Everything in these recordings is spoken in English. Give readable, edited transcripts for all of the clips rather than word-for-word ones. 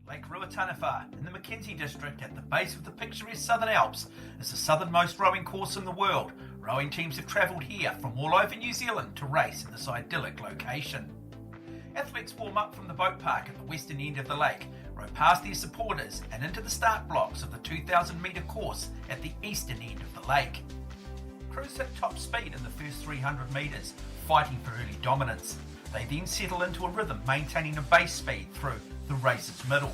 Lake Ruataniwha in the Mackenzie district at the base of the picturesque Southern Alps is the southernmost rowing course in the world. Rowing teams have travelled here from all over New Zealand to race in this idyllic location. Athletes warm up from the boat park at the western end of the lake, row past their supporters and into the start blocks of the 2,000 metre course at the eastern end of the lake. Crews hit top speed in the first 300 metres, fighting for early dominance. They then settle into a rhythm, maintaining a base speed through the race's middle.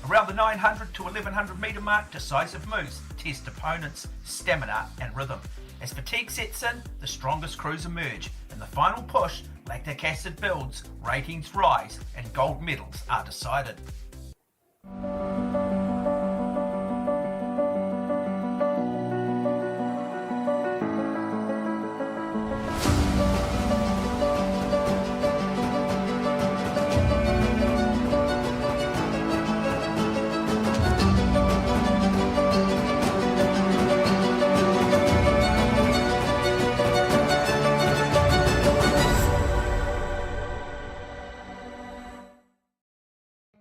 Around the 900 to 1100 metre mark, decisive moves test opponents' stamina and rhythm. As fatigue sets in, the strongest crews emerge. In the final push, lactic acid builds, ratings rise, and gold medals are decided.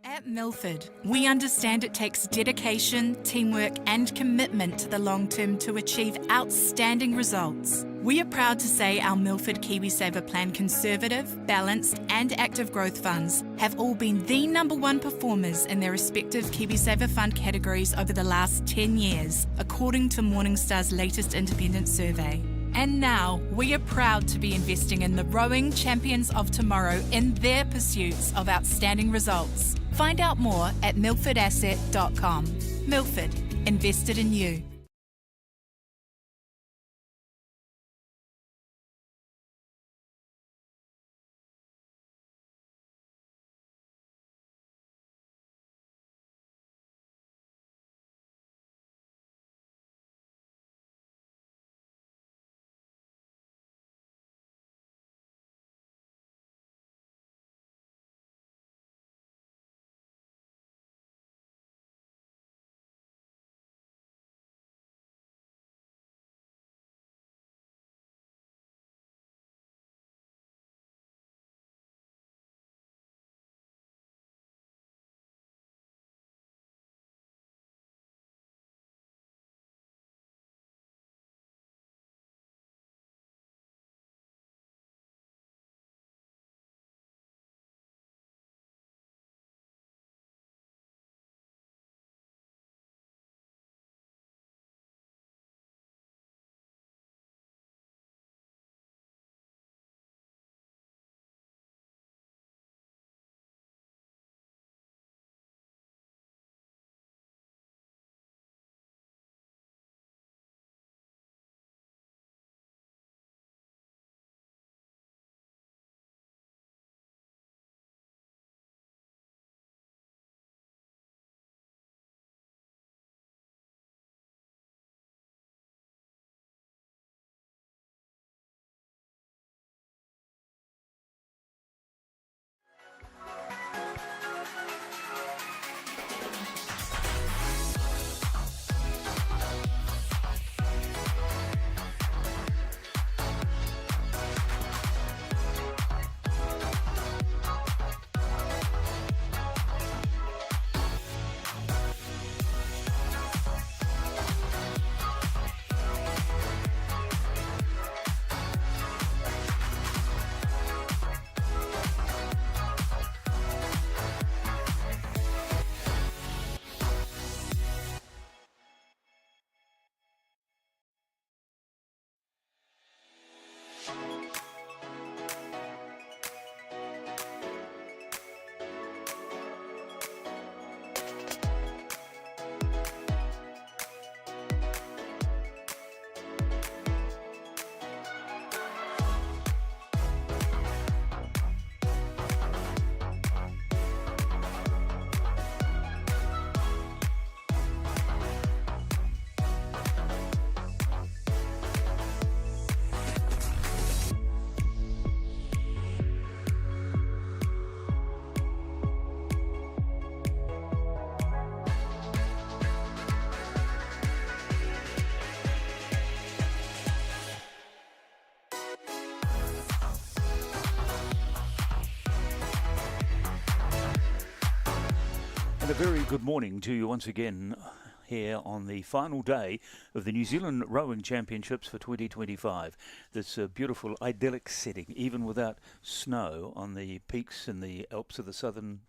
At Milford, we understand it takes dedication, teamwork and commitment to the long term to achieve outstanding results. We are proud to say our Milford KiwiSaver Plan Conservative, Balanced and Active Growth Funds have all been the #1 performers in their respective KiwiSaver Fund categories over the last 10 years, according to Morningstar's latest independent survey. And now, we are proud to be investing in the rowing champions of tomorrow in their pursuits of outstanding results. Find out more at milfordasset.com. Milford, invested in you. And a very good morning to you once again here on the final day of the New Zealand Rowing Championships for 2025. This beautiful idyllic setting, even without snow on the peaks in the Alps of the southern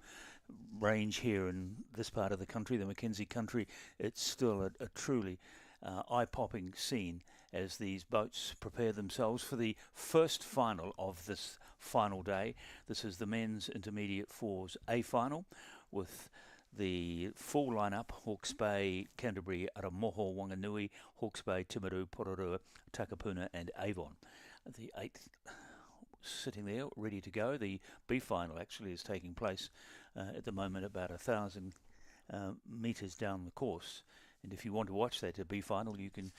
range here in this part of the country, the Mackenzie country. It's still a truly eye-popping scene as these boats prepare themselves for the first final of this final day. This is the men's intermediate fours A final with the full lineup: Hawke's Bay, Canterbury, Aramoho, Wanganui, Hawke's Bay, Timaru, Pororua, Takapuna and Avon. The eighth sitting there ready to go. The B final actually is taking place at the moment about 1,000 metres down the course. And if you want to watch that B final, you can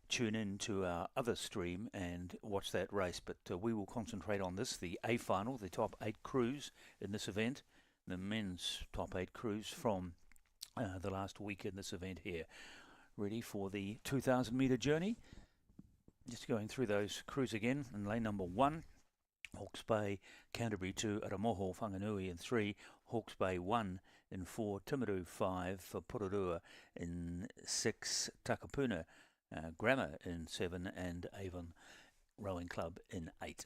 tune in to our other stream and watch that race. But we will concentrate on this, the A final, the top 8 crews in this event. The men's top 8 crews from the last week in this event here. Ready for the 2,000 metre journey. Just going through those crews again. In lane number 1, Hawke's Bay, Canterbury 2, Aramoho, Whanganui in 3, Hawke's Bay 1 in 4, Timaru 5, for Pororua in 6, Takapuna Grammar in 7 and Avon Rowing Club in 8.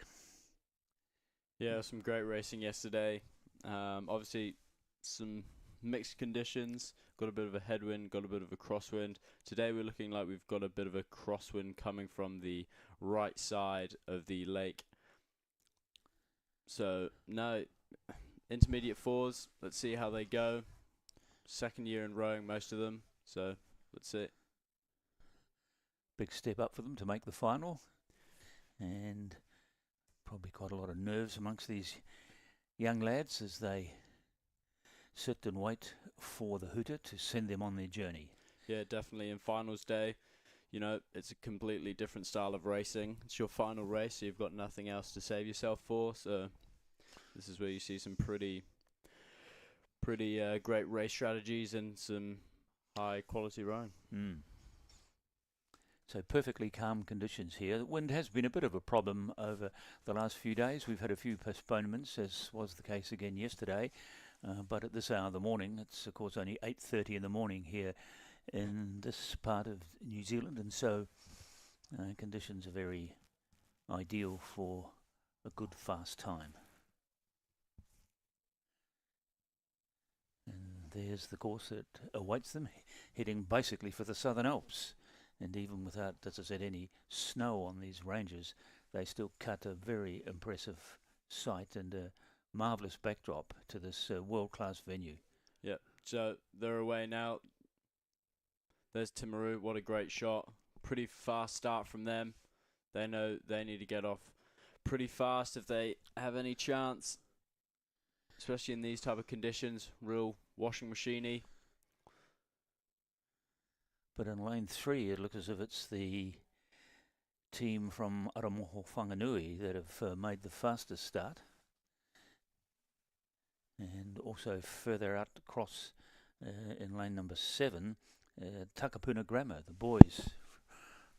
Yeah, some great racing yesterday. Obviously, some mixed conditions. Got a bit of a headwind, got a bit of a crosswind. Today we're looking like we've got a bit of a crosswind coming from the right side of the lake. So, no, intermediate fours, let's see how they go. Second year in rowing, most of them. So, let's see. Big step up for them to make the final. And probably quite a lot of nerves amongst these young lads as they sit and wait for the hooter to send them on their journey. Yeah, definitely. In finals day, you know, it's a completely different style of racing. It's your final race, so you've got nothing else to save yourself for. So this is where you see some pretty great race strategies and some high quality rowing. So perfectly calm conditions here. The wind has been a bit of a problem over the last few days. We've had a few postponements, as was the case again yesterday. But at this hour of the morning, it's of course only 8:30 in the morning here in this part of New Zealand, and so conditions are very ideal for a good fast time. And there's the course that awaits them, heading basically for the Southern Alps. And even without, as I said, any snow on these ranges, they still cut a very impressive sight and a marvellous backdrop to this world-class venue. Yep, so they're away now. There's Timaru, what a great shot. Pretty fast start from them. They know they need to get off pretty fast if they have any chance, especially in these type of conditions, real washing machine-y. But in lane 3, it looks as if it's the team from Aramoho Whanganui that have made the fastest start. And also further out across in lane number 7, Takapuna Grammar, the boys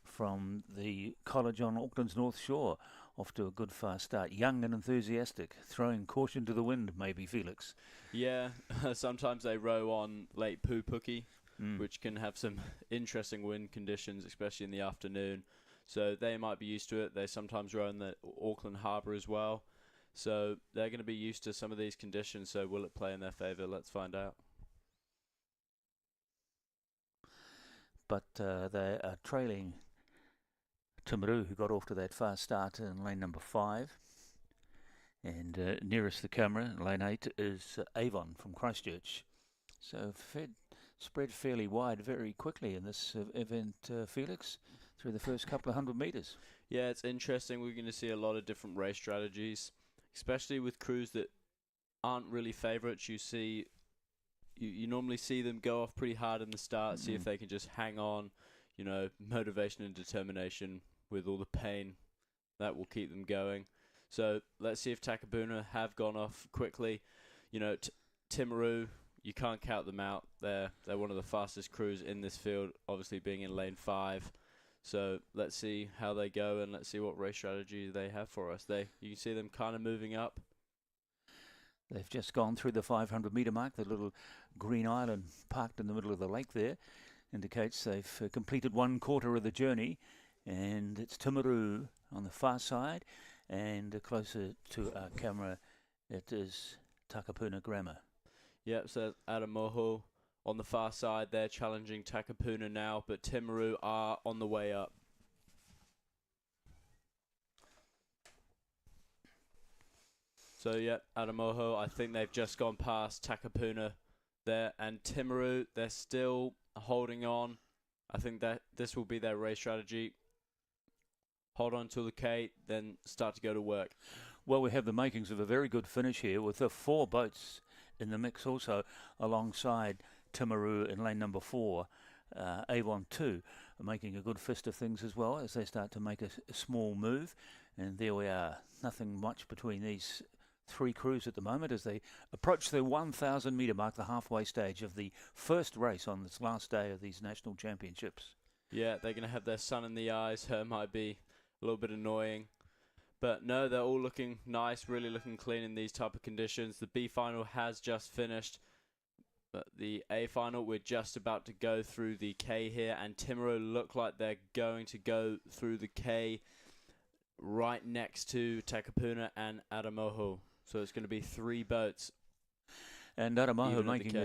from the college on Auckland's North Shore, off to a good fast start. Young and enthusiastic, throwing caution to the wind, maybe, Felix. Yeah, sometimes they row on Lake Pupuki, which can have some interesting wind conditions, especially in the afternoon. So they might be used to it. They sometimes row in the Auckland Harbour as well. So they're going to be used to some of these conditions. So will it play in their favour? Let's find out. But they are trailing Timaru, who got off to that fast start in lane number 5. And nearest the camera, lane 8, is Avon from Christchurch. So spread fairly wide very quickly in this event, Felix, through the first couple of 100 metres. Yeah, it's interesting. We're going to see a lot of different race strategies, especially with crews that aren't really favourites. You normally see them go off pretty hard in the start, see if they can just hang on, you know, motivation and determination with all the pain that will keep them going. So let's see if Takapuna have gone off quickly. You know, Timaru, you can't count them out. They're one of the fastest crews in this field, obviously being in lane 5. So let's see how they go and let's see what race strategy they have for us. You can see them kind of moving up. They've just gone through the 500-metre mark. The little green island parked in the middle of the lake there indicates they've completed 1/4 of the journey. And it's Timaru on the far side. And closer to our camera, it is Takapuna Grammar. Yep, so Adamoho on the far side. They're challenging Takapuna now, but Timaru are on the way up. So, yep, Adamoho, I think they've just gone past Takapuna there. And Timaru, they're still holding on. I think that this will be their race strategy. Hold on to the K, then start to go to work. Well, we have the makings of a very good finish here with the 4 boats in the mix also alongside Timaru in lane number 4. Avon 2 making a good fist of things as well as they start to make a small move. And there we are. Nothing much between these 3 crews at the moment as they approach the 1,000 metre mark, the halfway stage of the first race on this last day of these national championships. Yeah, they're going to have their sun in the eyes. Her might be a little bit annoying. But no, they're all looking nice, really looking clean in these type of conditions. The B final has just finished. But the A final, we're just about to go through the K here. And Timaru look like they're going to go through the K right next to Takapuna and Adamoho. So it's going to be 3 boats. And Adamoho making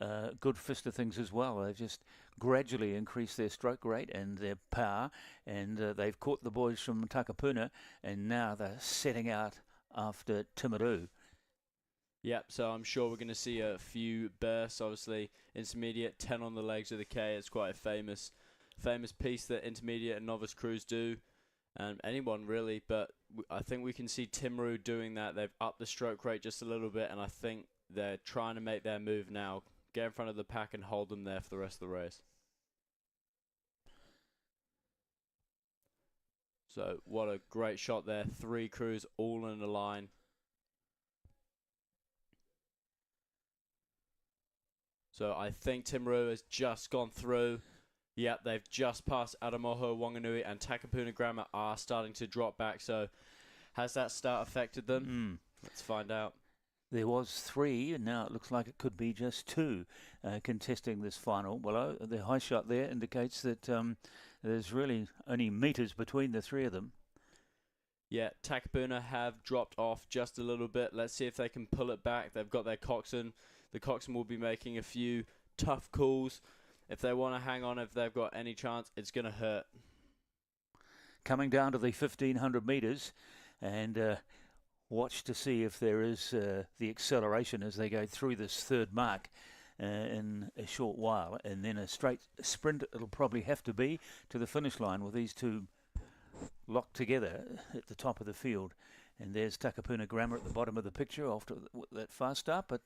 a good fist of things as well. They've just gradually increased their stroke rate and their power, and they've caught the boys from Takapuna, and now they're setting out after Timaru. Yep, so I'm sure we're going to see a few bursts. Obviously, intermediate 10 on the legs of the K. It's quite a famous piece that intermediate and novice crews do, and anyone really. But I think we can see Timaru doing that. They've upped the stroke rate just a little bit, and I think they're trying to make their move now. Get in front of the pack and hold them there for the rest of the race. So what a great shot there. 3 crews all in a line. So I think Timaru has just gone through. Yep, they've just passed Adamoho, Wanganui, and Takapuna Grammar are starting to drop back. So has that start affected them? Let's find out. There was 3, and now it looks like it could be just 2 contesting this final. Well, the high shot there indicates that there's really only metres between the 3 of them. Yeah, Takapuna have dropped off just a little bit. Let's see if they can pull it back. They've got their coxswain. The coxswain will be making a few tough calls. If they want to hang on, if they've got any chance, it's going to hurt. Coming down to the 1,500 metres, and watch to see if there is the acceleration as they go through this 3rd mark in a short while, and then a straight sprint it'll probably have to be to the finish line with these 2 locked together at the top of the field. And there's Takapuna Grammar at the bottom of the picture after that fast start, but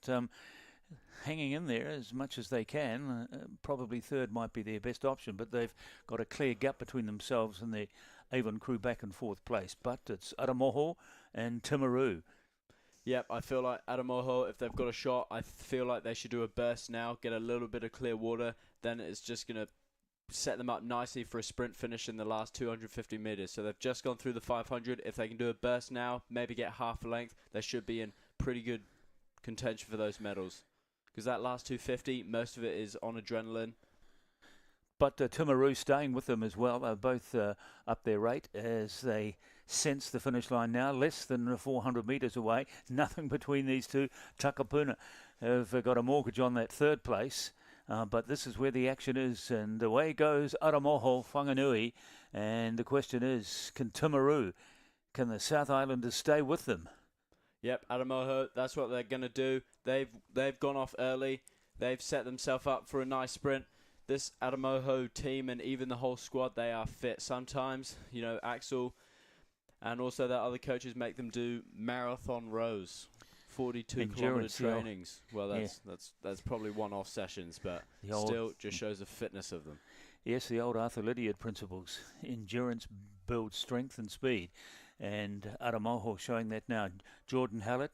hanging in there as much as they can. Probably 3rd might be their best option, but they've got a clear gap between themselves and the Avon crew back in 4th place. But it's Adamoho and Timaru. Yep, I feel like Adamoho, if they've got a shot, I feel like they should do a burst now, get a little bit of clear water, then it's just going to set them up nicely for a sprint finish in the last 250 metres. So they've just gone through the 500. If they can do a burst now, maybe get half a length, they should be in pretty good contention for those medals. Because that last 250, most of it is on adrenaline. But Timaru staying with them as well. They're both up their rate as they sense the finish line now. Less than 400 metres away. Nothing between these 2. Takapuna have got a mortgage on that 3rd place. But this is where the action is. And away goes Adamoho, Whanganui. And the question is, can Timaru, can the South Islanders stay with them? Yep, Adamoho, that's what they're going to do. They've gone off early. They've set themselves up for a nice sprint. This Adamoho team and even the whole squad, they are fit. Sometimes, Axel and also their other coaches make them do marathon rows, 42-kilometer trainings. Well, that's probably one-off sessions, but still just shows the fitness of them. Yes, the old Arthur Lydiard principles. Endurance builds strength and speed. And Adamoho showing that now. Jordan Hallett,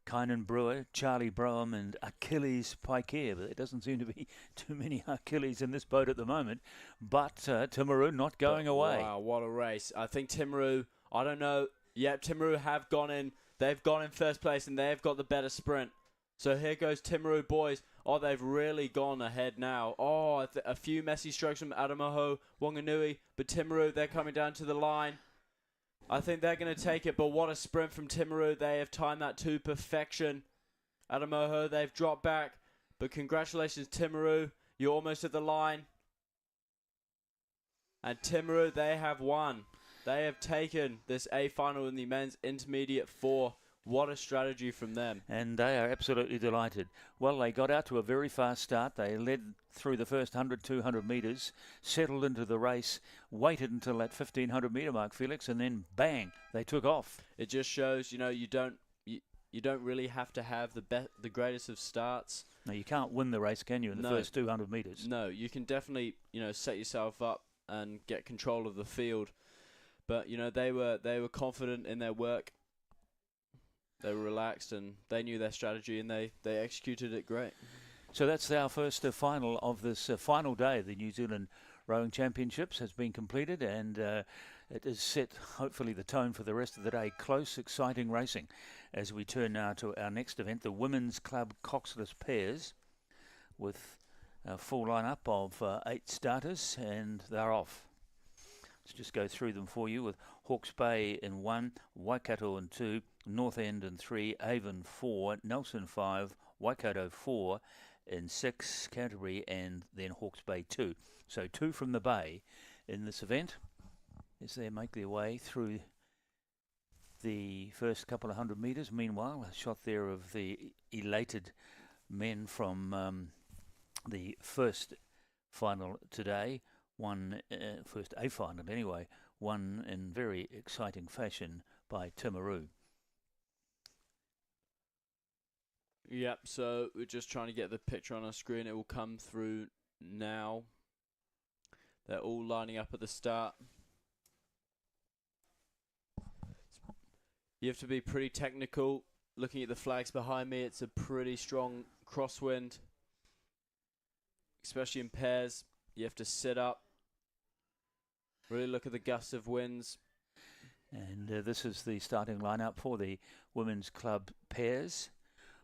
Kynan Brewer, Charlie Broham and Achilles Paikea. But there doesn't seem to be too many Achilles in this boat at the moment. But Timaru not going away. Wow, what a race. I think Timaru, I don't know. Yeah, Timaru have gone in. they've gone in first place and they've got the better sprint. So here goes Timaru boys. Oh, they've really gone ahead now. Oh, a few messy strokes from Adamoho, Wanganui, but Timaru, they're coming down to the line. I think they're going to take it, but what a sprint from Timaru. They have timed that to perfection. Adamoho, they've dropped back, but congratulations, Timaru. You're almost at the line. And Timaru, they have won. They have taken this A final in the men's intermediate 4. What a strategy from them. And they are absolutely delighted. Well, they got out to a very fast start. They led through the first 100, 200 metres, settled into the race, waited until that 1,500 metre mark, Felix, and then bang, they took off. It just shows, you don't really have to have the greatest of starts. No, you can't win the race, can you, in the first 200 metres? No, you can definitely, set yourself up and get control of the field. But, they were confident in their work. They were relaxed and they knew their strategy and they executed it great. So that's our first final of this final day of the New Zealand Rowing Championships has been completed, and it has set hopefully the tone for the rest of the day. Close, exciting racing as we turn now to our next event, the Women's Club Coxless Pairs, with a full lineup of 8 starters, and they're off. Let's just go through them for you with Hawke's Bay in 1, Waikato in 2, North End in 3, Avon 4, Nelson 5, Waikato 4 in 6, Canterbury, and then Hawke's Bay 2. So 2 from the Bay in this event as they make their way through the first couple of 100 metres. Meanwhile, a shot there of the elated men from the first final today. First A final anyway, won in very exciting fashion by Timaru. Yep, so we're just trying to get the picture on our screen. It will come through now. They're all lining up at the start. You have to be pretty technical. Looking at the flags behind me, it's a pretty strong crosswind, especially in pairs. You have to sit up, really look at the gusts of winds. And this is the starting lineup for the Women's Club Pairs,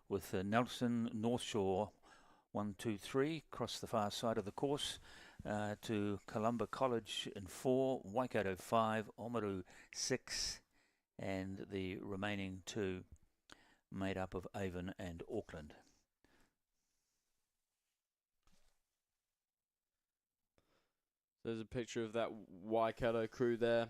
with Nelson, North Shore 1, 2, 3 across the far side of the course, to Columba College in 4, Waikato 5, Oamaru 6, and the remaining 2 made up of Avon and Auckland. There's a picture of that Waikato crew there.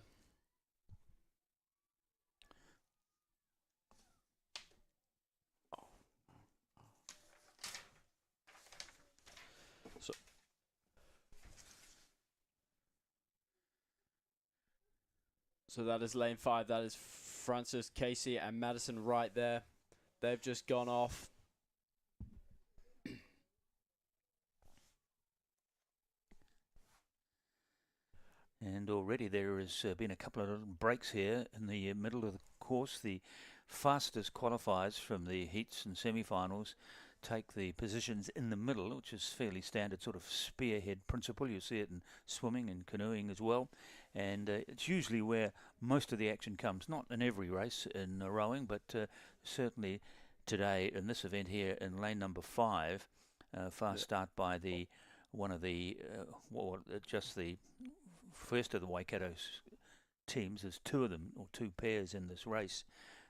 So that is lane 5. That is Francis Casey and Madison Wright there. They've just gone off. And already there has been a couple of little breaks here in the middle of the course. The fastest qualifiers from the heats and semi-finals take the positions in the middle, which is fairly standard sort of spearhead principle. You see it in swimming and canoeing as well. And it's usually where most of the action comes, not in every race in rowing, but certainly today in this event here in lane number 5, fast start by the just the first of the Waikato teams. There's 2 of them, or 2 pairs in this race,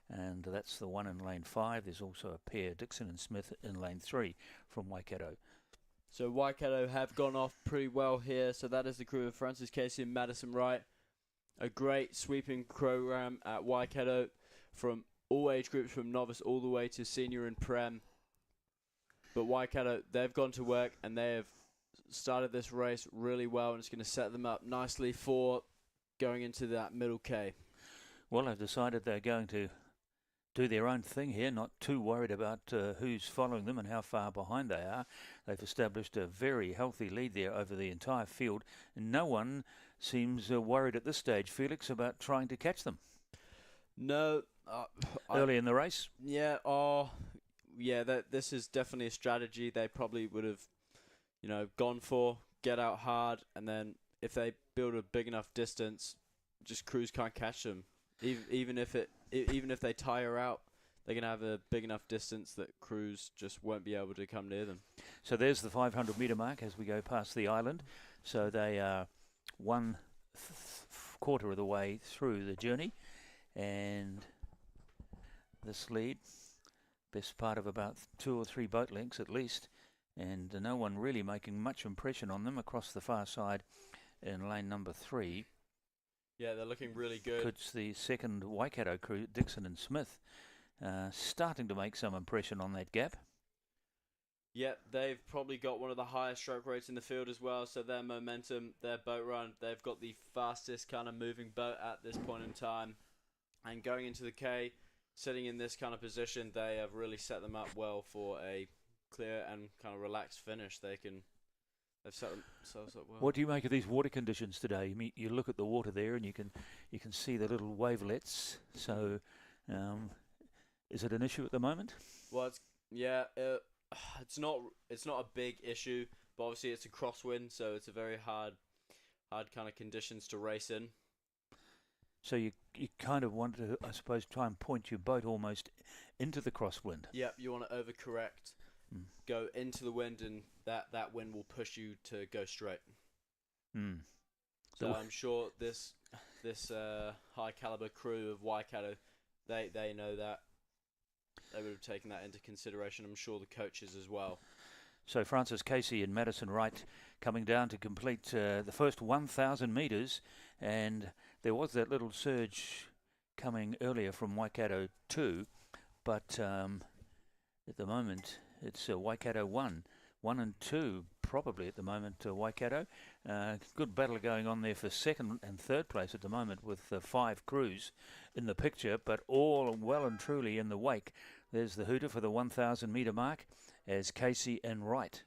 and that's the one in lane 5. There's also a pair, Dixon and Smith, in lane 3 from Waikato. So Waikato have gone off pretty well here. So that is the crew of Francis Casey and Madison Wright. A great sweeping program at Waikato from all age groups, from novice all the way to senior and prem. But Waikato, they've gone to work and they have started this race really well, and it's going to set them up nicely for going into that middle K. Well, they've decided they're going to do their own thing here, not too worried about who's following them and how far behind they are. They've established a very healthy lead there over the entire field, and no one seems worried at this stage, Felix, about trying to catch them. No. Early in the race? Yeah, this is definitely a strategy they probably would have, gone for, get out hard, and then if they build a big enough distance, just crews can't catch them. Even if they tire out, they're going to have a big enough distance that crews just won't be able to come near them. So there's the 500 metre mark as we go past the island. So they are one quarter of the way through the journey, and this lead, best part of about 2 or 3 boat lengths at least, and no one really making much impression on them across the far side in lane number 3. Yeah, they're looking really good. It's the second Waikato crew, Dixon and Smith, starting to make some impression on that gap. Yeah, they've probably got one of the highest stroke rates in the field as well, so their momentum, their boat run, they've got the fastest kind of moving boat at this point in time. And going into the K, sitting in this kind of position, they have really set them up well for a clear and kind of relaxed finish. They've set themselves up well. What do you make of these water conditions today? You look at the water there, and you can see the little wavelets. So, is it an issue at the moment? Well, it's not a big issue, but obviously it's a crosswind, so it's a very hard kind of conditions to race in. So you kind of want to, I suppose, try and point your boat almost into the crosswind. Yep, you want to overcorrect, go into the wind, and that wind will push you to go straight. So I'm sure this high caliber crew of Waikato, they know that. They would have taken that into consideration. I'm sure the coaches as well. So Francis Casey and Madison Wright coming down to complete the first 1,000 metres, and there was that little surge coming earlier from Waikato 2, but at the moment it's Waikato 1 and 2 probably at the moment. Waikato, good battle going on there for second and third place at the moment with 5 crews in the picture, but all well and truly in the wake. There's the hooter for the 1,000 metre mark as Casey and Wright.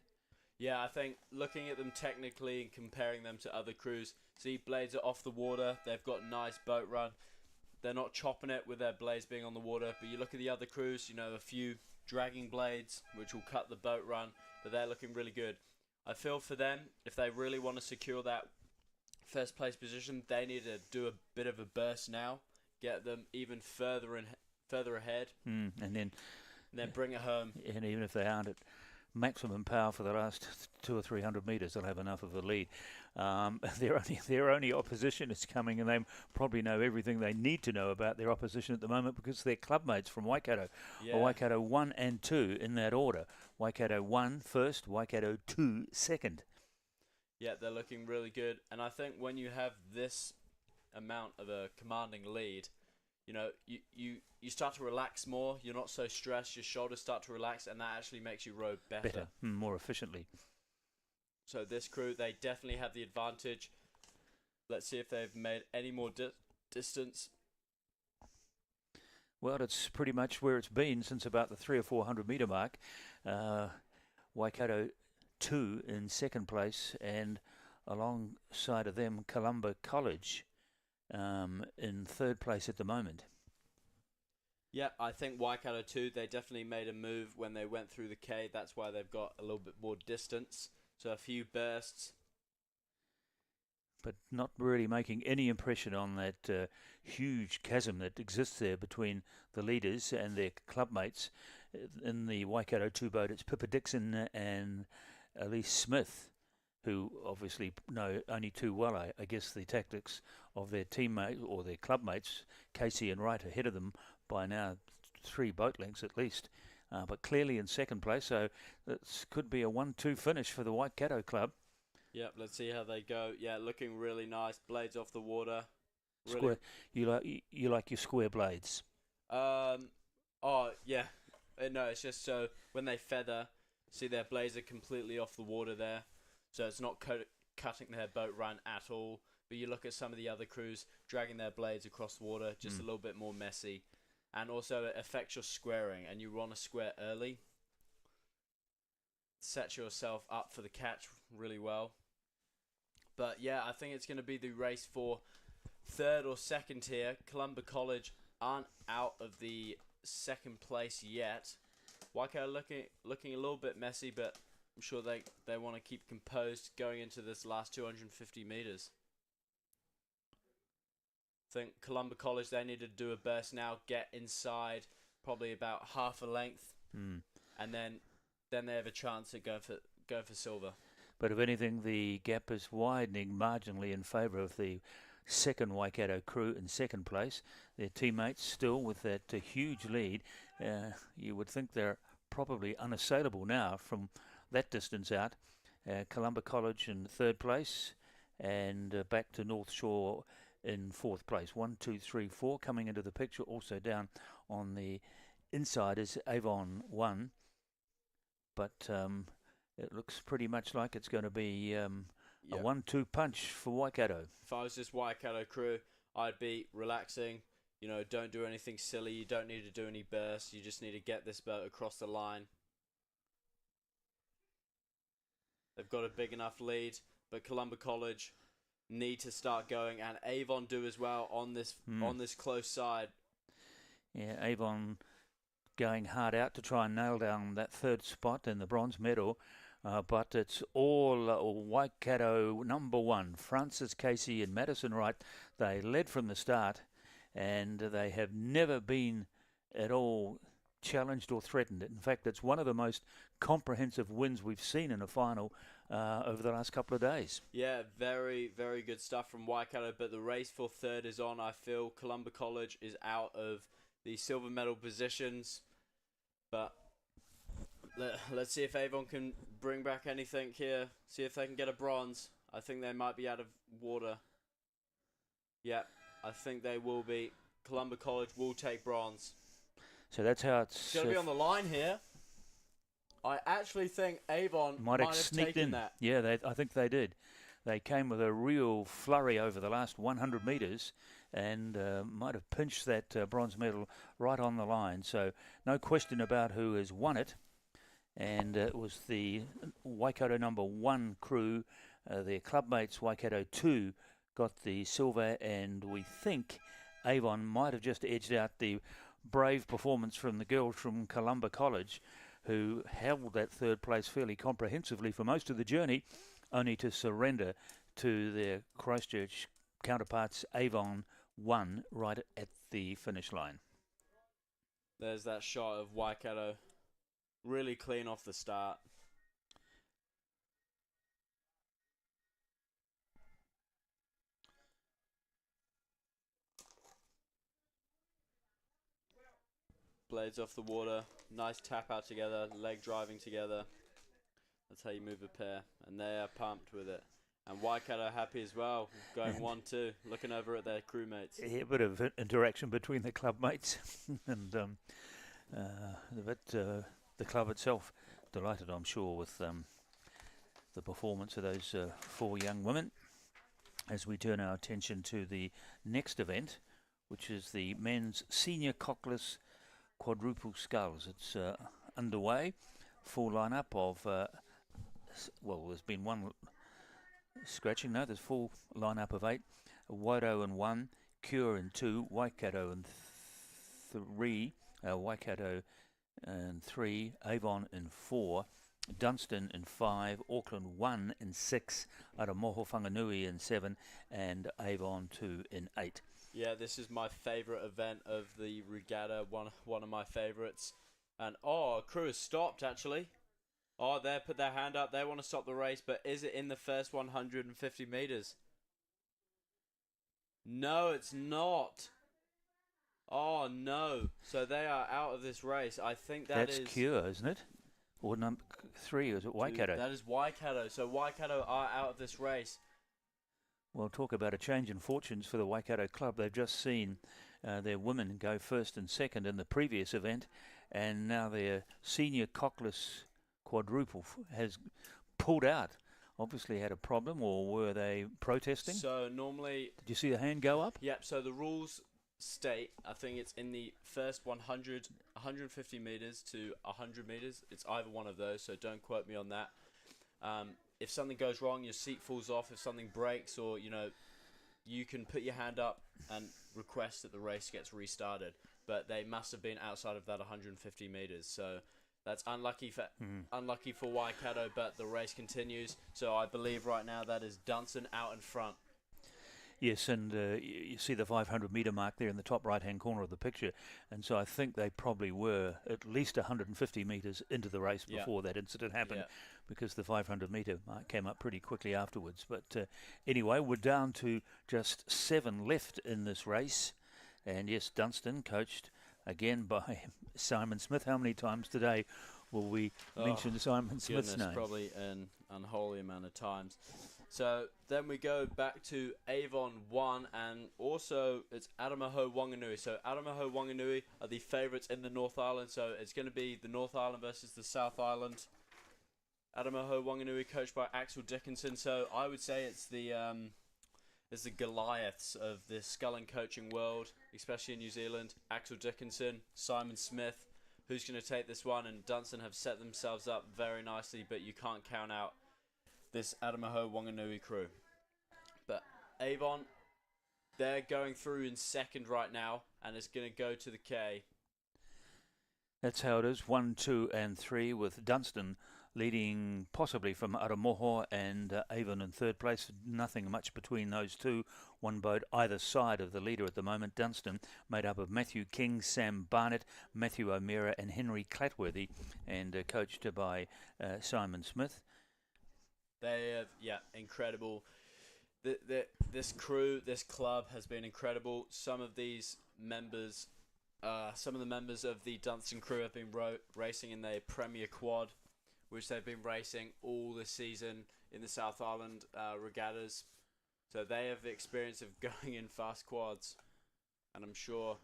Yeah, I think looking at them technically and comparing them to other crews, see, blades are off the water, they've got nice boat run, they're not chopping it with their blades being on the water, but you look at the other crews, a few dragging blades which will cut the boat run, but they're looking really good. I feel for them, if they really want to secure that first place position, they need to do a bit of a burst now, get them even further ahead, and then bring it home. And even if they aren't at maximum power for the last 200 or 300 metres, they'll have enough of a lead. Their only opposition is coming, and they probably know everything they need to know about their opposition at the moment because they're clubmates from Waikato. Yeah. Waikato 1 and 2 in that order. Waikato 1 first, Waikato 2 second. Yeah, they're looking really good. And I think when you have this amount of a commanding lead, you start to relax more. You're not so stressed. Your shoulders start to relax, and that actually makes you row better. More efficiently. So this crew, they definitely have the advantage. Let's see if they've made any more distance. Well, it's pretty much where it's been since about the 300 or 400 metre mark. Waikato 2 in second place, and alongside of them, Columba College in third place at the moment. Yeah, I think Waikato 2, they definitely made a move when they went through the K. That's why they've got a little bit more distance. So a few bursts. But not really making any impression on that huge chasm that exists there between the leaders and their clubmates. In the Waikato 2 boat, it's Pippa Dixon and Elise Smith, who obviously know only too well, I guess, the tactics of their teammate or their clubmates. Casey and Wright ahead of them by now 3 boat lengths at least, but clearly in second place. So this could be a 1-2 finish for the Waikato club. Yep, let's see how they go. Yeah, looking really nice. Blades off the water. Really. Square. You like your square blades? Oh yeah. No, it's just so when they feather, see their blades are completely off the water there, so it's not cutting their boat run at all. But you look at some of the other crews dragging their blades across the water, just a little bit more messy, and also it affects your squaring, and you want to square early. Set yourself up for the catch really well. But yeah, I think it's going to be the race for third or second here. Columba College aren't out of the second place yet. Waikato looking a little bit messy, but I'm sure they want to keep composed going into this last 250 metres. I think Columba College, they need to do a burst now, get inside probably about half a length, Mm. and then they have a chance at go for silver. But if anything, the gap is widening marginally in favour of the second Waikato crew in second place. Their teammates still with that huge lead. You would think they're probably unassailable now from that distance out. Columba College in third place, and back to North Shore in fourth place. 1, 2, 3, 4 coming into the picture. Also down on the inside is Avon 1. But it looks pretty much like it's going to be a 1-2 punch for Waikato. If I was this Waikato crew, I'd be relaxing. You know, don't do anything silly. You don't need to do any bursts. You just need to get this boat across the line. They've got a big enough lead, but Columba College need to start going, and Avon do as well on this close side. Yeah, Avon going hard out to try and nail down that third spot in the bronze medal. But it's all Waikato number 1, Francis Casey and Madison Wright. They led from the start, and they have never been at all challenged or threatened. In fact, it's one of the most comprehensive wins we've seen in a final over the last couple of days. Yeah, very, very good stuff from Waikato, but the race for third is on. I feel Columba College is out of the silver medal positions, but let's see if Avon can bring back anything here. See if they can get a bronze. I think they might be out of water. Yeah, I think they will be. Columba College will take bronze. So that's how it's going to be on the line here. I actually think Avon might have sneaked taken in. that. Yeah, I think they did. They came with a real flurry over the last 100 metres and might have pinched that bronze medal right on the line. So no question about who has won it. And it was the Waikato number 1 crew. Their clubmates Waikato 2 got the silver, and we think Avon might have just edged out the brave performance from the girls from Columba College, who held that third place fairly comprehensively for most of the journey, only to surrender to their Christchurch counterparts. Avon won right at the finish line. There's that shot of Waikato really clean off the start. Blades off the water, nice tap out together, leg driving together. That's how you move a pair, and they are pumped with it. And Waikato happy as well, going 1-2, looking over at their crewmates. Yeah, a bit of interaction between the club mates, and the club itself delighted, I'm sure, with the performance of those 4 young women. As we turn our attention to the next event, which is the men's senior cockless quadruple sculls. It's underway. Full lineup of there's been one scratching. No, there's full lineup of 8. Wairo in 1, Cure in 2, Waikato in 3, Waikato in 3, Avon in 4, Dunstan in 5, Auckland 1 in 6, Aramoho Whanganui in 7, and Avon 2 in 8. Yeah, this is my favourite event of the regatta, one of my favourites. And, crew has stopped, actually. They put their hand up. They want to stop the race, but is it in the first 150 metres? No, it's not. Oh, no. So they are out of this race. I think that's Cure, isn't it? Or number 3, is it Waikato? That is Waikato. So Waikato are out of this race. Well, talk about a change in fortunes for the Waikato club. They've just seen their women go first and second in the previous event, and now their senior cockless quadruple has pulled out. Obviously had a problem, or were they protesting? So normally... Did you see the hand go up? Yep, so the rules state, I think it's in the first 150 metres to 100 metres. It's either one of those, so don't quote me on that. If something goes wrong, your seat falls off, if something breaks, or, you can put your hand up and request that the race gets restarted. But they must have been outside of that 150 metres. So that's unlucky for Waikato, but the race continues. So I believe right now that is Dunstan out in front. Yes, and you see the 500-metre mark there in the top right-hand corner of the picture, and so I think they probably were at least 150 metres into the race before that incident happened, because the 500-metre mark came up pretty quickly afterwards. But anyway, we're down to just 7 left in this race, and yes, Dunstan, coached again by Simon Smith. How many times today will we mention Simon Smith's name? Probably an unholy amount of times. So then we go back to Avon 1, and also it's Adamaho Wanganui. So Adamaho Wanganui are the favourites in the North Island, so it's going to be the North Island versus the South Island. Adamaho Wanganui coached by Axel Dickinson, so I would say it's the Goliaths of the sculling coaching world, especially in New Zealand. Axel Dickinson, Simon Smith, who's going to take this one, and Dunstan have set themselves up very nicely, but you can't count out this Adamaho Wanganui crew. But Avon, they're going through in second right now, and it's going to go to the K. That's how it is, 1, 2 and 3, with Dunstan leading possibly from Aramoho and Avon in third place. Nothing much between those two. One boat either side of the leader at the moment. Dunstan made up of Matthew King, Sam Barnett, Matthew O'Meara and Henry Clatworthy, and coached by Simon Smith. They have, incredible. This crew, this club has been incredible. Some of the members of the Dunstan crew have been racing in their Premier Quad, which they've been racing all this season in the South Island regattas. So they have the experience of going in fast quads, and I'm sure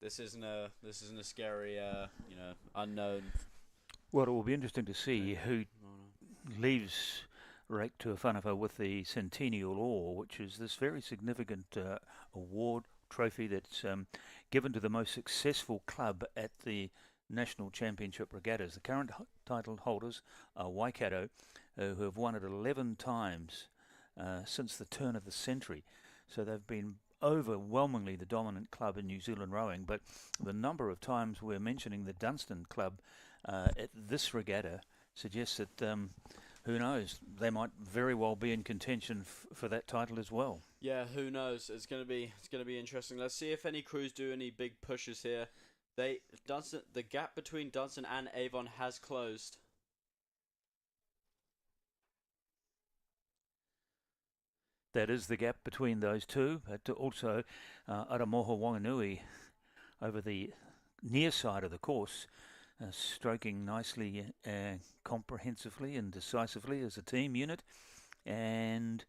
this isn't a scary unknown. Well, it will be interesting to see who leaves Rake Tuawhanapa with the Centennial Oar, which is this very significant award trophy that's given to the most successful club at the National Championship regattas. The current title holders are Waikato, who have won it 11 times since the turn of the century. So they've been overwhelmingly the dominant club in New Zealand rowing, but the number of times we're mentioning the Dunstan club at this regatta suggests that who knows, they might very well be in contention for that title as well. Yeah, who knows? It's gonna be interesting. Let's see if any crews do any big pushes here. The gap between Dunstan and Avon has closed. That is the gap between those two, but also Aramoho Wanganui over the near side of the course, stroking nicely, comprehensively and decisively as a team unit, and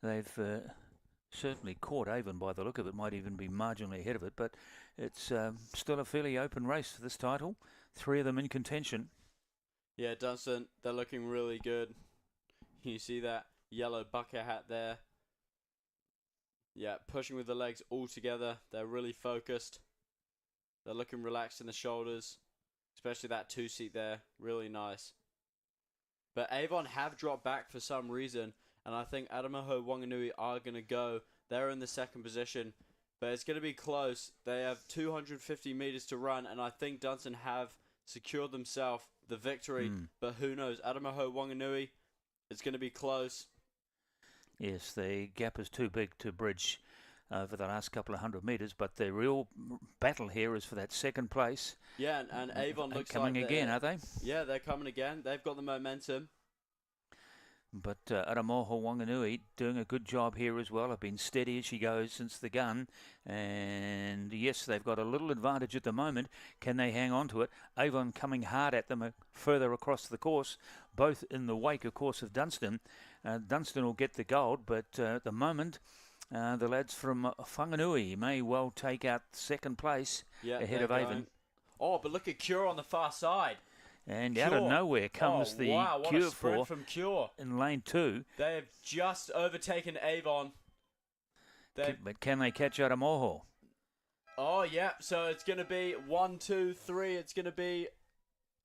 they've certainly caught Avon by the look of it, might even be marginally ahead of it, but it's still a fairly open race for this title. 3 of them in contention. Yeah, Dunstan, they're looking really good. You see that yellow bucket hat there. Yeah, pushing with the legs all together. They're really focused. They're looking relaxed in the shoulders, especially that 2-seat there. Really nice. But Avon have dropped back for some reason, and I think Adamaho Wanganui are going to go. They're in the second position, but it's going to be close. They have 250 metres to run, and I think Dunstan have secured themselves the victory, but who knows? Adamaho Wanganui, it's going to be close. Yes, the gap is too big to bridge over the last couple of 100 metres, but the real battle here is for that second place. Yeah, and Avon looks coming like again, are they? Yeah, they're coming again. They've got the momentum. But Aramoho Wanganui doing a good job here as well. Have been steady as she goes since the gun. And yes, they've got a little advantage at the moment. Can they hang on to it? Avon coming hard at them further across the course, both in the wake, of course, of Dunstan. Dunstan will get the gold, but at the moment, the lads from Whanganui may well take out second place ahead of Avon. Oh, but look at Cure on the far side. And Cure. out of nowhere comes the Cure for from Cure in lane 2. They have just overtaken Avon. But can they catch Aramoho? Oh, yeah. So it's going to be 1, 2, 3. It's going to be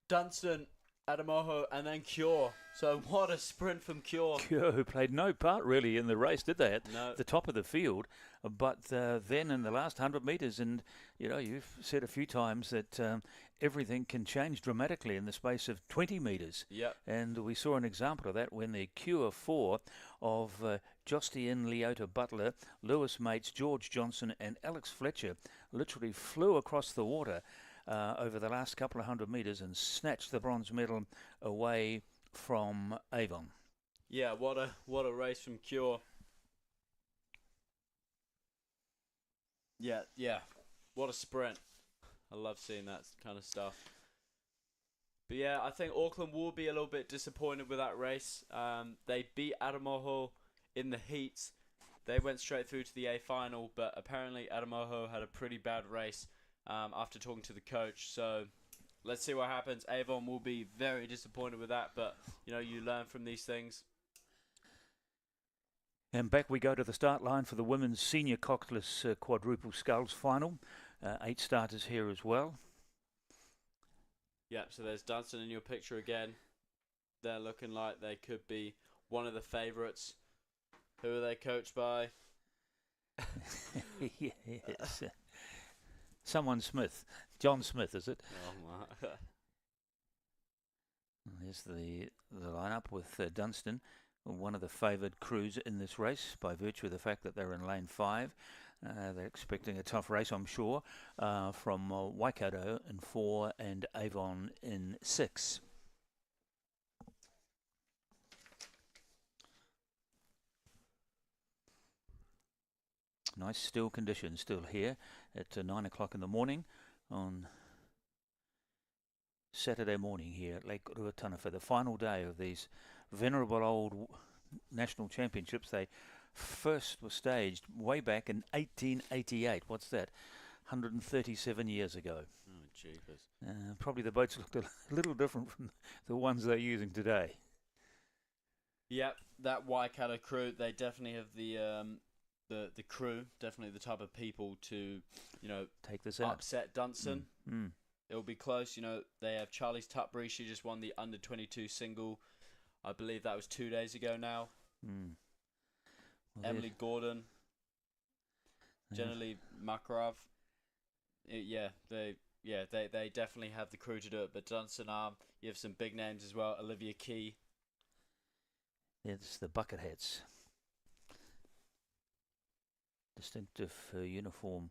Dunstan, Aramoho, and then Cure. So what a sprint from Cure. Cure, who played no part really in the race, did they? At the top of the field. But then in the last 100 metres, and you've said a few times that everything can change dramatically in the space of 20 metres. Yep. And we saw an example of that when the Cure 4 of Jostian Leota Butler, Lewis Mates, George Johnson and Alex Fletcher literally flew across the water over the last couple of 100 metres and snatched the bronze medal away from Avon. Yeah, what a race from Cure. Yeah, what a sprint. I love seeing that kind of stuff. But yeah, I think Auckland will be a little bit disappointed with that race. They beat Adamoho in the heats. They went straight through to the A final, but apparently Adamoho had a pretty bad race after talking to the coach. So let's see what happens. Avon will be very disappointed with that, but you learn from these things. And back we go to the start line for the women's senior cockless quadruple sculls final. 8 starters here as well. Yep, so there's Dunstan in your picture again. They're looking like they could be one of the favourites. Who are they coached by? Yes. Someone Smith. John Smith, is it? Oh, my. There's the lineup with Dunstan, one of the favoured crews in this race by virtue of the fact that they're in lane 5. They're expecting a tough race, I'm sure, from Waikato in 4 and Avon in 6. Nice still conditions still here at 9 o'clock in the morning on Saturday morning here at Lake Ruatana for the final day of these venerable old national championships. They first were staged way back in 1888. What's that? 137 years ago. Oh, jeepers. Probably the boats looked a little different from the ones they're using today. Yep, that Waikato crew, they definitely have the crew, definitely the type of people to, take this out. Upset Dunstan. It'll be close. They have Charlie's Tutbury. She just won the under 22 single. I believe that was 2 days ago now. Well, Emily Gordon. Generally Makarov. They definitely have the crew to do it. But Dunstan you have some big names as well. Olivia Key. It's the Bucketheads. Distinctive uniform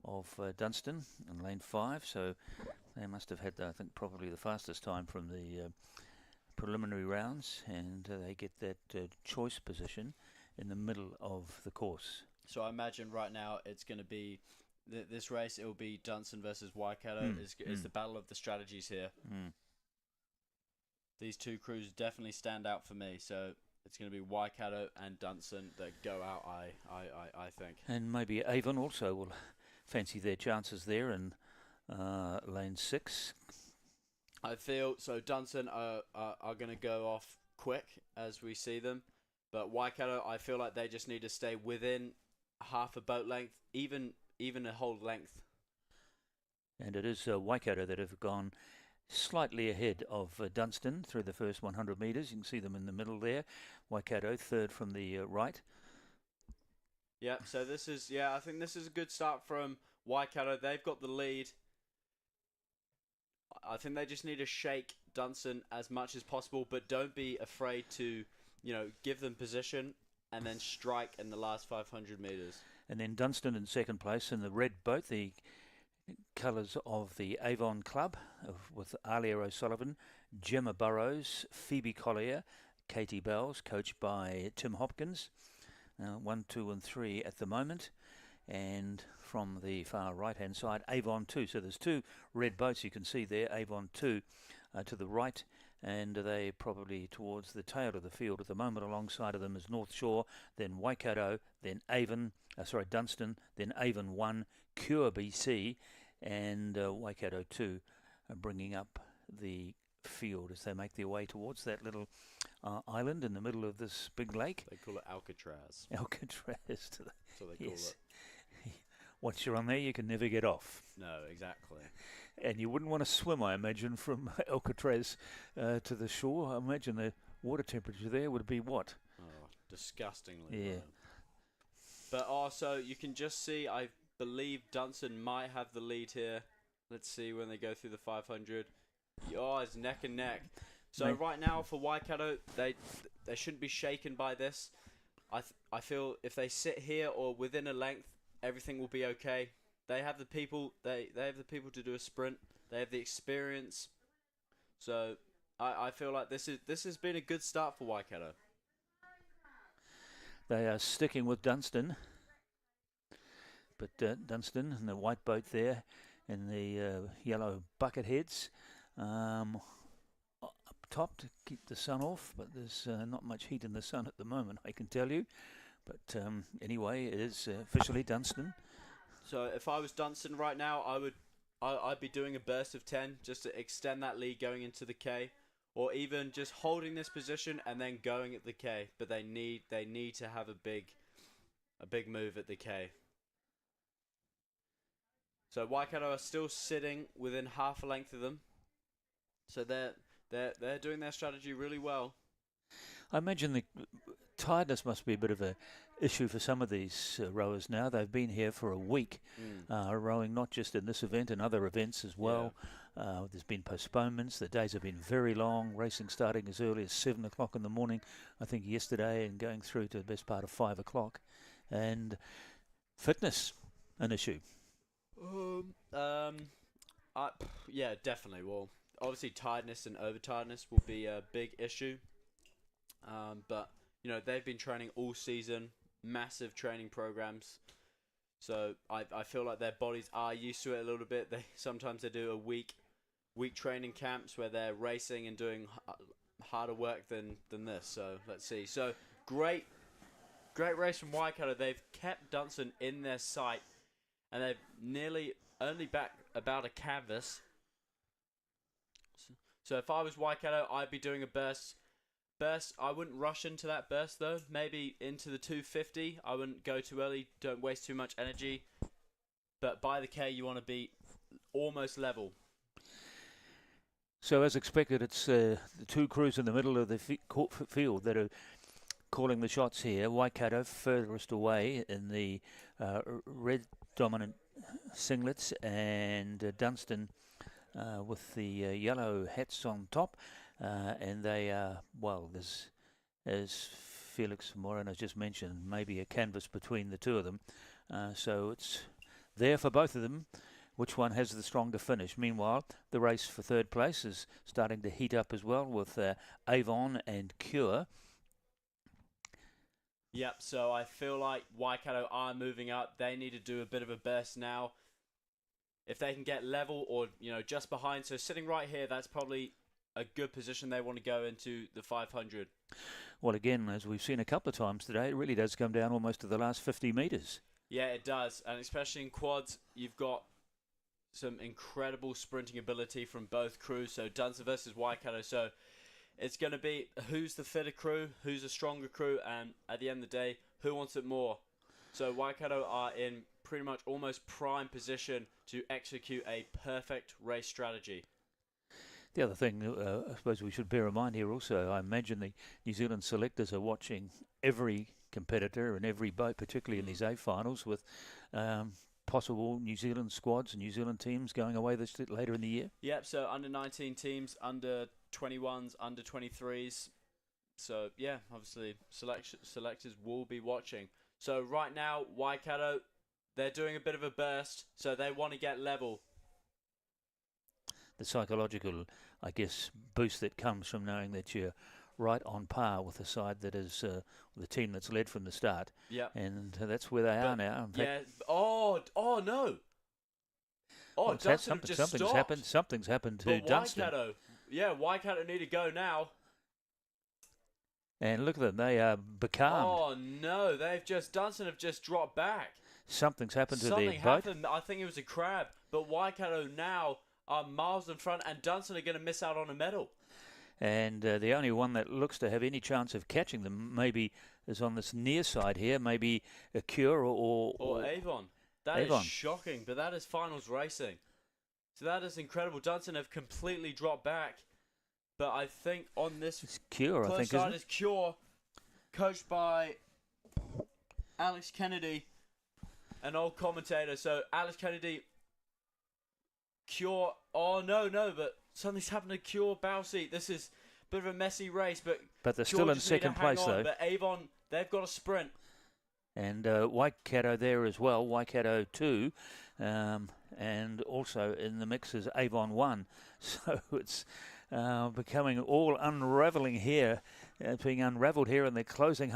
of Dunstan in lane 5, so they must have had, I think, probably the fastest time from the preliminary rounds, and they get that choice position in the middle of the course. So I imagine right now it's going to be this race. It will be Dunstan versus Waikato. Is the battle of the strategies here. These two crews definitely stand out for me. So it's going to be Waikato and Dunstan that go out. I think. And maybe Avon also will fancy their chances there in lane 6. I feel so. Dunstan are going to go off quick as we see them, but Waikato, I feel like they just need to stay within half a boat length, even a whole length. And it is Waikato that have gone slightly ahead of Dunstan through the first 100 metres. You can see them in the middle there. Waikato third from the right. Yeah, so I think this is a good start from Waikato. They've got the lead. I think they just need to shake Dunstan as much as possible, but don't be afraid to, give them position and then strike in the last 500 metres. And then Dunstan in second place in the red boat, the colours of the Avon Club with Alia O'Sullivan, Gemma Burrows, Phoebe Collier, Katie Bells, coached by Tim Hopkins. 1, 2 and 3 at the moment. And from the far right hand side, Avon 2. So there's 2 red boats you can see there. Avon 2 to the right, and they probably towards the tail of the field at the moment. Alongside of them is North Shore, then Waikato, then Dunstan, then Avon 1, Cure BC, and Waikato 2 bringing up the field as they make their way towards that little island in the middle of this big lake. They call it Alcatraz. Alcatraz. That's what they call it. Once you're on there, you can never get off. No, exactly. And you wouldn't want to swim, I imagine, from Alcatraz to the shore. I imagine the water temperature there would be what? Oh, disgustingly low. But also, you can just see, I believe Dunstan might have the lead here. Let's see when they go through the 500. Oh, it's neck and neck. So right now for Waikato, they shouldn't be shaken by this. I feel if they sit here or within a length, everything will be okay. They have the people. They have the people to do a sprint. They have the experience. So I feel like this has been a good start for Waikato. They are sticking with Dunstan. But Dunstan and the white boat there and the yellow bucket heads up top to keep the sun off, but there's not much heat in the sun at the moment, I can tell you. But anyway, it is officially Dunstan. So if I was Dunstan right now, I'd be doing a burst of 10 just to extend that lead going into the K, or even just holding this position and then going at the K. But they need to have a big move at the K. So Waikato are still sitting within half a length of them. So they're doing their strategy really well. I imagine the tiredness must be a bit of a issue for some of these rowers now. They've been here for a week, rowing not just in this event and other events as well. Yeah. There's been postponements. The days have been very long, racing starting as early as 7 o'clock in the morning, I think yesterday, and going through to the best part of 5 o'clock. And fitness, an issue. Yeah, definitely. Well, obviously tiredness and overtiredness will be a big issue. But you know, they've been training all season, massive training programs. So I feel like their bodies are used to it a little bit. Sometimes they do a week training camps where they're racing and doing harder work than this. So let's see. So great race from Waikato. They've kept Dunstan in their sight, and they've nearly only back about a canvas. So if I was Waikato, I'd be doing a burst. I wouldn't rush into that burst though. Maybe into the 250. I wouldn't go too early. Don't waste too much energy. But by the K, you want to be almost level. So as expected, it's the two crews in the middle of the field that are calling the shots here. Waikato furthest away in the red dominant singlets, and Dunstan with the yellow hats on top. And they are, well, there's, as Felix Morin has just mentioned, maybe a canvas between the two of them. So it's there for both of them, which one has the stronger finish. Meanwhile, the race for third place is starting to heat up as well with Avon and Cure. Yep, so I feel like Waikato are moving up. They need to do a bit of a burst now. If they can get level or, you know, just behind. So sitting right here, that's probably a good position they want to go into the 500. Well, again, as we've seen a couple of times today, it really does come down almost to the last 50 metres. Yeah, it does. And especially in quads, you've got some incredible sprinting ability from both crews. So Dunstan versus Waikato. So it's going to be who's the fitter crew, who's the stronger crew, and at the end of the day, who wants it more. So Waikato are in pretty much almost prime position to execute a perfect race strategy. The other thing I suppose we should bear in mind here also, I imagine the New Zealand selectors are watching every competitor and every boat, particularly in these A finals, with possible New Zealand squads and New Zealand teams going away this later in the year. Yep, so under 19 teams, under 21s, under 23s. So yeah, obviously selectors will be watching. So right now, Waikato, they're doing a bit of a burst, so they want to get level. The psychological, I guess, boost that comes from knowing that you're right on par with the side that is the team that's led from the start. Yeah, and that's where they are now. Yeah. Oh no. Oh, well, Dunstan just something's stopped. happened. Something's happened to Dunstan. Waikato need to go now. And look at them; they are becalmed. Oh no, Dunstan have just dropped back. Something's happened to Something their boat. happened. I think it was a crab, but Waikato now are miles in front, and Dunstan are going to miss out on a medal. And the only one that looks to have any chance of catching them maybe is on this near side here, maybe a Cure or Avon. That Avon. is shocking, but that is finals racing. So that is incredible. Dunstan have completely dropped back, but I think on this it's Cure, I think, side isn't it? is Cure, coached by Alex Kennedy, an old commentator. So Alex Kennedy, Cure. Oh no, but something's happened to Cure Bowsey. This is bit of a messy race, but they're still in Georges need to second hang place, on, though. But Avon, they've got a sprint. And Waikato there as well, Waikato 2, and also in the mix is Avon 1. So it's becoming all unravelling here. It's being unravelled here in the closing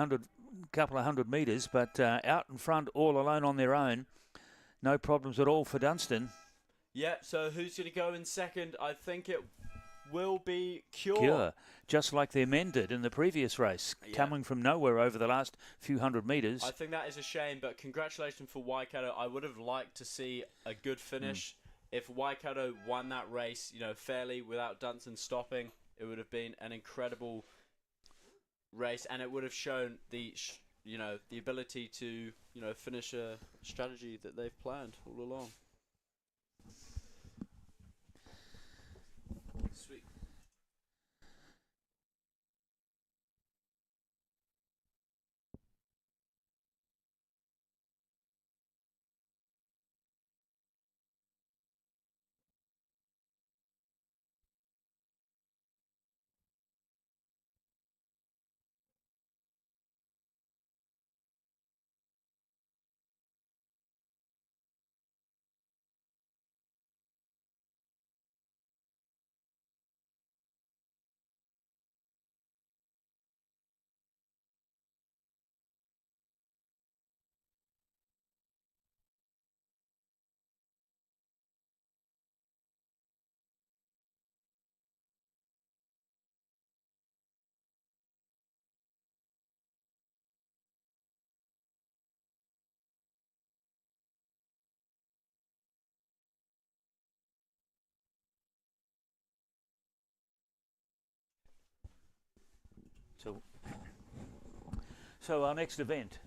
couple of hundred metres, but out in front all alone on their own. No problems at all for Dunstan. Yeah, so who's going to go in second? I think it will be Cure, just like their men did in the previous race, coming from nowhere over the last few hundred metres. I think that is a shame, but congratulations for Waikato. I would have liked to see a good finish. If Waikato won that race, fairly without Dunstan stopping, it would have been an incredible race, and it would have shown the ability to finish a strategy that they've planned all along. Sweet. So our next event,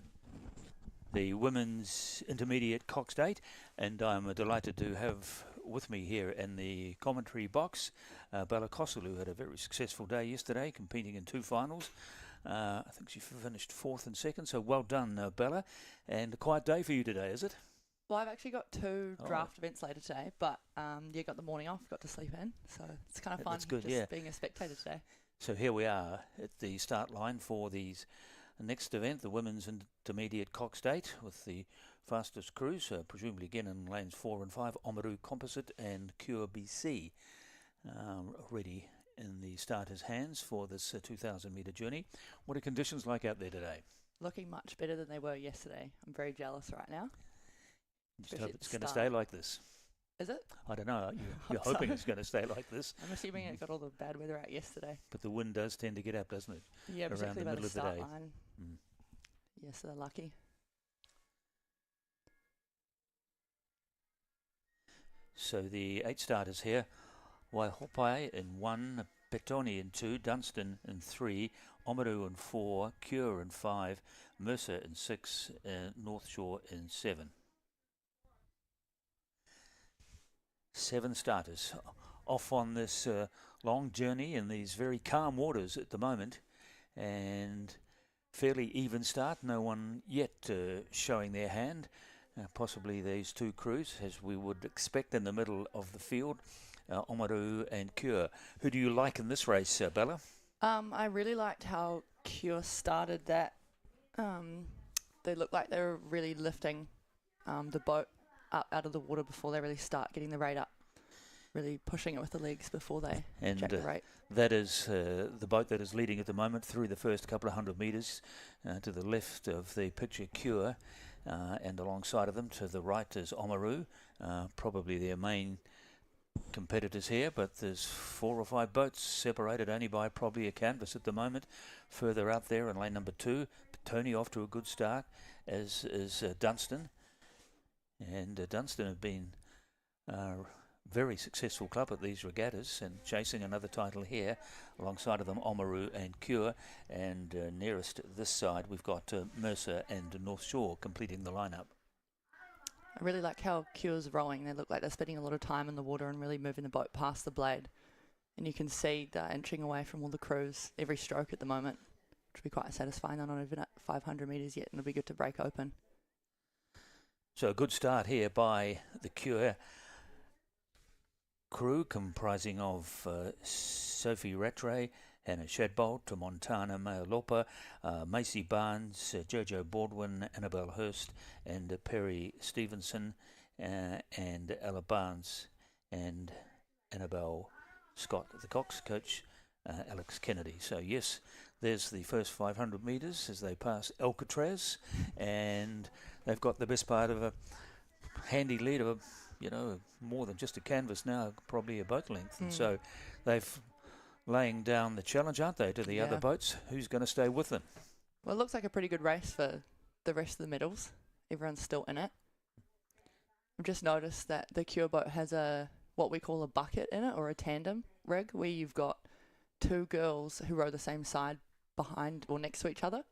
the Women's Intermediate Cox Date, and I'm delighted to have with me here in the commentary box Bella Kosulu. Had a very successful day yesterday, competing in 2 finals. I think she finished 4th and 2nd, so well done, Bella. And a quiet day for you today, is it? Well, I've actually got 2 draft events later today, but got the morning off, got to sleep in, so it's kind of fun. That's good, just being a spectator today. So here we are at the start line for these next event, the Women's Intermediate Cox Date, with the fastest crews, presumably again in lanes 4 and 5, Oamaru Composite and Cure BC, ready in the starters' hands for this 2,000 metre journey. What are conditions like out there today? Looking much better than they were yesterday. I'm very jealous right now. Just hope it's going to stay like this. Is it? I don't know. You're hoping it's going to stay like this. I'm assuming it got all the bad weather out yesterday. But the wind does tend to get up, doesn't it? Yeah, around the middle of the day. Line. Yes, they're lucky. So the 8 starters here: Waihopai in 1, Petoni in 2, Dunstan in 3, Oamaru in 4, Cure in 5, Mercer in 6, North Shore in 7. 7 starters off on this long journey in these very calm waters at the moment, and fairly even start. No one yet showing their hand. Possibly these 2 crews, as we would expect in the middle of the field, Oamaru and Cure. Who do you like in this race, Bella? I really liked how Cure started that. They looked like they were really lifting the boat up out of the water before they really start getting the rate up, really pushing it with the legs before they check the rate. That is the boat that is leading at the moment through the first couple of hundred metres to the left of the picture, Cure, and alongside of them to the right is Oamaru, probably their main competitors here, but there's 4 or 5 boats separated only by probably a canvas at the moment. Further out there in lane number 2, Tony off to a good start, as is Dunstan. And Dunstan have been very successful club at these regattas and chasing another title here. Alongside of them, Oamaru and Cure, and nearest this side we've got Mercer and North Shore completing the lineup. I really like how Cure's rowing. They look like they're spending a lot of time in the water and really moving the boat past the blade. And you can see they're inching away from all the crews every stroke at the moment, which will be quite satisfying. They're not even at 500 metres yet, and it'll be good to break open. So a good start here by the Cure crew, comprising of Sophie Rattray Hannah Shadbolt, Montana Mayalopa, Macy Barnes, Jojo Baldwin, Annabelle Hurst, and Perry Stevenson, and Ella Barnes, and Annabelle Scott. The Cox coach, Alex Kennedy. So yes, there's the first 500 metres as they pass Alcatraz, and they've got the best part of a handy lead of more than just a canvas now, probably a boat length. And so they've laying down the challenge, aren't they, to the other boats? Who's going to stay with them? Well, it looks like a pretty good race for the rest of the medals. Everyone's still in it. I've just noticed that the Cure boat has what we call a bucket in it, or a tandem rig, where you've got two girls who row the same side behind or next to each other.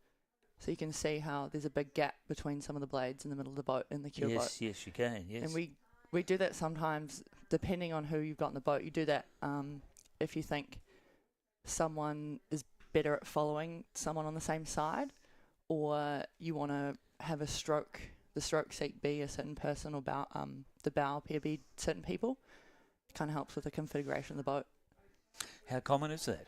So you can see how there's a big gap between some of the blades in the middle of the boat in the Cure boat. Yes, you can, yes. And we do that sometimes, depending on who you've got in the boat. You do that if you think someone is better at following someone on the same side, or you want to have the stroke seat be a certain person, or the bow pair be certain people. It kind of helps with the configuration of the boat. How common is that?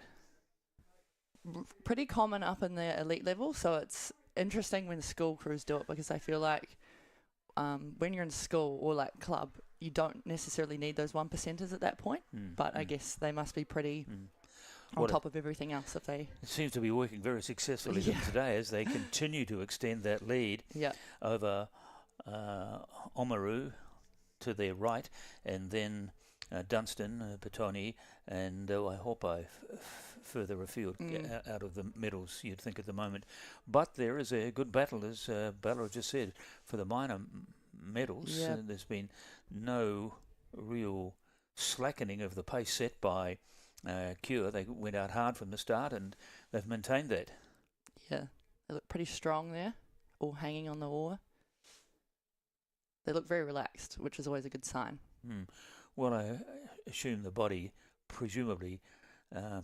Pretty common up in the elite level, so it's interesting when school crews do it, because I feel like when you're in school or like club, you don't necessarily need those 1%ers at that point, but I guess they must be pretty on top of everything else if they... It seems to be working very successfully today as they continue to extend that lead over Oamaru to their right, and then Dunstan, Petone, and Waihopai further afield out of the medals, you'd think, at the moment. But there is a good battle, as Bella just said, for the minor medals. There's been no real slackening of the pace set by Cure. They went out hard from the start, and they've maintained that. Yeah, they look pretty strong there, all hanging on the oar. They look very relaxed, which is always a good sign. Well, I assume the body presumably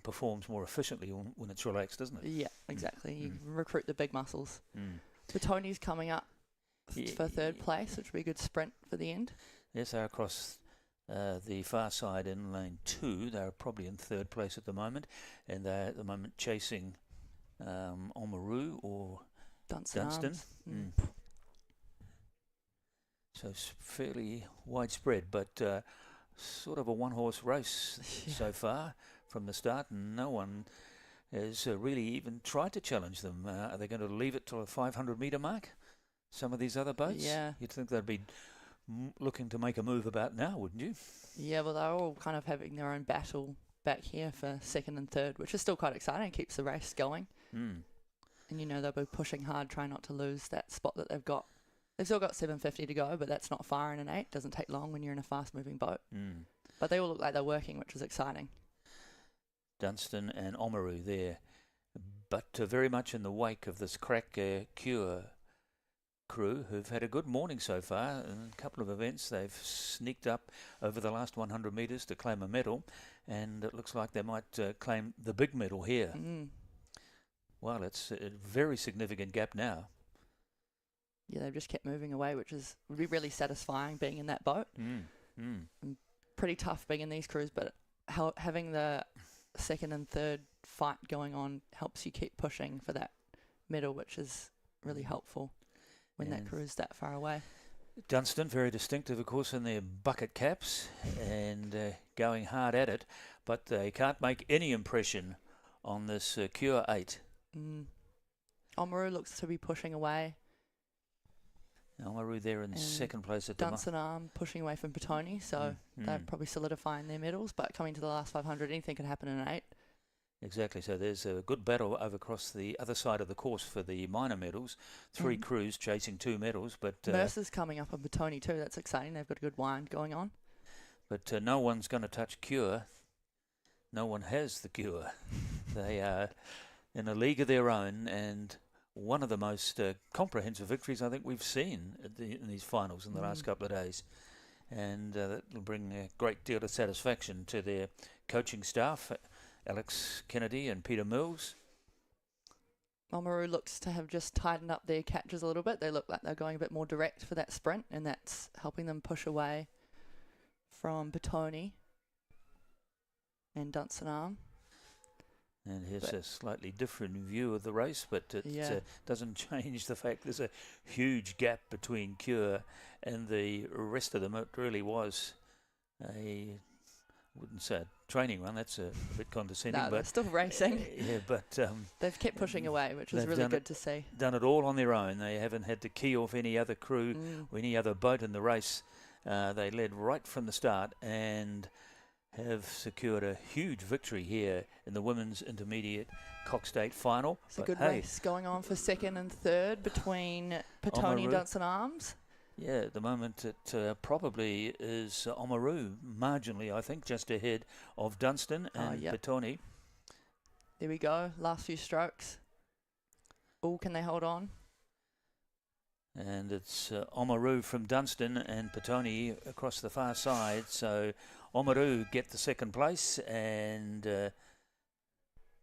performs more efficiently when it's relaxed, doesn't it? Yeah, exactly. You recruit the big muscles. Petone's coming up for third place, which will be a good sprint for the end. Yes, they're across the far side in lane 2. They're probably in third place at the moment, and they're at the moment chasing Oamaru or Dunstan. So it's fairly widespread, but sort of a one-horse race so far from the start, and no one has really even tried to challenge them. Are they going to leave it to a 500-metre mark, some of these other boats? Yeah. You'd think they'd be looking to make a move about now, wouldn't you? Yeah, well, they're all kind of having their own battle back here for second and third, which is still quite exciting. It keeps the race going. And, they'll be pushing hard, trying not to lose that spot that they've got. They've still got 750 to go, but that's not far in an 8. Doesn't take long when you're in a fast-moving boat. But they all look like they're working, which is exciting. Dunstan and Oamaru there, but very much in the wake of this crack Cure crew, who've had a good morning so far. In a couple of events, they've sneaked up over the last 100 metres to claim a medal, and it looks like they might claim the big medal here. Well, it's a very significant gap now. Yeah, they've just kept moving away, which would be really satisfying being in that boat. Pretty tough being in these crews, but having the second and third fight going on helps you keep pushing for that medal, which is really helpful when that crew is that far away. Dunstan, very distinctive, of course, in their bucket caps and going hard at it, but they can't make any impression on this Cure 8. Oamaru looks to be pushing away. Oamaru there in second place at the moment. Dunstan pushing away from Petone, so they're probably solidifying their medals, but coming to the last 500, anything can happen in an 8. Exactly, so there's a good battle over across the other side of the course for the minor medals. 3 crews chasing 2 medals, but... Mercer's coming up on Petone too, that's exciting. They've got a good wind going on. But no one's going to touch Cure. No one has the Cure. They are in a league of their own, and one of the most comprehensive victories I think we've seen in these finals in the last couple of days. And that will bring a great deal of satisfaction to their coaching staff, Alex Kennedy and Peter Mills. Oamaru looks to have just tightened up their catches a little bit. They look like they're going a bit more direct for that sprint, and that's helping them push away from Petone and Dunstan. And here's a slightly different view of the race, but it doesn't change the fact there's a huge gap between Cure and the rest of them. It really was I wouldn't say a training run, that's a bit condescending. No, but they're still racing. Yeah, but they've kept pushing away, which is really good to see. Done it all on their own. They haven't had to key off any other crew or any other boat in the race. They led right from the start and have secured a huge victory here in the women's intermediate Cox State final. It's a good race going on for second and third between Petone and Dunstan Arms. Yeah, at the moment it probably is Oamaru, marginally, I think, just ahead of Dunstan and Petone. There we go, last few strokes. Oh, can they hold on? And it's Oamaru from Dunstan and Petone across the far side. So Oamaru get the second place and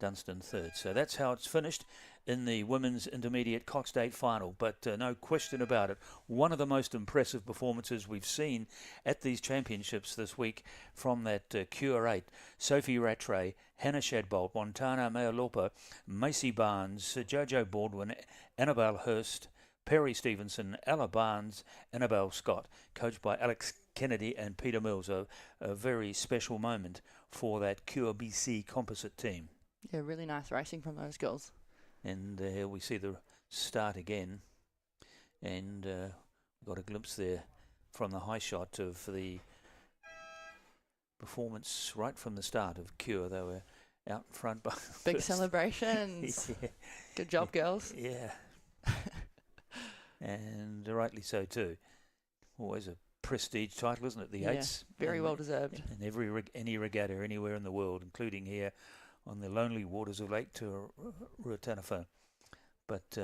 Dunstan third. So that's how it's finished in the women's intermediate Cox State final. But no question about it, one of the most impressive performances we've seen at these championships this week from that Cure 8. Sophie Rattray, Hannah Shadbolt, Montana Mayalopa, Macy Barnes, Jojo Baldwin, Annabelle Hurst, Perry Stevenson, Ella Barnes, Annabelle Scott, coached by Alex Kennedy and Peter Mills. A very special moment for that Cure BC composite team. Yeah, really nice racing from those girls. And here we see the start again. And got a glimpse there from the high shot of the performance right from the start of Cure. They were out in front. Big celebrations. Yeah. Good job, girls. Yeah. And rightly so too. Always a prestige title, isn't it? The Eights. Very well deserved. In any regatta anywhere in the world, including here on the lonely waters of Lake Ruataniwha. But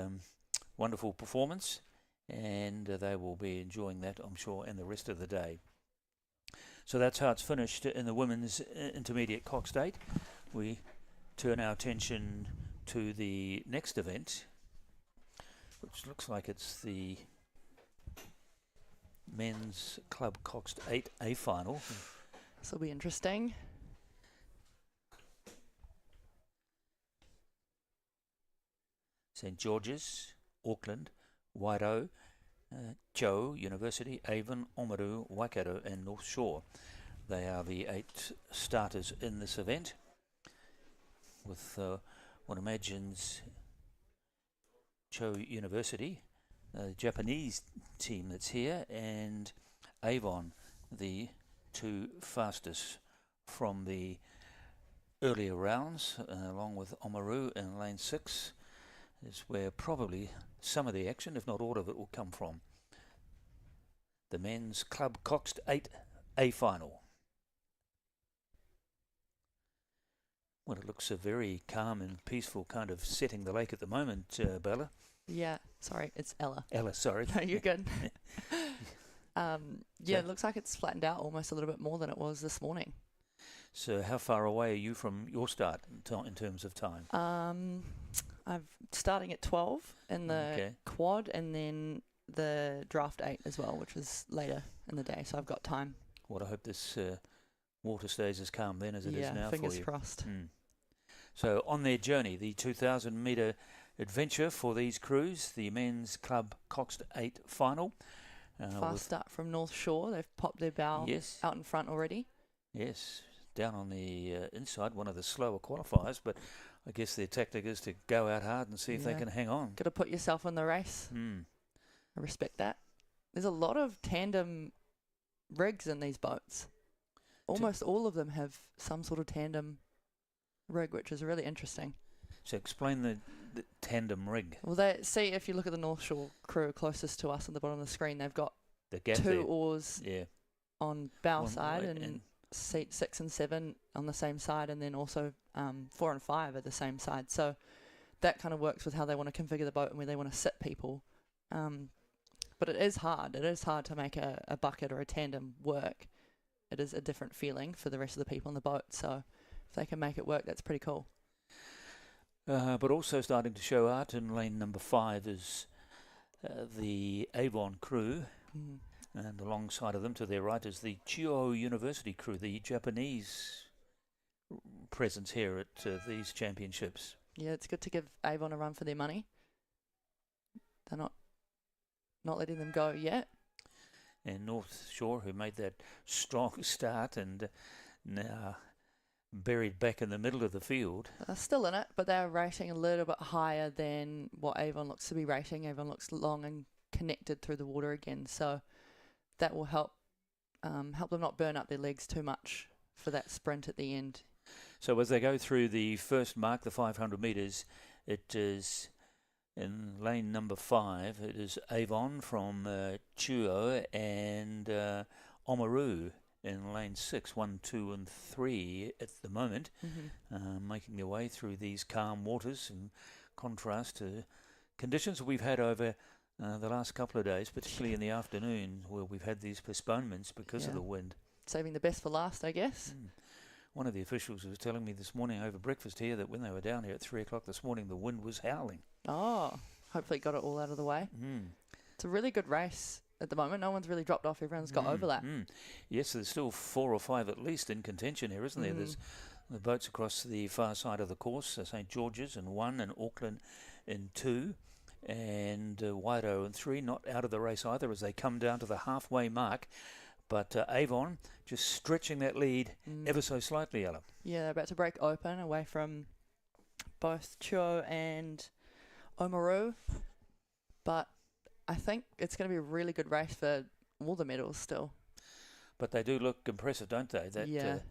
wonderful performance, and they will be enjoying that, I'm sure, and the rest of the day. So that's how it's finished in the women's intermediate Cox State. We turn our attention to the next event, which looks like it's the men's club Cox 8A final. This will be interesting. St George's, Auckland, Wairau, Joe University, Avon, Oamaru, Waikato and North Shore. They are the 8 starters in this event, with one imagines Joe University, the Japanese team that's here, and Avon, the 2 fastest from the earlier rounds, along with Oamaru in lane 6. Is where probably some of the action, if not all of it, will come from. The men's club Cox 8A final. Well, it looks a very calm and peaceful kind of setting the lake at the moment, Bella. Yeah, sorry, it's Ella. Ella, sorry. No, you're good. It looks like it's flattened out almost a little bit more than it was this morning. So how far away are you from your start in terms of time? I'm starting at 12 in the quad, and then the draft 8 as well, which is later in the day, so I've got time. Well, I hope this water stays as calm then as it is now for you. Fingers crossed. So on their journey, the 2,000 metre adventure for these crews, the men's club Cox 8 final. Fast start from North Shore. They've popped their bow out in front already. Yes, down on the inside, one of the slower qualifiers, but I guess their tactic is to go out hard and see if they can hang on. Got to put yourself in the race. I respect that. There's a lot of tandem rigs in these boats. Almost all of them have some sort of tandem rig, which is really interesting. So explain the tandem rig. Well, see, if you look at the North Shore crew closest to us at the bottom of the screen, they've got the gap 2 there. Oars on bow side and seat 6 and 7 on the same side, and then also 4 and 5 at the same side. So that kind of works with how they want to configure the boat and where they want to sit people. But it is hard. It is hard to make a bucket or a tandem work. It is a different feeling for the rest of the people in the boat. So if they can make it work, that's pretty cool. But also starting to show art in lane number 5 is the Avon crew. And alongside of them, to their right, is the Chiyo University crew, the Japanese presence here at these championships. Yeah, it's good to give Avon a run for their money. They're not letting them go yet. And North Shore, who made that strong start and now buried back in the middle of the field. They're still in it, but they're rating a little bit higher than what Avon looks to be rating. Avon looks long and connected through the water again, so that will help them not burn up their legs too much for that sprint at the end. So as they go through the first mark, the 500 metres, it is in lane number 5. It is Avon from Chuo and Oamaru in lane 6, 1, 2 and 3 at the moment, making their way through these calm waters in contrast to conditions we've had over the last couple of days, particularly in the afternoon where we've had these postponements because of the wind. Saving the best for last, I guess. One of the officials was telling me this morning over breakfast here that when they were down here at 3 o'clock this morning, the wind was howling. Oh, hopefully got it all out of the way. It's a really good race at the moment. No one's really dropped off. Everyone's got overlap. Yes, there's still 4 or 5 at least in contention here, isn't there? There's the boats across the far side of the course, St George's in 1 and Auckland in 2. And Wairoa in 3, not out of the race either as they come down to the halfway mark. But Avon just stretching that lead ever so slightly, Ella. Yeah, they're about to break open away from both Chuo and Oamaru. But I think it's going to be a really good race for all the medals still. But they do look impressive, don't they? That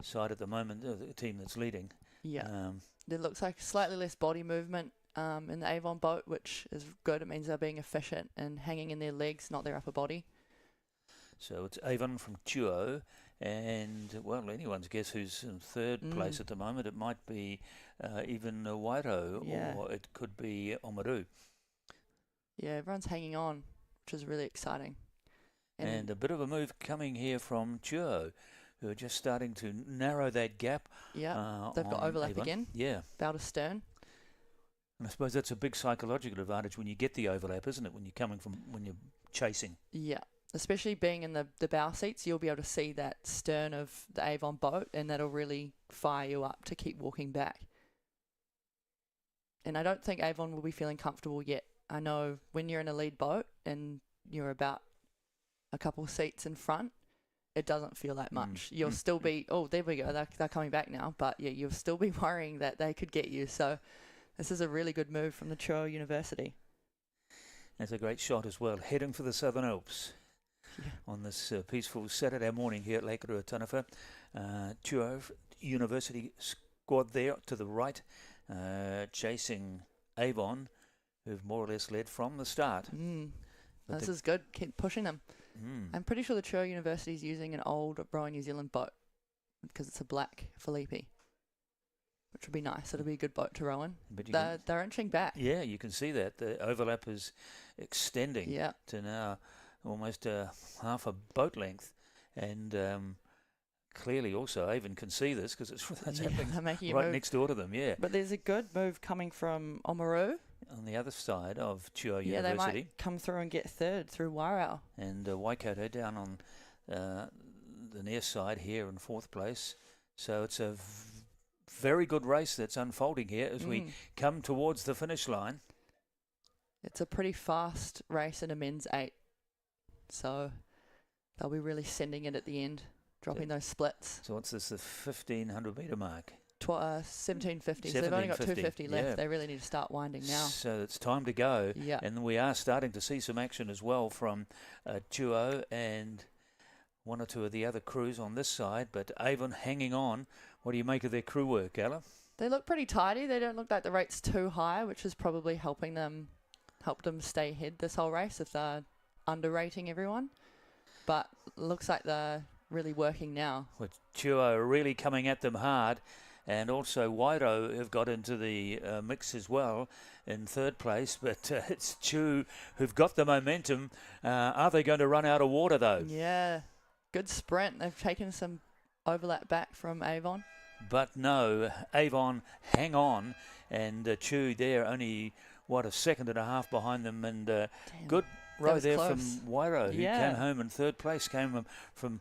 side at the moment, the team that's leading. Yeah. It looks like slightly less body movement in the Avon boat, which is good. It means they're being efficient and hanging in their legs, not their upper body. So it's Avon from Chuo, and, well, anyone's guess who's in third place at the moment. It might be even Wairoa, or it could be Oamaru. Yeah, everyone's hanging on, which is really exciting. And a bit of a move coming here from Chuo, who are just starting to narrow that gap. Yeah, they've got overlap Avon. again. Yeah. Bow to stern. And I suppose that's a big psychological advantage when you get the overlap, isn't it? When you're chasing. Yeah. Especially being in the bow seats, you'll be able to see that stern of the Avon boat, and that'll really fire you up to keep walking back. And I don't think Avon will be feeling comfortable yet. I know when you're in a lead boat and you're about a couple seats in front, it doesn't feel that much. You'll still be, oh, there we go, they're coming back now. But yeah, you'll still be worrying that they could get you. So this is a really good move from the Chuo University. That's a great shot as well, heading for the Southern Alps. On this peaceful Saturday morning here at Lake Ruataniwha. Chuo University squad there to the right, chasing Avon, who've more or less led from the start. This is good. Keep pushing them. I'm pretty sure the Chuo University is using an old Rowan New Zealand boat because it's a black Felipe, which would be nice. It'll be a good boat to row in. But they're inching back. Yeah, you can see that. The overlap is extending to now almost half a boat length, and clearly also Avon can see this because it's happening right next door to them. Yeah, but there's a good move coming from Oamaru on the other side of Chuo University. Yeah, they might come through and get third through Wairau. And Waikato down on the near side here in 4th place. So it's a very good race that's unfolding here as we come towards the finish line. It's a pretty fast race in a men's 8. So they'll be really sending it at the end, dropping those splits. So what's this, the 1,500 metre mark? 1750. So they've only got 250 left. Yeah. They really need to start winding now. So it's time to go. Yeah. And we are starting to see some action as well from Chuo and one or two of the other crews on this side. But Avon hanging on. What do you make of their crew work, Ella? They look pretty tidy. They don't look like the rate's too high, which is probably helped them stay ahead this whole race if they're underrating everyone, but looks like they're really working now. With Chuo are really coming at them hard, and also Wairoa have got into the mix as well in 3rd place, but it's Chuo who've got the momentum. Are they going to run out of water though? Yeah, good sprint. They've taken some overlap back from Avon. But no, Avon hang on, and Chuo there only, a second and a half behind them, and good row there close. from Wairoa, who came home in 3rd place, came from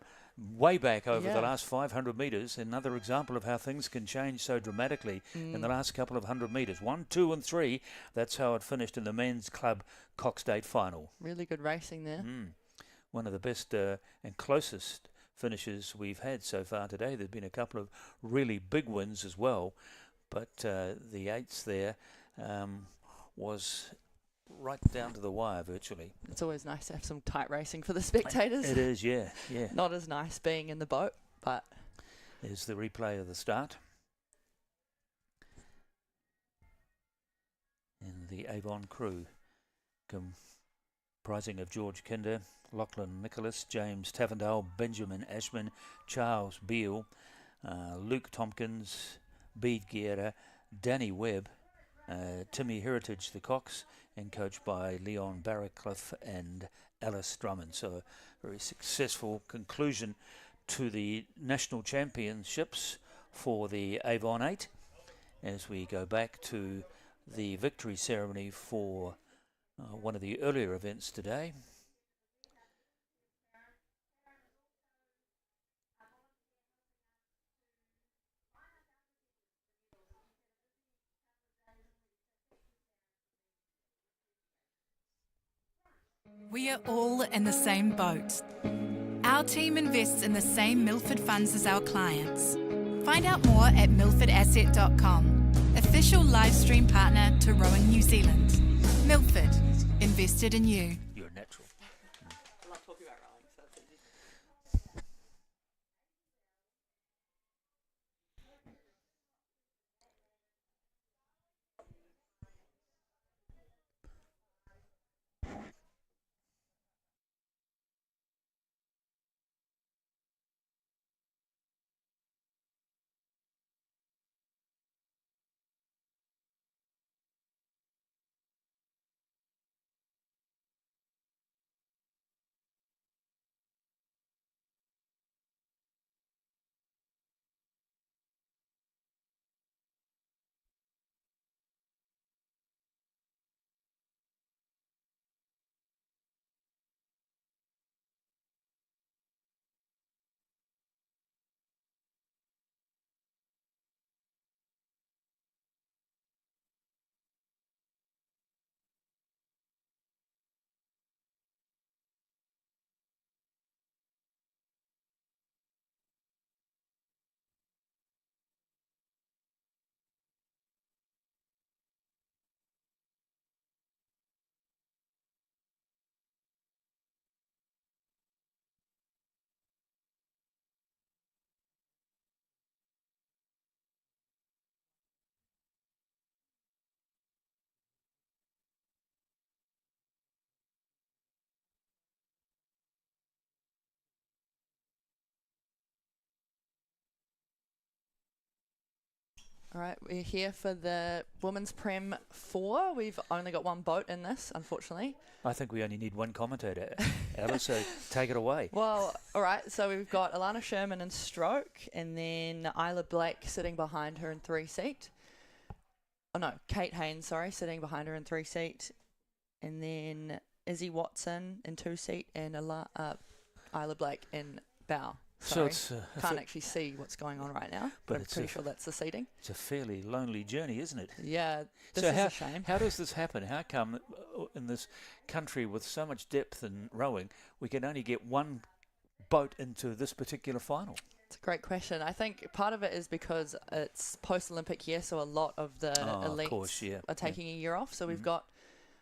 way back over the Yeah. last 500 metres. Another example of how things can change so dramatically in the last couple of 100 metres. 1, 2 and 3, that's how it finished in the men's club Coxgate final. Really good racing there. One of the best and closest finishes we've had so far today. There's been a couple of really big wins as well, but the eights there was right down to the wire virtually. It's always nice to have some tight racing for the spectators. It is, yeah. Not as nice being in the boat, but There's the replay of the start. And the Avon crew comprising of George Kinder, Lachlan Nicholas, James Tavendale, Benjamin Ashman, Charles Beale, Luke Tompkins, Bede Guerra, Danny Webb, Timmy Heritage, the Cox, and coached by Leon Barraclough and Alice Drummond. So a very successful conclusion to the national championships for the Avon 8 as we go back to the victory ceremony for one of the earlier events today. We are all in the same boat. Our team invests in the same Milford funds as our clients. Find out more at milfordasset.com, official live stream partner to Rowing New Zealand. Milford, invested in you. You're natural. I love talking about rowing, so it's easy. All right, we're here for the Women's Prem 4. We've only got one boat in this, unfortunately. I think we only need one commentator, Alice, so take it away. Well, all right, so we've got Alana Sherman in stroke, and then Isla Blake sitting behind her in 3-seat. Oh, no, Kate Haynes, sorry, sitting behind her in 3-seat. And then Izzy Watson in 2-seat, and Isla Blake in bow. So Sorry, it's can't actually see what's going on right now, but I'm it's pretty a- sure that's the seating. it's a fairly lonely journey, isn't it? Yeah, this So is a shame. How does this happen? How come in this country with so much depth in rowing, we can only get one boat into this particular final? It's a great question. I think part of it is because it's post-Olympic year, so a lot of the elites of course, yeah. are taking a year off. So we've got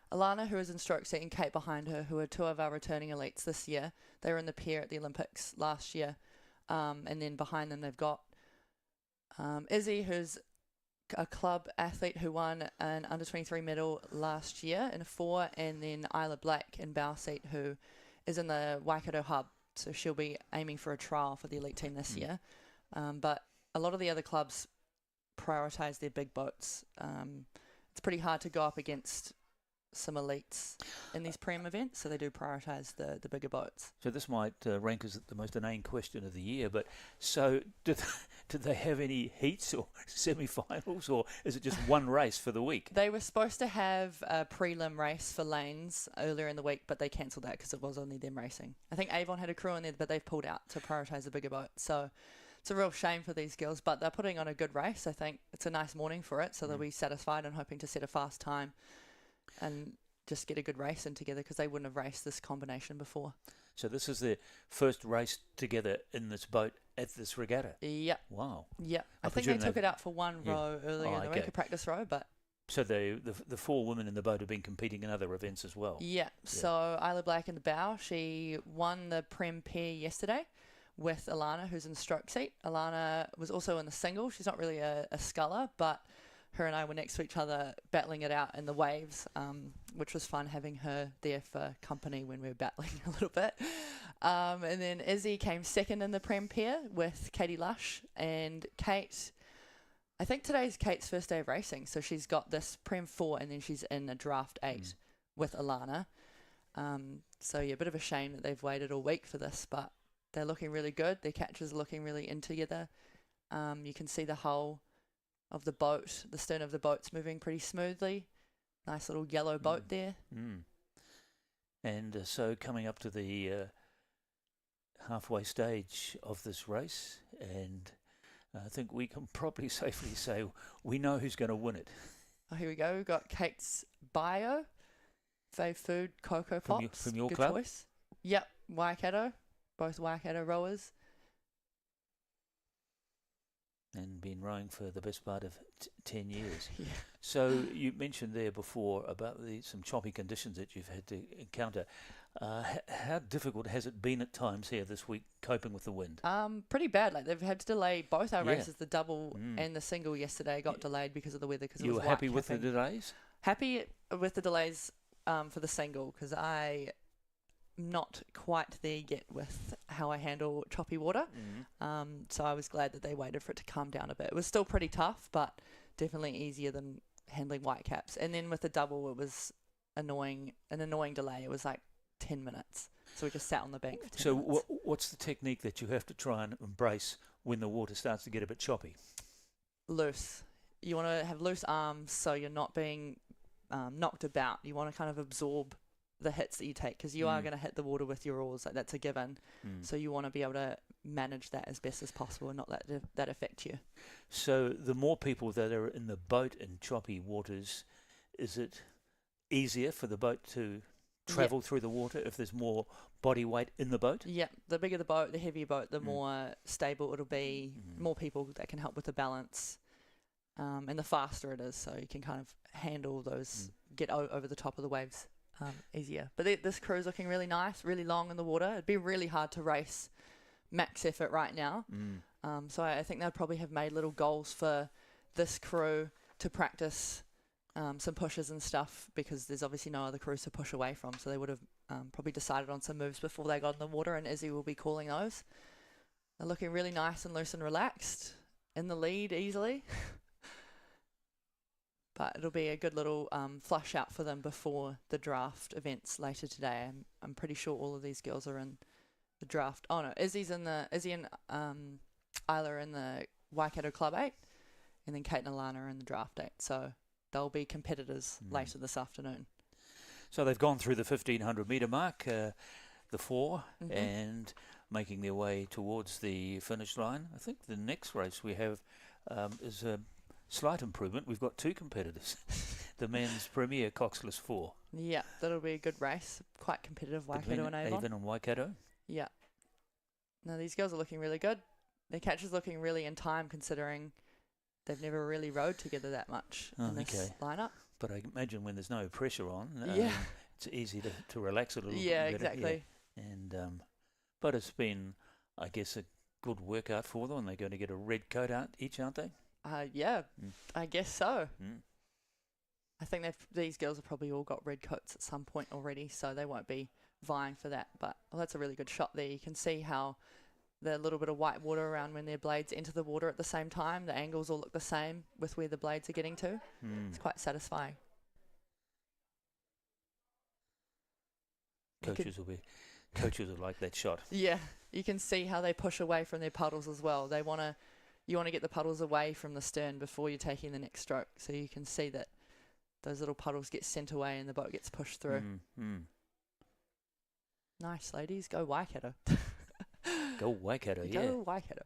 Alana, who is in stroke seat, and Kate behind her, who are two of our returning elites this year. They were in the pair at the Olympics last year. And then behind them, they've got Izzy, who's a club athlete who won an under-23 medal last year in a 4, and then Isla Blake in bow seat, who is in the Waikato hub. So she'll be aiming for a trial for the elite team this year. But a lot of the other clubs prioritise their big boats. It's pretty hard to go up against some elites in these Prem events, so they do prioritise the bigger boats. So this might rank as the most inane question of the year, but so did they have any heats or semi-finals, or is it just one race for the week? They were supposed to have a prelim race for lanes earlier in the week, but they cancelled that because it was only them racing. I think Avon had a crew in there, but they've pulled out to prioritise the bigger boat. So it's a real shame for these girls, but they're putting on a good race. I think it's a nice morning for it, so they'll be satisfied and hoping to set a fast time and just get a good race in together, because they wouldn't have raced this combination before. So this is their first race together in this boat at this regatta? Yep. Wow. Yep. I think presume they took it out for one Yeah. row earlier in the week, a practice row, but... So the 4 women in the boat have been competing in other events as well? Yeah. So Isla Black in the bow, she won the Prem pair yesterday with Alana, who's in the stroke seat. Alana was also in the single. She's not really a sculler, but her and I were next to each other battling it out in the waves, which was fun having her there for company when we were battling a little bit. And then Izzy came second in the Prem pair with Katie Lush, and Kate, I think today's Kate's first day of racing, so she's got this Prem 4 and then she's in a draft 8 with Alana. So yeah, a bit of a shame that they've waited all week for this, but they're looking really good. Their catches are looking really in together. You can see the hull of the boat, the stern of the boat's moving pretty smoothly. Nice little yellow boat there. And so coming up to the halfway stage of this race, and I think we can probably safely say we know who's going to win it. Oh, here we go. We've got Kate's Bio, Fave Food, Cocoa Pops. From your Good club? choice. Yep, Waikato. Both Waikato rowers. And been rowing for the best part of 10 years. Yeah. So you mentioned there before about some choppy conditions that you've had to encounter. How difficult has it been at times here this week coping with the wind? Pretty bad. Like, they've had to delay both our Yeah. races. The double and the single yesterday got delayed because of the weather. Cause You it were was happy white with the capping. delays? Happy with the delays for the single, because I'm not quite there yet with how I handle choppy water. So I was glad that they waited for it to calm down a bit. It was still pretty tough, but definitely easier than handling white caps. And then with the double, it was an annoying delay. It was like 10 minutes. So we just sat on the bank for 10 So minutes. what's the technique that you have to try and embrace when the water starts to get a bit choppy? Loose. You want to have loose arms so you're not being knocked about. You want to kind of absorb the hits that you take, because you are going to hit the water with your oars. Like, that's a given. So you want to be able to manage that as best as possible and not let that affect you. So the more people that are in the boat in choppy waters, is it easier for the boat to travel through the water if there's more body weight in the boat? Yeah, the bigger the boat, the heavier boat, the more stable it'll be, more people that can help with the balance, and the faster it is, so you can kind of handle those, get over the top of the waves easier. But this crew's looking really nice, really long in the water. It'd be really hard to race max effort right now. So I think they'll probably have made little goals for this crew to practice some pushes and stuff, because there's obviously no other crews to push away from. So they would have probably decided on some moves before they got in the water, and Izzy will be calling those. They're looking really nice and loose and relaxed, in the lead easily. But it'll be a good little flush out for them before the draft events later today. I'm pretty sure all of these girls are in the draft. Oh no, Izzy and Isla are in the Waikato Club 8, and then Kate and Alana are in the draft 8. So they'll be competitors later this afternoon. So they've gone through the 1500 metre mark, the 4, and making their way towards the finish line. I think the next race we have is a slight improvement. We've got 2 competitors. The men's Premier Coxless 4. Yeah, that'll be a good race. Quite competitive, Waikato and Avon. Avon and Waikato. Yeah. No, these girls are looking really good. Their catch is looking really in time, considering they've never really rowed together that much in this lineup. But I imagine when there's no pressure on, it's easy to relax a little bit. Yeah, exactly. Yeah. And but it's been, I guess, a good workout for them. They're going to get a red coat out each, aren't they? Yeah, I guess so. I think these girls have probably all got red coats at some point already, so they won't be vying for that. But that's a really good shot there. You can see how the little bit of white water around when their blades enter the water at the same time. The angles all look the same with where the blades are getting to. It's quite satisfying. Coaches will like that shot. Yeah, you can see how they push away from their puddles as well. You want to get the puddles away from the stern before you're taking the next stroke, so you can see that those little puddles get sent away and the boat gets pushed through. Nice, ladies. Go Waikato. Go Waikato, yeah. Go Waikato.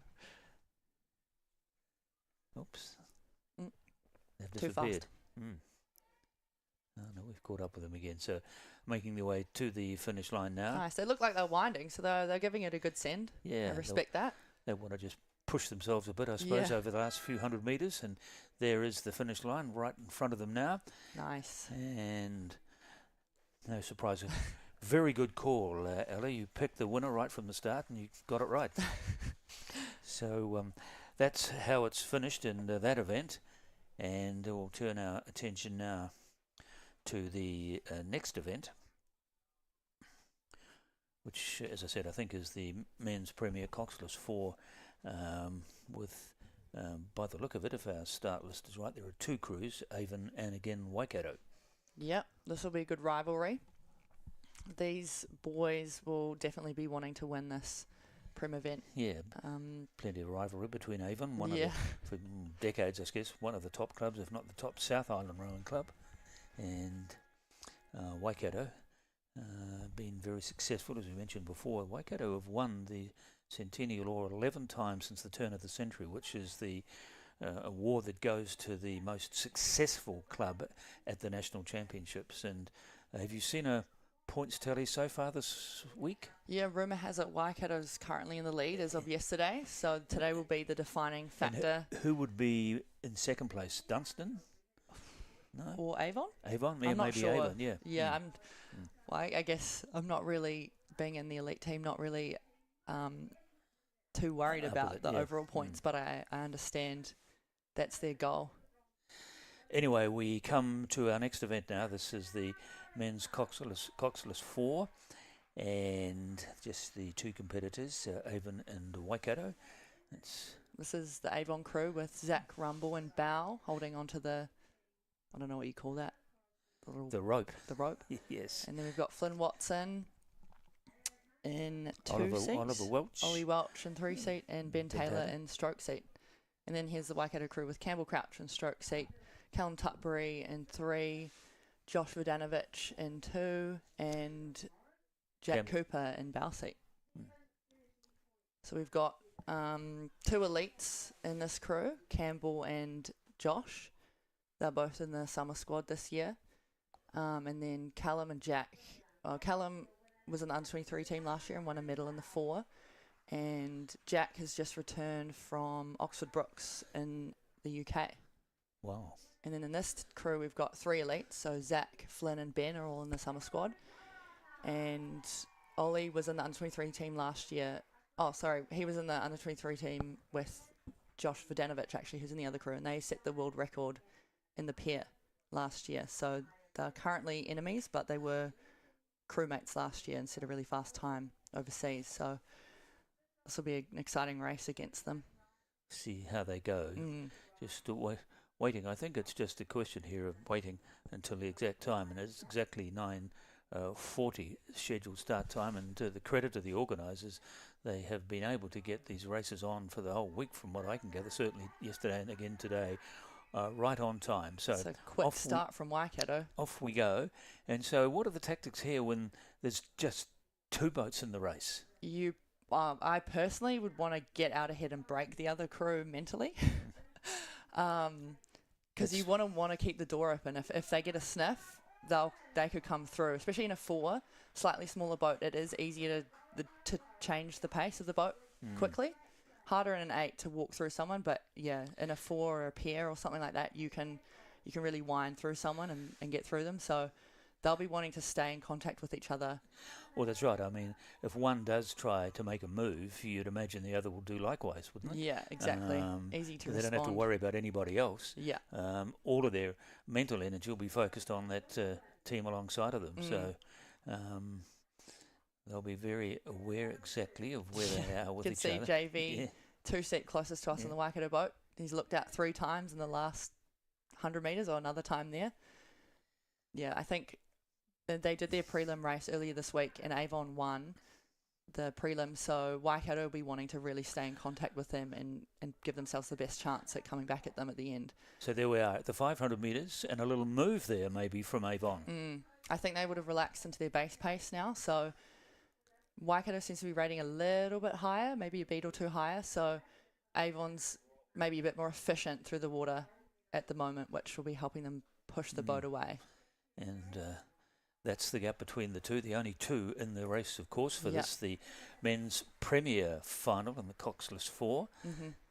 Oops. They've Too disappeared. Oh, no, we've caught up with them again. So making their way to the finish line now. Nice. They look like they're winding, so they're giving it a good send. Yeah. I respect that. They want to just push themselves a bit, I suppose, Yeah. over the last few hundred metres. And there is the finish line right in front of them now. Nice. And no surprise. Very good call, Ellie. You picked the winner right from the start and you got it right. So that's how it's finished in that event. And we'll turn our attention now to the next event, which, as I said, I think is the men's Premier Coxless 4 with, by the look of it, if our start list is right, there are 2 crews, Avon and again Waikato. Yep, this will be a good rivalry. These boys will definitely be wanting to win this Prem event. Yeah, plenty of rivalry between Avon, for decades, I guess, one of the top clubs, if not the top South Island rowing club, and Waikato, been very successful, as we mentioned before. Waikato have won the Centennial Oar 11 times since the turn of the century, which is the award that goes to the most successful club at the national championships. And have you seen a points tally so far this week? Yeah, rumour has it Waikato's currently in the lead as of yesterday, so today will be the defining factor. Who would be in second place? Dunstan? No? Or Avon? Avon? I'm not maybe sure. Avon, yeah. Yeah, well, I guess I'm not really, being in the elite team, not really too worried about the overall points, but I understand that's their goal. Anyway, we come to our next event now. This is the men's Coxless 4, and just the 2 competitors, Avon and Waikato. This is the Avon crew with Zach Rumble and Bow holding onto the, I don't know what you call that. The rope. The rope. Yes. And then we've got Flynn Watson in 2 seats. Oliver Welch. Ollie Welch in 3 seat and Ben Taylor in stroke seat. And then here's the Waikato crew with Campbell Crouch in stroke seat, Callum Tutbury in 3, Josh Vodanovic in 2, and Jack Cooper in bow seat. So we've got 2 elites in this crew, Campbell and Josh. They're both in the summer squad this year. And then Callum and Jack. Callum was in the under-23 team last year and won a medal in the 4. And Jack has just returned from Oxford Brookes in the UK. Wow. And then in this crew, we've got 3 elites. So Zach, Flynn and Ben are all in the summer squad. And Ollie was in the under-23 team last year. Oh, sorry. He was in the under-23 team with Josh Vodanovic, actually, who's in the other crew. And they set the world record in the pair last year. So they're currently enemies, but they were crewmates last year and set a really fast time overseas. So this will be an exciting race against them. See how they go. Just waiting. I think it's just a question here of waiting until the exact time, and it's exactly 9:40 scheduled start time. And to the credit of the organisers, they have been able to get these races on for the whole week, from what I can gather. Certainly yesterday and again today, right on time. So it's a quick start from Waikato. Off we go. And so, what are the tactics here when there's just 2 boats in the race? I personally would want to get out ahead and break the other crew mentally. Because you want to keep the door open. If they get a sniff, they could come through. Especially in a 4, slightly smaller boat, it is easier to change the pace of the boat quickly. Harder in an 8 to walk through someone, but yeah, in a 4 or a pair or something like that, you can really wind through someone and get through them. So they'll be wanting to stay in contact with each other. Well, that's right. I mean, if one does try to make a move, you'd imagine the other will do likewise, wouldn't it? Yeah, exactly. Easy to respond. They don't have to worry about anybody else. Yeah. All of their mental energy will be focused on that team alongside of them. So they'll be very aware exactly of where they are with each other. You can see JV, 2 seat closest to us in the Waikato boat. He's looked out 3 times in the last 100 metres or another time there. Yeah, I think They did their prelim race earlier this week, and Avon won the prelim, so Waikato will be wanting to really stay in contact with them and give themselves the best chance at coming back at them at the end. So there we are at the 500 metres, and a little move there maybe from Avon. I think they would have relaxed into their base pace now, so Waikato seems to be rating a little bit higher, maybe a beat or two higher, so Avon's maybe a bit more efficient through the water at the moment, which will be helping them push the boat away. And that's the gap between the two, the only two in the race, of course, for this, the men's premier final in the Coxless 4.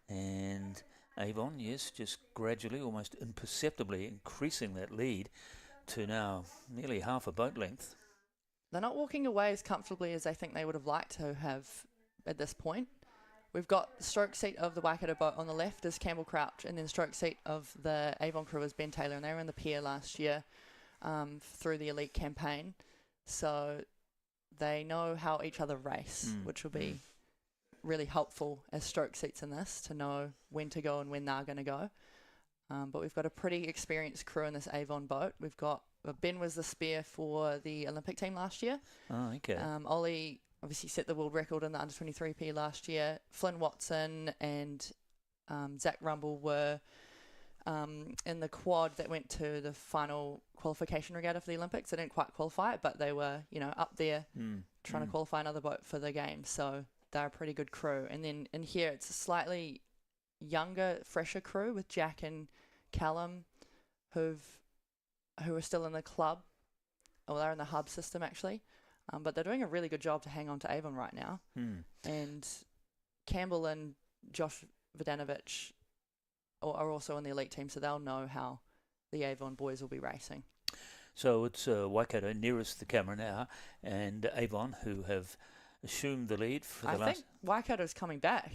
And Avon, yes, just gradually, almost imperceptibly increasing that lead to now nearly half a boat length. They're not walking away as comfortably as I think they would have liked to have at this point. We've got the stroke seat of the Waikato boat on the left is Campbell Crouch, and then stroke seat of the Avon crew is Ben Taylor, and they were in the pier last year through the elite campaign. So they know how each other race, which will be really helpful as stroke seats in this to know when to go and when they're going to go. But we've got a pretty experienced crew in this Avon boat. We've got Ben was the spear for the Olympic team last year. Oh, okay. Ollie obviously set the world record in the under-23P last year. Flynn Watson and Zach Rumble were in the quad that went to the final qualification regatta for the Olympics. They didn't quite qualify it, but they were, up there trying to qualify another boat for the game. So they're a pretty good crew. And then in here, it's a slightly younger, fresher crew with Jack and Callum, who are still in the club. Well, they're in the hub system, actually. But they're doing a really good job to hang on to Avon right now. And Campbell and Josh Vodanovic are also in the elite team, so they'll know how the Avon boys will be racing. So it's Waikato nearest the camera now, and Avon, who have assumed the lead for the last... I think Waikato's coming back.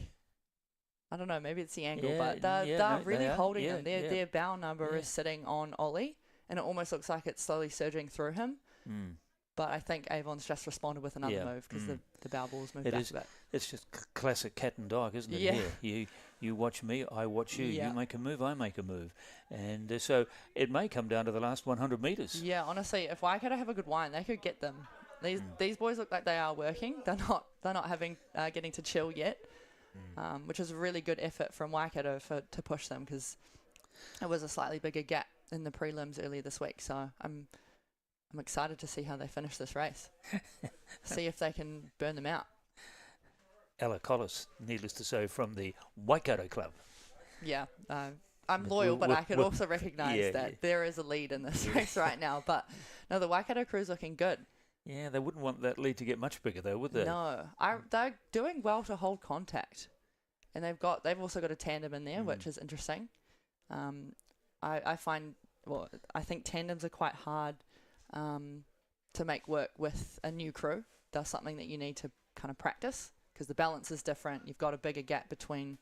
I don't know, maybe it's the angle, but they're no, really they are. holding them. Their bow number is sitting on Ollie, and it almost looks like it's slowly surging through him. But I think Avon's just responded with another move because the bow ball's moved back a bit. It's just classic cat and dog, isn't it? Yeah. Here, you watch me, I watch you. Yeah. You make a move, I make a move. And so it may come down to the last 100 metres. Yeah, honestly, if Waikato have a good wind, they could get them. These boys look like they are working. They're not having getting to chill yet, which is a really good effort from Waikato to push them because it was a slightly bigger gap in the prelims earlier this week. So I'm excited to see how they finish this race. See if they can burn them out. Ella Collis, needless to say, from the Waikato Club. Yeah, I'm loyal, but I could also recognise that there is a lead in this race right now. But no, the Waikato crew's looking good. Yeah, they wouldn't want that lead to get much bigger, though, would they? No, they're doing well to hold contact, and they've also got a tandem in there, which is interesting. I think tandems are quite hard to make work with a new crew. That's something that you need to kind of practice because the balance is different. You've got a bigger gap between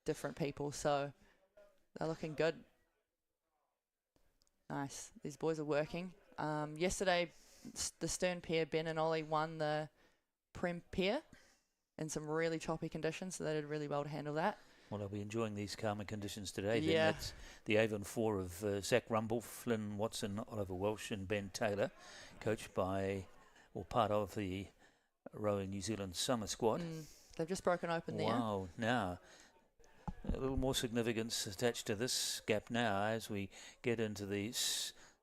different people, so they're looking good. Nice. These boys are working. Yesterday, the stern pair, Ben and Ollie, won the Prem pair in some really choppy conditions, so they did really well to handle that. Well, they'll be enjoying these calmer conditions today. Yeah. Then that's the Avon 4 of Zach Rumble, Flynn Watson, Oliver Welsh and Ben Taylor, coached by, or part of the Rowing New Zealand summer squad. They've just broken open there. Wow, now a little more significance attached to this gap now as we get into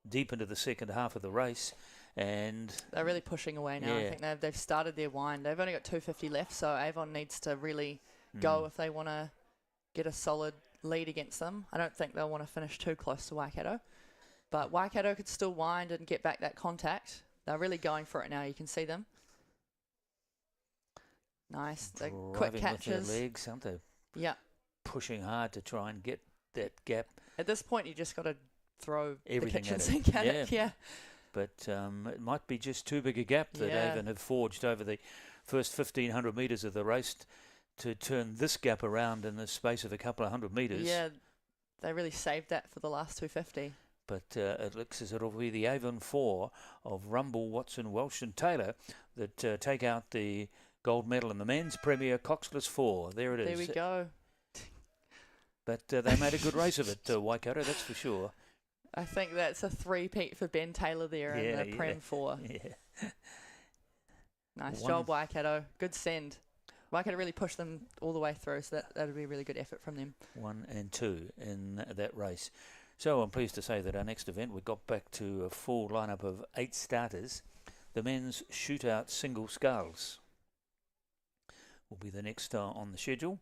deep into the second half of the race. And they're really pushing away now. I think they've started their wind. They've only got 250 left, so Avon needs to really go if they want to get a solid lead against them. I don't think they'll want to finish too close to Waikato, but Waikato could still wind and get back that contact. They're really going for it now. You can see them. Nice. The quick catches. With their legs, aren't they? Yeah. Pushing hard to try and get that gap. At this point, you just got to throw everything the kitchen at sink at it. Yeah. But it might be just too big a gap that Avon have forged over the first 1,500 metres of the race to turn this gap around in the space of a couple of 100 metres. Yeah, they really saved that for the last 250. But it looks as it'll be the Avon 4 of Rumble, Watson, Welsh and Taylor that take out the gold medal in the men's Premier Coxless 4. There it is. There we go. But they made a good race of it, Waikato, that's for sure. I think that's a three-peat for Ben Taylor there in the Prem 4. Yeah. Nice job, Waikato. Good send. Waikato really pushed them all the way through, so that would be a really good effort from them. 1 and 2 in that race. So I'm pleased to say that our next event, we got back to a full lineup of 8 starters. The men's shootout single sculls will be the next on the schedule.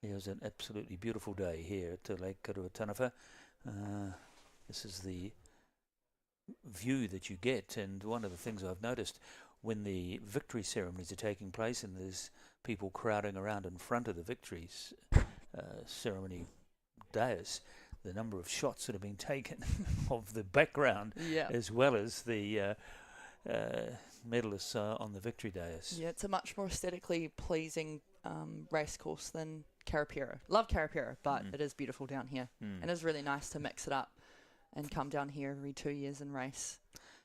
Here's an absolutely beautiful day here at Lake Karuatanafa. This is the view that you get, and one of the things I've noticed when the victory ceremonies are taking place and there's people crowding around in front of the victories ceremony dais, the number of shots that have been taken of the background as well as the medalists on the victory dais. Yeah, it's a much more aesthetically pleasing race course than Karapiro. Love Karapiro, but it is beautiful down here. And it's really nice to mix it up and come down here every 2 years and race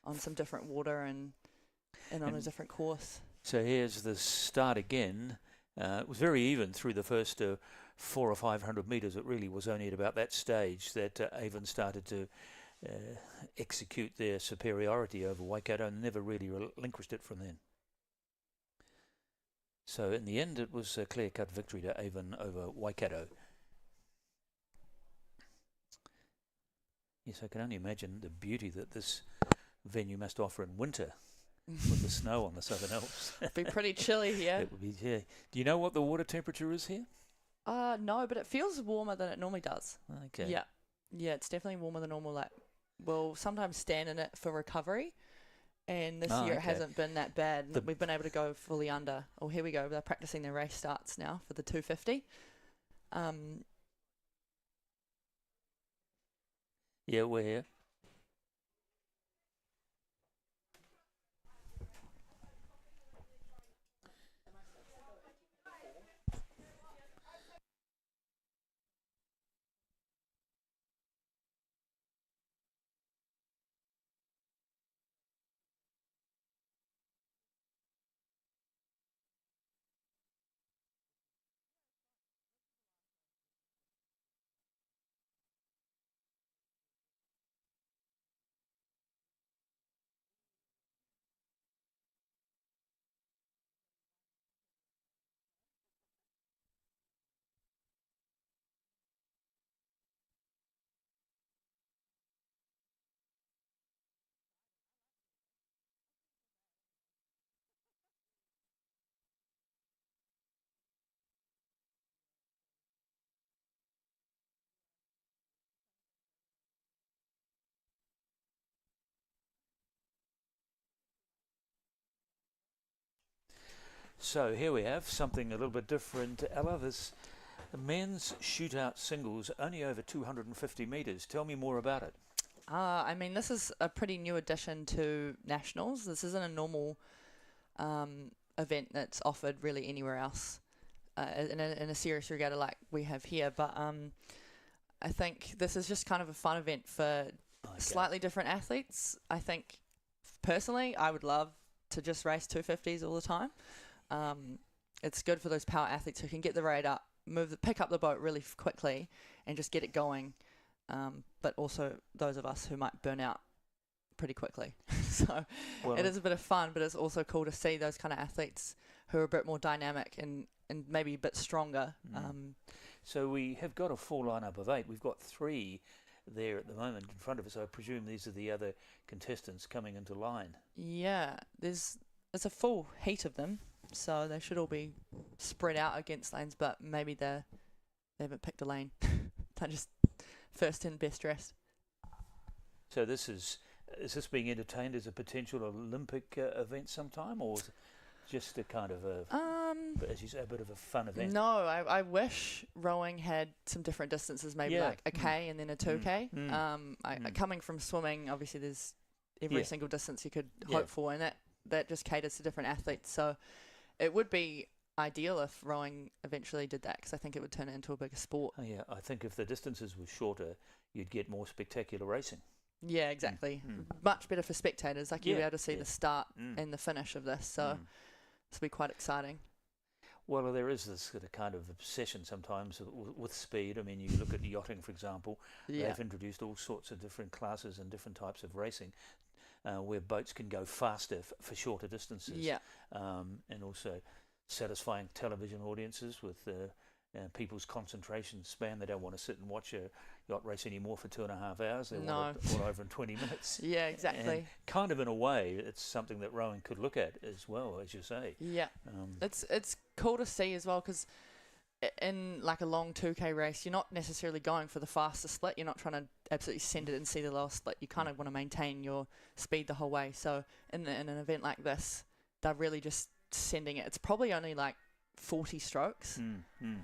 on some different water and on a different course. So here's the start again. It was very even through the first 400 or 500 metres. It really was only at about that stage that Avon started to execute their superiority over Waikato and never really relinquished it from then. So in the end, it was a clear-cut victory to Avon over Waikato. Yes, I can only imagine the beauty that this venue must offer in winter with the snow on the Southern Alps. It'd be pretty chilly here. It would be, yeah. Do you know what the water temperature is here? No, but it feels warmer than it normally does. Okay. Yeah. Yeah, it's definitely warmer than normal. Like, we'll sometimes stand in it for recovery. And this year it hasn't been that bad. We've been able to go fully under. Oh, here we go. They're practicing their race starts now for the 250. Yeah, we're here. So here we have something a little bit different. Ella, this men's shootout singles, only over 250 metres. Tell me more about it. I mean, this is a pretty new addition to Nationals. This isn't a normal event that's offered really anywhere else in a serious regatta like we have here. But I think this is just kind of a fun event for slightly different athletes. I think, personally, I would love to just race 250s all the time. It's good for those power athletes who can get the rate up, pick up the boat really quickly and just get it going. But also those of us who might burn out pretty quickly. So it is a bit of fun, but it's also cool to see those kind of athletes who are a bit more dynamic and maybe a bit stronger. So we have got a full lineup of 8. We've got 3 there at the moment in front of us. I presume these are the other contestants coming into line. Yeah, there's a full heat of them. So they should all be spread out against lanes, but maybe they haven't picked a lane. They're just first in, best dressed. So is this being entertained as a potential Olympic event sometime, or is it just a kind of as you say, a bit of a fun event? No, I wish rowing had some different distances, maybe like a K and then a 2K. Coming from swimming, obviously there's every single distance you could hope for, and that just caters to different athletes. So it would be ideal if rowing eventually did that, because I think it would turn it into a bigger sport. Oh, yeah, I think if the distances were shorter, you'd get more spectacular racing. Yeah, exactly. Much better for spectators. Like you'll be able to see the start and the finish of this. So this will be quite exciting. Well, there is this sort of kind of obsession sometimes with speed. I mean, you look at yachting, for example. Yeah. They've introduced all sorts of different classes and different types of racing where boats can go faster for shorter distances. Yeah. And also satisfying television audiences with people's concentration span. They don't want to sit and watch a yacht race anymore for 2.5 hours. They want it all over in 20 minutes. Yeah, exactly. And kind of in a way, it's something that rowing could look at as well, as you say. Yeah. It's cool to see as well, because in like a long 2K race, you're not necessarily going for the fastest split. You're not trying to absolutely send it and see the lowest split. You kind of want to maintain your speed the whole way. So in an event like this, they're really just sending it. It's probably only like 40 strokes.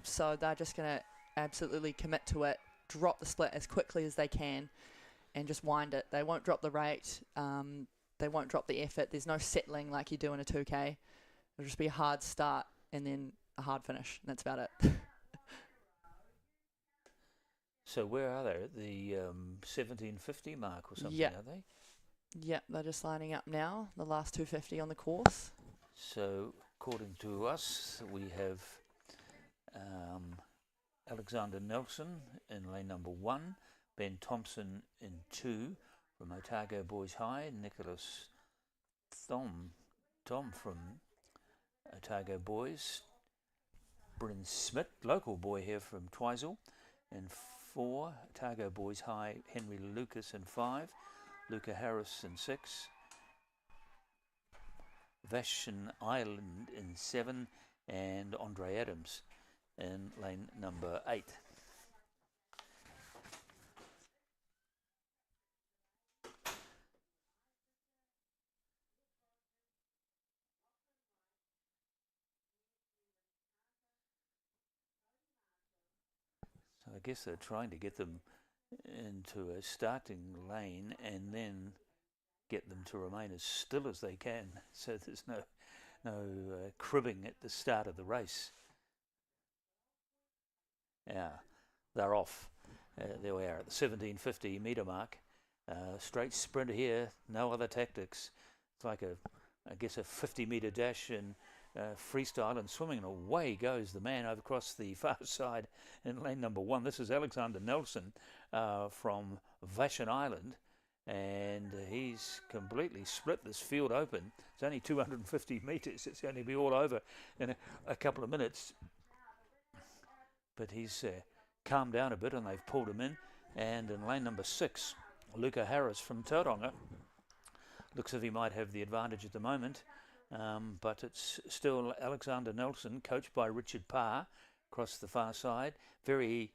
So they're just going to absolutely commit to it, drop the split as quickly as they can, and just wind it. They won't drop the rate. They won't drop the effort. There's no settling like you do in a 2K. It'll just be a hard start and then a hard finish, and that's about it. So where are they? At the 1750 mark or something, Yeah. are they? Yep, they're just lining up now, the last 250 on the course. So according to us, we have Alexander Nelson in lane number 1, Ben Thompson in 2 from Otago Boys High, Nicholas Thom from Otago Boys, Bryn Smith, local boy here from Twizel, in 4, Otago Boys High, Henry Lucas in 5, Luca Harris in 6, Vashon Island in 7, and Andre Adams in lane number 8. So I guess they're trying to get them into a starting lane and then get them to remain as still as they can, so there's no cribbing at the start of the race. Yeah, they're off. There we are at the 1750 metre mark. Straight sprint here, no other tactics. It's like I guess a 50 metre dash in freestyle and swimming, and away goes the man over across the far side in lane number 1. This is Alexander Nelson from Vashon Island, and he's completely split this field open. It's only 250 metres. It's going to be all over in a couple of minutes. But he's calmed down a bit, and they've pulled him in. And in lane number 6, Luca Harris from Tauranga. Looks as if he might have the advantage at the moment. But it's still Alexander Nelson, coached by Richard Parr, across the far side. Very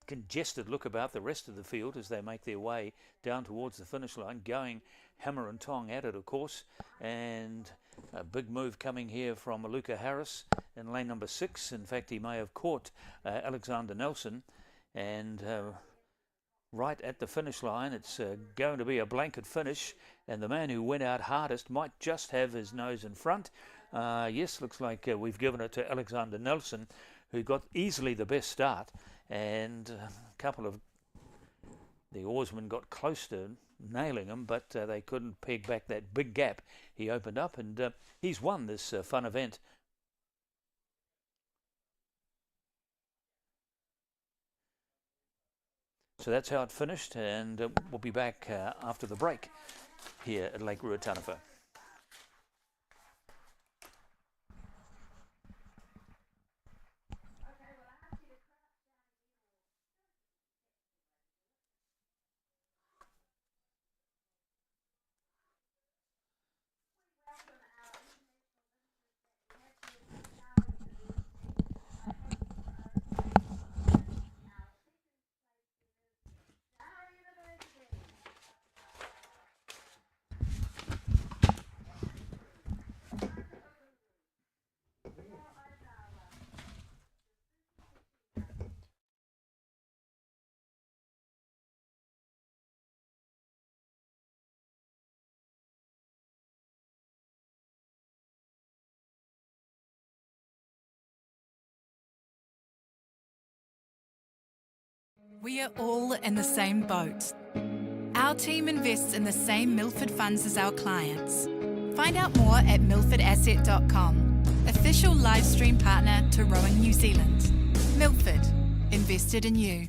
congested look about the rest of the field as they make their way down towards the finish line, going hammer and tong at it, of course. And a big move coming here from Luca Harris in lane number 6. In fact, he may have caught Alexander Nelson. And right at the finish line, it's going to be a blanket finish. And the man who went out hardest might just have his nose in front. Yes, looks like we've given it to Alexander Nelson, who got easily the best start. And a couple of the oarsmen got close to nailing him, but they couldn't peg back that big gap he opened up. And he's won this fun event. So that's how it finished, and we'll be back after the break here at Lake Ruataniwha. We are all in the same boat. Our team invests in the same Milford funds as our clients. Find out more at milfordasset.com. official live stream partner to Rowing New Zealand. Milford, invested in you.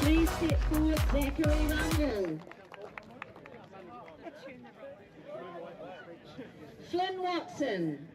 Please step forward, Zachary Rundle. Flynn Watson.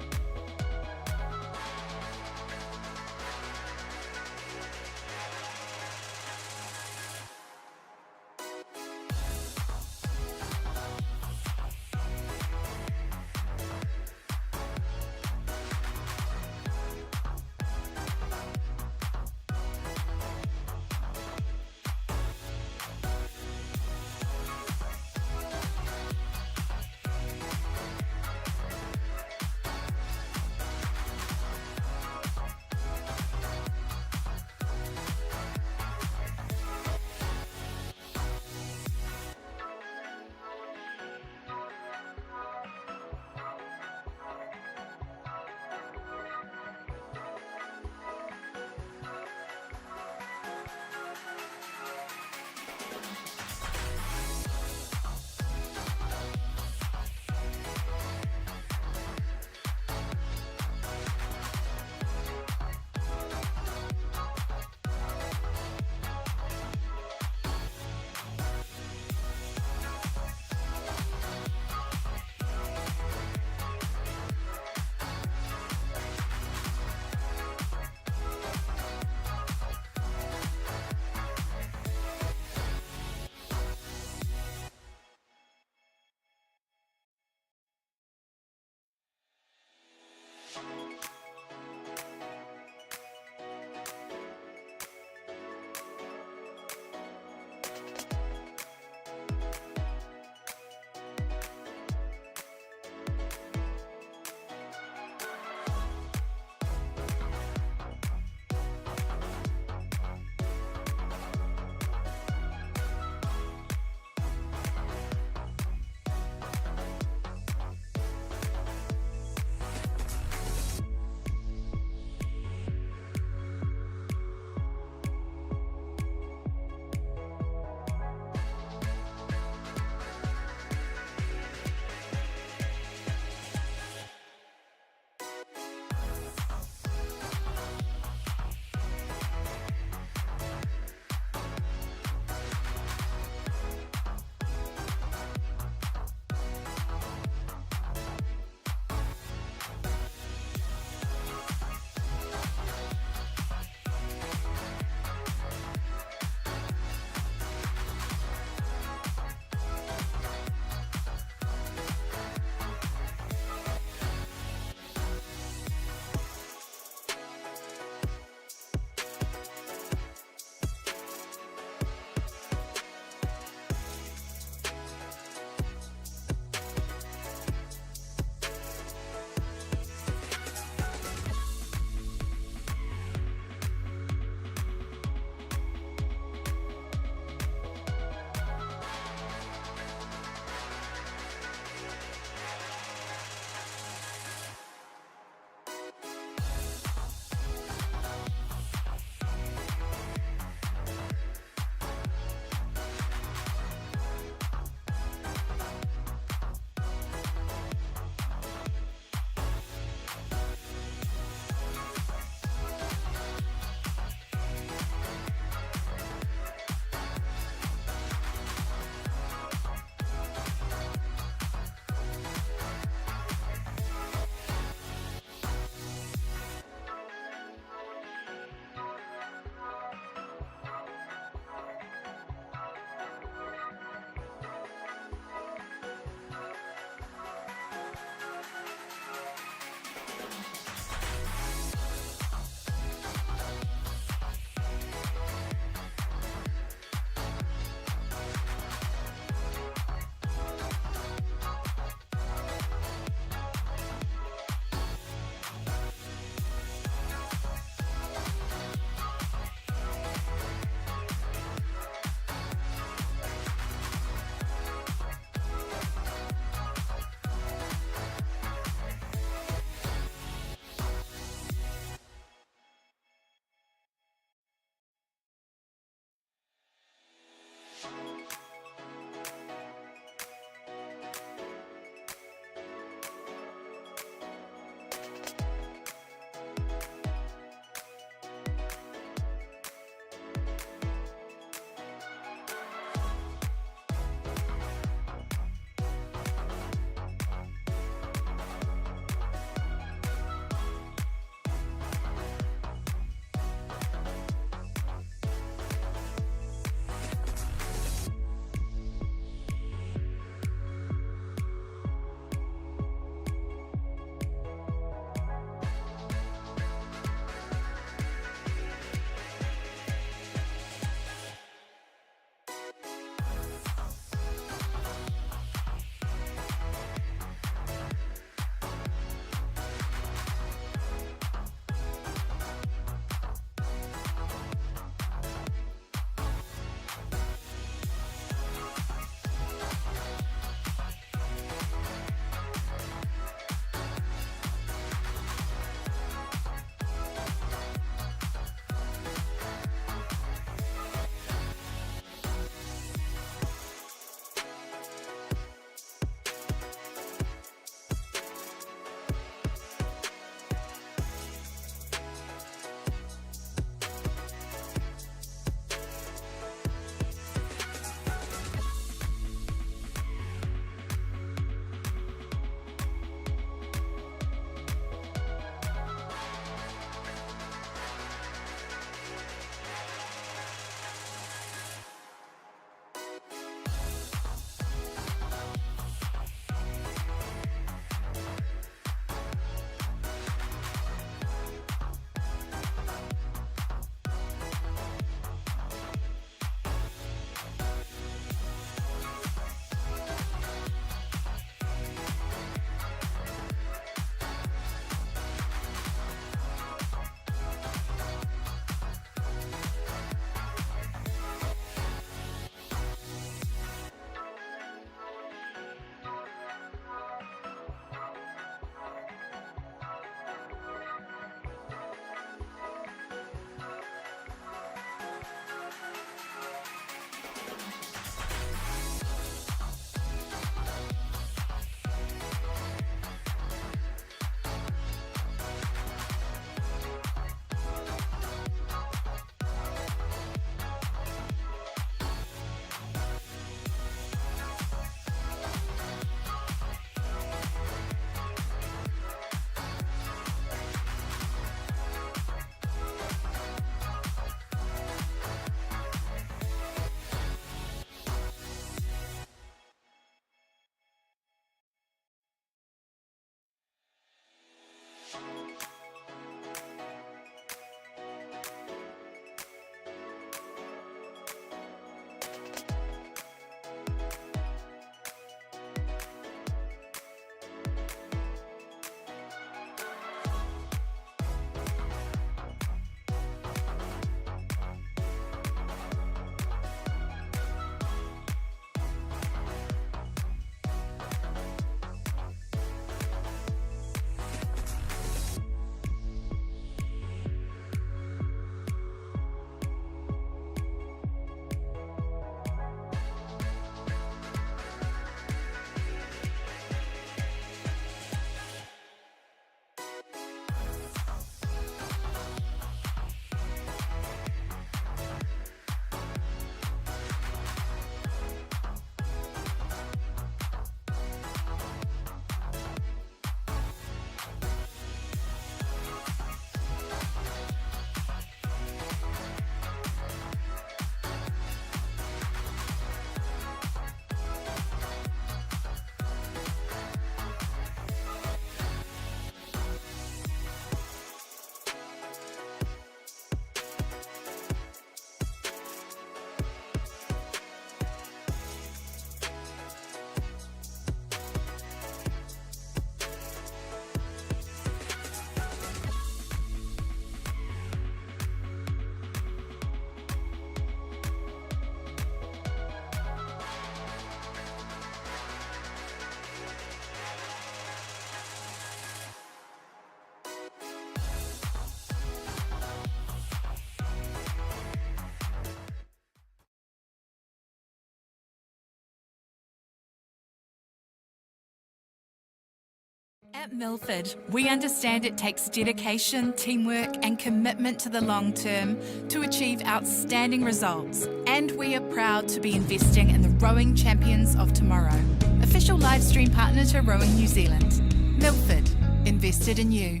At Milford, we understand it takes dedication, teamwork, and commitment to the long term to achieve outstanding results. And we are proud to be investing in the rowing champions of tomorrow. Official live stream partner to Rowing New Zealand. Milford, invested in you.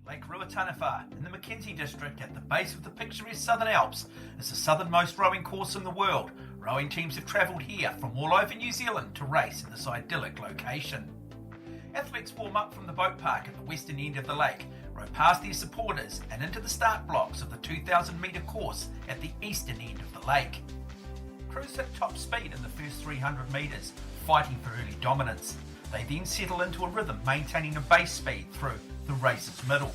Lake Ruataniwha in the Mackenzie district at the base of the picturesque Southern Alps is the southernmost rowing course in the world. Rowing teams have travelled here from all over New Zealand to race in this idyllic location. Athletes warm up from the boat park at the western end of the lake, row past their supporters and into the start blocks of the 2,000 metre course at the eastern end of the lake. Crews hit top speed in the first 300 metres, fighting for early dominance. They then settle into a rhythm, maintaining a base speed through the race's middle.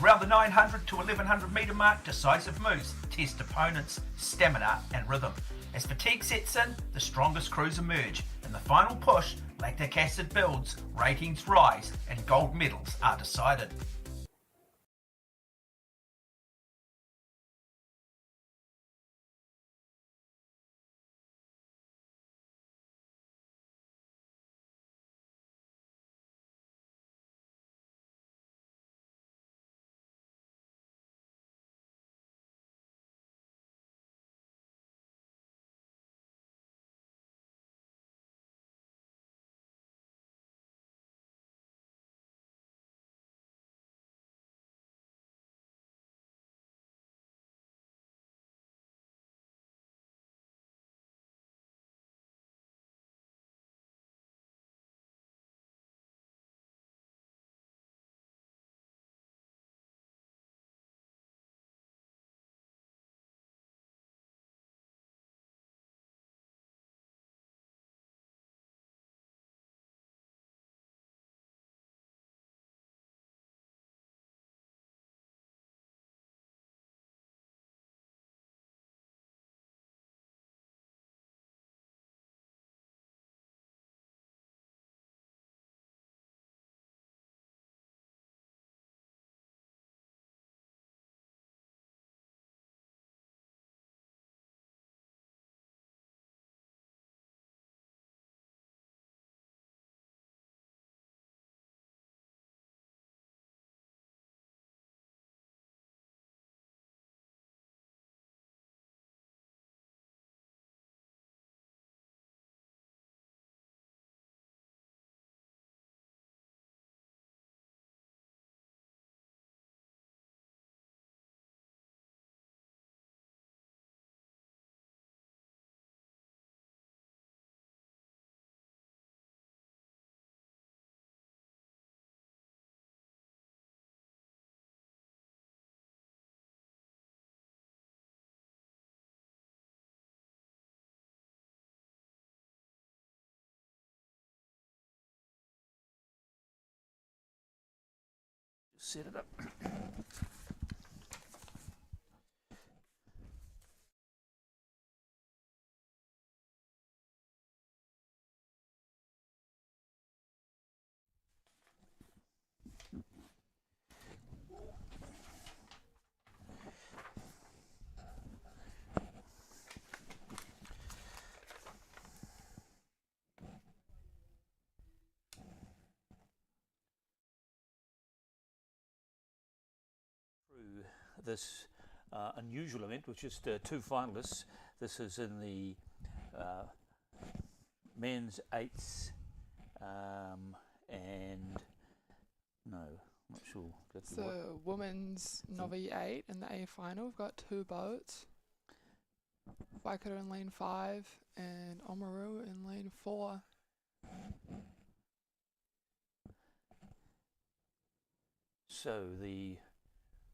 Around the 900 to 1100 metre mark, decisive moves test opponents' stamina and rhythm. As fatigue sets in, the strongest crews emerge. In the final push, lactic acid builds, ratings rise, and gold medals are decided. Set it up. This unusual event with just two finalists. This is in the men's eights and no, I'm not sure. That's So women's Novice 8 in the A final. We've got two boats. Waikato in lane 5 and Oamaru in lane 4. So the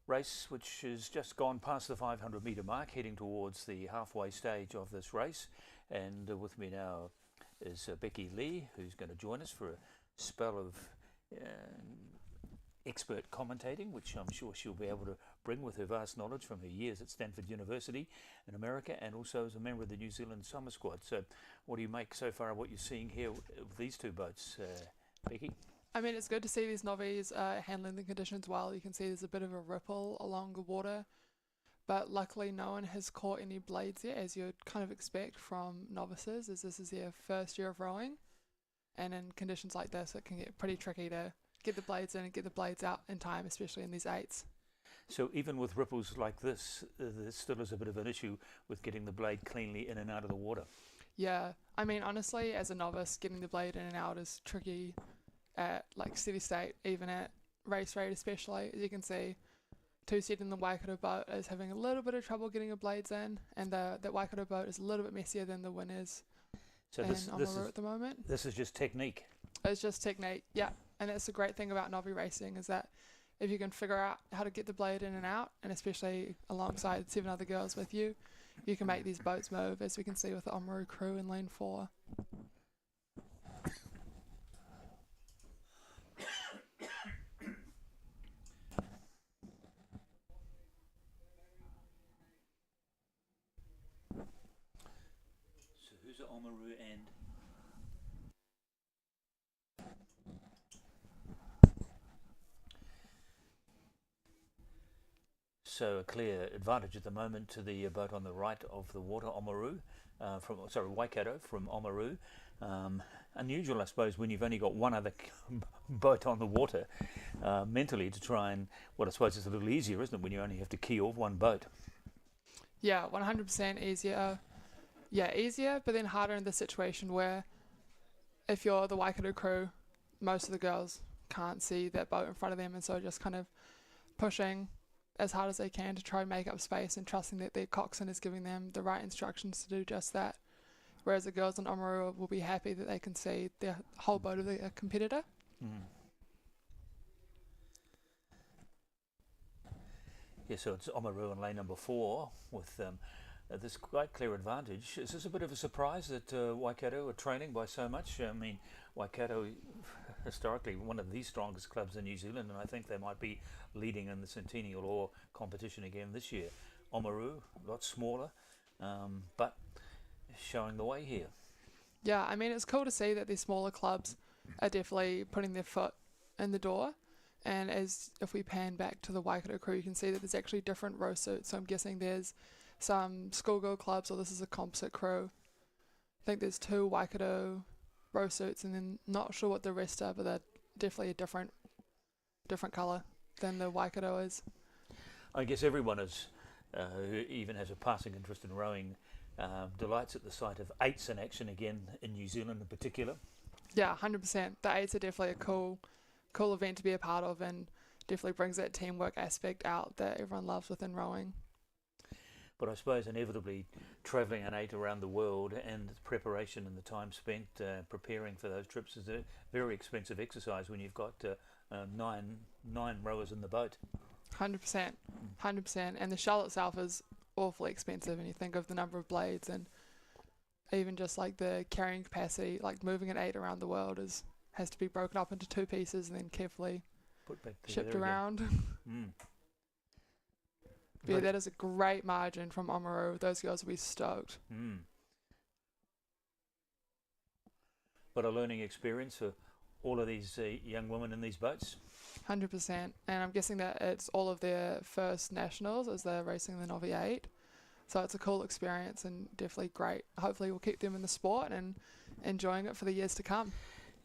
race, which has just gone past the 500 metre mark, heading towards the halfway stage of this race. And with me now is Becky Lee, who's going to join us for a spell of expert commentating, which I'm sure she'll be able to bring with her vast knowledge from her years at Stanford University in America, and also as a member of the New Zealand Summer Squad. So what do you make so far of what you're seeing here with these two boats, Becky? I mean, it's good to see these Novice handling the conditions well. You can see there's a bit of a ripple along the water, but luckily no one has caught any blades yet, as you'd kind of expect from novices, as this is their first year of rowing. And in conditions like this, it can get pretty tricky to get the blades in and get the blades out in time, especially in these 8s. So even with ripples like this, there still is a bit of an issue with getting the blade cleanly in and out of the water. Yeah, I mean, honestly, as a novice, getting the blade in and out is tricky at like steady state, even at race rate especially. As you can see, 2-seat in the Waikato boat is having a little bit of trouble getting her blades in, and that Waikato boat is a little bit messier than the winners So in this Oamaru is at the moment. this is just technique. It's just technique, yeah. And that's the great thing about Novi racing, is that if you can figure out how to get the blade in and out, and especially alongside 7 other girls with you, you can make these boats move, as we can see with the Oamaru crew in lane 4. So who's at Oamaru and? So a clear advantage at the moment to the boat on the right of the water, Oamaru, Waikato from Oamaru. Unusual, I suppose, when you've only got one other boat on the water, mentally to try and, well, I suppose it's a little easier, isn't it, when you only have to key off one boat? Yeah, 100% easier. Yeah, easier, but then harder in the situation where if you're the Waikato crew, most of the girls can't see that boat in front of them, and so just kind of pushing as hard as they can to try and make up space and trusting that their coxswain is giving them the right instructions to do just that. Whereas the girls in Oamaru will be happy that they can see the whole boat of their competitor. Mm. Yeah, so it's Oamaru in lane number 4 with this quite clear advantage. Is this a bit of a surprise that Waikato are training by so much? I mean, Waikato, historically one of the strongest clubs in New Zealand, and I think they might be leading in the Centennial Oar competition again this year. Oamaru, a lot smaller, but showing the way here. Yeah, I mean, it's cool to see that these smaller clubs are definitely putting their foot in the door. And as if we pan back to the Waikato crew, you can see that there's actually different row suits. So I'm guessing there's some schoolgirl clubs, or this is a composite crew. I think there's 2 Waikato row suits, and then not sure what the rest are, but they're definitely a different colour than the Waikato is. I guess everyone is, who even has a passing interest in rowing, delights at the sight of 8s in action again in New Zealand in particular. Yeah, 100%. The 8s are definitely a cool event to be a part of, and definitely brings that teamwork aspect out that everyone loves within rowing. But I suppose inevitably travelling an 8 around the world and the preparation and the time spent preparing for those trips is a very expensive exercise when you've got nine rowers in the boat. 100%. And the shell itself is awfully expensive when you think of the number of blades, and even just like the carrying capacity, like moving an 8 around the world has to be broken up into 2 pieces and then carefully Put back shipped together around. Mm. Yeah, that is a great margin from Oamaru. Those girls will be stoked. Mm. But a learning experience for all of these young women in these boats. 100%. And I'm guessing that it's all of their first nationals as they're racing the Novi 8. So it's a cool experience and definitely great. Hopefully we'll keep them in the sport and enjoying it for the years to come.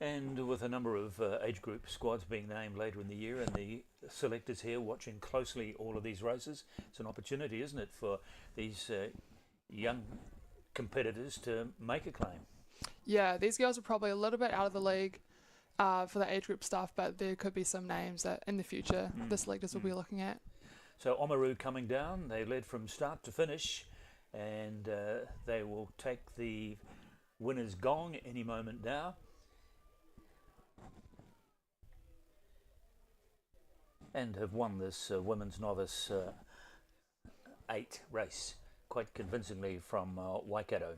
And with a number of age group squads being named later in the year, and the selectors here watching closely all of these races, it's an opportunity, isn't it, for these young competitors to make a claim? Yeah, these girls are probably a little bit out of the league for the age group stuff, but there could be some names that in the future the selectors will be looking at. So Oamaru coming down, they led from start to finish, and they will take the winner's gong any moment now. And have won this women's novice 8 race quite convincingly from Waikato.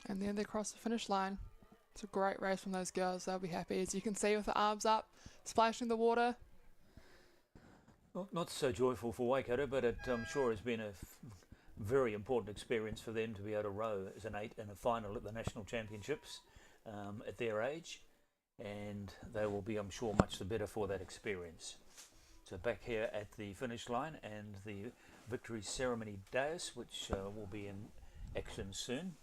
And then they cross the finish line. It's a great race from those girls. They'll be happy, as you can see, with the arms up, splashing the water. Well, not so joyful for Waikato, but it I'm sure has been a very important experience for them to be able to row as an 8 in a final at the National Championships at their age. And they will be, I'm sure, much the better for that experience. So back here at the finish line, and the victory ceremony dais, which will be in action soon.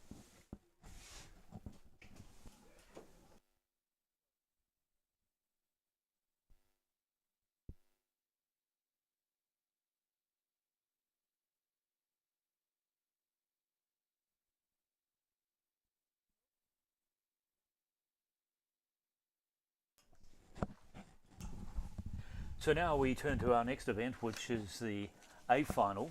So now we turn to our next event, which is the A final.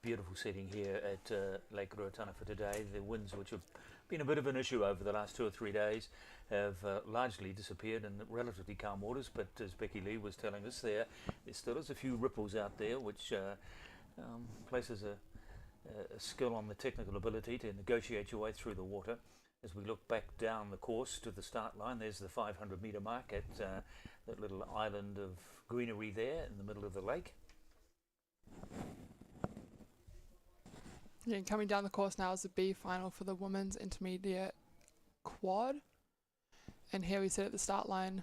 Beautiful setting here at Lake Ruatana for today. The winds, which have been a bit of an issue over the last 2 or 3 days, have largely disappeared in relatively calm waters, but as Becky Lee was telling us there still is a few ripples out there, which places a skill on the technical ability to negotiate your way through the water. As we look back down the course to the start line, there's the 500 metre mark at that little island of greenery there in the middle of the lake. Yeah, and coming down the course now is the B final for the women's intermediate quad. And here we sit at the start line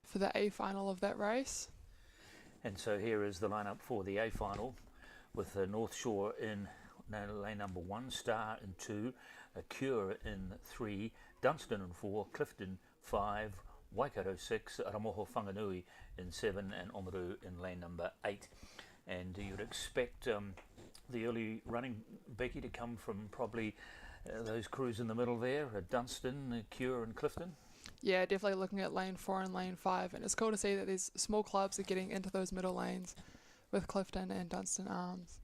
for the A final of that race. And so here is the lineup for the A final, with the North Shore in lane number 1, Star in 2, Cure in 3, Dunstan in 4, Clifton 5, Waikato 6, Aramoho Whanganui in 7, and Oamaru in lane number 8. And you'd expect the early running, Becky, to come from probably those crews in the middle there, Dunstan, Cure and Clifton? Yeah, definitely looking at lane 4 and lane 5. And it's cool to see that these small clubs are getting into those middle lanes with Clifton and Dunstan Arms.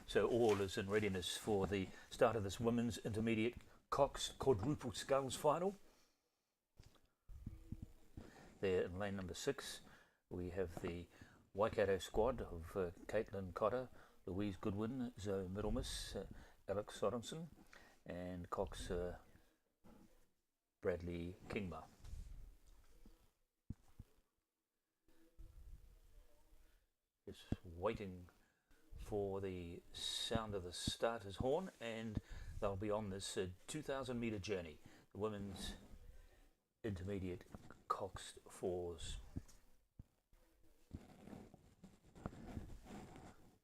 So all is in readiness for the start of this women's intermediate Cox quadruple sculls final. There in lane number 6 we have the Waikato squad of Caitlin Cotter, Louise Goodwin, Zoe Middlemas, Alex Sorensen and Cox Bradley Kingma. Just waiting for the sound of the starter's horn, and they'll be on this 2,000 metre journey, the women's intermediate Cox fours.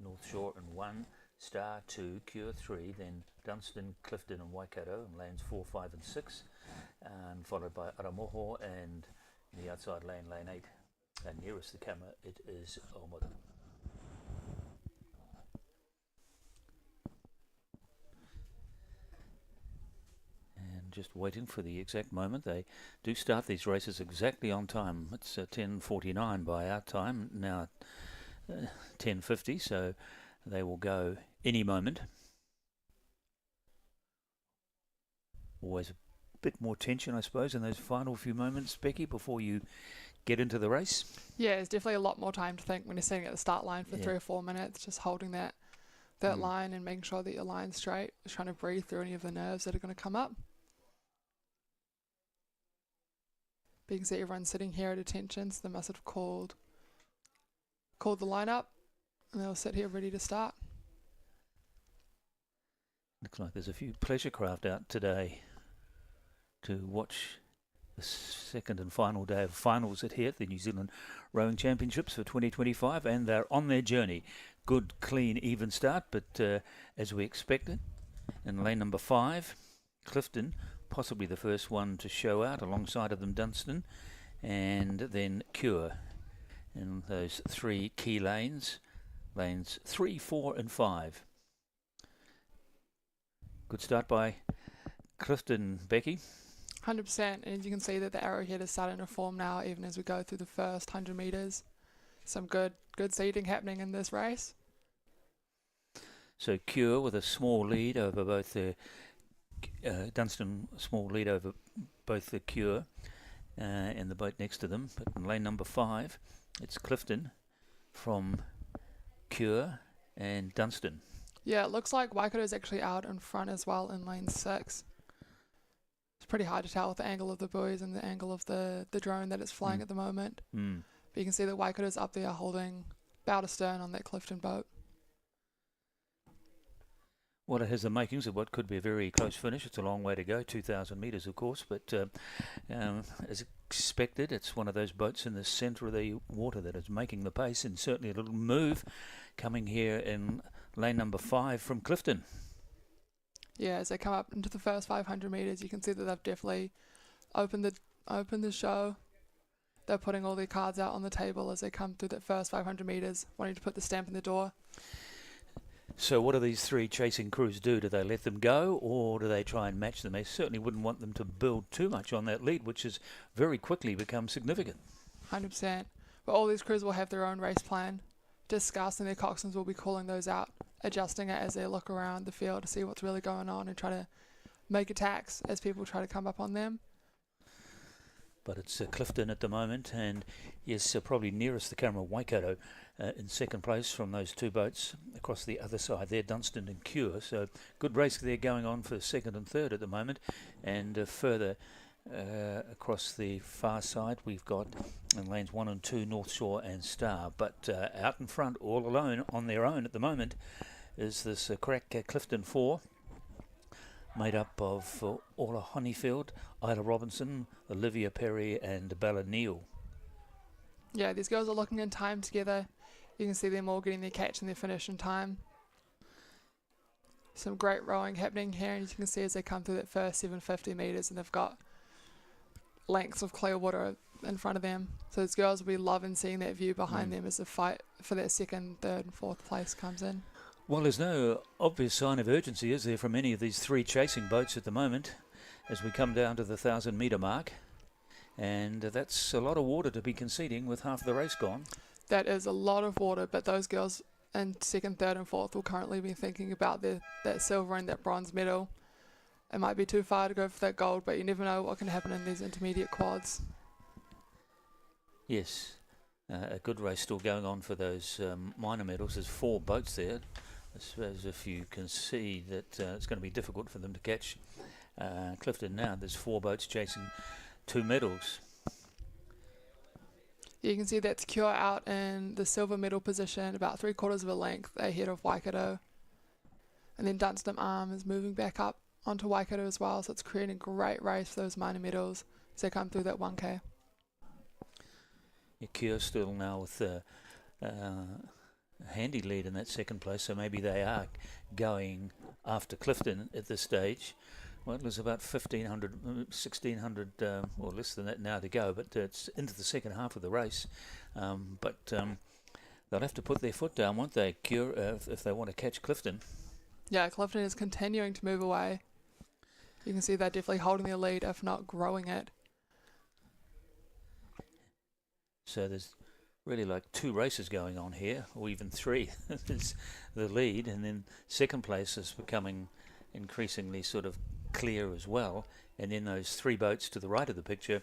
North Shore in 1, Star 2, Cure 3, then Dunstan, Clifton and Waikato in lanes 4, 5 and 6, and followed by Aramoho and in the outside lane, lane 8, and nearest the camera it is Oamaru. Just waiting for the exact moment. They do start these races exactly on time. It's 10:49 by our time, now 10:50, so they will go any moment. Always a bit more tension, I suppose, in those final few moments, Becky, before you get into the race. Yeah, it's definitely a lot more time to think when you're sitting at the start line for 3 or 4 minutes, just holding that line and making sure that your line's straight, just trying to breathe through any of the nerves that are going to come up. But you can see everyone's sitting here at attention, so they must have called the lineup, and they'll sit here ready to start. Looks like there's a few pleasure craft out today to watch the second and final day of finals at here at the New Zealand Rowing Championships for 2025, and they're on their journey. Good, clean, even start, but as we expected, in lane number 5, Clifton, possibly the first one to show out, alongside of them Dunstan, and then Cure in those 3 key lanes, lanes 3, 4 and 5. Good start by Clifton, Becky. 100%, and you can see that the arrowhead is starting to form now, even as we go through the first 100 metres. Some good seeding happening in this race. So Cure with a small lead over both the Dunstan, small lead over both the Cure and the boat next to them. But in lane number 5, it's Clifton from Cure and Dunstan. Yeah, it looks like Waikato is actually out in front as well in lane 6. It's pretty hard to tell with the angle of the buoys and the angle of the drone that it's flying at the moment. But you can see that Waikato's up there holding bow to stern on that Clifton boat. Well, it has the makings of what could be a very close finish. It's a long way to go, 2,000 metres, of course, but as expected, it's one of those boats in the centre of the water that is making the pace, and certainly a little move coming here in lane number 5 from Clifton. Yeah, as they come up into the first 500 metres, you can see that they've definitely opened the show. They're putting all their cards out on the table as they come through that first 500 metres, wanting to put the stamp in the door. So what do these 3 chasing crews do? Do they let them go, or do they try and match them? They certainly wouldn't want them to build too much on that lead, which has very quickly become significant. 100%. But all these crews will have their own race plan discussed, and their coxswains will be calling those out, adjusting it as they look around the field to see what's really going on and try to make attacks as people try to come up on them. But it's Clifton at the moment, and yes, probably nearest the camera, Waikato in second place from those 2 boats across the other side there, Dunstan and Cure. So good race there going on for second and third at the moment. And further across the far side, we've got in lanes 1 and 2, North Shore and Star. But out in front, all alone on their own at the moment, is this crack Clifton 4. Made up of Orla Honeyfield, Isla Robinson, Olivia Perry and Bella Neal. Yeah, these girls are looking in time together. You can see them all getting their catch and their finish in time. Some great rowing happening here, and you can see as they come through that first 750 metres, and they've got lengths of clear water in front of them. So these girls will be loving seeing that view behind them as the fight for that second, third and fourth place comes in. Well, there's no obvious sign of urgency, is there, from any of these 3 chasing boats at the moment as we come down to the 1,000 metre mark. And that's a lot of water to be conceding with half the race gone. That is a lot of water, but those girls in second, third and fourth will currently be thinking about that silver and that bronze medal. It might be too far to go for that gold, but you never know what can happen in these intermediate quads. Yes, a good race still going on for those minor medals. There's 4 boats there. I suppose if you can see that it's going to be difficult for them to catch Clifton now. There's 4 boats chasing 2 medals. You can see that's Cure out in the silver medal position, about 3/4 of a length ahead of Waikato. And then Dunstan Arm is moving back up onto Waikato as well, so it's creating a great race for those minor medals as they come through that 1K. Yeah, Cure still now with a handy lead in that second place, so maybe they are going after Clifton at this stage. Well, there's about 1,600 or less than that now to go, but it's into the second half of the race. But they'll have to put their foot down, won't they, Cure, if they want to catch Clifton? Yeah, Clifton is continuing to move away. You can see they're definitely holding their lead, if not growing it. So there's really like 2 races going on here, or even 3. There's the lead, and then second place is becoming increasingly sort of clear as well, and then those 3 boats to the right of the picture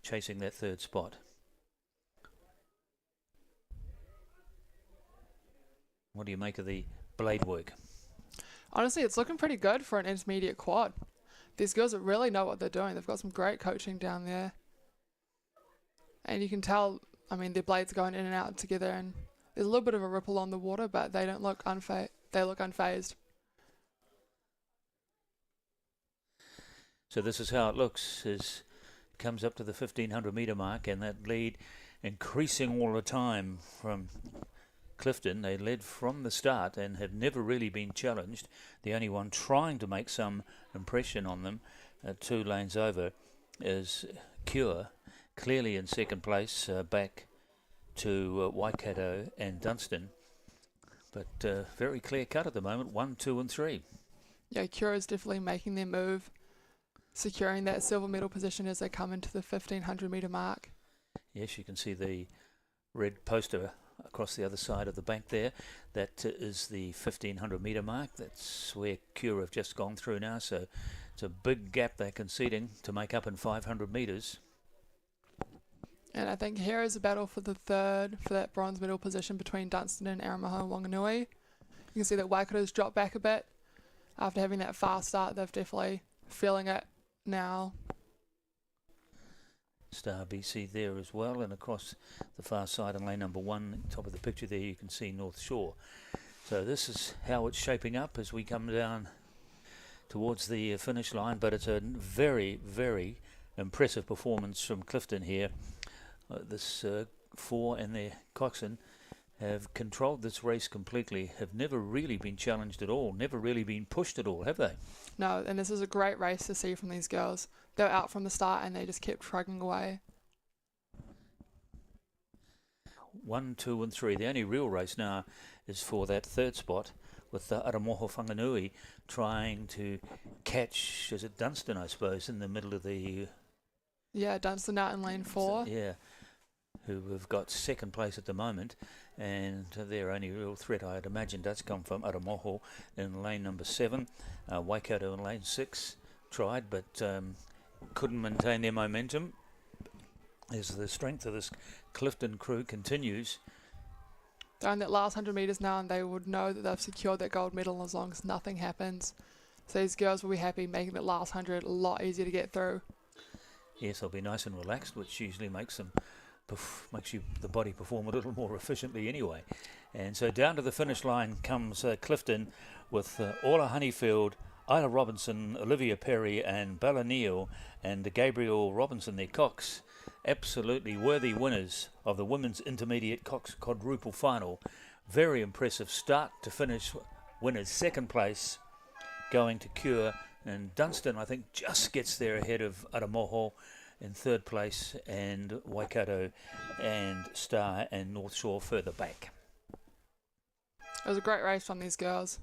chasing that third spot. What do you make of the blade work? Honestly, it's looking pretty good for an intermediate quad. These girls really know what they're doing. They've got some great coaching down there. And you can tell, I mean, their blades are going in and out together, and there's a little bit of a ripple on the water, but they don't look they look unfazed. So this is how it looks as it comes up to the 1,500 metre mark, and that lead increasing all the time from Clifton. They led from the start and have never really been challenged. The only one trying to make some impression on them 2 lanes over is Cure, clearly in second place, back to Waikato and Dunstan, but very clear cut at the moment, 1, 2 and 3. Yeah, Cure is definitely making their move, securing that silver medal position as they come into the 1,500 metre mark. Yes, you can see the red poster across the other side of the bank there. That is the 1,500 metre mark. That's where Cure have just gone through now, so it's a big gap they're conceding to make up in 500 metres. And I think here is a battle for the third, for that bronze medal position between Dunstan and Aramaho and Wanganui. You can see that Waikato's dropped back a bit. After having that fast start, they've definitely feeling it now. Star BC there as well, and across the far side in lane number 1, top of the picture there, you can see North Shore. So this is how it's shaping up as we come down towards the finish line, but it's a very, very impressive performance from Clifton here. This 4 and their coxswain have controlled this race completely, have never really been challenged at all, never really been pushed at all, have they? No, and this is a great race to see from these girls. They were out from the start and they just kept trucking away. 1, 2 and 3. The only real race now is for that third spot, with Aramoho Whanganui trying to catch, is it Dunstan, I suppose, in the middle of the... Yeah, Dunstan out in lane 4. Yeah, who have got second place at the moment, and their only real threat, I'd imagine, does come from Aramoho in lane number 7. Waikato in lane 6 tried, but couldn't maintain their momentum. As the strength of this Clifton crew continues. They're on that last 100 metres now, and they would know that they've secured that gold medal as long as nothing happens. So these girls will be happy making that last 100 a lot easier to get through. Yes, they'll be nice and relaxed, which usually makes them makes the body perform a little more efficiently anyway. And so down to the finish line comes Clifton with Orla Honeyfield, Isla Robinson, Olivia Perry and Bella Neal and Gabriel Robinson, their Cox. Absolutely worthy winners of the Women's Intermediate Cox Quadruple Final. Very impressive start to finish winners. Second place going to Cure, and Dunstan I think just gets there ahead of Aramoho in third place, and Waikato and Star and North Shore further back. It was a great race from these girls.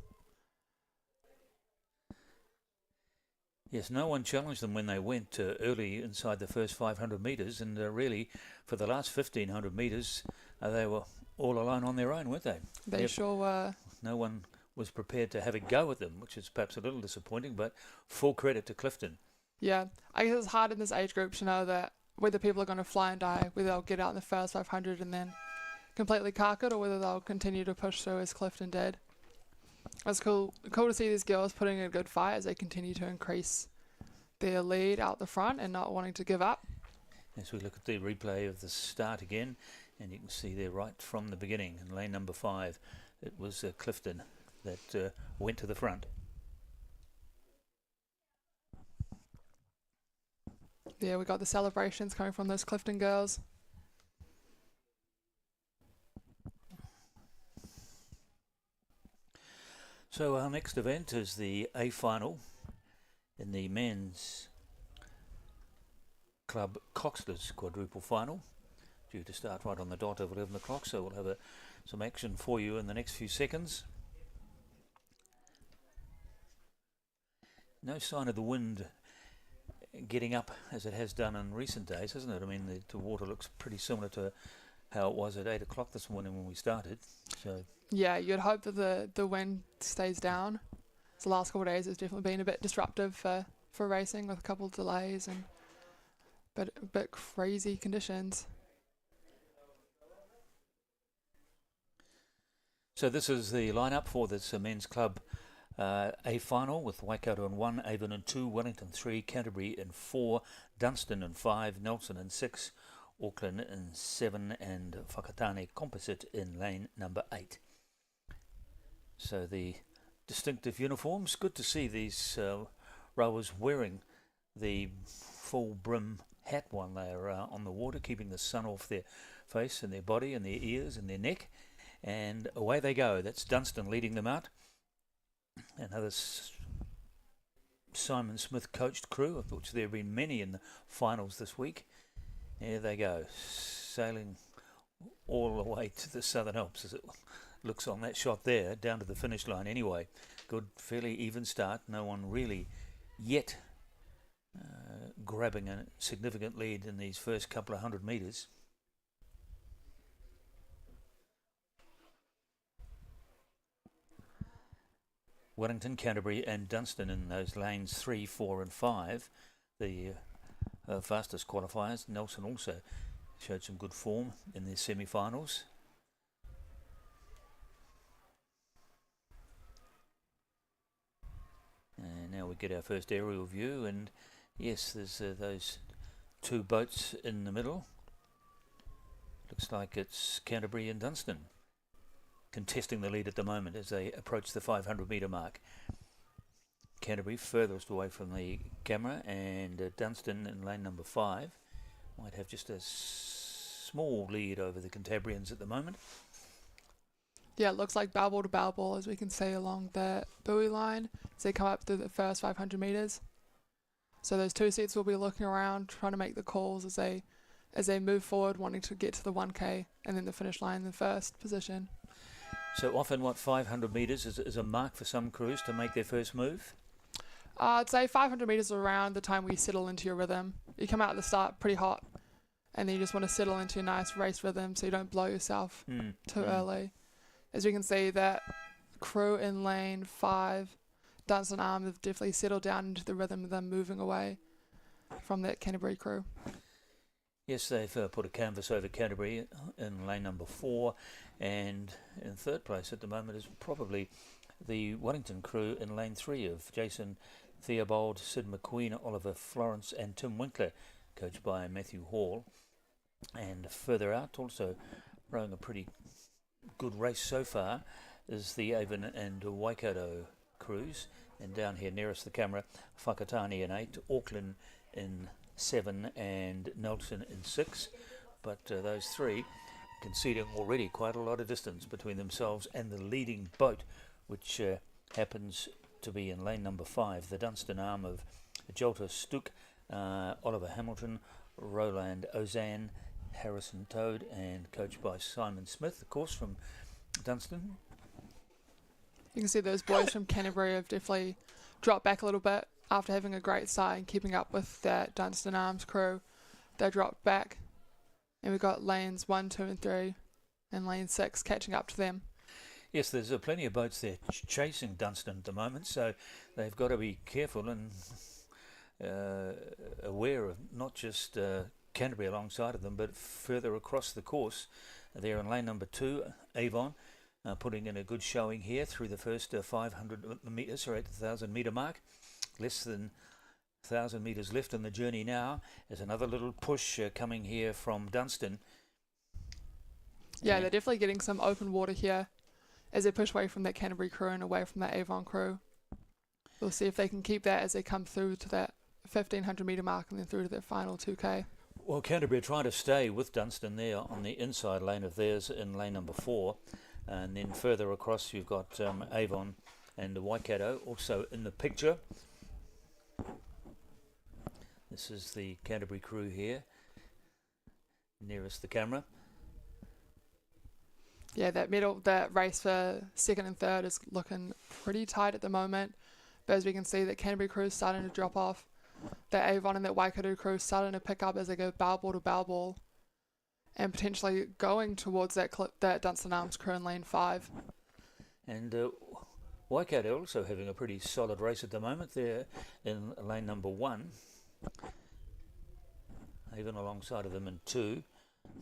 Yes, no one challenged them when they went early inside the first 500 metres, and really for the last 1,500 metres they were all alone on their own, weren't they? They sure were. No one was prepared to have a go at them, which is perhaps a little disappointing, but full credit to Clifton. Yeah, I guess it's hard in this age group to know that whether people are going to fly and die, whether they'll get out in the first 500 and then completely cark it, or whether they'll continue to push through as Clifton did. It's cool to see these girls putting in a good fight as they continue to increase their lead out the front and not wanting to give up. As we look at the replay of the start again, and you can see there right from the beginning in lane number 5, it was Clifton that went to the front. Yeah, we got the celebrations coming from those Clifton girls. So our next event is the A final in the men's club Coxlers quadruple final, due to start right on the dot of 11 o'clock, so we'll have some action for you in the next few seconds. No sign of the wind getting up as it has done in recent days, hasn't it? I mean, the water looks pretty similar to how it was at 8 o'clock this morning when we started. So yeah, you'd hope that the wind stays down. The last couple of days has definitely been a bit disruptive for racing, with a couple of delays and a bit crazy conditions. So this is the lineup for this men's club A final, with Waikato in 1, Avon in 2, Wellington 3, Canterbury in 4, Dunstan in 5, Nelson in 6, Auckland in 7, and Whakatane Composite in lane number 8. So the distinctive uniforms, good to see these rowers wearing the full brim hat while they're on the water, keeping the sun off their face and their body and their ears and their neck. And away they go. That's Dunstan leading them out. Another Simon Smith coached crew, of which there have been many in the finals this week. There they go, sailing all the way to the Southern Alps, as it looks on that shot there, down to the finish line anyway. Good, fairly even start. No one really yet grabbing a significant lead in these first couple of 100 metres. Wellington, Canterbury and Dunstan in those lanes 3, 4 and 5. The fastest qualifiers. Nelson also showed some good form in their semi-finals. And now we get our first aerial view, and yes, there's those two boats in the middle. Looks like it's Canterbury and Dunstan contesting the lead at the moment as they approach the 500 metre mark. Canterbury furthest away from the camera, and Dunstan in lane number 5 might have just a small lead over the Cantabrians at the moment. Yeah, it looks like bow ball to bow ball, as we can see along the buoy line as they come up through the first 500 metres. So those two sets will be looking around, trying to make the calls as they move forward, wanting to get to the 1K and then the finish line in the first position. So often, what, 500 metres is a mark for some crews to make their first move? I'd say 500 metres around the time we settle into your rhythm. You come out at the start pretty hot, and then you just want to settle into a nice race rhythm so you don't blow yourself too early. As we can see, that crew in lane 5, Dunstan Arm, have definitely settled down into the rhythm of them moving away from that Canterbury crew. Yes, they've put a canvas over Canterbury in lane number 4, and in third place at the moment is probably the Wellington crew in lane 3 of Jason Theobald, Sid McQueen, Oliver Florence and Tim Winkler, coached by Matthew Hall. And further out, also rowing a pretty good race so far, is the Avon and Waikato crews. And down here nearest the camera, Whakatane in 8, Auckland in 7 and Nelson in 6. But those three conceding already quite a lot of distance between themselves and the leading boat, which happens to be in lane number 5, the Dunstan Arm of Jolta Stuk, Oliver Hamilton, Roland Ozan, Harrison Toad, and coached by Simon Smith, of course, from Dunstan. You can see those boys from Canterbury have definitely dropped back a little bit after having a great start and keeping up with that Dunstan Arms crew. They dropped back, and we've got lanes 1, 2 and 3 and lane 6 catching up to them. Yes, there's plenty of boats there chasing Dunstan at the moment, so they've got to be careful and aware of not just Canterbury alongside of them, but further across the course. They're in lane number 2, Avon, putting in a good showing here through the first 500 metres, or at the 1,000 metre mark. Less than 1,000 metres left in the journey now. There's another little push coming here from Dunstan. Yeah, they're definitely getting some open water here as they push away from that Canterbury crew and away from that Avon crew. We'll see if they can keep that as they come through to that 1,500 metre mark and then through to their final 2K. Well, Canterbury are trying to stay with Dunstan there on the inside lane of theirs in lane number 4. And then further across you've got Avon and the Waikato also in the picture. This is the Canterbury crew here, nearest the camera. Yeah, that race for second and third is looking pretty tight at the moment. But as we can see, that Canterbury crew is starting to drop off. That Avon and that Waikato crew is starting to pick up as they go bow ball to bow ball, and potentially going towards that Dunstan Arms crew in lane 5. And Waikato also having a pretty solid race at the moment. They're in lane number 1. Even alongside of them in 2.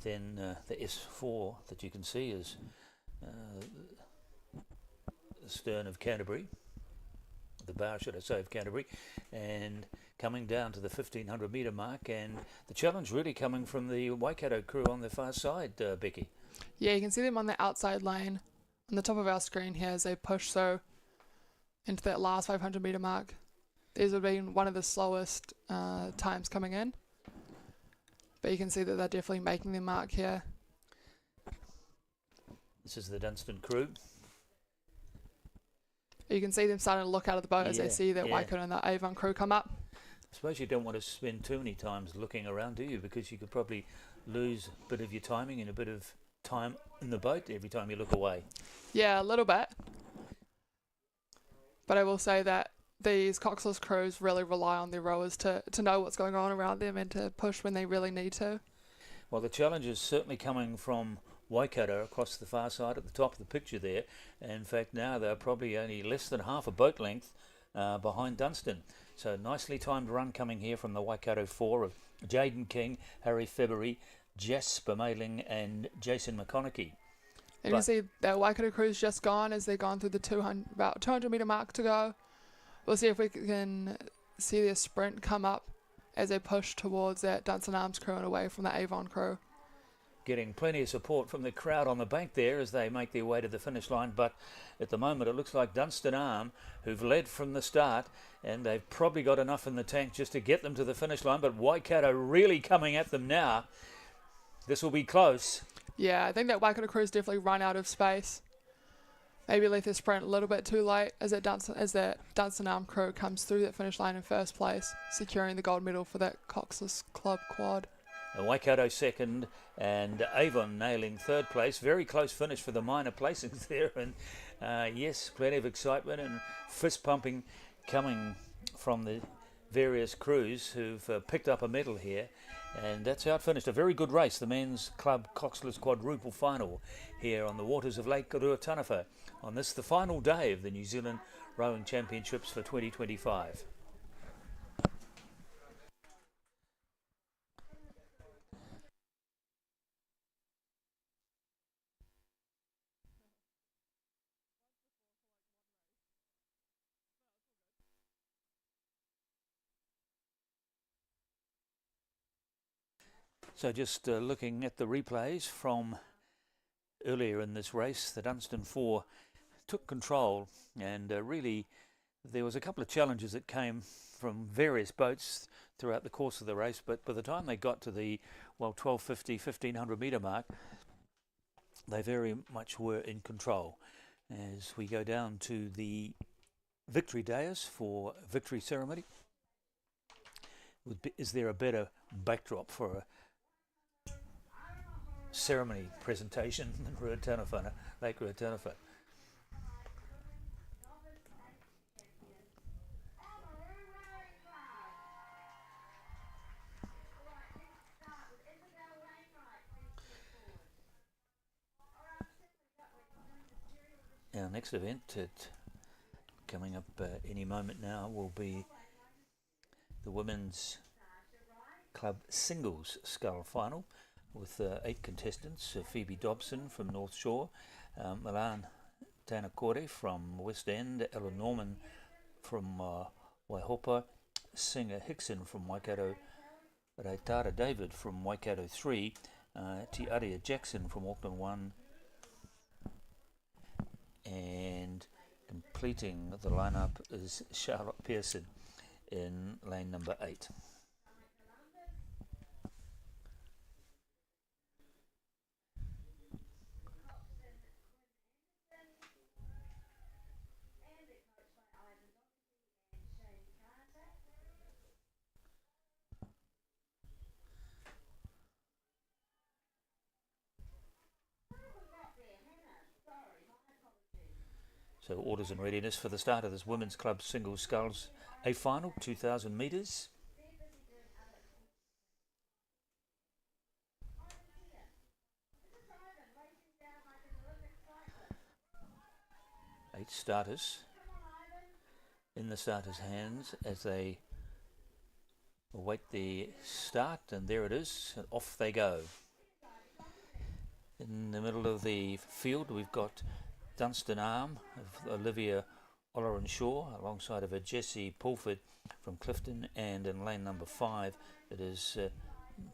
Then the S4 that you can see is the stern of Canterbury, the bow, should I say, of Canterbury, and coming down to the 1,500 metre mark, and the challenge really coming from the Waikato crew on the far side, Becky. Yeah, you can see them on the outside lane on the top of our screen here as they push so into that last 500 metre mark. These have been one of the slowest times coming in, but you can see that they're definitely making their mark here. This is the Dunstan crew. You can see them starting to look out of the boat as they see that Waikato and the Avon crew come up. I suppose you don't want to spend too many times looking around, do you? Because you could probably lose a bit of your timing and a bit of time in the boat every time you look away. Yeah, a little bit. But I will say that these coxless crews really rely on their rowers to know what's going on around them and to push when they really need to. Well, the challenge is certainly coming from Waikato across the far side at the top of the picture there. In fact, now they're probably only less than half a boat length behind Dunstan. So nicely timed run coming here from the Waikato 4 of Jaden King, Harry February, Jasper Mailing and Jason McConaughey. And you can see that Waikato crew's just gone as they've gone through the about 200 metre mark to go. We'll see if we can see their sprint come up as they push towards that Dunstan Arms crew and away from the Avon crew. Getting plenty of support from the crowd on the bank there as they make their way to the finish line, but at the moment it looks like Dunstan Arm, who've led from the start, and they've probably got enough in the tank just to get them to the finish line, but Waikato really coming at them now. This will be close. Yeah, I think that Waikato crew's definitely run out of space. Maybe left their sprint a little bit too late as that Dunstan Arm crew comes through that finish line in first place, securing the gold medal for that Coxless Club quad. Waikato second and Avon nailing third place. Very close finish for the minor placings there, and yes, plenty of excitement and fist pumping coming from the various crews who've picked up a medal here, and that's how it finished. A very good race, the men's club Coxless quadruple final here on the waters of Lake Ruataniwha on this, the final day of the New Zealand Rowing Championships for 2025. So just looking at the replays from earlier in this race, the Dunstan 4 took control, and really there was a couple of challenges that came from various boats throughout the course of the race, but by the time they got to the 1250, 1500 metre mark, they very much were in control. As we go down to the victory dais for victory ceremony, is there a better backdrop for a ceremony presentation than Ruataniwha, Lake Ruataniwha? Our next event, coming up any moment now, will be the women's club singles scull final with 8 contestants: Phoebe Dobson from North Shore, Milan Tanakore from West End, Ellen Norman from Waihopa, Singer Hickson from Waikato, Raitara David from Waikato 3, Te Aria Jackson from Auckland 1, and completing the lineup is Charlotte Pearson in lane number 8. So orders and readiness for the start of this women's club singles sculls A final, 2,000 metres. Eight starters in the starters' hands as they await the start, and there it is, and off they go. In the middle of the field we've got Dunstan Arm of Olivia Olaran-Shaw alongside of a Jessie Pulford from Clifton, and in lane number 5 it is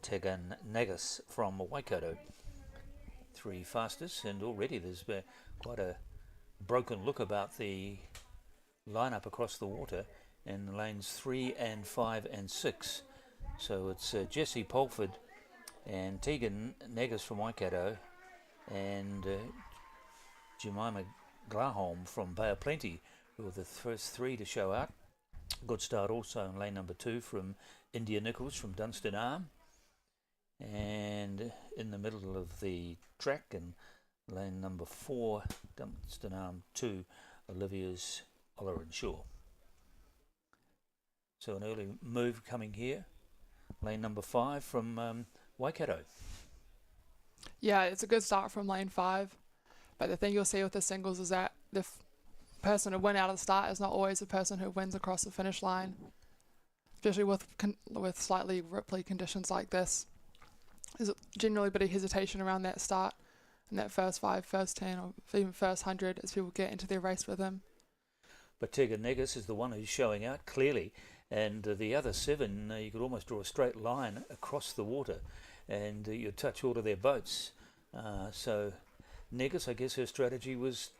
Tegan Nagas from Waikato. 3 fastest, and already there's quite a broken look about the lineup across the water in lanes 3 and 5 and 6. So it's Jessie Pulford and Tegan Nagas from Waikato and Jemima Glaholm from Bay of Plenty, who are the first 3 to show out. Good start also in lane number 2 from India Nichols from Dunstan Arm. And in the middle of the track in lane number 4, Dunstan Arm 2, Olivia's Olaran-Shaw. So an early move coming here. Lane number 5 from Waikato. Yeah, it's a good start from lane 5. But the thing you'll see with the singles is that the person who wins out of the start is not always the person who wins across the finish line, especially with slightly ripply conditions like this. There's generally a bit of hesitation around that start and that first 5, first 10, or even first 100 as people get into their race with him. But Tegan Negus is the one who's showing out clearly And the other 7, you could almost draw a straight line across the water, and you'd touch all of their boats. So Negus, I guess her strategy was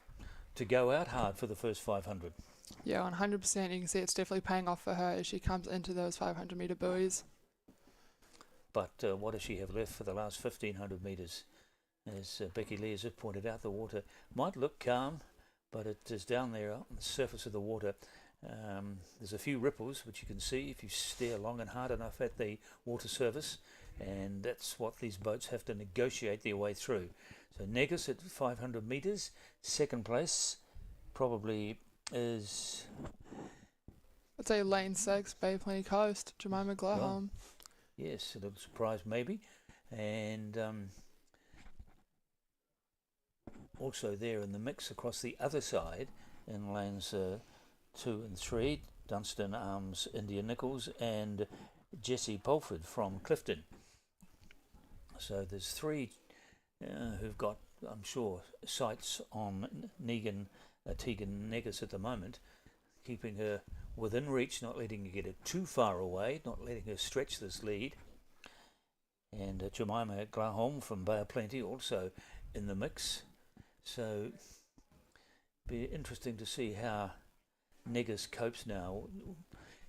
to go out hard for the first 500. Yeah, 100%. You can see it's definitely paying off for her as she comes into those 500 metre buoys. But what does she have left for the last 1,500 metres? As Becky Lee has pointed out, the water might look calm, but it is down there on the surface of the water. There's a few ripples, which you can see if you stare long and hard enough at the water surface, and that's what these boats have to negotiate their way through. So Negus at 500 metres, second place probably is... I'd say lane 6, Bay Plenty Coast, Jemima Glaholm. Yes, a little surprise maybe. And also there in the mix across the other side in lanes 2 and 3, Dunstan Arms, India Nichols and Jessie Pulford from Clifton. So there's 3 who've got, I'm sure, sights on Tegan Negus at the moment, keeping her within reach, not letting her get it too far away, not letting her stretch this lead. And Jemima Glaholm from Bay of Plenty also in the mix. So be interesting to see how Negus copes now.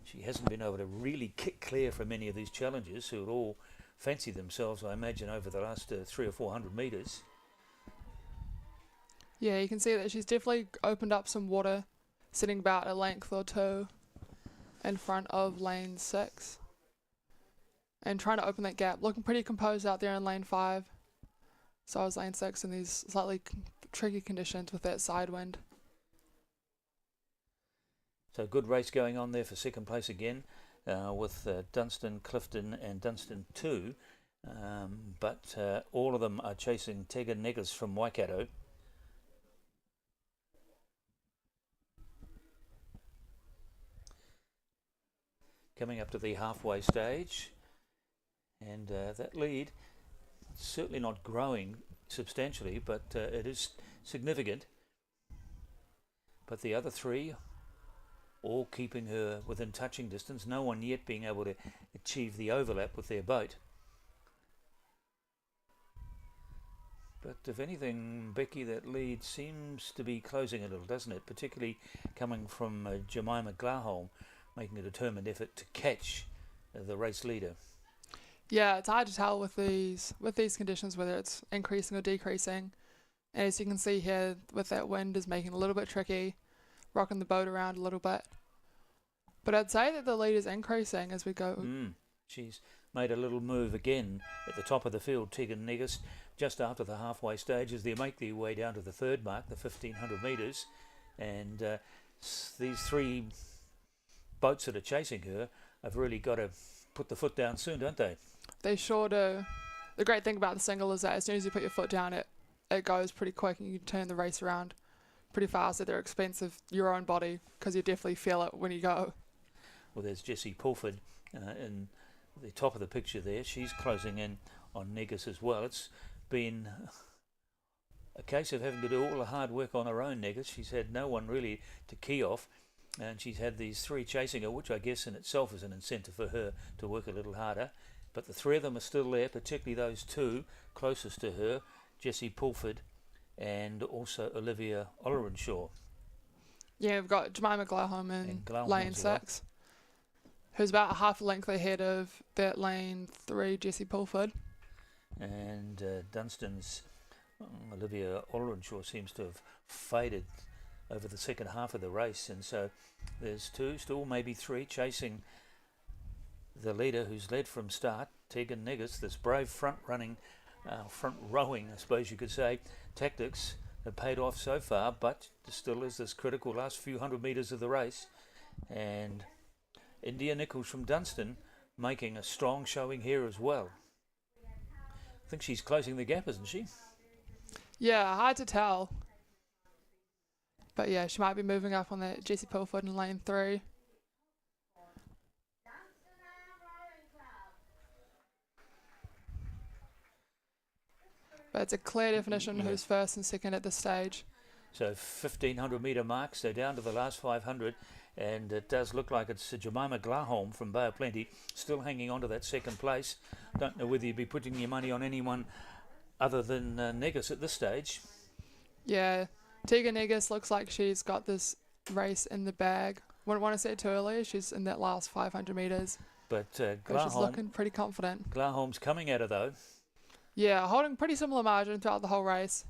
She hasn't been able to really kick clear from any of these challengers who would all fancy themselves, I imagine, over the last 300 or 400 metres. Yeah, you can see that she's definitely opened up some water, sitting about a length or 2 in front of lane 6. And trying to open that gap, looking pretty composed out there in lane 5. So is lane 6 in these slightly tricky conditions with that side wind. So good race going on there for second place again, with Dunstan, Clifton and Dunstan 2. But all of them are chasing Tegan Negus from Waikato. Coming up to the halfway stage, and that lead certainly not growing substantially, but it is significant. But the other 3 all keeping her within touching distance, no one yet being able to achieve the overlap with their boat. But if anything, Becky, that lead seems to be closing a little, doesn't it? Particularly coming from Jemima Glaholm, making a determined effort to catch the race leader. Yeah, it's hard to tell with these conditions whether it's increasing or decreasing. And as you can see here, with that wind is making it a little bit tricky, rocking the boat around a little bit. But I'd say that the lead is increasing as we go. She's made a little move again at the top of the field, Tegan Negus, just after the halfway stage as they make their way down to the 3rd mark, the 1,500 metres. And these 3 boats that are chasing her have really got to put the foot down soon, don't they? They sure do. The great thing about the single is that as soon as you put your foot down, it goes pretty quick and you can turn the race around pretty fast at their expense of your own body, because you definitely feel it when you go. Well, there's Jessie Pulford in the top of the picture there. She's closing in on Negus as well. It's been a case of having to do all the hard work on her own, Negus. She's had no one really to key off, and she's had these 3 chasing her, which I guess in itself is an incentive for her to work a little harder. But the 3 of them are still there, particularly those 2 closest to her, Jessie Pulford and also Olivia Ollerenshaw. Yeah, we've got Jemima Glaholm in lane 6, well, who's about half a length ahead of that lane 3, Jessie Pulford. And Dunstan's Olivia Ollerenshaw seems to have faded over the second half of the race, and so there's 2, still maybe 3 chasing the leader who's led from start, Tegan Negus. This brave front rowing, I suppose you could say, tactics have paid off so far, but there still is this critical last few hundred metres of the race. And India Nichols from Dunstan making a strong showing here as well. I think she's closing the gap, isn't she? Yeah, hard to tell. But yeah, she might be moving up on that Jessie Pulford in lane 3. But it's a clear definition who's first and second at this stage. So 1,500 metre mark, so down to the last 500. And it does look like it's Jemima Glaholm from Bay of Plenty still hanging on to that second place. Don't know whether you'd be putting your money on anyone other than Negus at this stage. Yeah, Tegan Negus looks like she's got this race in the bag. Wouldn't want to say it too early. She's in that last 500 metres. But She's Glaholm, looking pretty confident. Glaholm's coming at her though. Yeah, holding pretty similar margin throughout the whole race.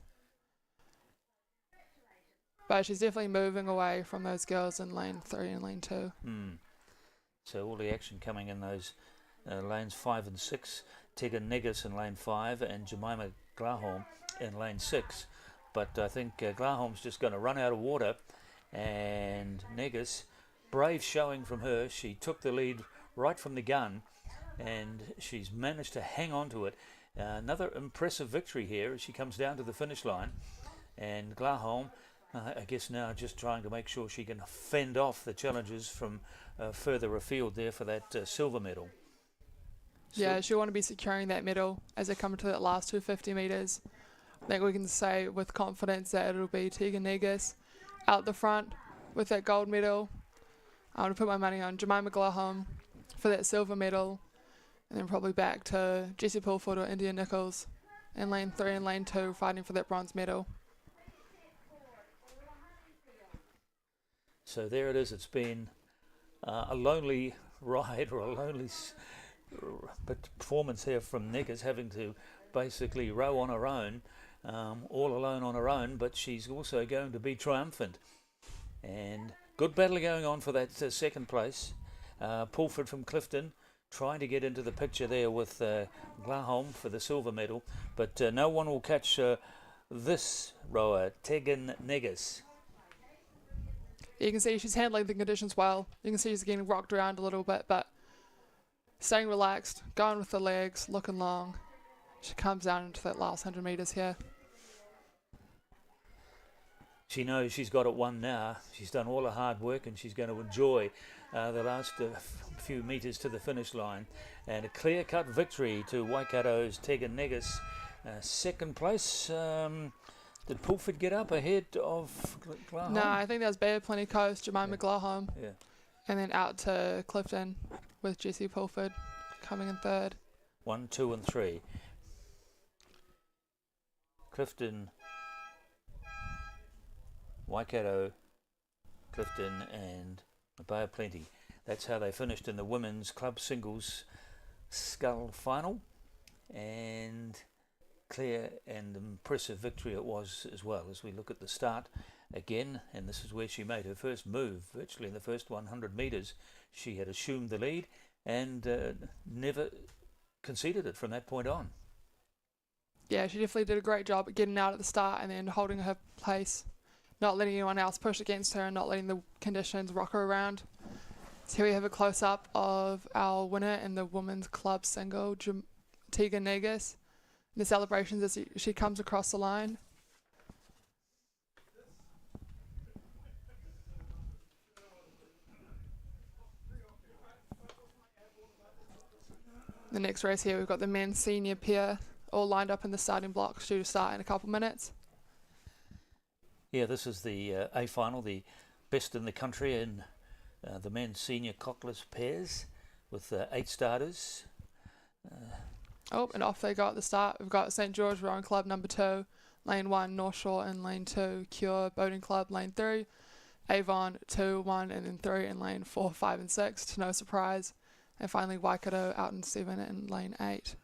But she's definitely moving away from those girls in lane 3 and lane 2. So all the action coming in those lanes 5 and 6. Tegan Negus in lane 5 and Jemima Glaholm in lane 6. But I think Glaholm's just going to run out of water. And Negus, brave showing from her. She took the lead right from the gun. And she's managed to hang on to it. Another impressive victory here as she comes down to the finish line. And Glaholm, I guess now just trying to make sure she can fend off the challenges from further afield there for that silver medal. Yeah, she'll want to be securing that medal as they come to that last 250 metres. I think we can say with confidence that it'll be Tegan Negus out the front with that gold medal. I want to put my money on Jemima Glaholm for that silver medal, and then probably back to Jessie Pulford or India Nichols in lane 3 and lane 2 fighting for that bronze medal. So there it is. It's been a lonely ride or a lonely performance here from Negus, having to basically row on her own, all alone on her own, but she's also going to be triumphant. And good battle going on for that second place. Pulford from Clifton trying to get into the picture there with Glaholm for the silver medal, but no one will catch this rower, Tegan Negus. You can see she's handling the conditions well. You can see she's getting rocked around a little bit, but staying relaxed, going with the legs, looking long. She comes down into that last 100 metres here. She knows she's got it won now. She's done all her hard work and she's going to enjoy the last few metres to the finish line. And a clear-cut victory to Waikato's Tegan Negus. Second place. Did Pulford get up ahead of Glaholm? No, I think that was Bay of Plenty Coast, Jemima Glaholm. Yeah. And then out to Clifton with Jessie Pulford coming in third. 1, 2 and 3. Clifton, Waikato, Clifton and Bay of Plenty. That's how they finished in the women's club singles scull final. And clear and impressive victory it was as well. As we look at the start again, and this is where she made her first move, virtually in the first 100 metres. She had assumed the lead and never conceded it from that point on. Yeah, she definitely did a great job at getting out at the start and then holding her place, not letting anyone else push against her and not letting the conditions rock her around. So here we have a close-up of our winner in the women's club single, Tegan Negus. The celebrations as she comes across the line. The next race here, we've got the men's senior pair all lined up in the starting blocks due to start in a couple minutes. Yeah, this is the A final, the best in the country in the men's senior cockless pairs with 8 starters. Oh, and off they go at the start. We've got St George Rowing Club number 2, lane 1, North Shore in lane 2, Cure Boating Club lane 3, Avon 2, 1 and then 3 in lane 4, 5 and 6 to no surprise. And finally Waikato out in 7 in lane 8.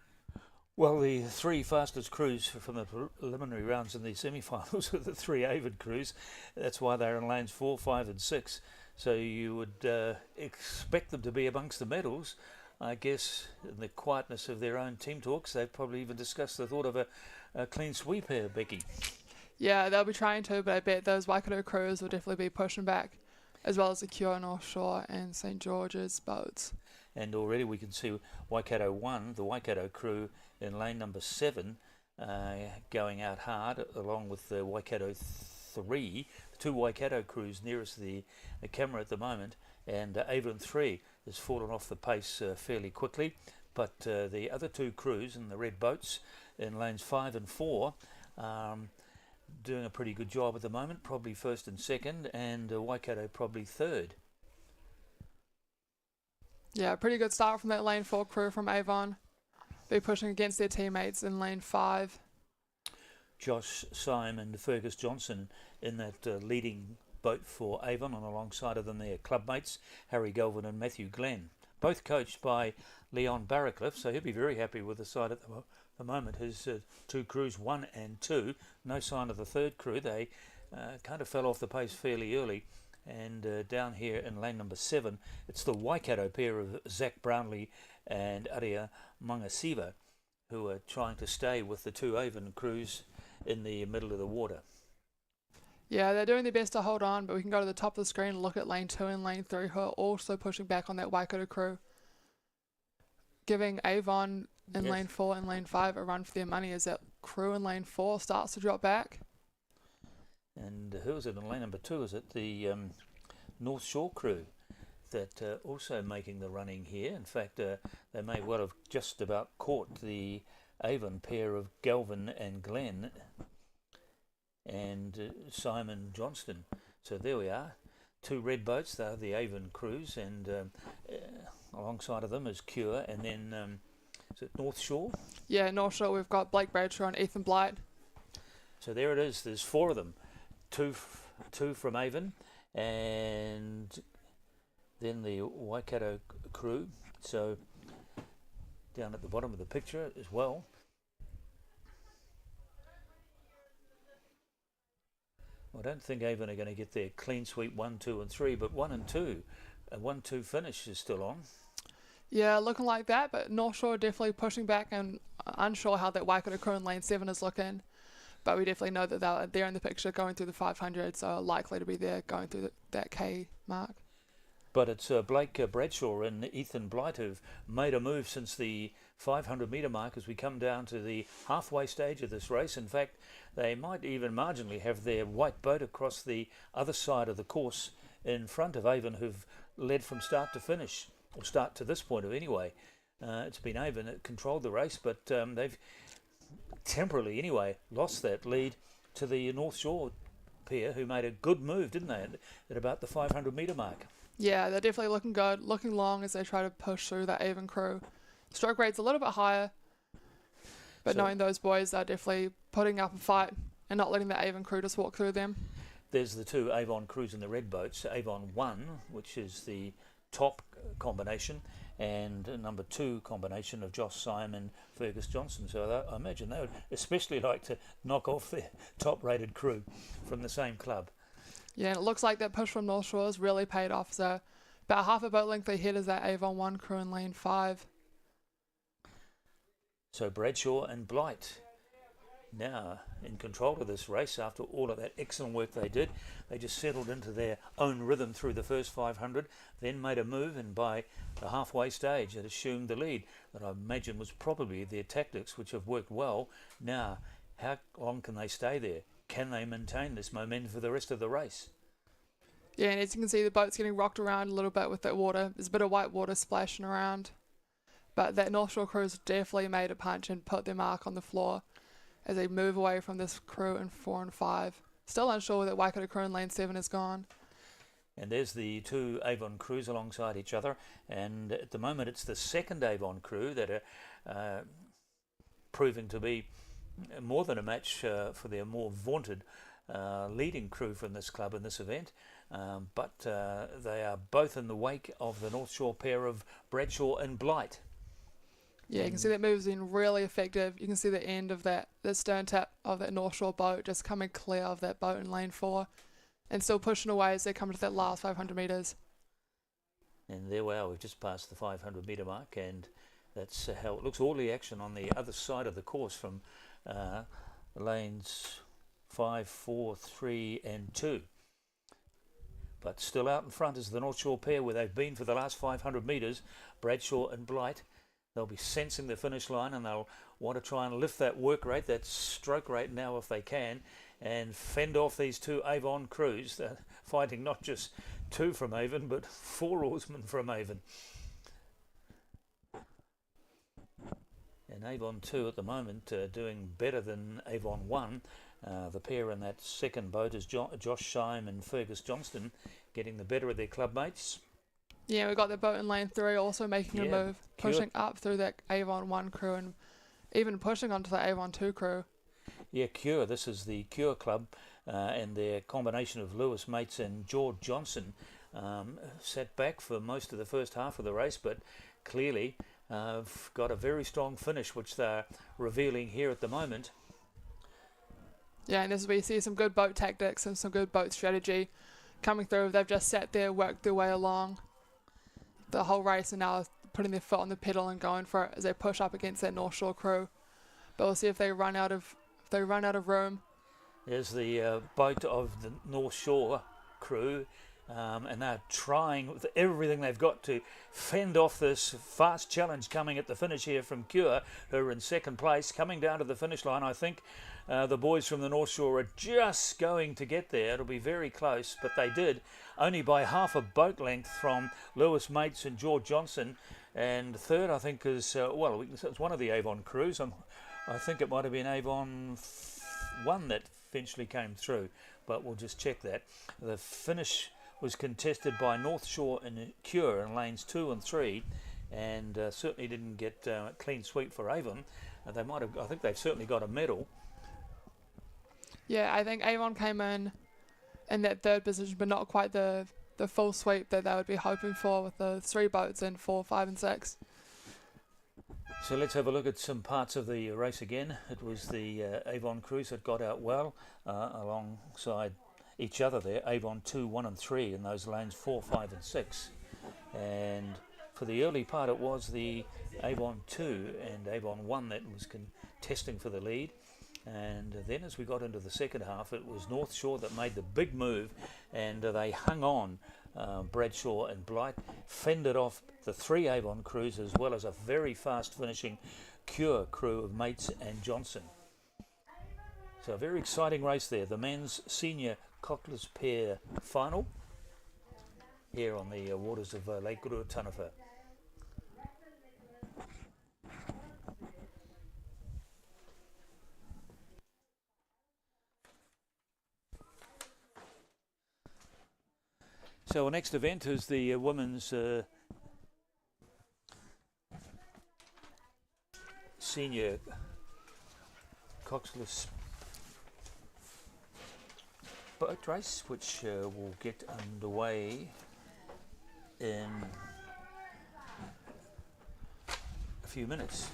Well, the 3 fastest crews from the preliminary rounds in the semi-finals are the 3 avid crews. That's why they're in lanes 4, 5 and 6. So you would expect them to be amongst the medals. I guess in the quietness of their own team talks, they've probably even discussed the thought of a clean sweep here, Becky. Yeah, they'll be trying to, but I bet those Waikato crews will definitely be pushing back, as well as the Cure North Shore and St George's boats. And already we can see Waikato 1, the Waikato crew in lane number 7, going out hard, along with the Waikato 3, the 2 Waikato crews nearest the camera at the moment, and Avon 3 has fallen off the pace fairly quickly, but the other 2 crews in the red boats in lanes 5 and 4, doing a pretty good job at the moment, probably first and second, and Waikato probably third. Yeah, pretty good start from that lane 4 crew from Avon. They're pushing against their teammates in lane 5. Josh Syme and Fergus Johnson in that leading boat for Avon, and alongside of them their clubmates Harry Galvin and Matthew Glenn, both coached by Leon Barracliff, so he'll be very happy with the side at the moment. His 2 crews, 1 and 2, no sign of the third crew. They kind of fell off the pace fairly early, and down here in lane number 7 it's the Waikato pair of Zach Brownlee and Aria Mangasiva who are trying to stay with the 2 Avon crews in the middle of the water. Yeah, they're doing their best to hold on, but we can go to the top of the screen and look at lane 2 and lane 3, who are also pushing back on that Waikato crew, giving Avon in lane 4 and lane 5 a run for their money as that crew in lane 4 starts to drop back. And who is it in lane number 2? Is it the North Shore crew that also making the running here? In fact, they may well have just about caught the Avon pair of Galvin and Glenn and Simon Johnston. So there we are, 2 red boats. They're the Avon crews, and alongside of them is Cure, and then is it North Shore? Yeah, North Shore, we've got Blake Bradshaw and Ethan Blight. So there it is, there's 4 of them, two from Avon, and then the Waikato crew. So down at the bottom of the picture as well. I don't think Avon are going to get their clean sweep 1, 2 and 3, but 1 and 2, a 1-2 finish is still on. Yeah, looking like that, but North Shore definitely pushing back, and unsure how that Waikato crew in lane 7 is looking. But we definitely know that they're there in the picture going through the 500, so are likely to be there going through that K mark. But it's Blake Bradshaw and Ethan Blight who've made a move since the 500 metre mark as we come down to the halfway stage of this race. In fact, they might even marginally have their white boat across the other side of the course in front of Avon, who've led from start to finish, or start to this point of anyway. It's been Avon that controlled the race, but they've temporarily anyway lost that lead to the North Shore pair, who made a good move, didn't they, at about the 500 metre mark. Yeah, they're definitely looking good, looking long as they try to push through that Avon crew. Stroke rate's a little bit higher, but knowing those boys are definitely putting up a fight and not letting the Avon crew just walk through them. There's the 2 Avon crews in the red boats, Avon 1, which is the top combination, and number 2 combination of Josh Syme and Fergus Johnson. So I imagine they would especially like to knock off their top-rated crew from the same club. Yeah, and it looks like that push from North Shore has really paid off. So about half a boat length ahead is that Avon 1 crew in lane 5. So Bradshaw and Blight now in control of this race after all of that excellent work they did. They just settled into their own rhythm through the first 500, then made a move, and by the halfway stage it assumed the lead that I imagine was probably their tactics, which have worked well. Now, how long can they stay there? Can they maintain this momentum for the rest of the race? Yeah, and as you can see, the boat's getting rocked around a little bit with that water. There's a bit of white water splashing around. But that North Shore crew's definitely made a punch and put their mark on the floor as they move away from this crew in 4 and 5. Still unsure that Waikato crew in lane 7 is gone. And there's the 2 Avon crews alongside each other, and at the moment it's the second Avon crew that are proving to be more than a match for their more vaunted leading crew from this club in this event. But they are both in the wake of the North Shore pair of Bradshaw and Blight. Yeah, you can see that move's been really effective. You can see the end of the stern tip of that North Shore boat just coming clear of that boat in lane 4 and still pushing away as they come to that last 500 metres. And there we are, we've just passed the 500 metre mark, and that's how it looks. All the action on the other side of the course from lanes 5, 4, 3 and 2. But still out in front is the North Shore pair, where they've been for the last 500 metres, Bradshaw and Blight. They'll be sensing the finish line, and they'll want to try and lift that work rate, that stroke rate now if they can, and fend off these 2 Avon crews. They're fighting not just 2 from Avon, but 4 oarsmen from Avon. And Avon 2 at the moment doing better than Avon 1. The pair in that second boat is Josh Scheim and Fergus Johnston getting the better of their club mates. Yeah, we got the boat in lane 3 also making a move, pushing up through that Avon 1 crew and even pushing onto the Avon 2 crew. Yeah, Cure. This is the Cure Club and their combination of Lewis Mates and George Johnson sat back for most of the first half of the race, but clearly got a very strong finish, which they're revealing here at the moment. Yeah, and as we see some good boat tactics and some good boat strategy coming through. They've just sat there, worked their way along the whole race, and now putting their foot on the pedal and going for it as they push up against that North Shore crew. But we'll see if they run out of room. There's the boat of the North Shore crew, and they're trying with everything they've got to fend off this fast challenge coming at the finish here from Cure, who are in second place, coming down to the finish line. I think the boys from the North Shore are just going to get there. It'll be very close, but they did, only by half a boat length from Lewis Mates and George Johnson. And third, I think, is, it's one of the Avon crews. I think it might have been Avon 1 that eventually came through, but we'll just check that. The finish was contested by North Shore and Cure in lanes 2 and 3, and certainly didn't get a clean sweep for Avon. They might have. I think they've certainly got a medal. Yeah, I think Avon came in that third position, but not quite the full sweep that they would be hoping for with the 3 boats in 4, 5 and 6. So let's have a look at some parts of the race again. It was the Avon crews that got out well alongside each other there. Avon 2, 1 and 3 in those lanes 4, 5 and 6. And for the early part it was the Avon 2 and Avon 1 that was contesting for the lead. And then as we got into the second half, it was North Shore that made the big move, and they hung on. Bradshaw and Blight fended off the 3 Avon crews, as well as a very fast finishing Cure crew of Mates and Johnson. So a very exciting race there. The men's senior cockless pair final here on the waters of Lake Ruataniwha. So our next event is the women's senior coxless boat race, which will get underway in a few minutes.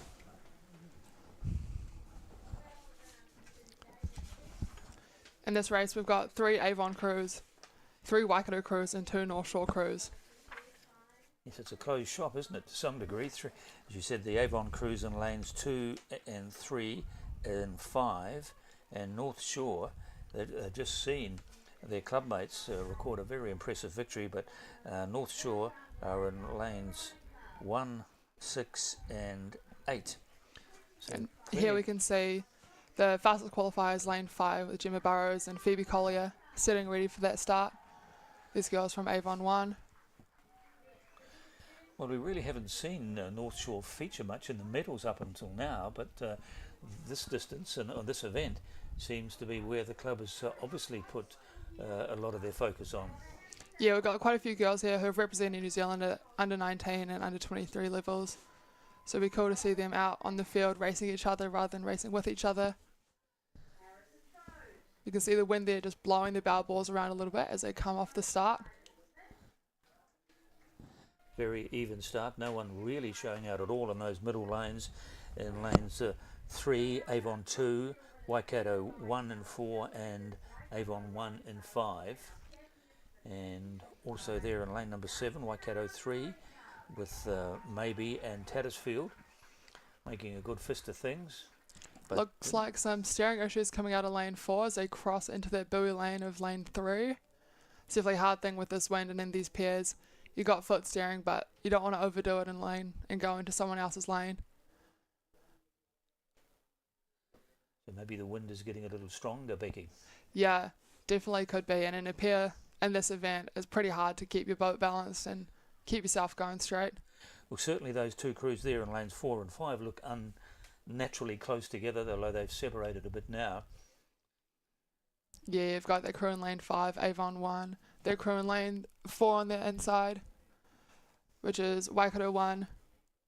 In this race, we've got 3 Avon crews, 3 Waikato crews and 2 North Shore crews. Yes, it's a closed shop, isn't it, to some degree? As you said, the Avon crews in lanes 2 and 3 and 5, and North Shore, they've just seen their clubmates record a very impressive victory, but North Shore are in lanes 1, 6 and 8. So and here we can see the fastest qualifiers, lane 5 with Gemma Burrows and Phoebe Collier sitting ready for that start. These girls from Avon 1. Well, we really haven't seen North Shore feature much in the medals up until now, but this distance and this event seems to be where the club has obviously put a lot of their focus on. Yeah, we've got quite a few girls here who have represented New Zealand at under 19 and under 23 levels. So it'd be cool to see them out on the field racing each other rather than racing with each other. You can see the wind there just blowing the bow balls around a little bit as they come off the start. Very even start. No one really showing out at all in those middle lanes. In lanes 3, Avon 2, Waikato 1 and 4, and Avon 1 and 5. And also there in lane number 7, Waikato 3, with Maybe and Tattersfield making a good fist of things. But looks like some steering issues coming out of lane 4 as they cross into that buoy lane of lane 3. It's definitely a hard thing with this wind and in these pairs. You got foot steering, but you don't want to overdo it in lane and go into someone else's lane. So maybe the wind is getting a little stronger, Becky. Yeah, definitely could be. And in a pair in this event, it's pretty hard to keep your boat balanced and keep yourself going straight. Well, certainly those 2 crews there in lanes 4 and 5 look unnaturally close together, although they've separated a bit now. Yeah, you've got their crew in lane 5, Avon 1, their crew in lane 4 on the inside, which is Waikato 1,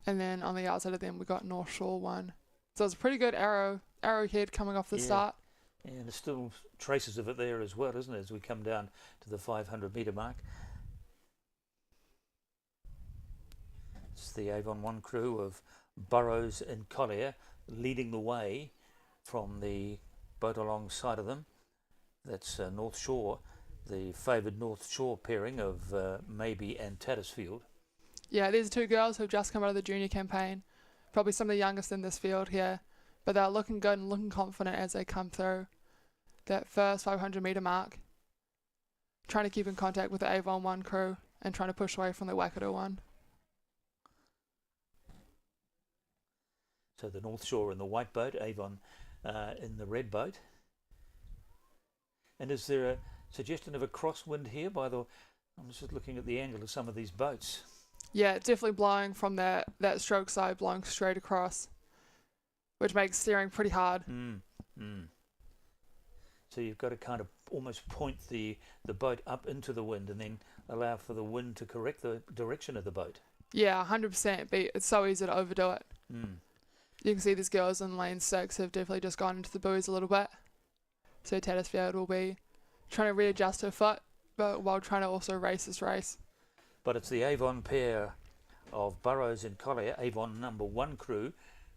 and then on the outside of them we got North Shore 1. So it's a pretty good arrowhead coming off the start. And there's still traces of it there as well, isn't it, as we come down to the 500 metre mark. It's the Avon 1 crew of Burrows and Collier leading the way from the boat alongside of them. That's North Shore, the favoured North Shore pairing of Maybe and Tattersfield. Yeah, these are two girls who've just come out of the junior campaign, probably some of the youngest in this field here, but they're looking good and looking confident as they come through that first 500 metre mark, trying to keep in contact with the Avon 1 crew and trying to push away from the Waikato 1. So the North Shore in the white boat, Avon in the red boat. And is there a suggestion of a crosswind here? I'm just looking at the angle of some of these boats. Yeah, it's definitely blowing from that stroke side, blowing straight across, which makes steering pretty hard. So you've got to kind of almost point the boat up into the wind and then allow for the wind to correct the direction of the boat. Yeah, 100%. It's so easy to overdo it. You can see these girls in lane 6 have definitely just gone into the buoys a little bit. So Tattersfield will be trying to readjust her foot, but while trying to also race this race. But it's the Avon pair of Burrows and Collier, Avon number 1 crew,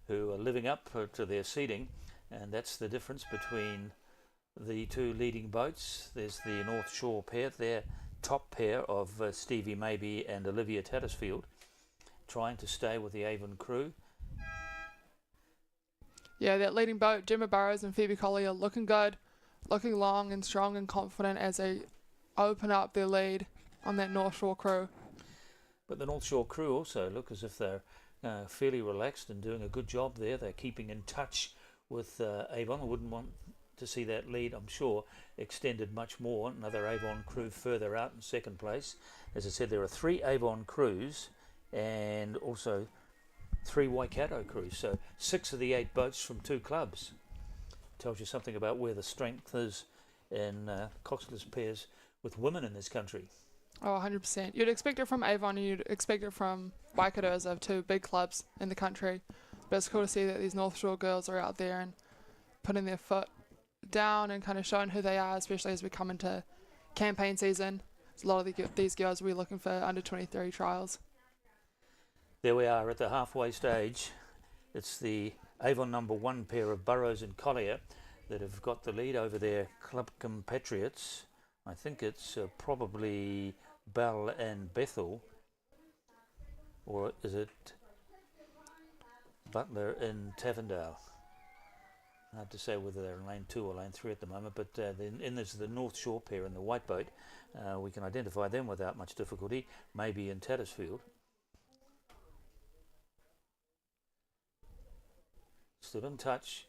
who are living up to their seeding, and that's the difference between the two leading boats. There's the North Shore pair, their top pair of Stevie Maybe and Olivia Tattersfield, trying to stay with the Avon crew. Yeah, that leading boat, Gemma Burrows and Phoebe Collier, looking good, looking long and strong and confident as they open up their lead on that North Shore crew. But the North Shore crew also look as if they're fairly relaxed and doing a good job there. They're keeping in touch with Avon. I wouldn't want to see that lead, I'm sure, extended much more. Another Avon crew further out in second place. As I said, there are 3 Avon crews and also 3 Waikato crews. So 6 of the 8 boats from 2 clubs. Tells you something about where the strength is in coxless pairs with women in this country. Oh, 100%. You'd expect it from Avon and you'd expect it from Waikato as of 2 big clubs in the country. But it's cool to see that these North Shore girls are out there and putting their foot down and kind of showing who they are, especially as we come into campaign season. A lot of these girls will be looking for under 23 trials. There we are at the halfway stage. It's the Avon number 1 pair of Burrows and Collier that have got the lead over their club compatriots. I think it's probably Bell and Bethel, or is it Butler and Tavendale? Hard to say whether they're in lane 2 or lane 3 at the moment, but then there's the North Shore pair in the white boat. We can identify them without much difficulty, maybe in Tattersfield. Still in touch,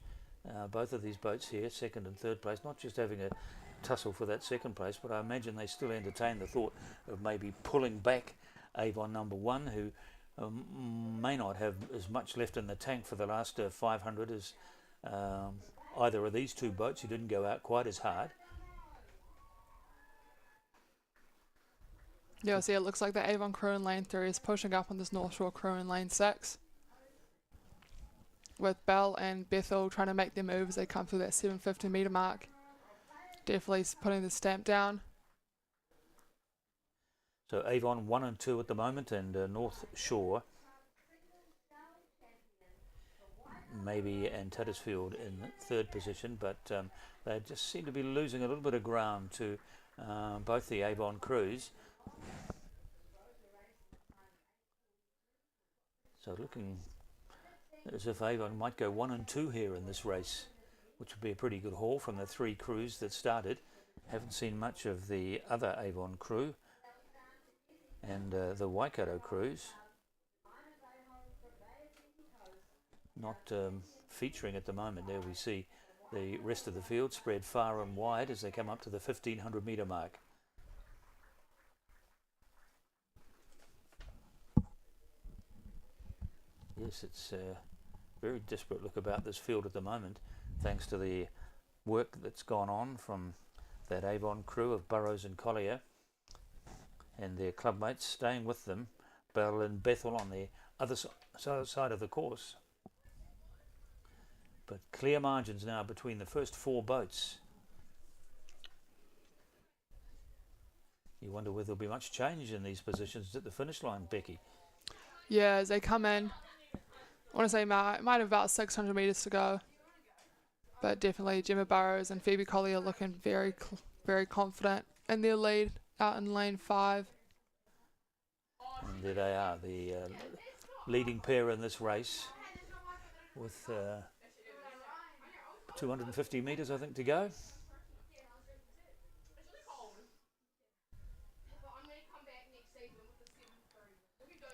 both of these boats here, second and third place, not just having a tussle for that second place, but I imagine they still entertain the thought of maybe pulling back Avon number 1, who may not have as much left in the tank for the last 500 as either of these 2 boats who didn't go out quite as hard. Yeah, see, it looks like the Avon crew in lane 3 is pushing up on this North Shore crew in lane 6. With Bell and Bethel trying to make their move as they come through that 750 metre mark. Definitely putting the stamp down. So Avon 1 and 2 at the moment, and North Shore, maybe, and Tattersfield in third position, but they just seem to be losing a little bit of ground to both the Avon crews. So looking as if Avon might go 1 and 2 here in this race, which would be a pretty good haul from the 3 crews that started. Haven't seen much of the other Avon crew and the Waikato crews. Not featuring at the moment. There we see the rest of the field spread far and wide as they come up to the 1500 metre mark. Yes, it's a very disparate look about this field at the moment, thanks to the work that's gone on from that Avon crew of Burrows and Collier and their clubmates staying with them, Bell and Bethel on the other side of the course. But clear margins now between the first 4 boats. You wonder whether there'll be much change in these positions at the finish line, Becky. Yeah, as they come in, I want to say might have about 600 metres to go. But definitely Gemma Burrows and Phoebe Collier looking very, very confident in their lead out in lane 5. And there they are, the leading pair in this race with 250 metres, I think, to go.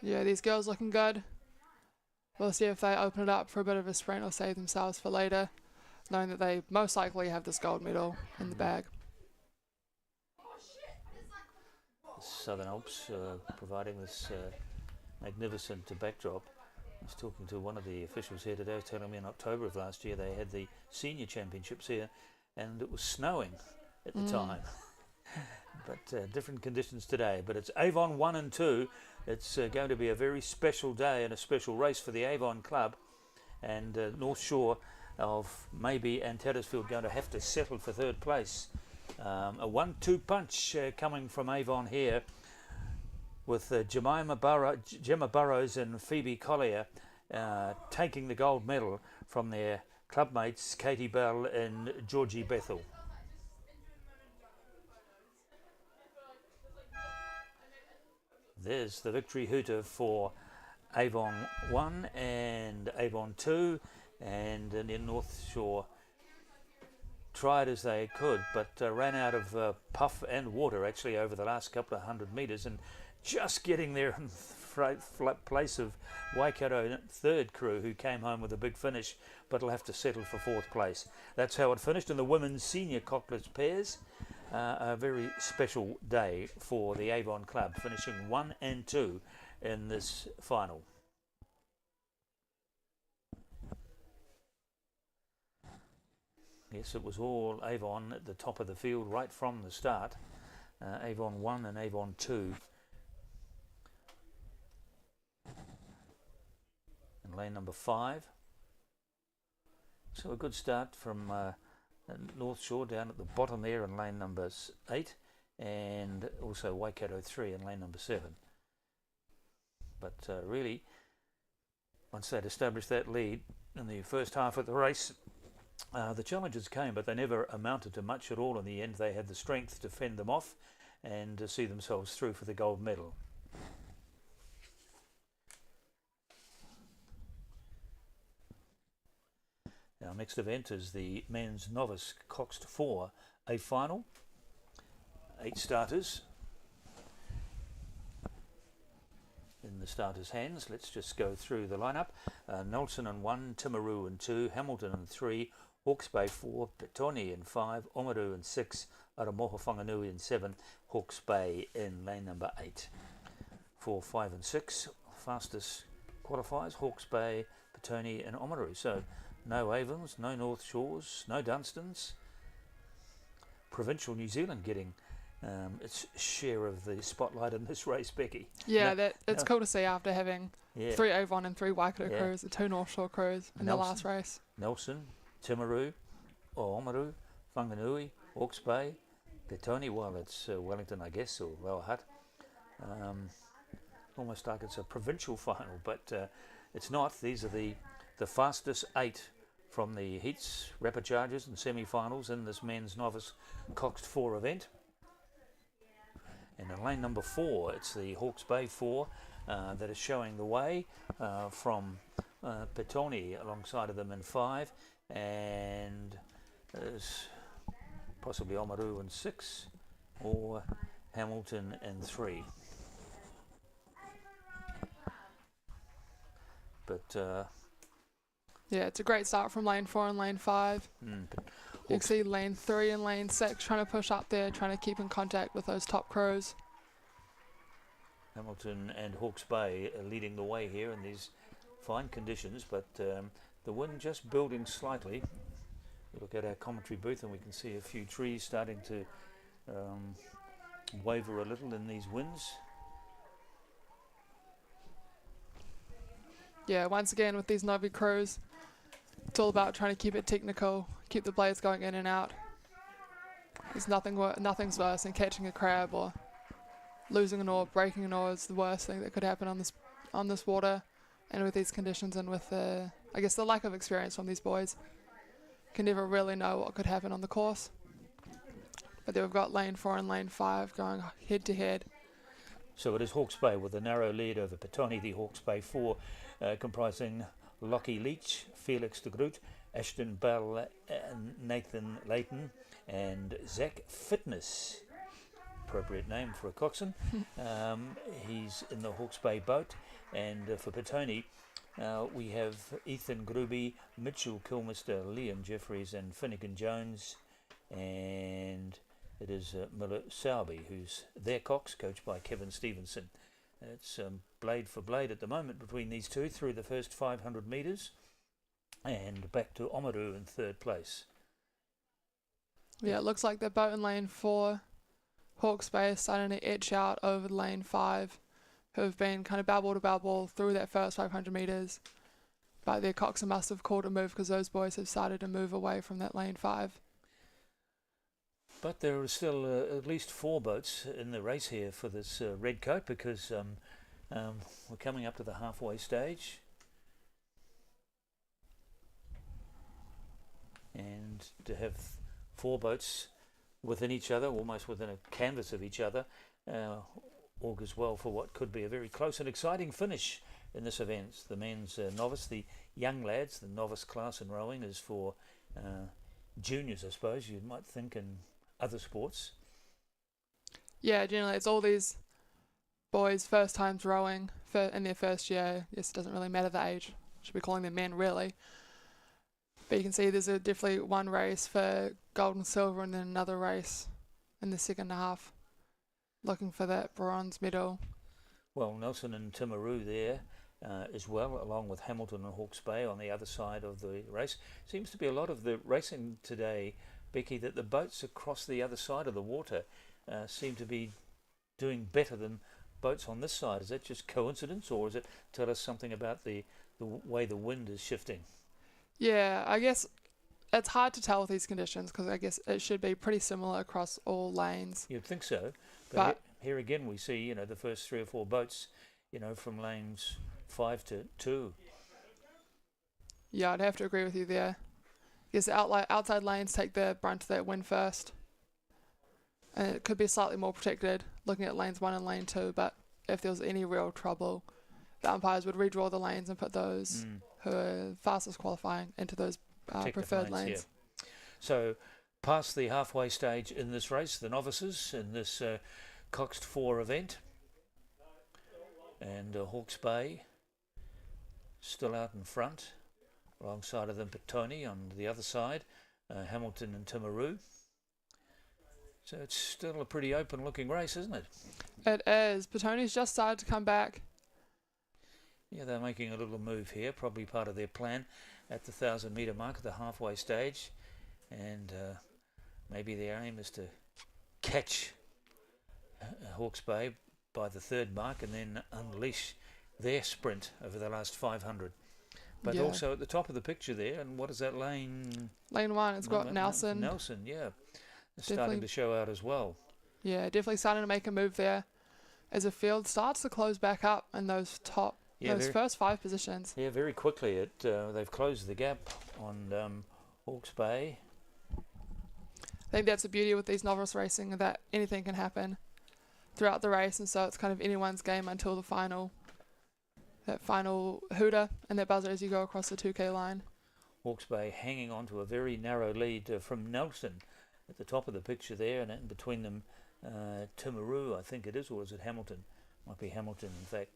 Yeah, these girls looking good. We'll see if they open it up for a bit of a sprint or save themselves for later, knowing that they most likely have this gold medal in the bag. The Southern Alps providing this magnificent backdrop. I was talking to one of the officials here today, telling me in October of last year they had the senior championships here and it was snowing at the time. But different conditions today. But it's Avon 1 and 2. It's going to be a very special day and a special race for the Avon Club. And North Shore of maybe and Tattersfield going to have to settle for third place. A 1-2 punch coming from Avon here with Gemma Burrows and Phoebe Collier taking the gold medal from their clubmates Katie Bell and Georgie Bethel. There's the victory hooter for Avon 1 and Avon 2, and in North Shore tried as they could, but ran out of puff and water actually over the last couple of 100 metres, and just getting there in place of Waikato third crew, who came home with a big finish, but will have to settle for 4th place. That's how it finished in the women's senior cocklet pairs. A very special day for the Avon Club, finishing 1 and 2 in this final. Yes, it was all Avon at the top of the field right from the start. Avon 1 and Avon 2. In lane number 5. So a good start from North Shore down at the bottom there in lane number 8, and also Waikato 3 in lane number 7. But really, once they'd established that lead in the first half of the race, the challenges came, but they never amounted to much at all in the end. They had the strength to fend them off and to see themselves through for the gold medal. Our next event is the men's novice Coxed 4 A final. 8 starters in the starters' hands. Let's just go through the lineup. Nelson in 1, Timaru in 2, Hamilton in 3, Hawke's Bay 4, Petoni in 5, Oamaru in 6, Aramoho Whanganui in 7, Hawke's Bay in lane number 8. 4, 5 and 6, fastest qualifiers, Hawke's Bay, Petoni and Oamaru. So no Avons, no North Shores, no Dunstans. Provincial New Zealand getting its share of the spotlight in this race, Becky. Yeah, it's cool to see after having 3 Avon and 3 Waikato crews, and 2 North Shore crews in the last race. Nelson, Timaru, Oamaru, Whanganui, Hawke's Bay, Petoni, well, it's Wellington, I guess, or Rauhat. Almost like it's a provincial final, but it's not. These are the fastest 8 from the heats, rapid charges and semi-finals in this men's novice Coxed 4 event. And in lane number 4, it's the Hawke's Bay 4 that is showing the way from Petoni alongside of them in 5, and there's possibly Oamaru in 6 or Hamilton in 3. But yeah, it's a great start from lane 4 and lane 5. You can see lane 3 and lane 6 trying to push up there, trying to keep in contact with those top crews. Hamilton and Hawke's Bay are leading the way here in these fine conditions, but the wind just building slightly. We look at our commentary booth and we can see a few trees starting to waver a little in these winds. Yeah, once again with these Novi crews, it's all about trying to keep it technical, keep the blades going in and out. There's nothing's worse than catching a crab or losing an oar. Breaking an oar is the worst thing that could happen on this water, and with these conditions and with the lack of experience from these boys, can never really know what could happen on the course. But then we've got lane 4 and lane 5 going head to head. So it is Hawke's Bay with a narrow lead over Petone, the Hawke's Bay 4, comprising Lockie Leach, Felix de Groot, Ashton Bell, Nathan Layton, and Zach Fitness. Appropriate name for a coxswain. He's in the Hawke's Bay boat. And for Petone, we have Ethan Gruby, Mitchell Kilmister, Liam Jeffries, and Finnegan Jones. And it is Miller Sauby, who's their cox, coached by Kevin Stevenson. It's blade for blade at the moment between these two through the first 500 metres, and back to Oamaru in third place. Yeah, it looks like the boat in lane 4, Hawke's Bay, is starting to etch out over lane 5, who have been kind of babble to babble through that first 500 metres. But their coxswain must have caught a move because those boys have started to move away from that lane 5. But there are still at least 4 boats in the race here for this red coat, because we're coming up to the halfway stage. And to have 4 boats within each other, almost within a canvas of each other, augurs well for what could be a very close and exciting finish in this event. The men's novice, the young lads, the novice class in rowing is for juniors, I suppose, you might think, in other sports. Yeah, generally it's all these boys first times rowing in their first year. Yes, it doesn't really matter the age. Should be calling them men, really. But you can see there's definitely one race for gold and silver, and then another race in the second half, looking for that bronze medal. Well, Nelson and Timaru there as well, along with Hamilton and Hawke's Bay on the other side of the race. Seems to be a lot of the racing today, Becky, that the boats across the other side of the water seem to be doing better than boats on this side. Is that just coincidence, or does it tell us something about the way the wind is shifting? Yeah, I guess it's hard to tell with these conditions, because I guess it should be pretty similar across all lanes. You'd think so, but here again we see, the first 3 or 4 boats, from lanes 5 to 2. Yeah, I'd have to agree with you there. I guess the outside lanes take the brunt of that wind first, and it could be slightly more protected looking at lanes 1 and lane 2, but if there was any real trouble, the umpires would redraw the lanes and put those who are fastest qualifying into those preferred lanes. Yeah. So past the halfway stage in this race, the novices in this Coxed 4 event, and Hawke's Bay still out in front, alongside of them Petone on the other side, Hamilton and Timaru. So it's still a pretty open looking race, isn't it? It is. Petone's just started to come back. Yeah, they're making a little move here, probably part of their plan at the 1,000 metre mark at the halfway stage, and maybe their aim is to catch Hawke's Bay by the 3rd mark and then unleash their sprint over the last 500. But also at the top of the picture there, and what is that lane? Lane 1, it's got Nelson. Nelson, yeah. It's starting to show out as well. Yeah, definitely starting to make a move there as the field starts to close back up in those first 5 positions. Yeah, very quickly. They've closed the gap on Hawke's Bay. I think that's the beauty with these novice racing, that anything can happen throughout the race, and so it's kind of anyone's game until the final hooter and that buzzer as you go across the 2K line. Hawke's Bay hanging on to a very narrow lead from Nelson at the top of the picture there, and in between them Timaru, I think it is, or is it Hamilton? Might be Hamilton, in fact.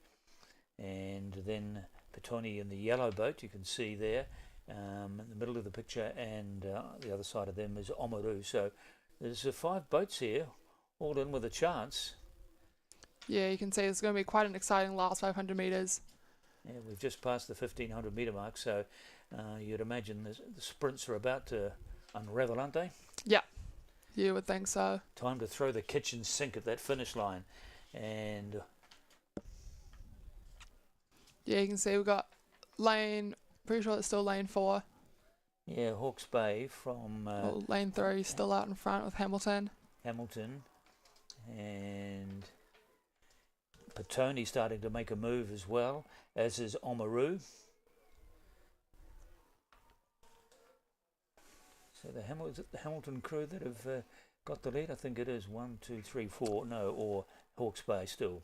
And then Petone in the yellow boat, you can see there in the middle of the picture, and the other side of them is Oamaru. So there's 5 boats here, all in with a chance. Yeah, you can see it's going to be quite an exciting last 500 metres. Yeah, we've just passed the 1,500 metre mark, so you'd imagine the sprints are about to unravel, aren't they? Yeah. You would think so. Time to throw the kitchen sink at that finish line. And Yeah, you can see we've got lane, pretty sure it's still lane 4. yeah, Hawke's Bay from Well, lane 3 still out in front with Hamilton. Hamilton, and Petone starting to make a move as well, as is Oamaru. So is it the Hamilton crew that have got the lead? I think it is 1, 2, 3, 4. No, or Hawke's Bay still.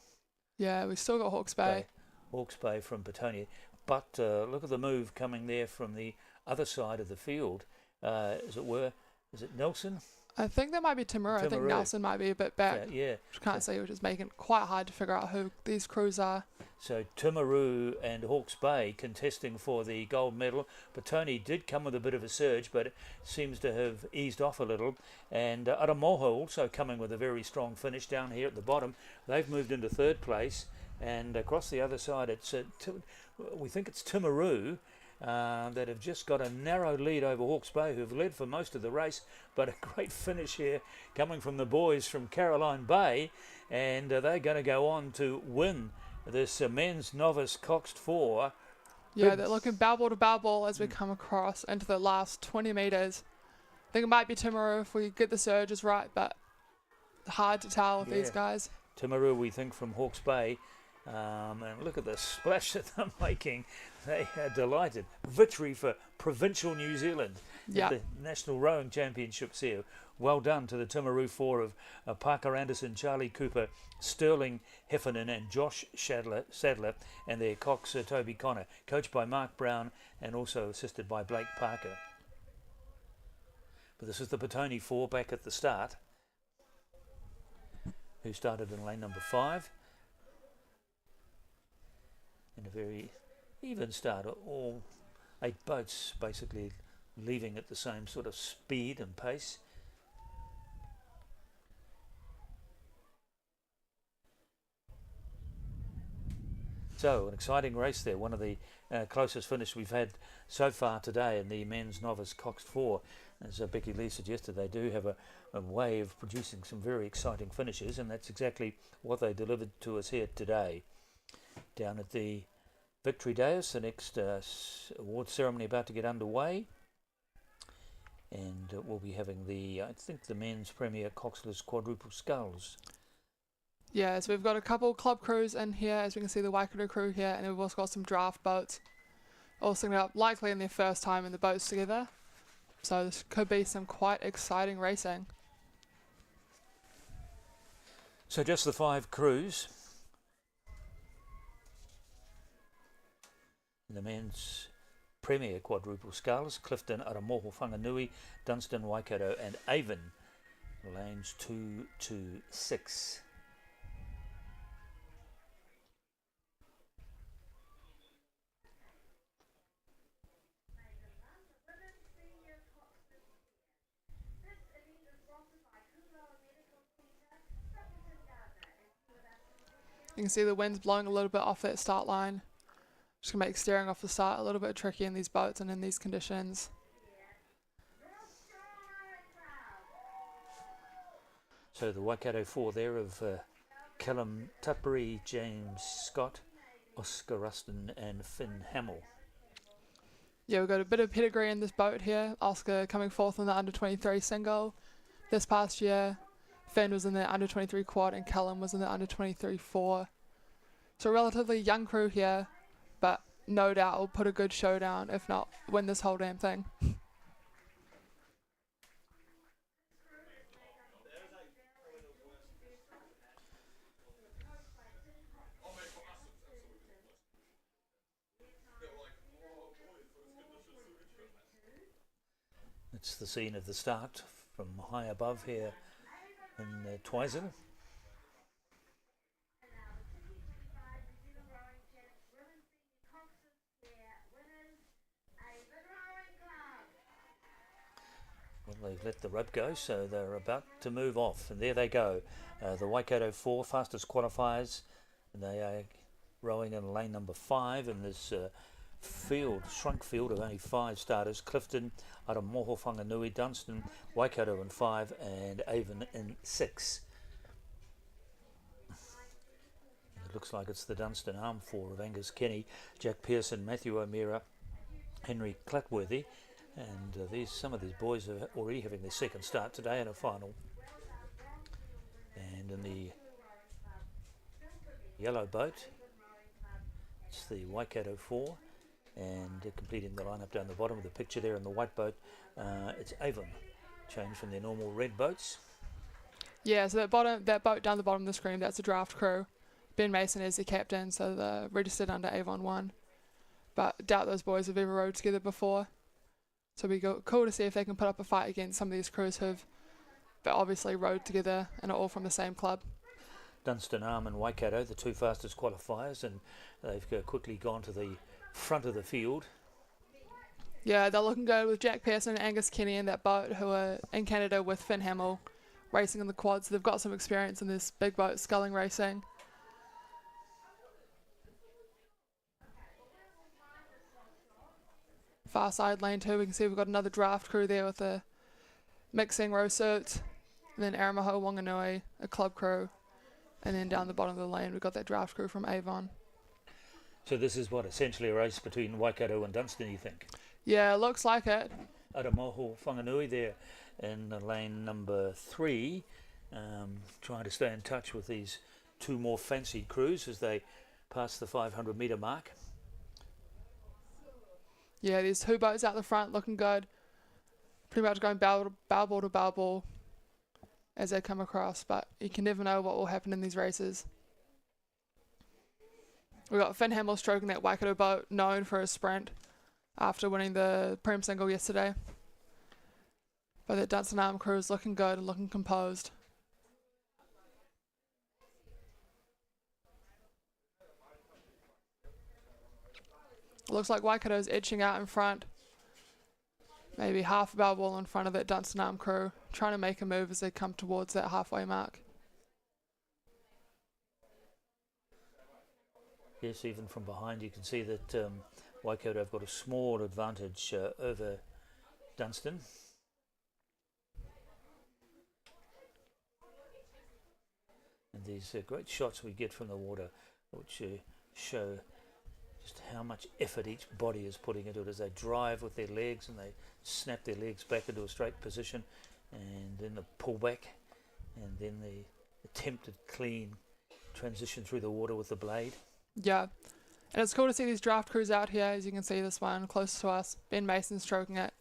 Yeah, we still got Hawke's Bay. Hawke's Bay from Petone. But look at the move coming there from the other side of the field, as it were. Is it Nelson? I think that might be Timaru. I think Timaru. Nelson might be a bit back. Yeah. Which I can't see, which is making it quite hard to figure out who these crews are. So Timaru and Hawke's Bay contesting for the gold medal. Petone did come with a bit of a surge, but it seems to have eased off a little. And Aramoho also coming with a very strong finish down here at the bottom. They've moved into third place. And across the other side, it's we think it's Timaru that have just got a narrow lead over Hawke's Bay, who've led for most of the race. But a great finish here coming from the boys from Caroline Bay. And they're going to go on to win this men's novice Coxed 4. Yeah, they're looking barrel to barrel as we come across into the last 20 metres. I think it might be Timaru if we get the surges right, but hard to tell with these guys. Timaru, we think, from Hawke's Bay. And look at the splash that they're making. They are delighted. Victory for provincial New Zealand at the National Rowing Championships here. Well done to the Timaru 4 of Parker Anderson, Charlie Cooper, Sterling Heffernan and Josh Sadler, and their cox Toby Connor, coached by Mark Brown and also assisted by Blake Parker. But this is the Petone 4 back at the start, who started in lane number 5. In a very even start, all 8 boats basically leaving at the same sort of speed and pace. So an exciting race there, one of the closest finishes we've had so far today in the men's novice Coxed 4. As Becky Lee suggested, they do have a way of producing some very exciting finishes, and that's exactly what they delivered to us here today. Down at the Victory Dais, the next award ceremony about to get underway, and we'll be having I think the men's premier Coxless quadruple sculls. Yeah, so we've got a couple club crews in here, as we can see the Waikato crew here, and we've also got some draft boats all sitting up likely in their first time in the boats together. So this could be some quite exciting racing. So just the 5 crews. In the men's premier quadruple sculls, Clifton, Aramoho, Whanganui, Dunstan, Waikato and Avon, lanes 2 to 6. You can see the wind's blowing a little bit off that start line. Just going to make steering off the start a little bit tricky in these boats and in these conditions. So the Waikato 4 there of Callum Tutbury, James Scott, Oscar Ruston and Finn Hamill. Yeah, we've got a bit of pedigree in this boat here. Oscar coming fourth in the under-23 single this past year. Finn was in the under-23 quad and Callum was in the under-23 4. So a relatively young crew here, but no doubt will put a good show down, if not win this whole damn thing. It's the scene of the start from high above here in Twizel. Well, they've let the rope go, so they're about to move off, and there they go. The Waikato 4 fastest qualifiers, and they are rowing in lane number 5 in this shrunk field of only 5 starters. Clifton, Aramoho, Whanganui, Dunstan, Waikato in 5 and Avon in 6. It looks like it's the Dunstan arm 4 of Angus Kenny, Jack Pearson, Matthew O'Meara, Henry Clatworthy, and some of these boys are already having their second start today in a final. And in the yellow boat, it's the Waikato 4, and completing the lineup down the bottom of the picture there in the white boat, it's Avon, changed from their normal red boats. Yeah, so that boat down the bottom of the screen, that's a draft crew. Ben Mason is the captain, so they're registered under Avon 1. But doubt those boys have ever rowed together before. So it'll be cool to see if they can put up a fight against some of these crews who've obviously rowed together and are all from the same club. Dunstan Arm and Waikato, the 2 fastest qualifiers, and they've quickly gone to the front of the field. Yeah, they're looking good with Jack Pearson and Angus Kenny in that boat, who are in Canada with Finn Hamill racing in the quads. They've got some experience in this big boat sculling racing. Far side lane 2, we can see we've got another draft crew there with a mixing row suit, and then Aramaho, Wanganui, a club crew, and then down the bottom of the lane we've got that draft crew from Avon. So this is what, essentially a race between Waikato and Dunstan, you think? Yeah, looks like it. Aramoho Whanganui there in lane number 3, trying to stay in touch with these 2 more fancied crews as they pass the 500 metre mark. Yeah, there's 2 boats out the front looking good. Pretty much going bow ball to bow ball as they come across, but you can never know what will happen in these races. We've got Finn Hamill stroking that Waikato boat, known for his sprint after winning the Prem Single yesterday. But that Dunstan Arm crew is looking good and looking composed. Looks like Waikato's edging out in front. Maybe half a bow ball in front of that Dunstan Arm crew, trying to make a move as they come towards that halfway mark. Yes, even from behind you can see that Waikato have got a small advantage over Dunstan. And these great shots we get from the water, which show just how much effort each body is putting into it as they drive with their legs and they snap their legs back into a straight position, and then the pullback, and then the attempted clean transition through the water with the blade. Yeah, and it's cool to see these draft crews out here. As you can see, this one close to us, Ben Mason stroking it,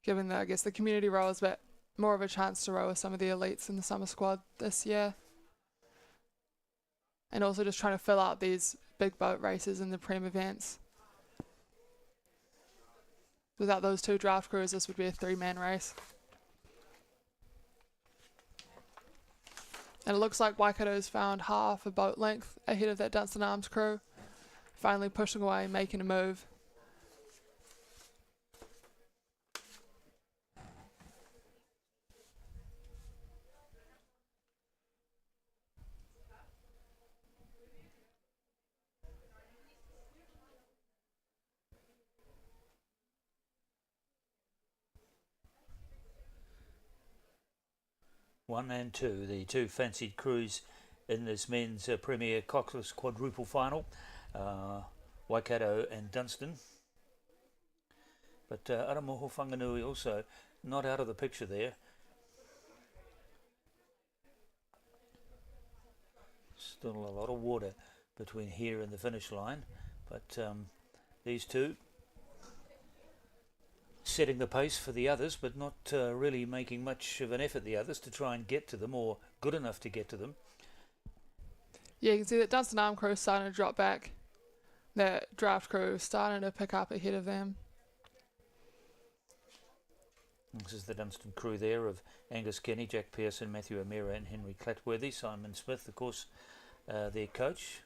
giving the community rowers a bit more of a chance to row with some of the elites in the summer squad this year, and also just trying to fill out these big boat races in the Prem events. Without those 2 draft crews, this would be a 3-man race. And it looks like Waikato's found half a boat length ahead of that Dunstan Arms crew, finally pushing away, making a move. One and 2, the 2 fancied crews in this men's Premier Cockless quadruple final, Waikato and Dunstan. But Aramoho Whanganui also not out of the picture there. Still a lot of water between here and the finish line, but these 2 setting the pace for the others, but not really making much of an effort, the others, to try and get to them, or good enough to get to them. Yeah, you can see that Dunstan Arm crew is starting to drop back. That draft crew is starting to pick up ahead of them. This is the Dunstan crew there of Angus Kenny, Jack Pearson, Matthew O'Meara and Henry Clatworthy. Simon Smith, of course, their coach.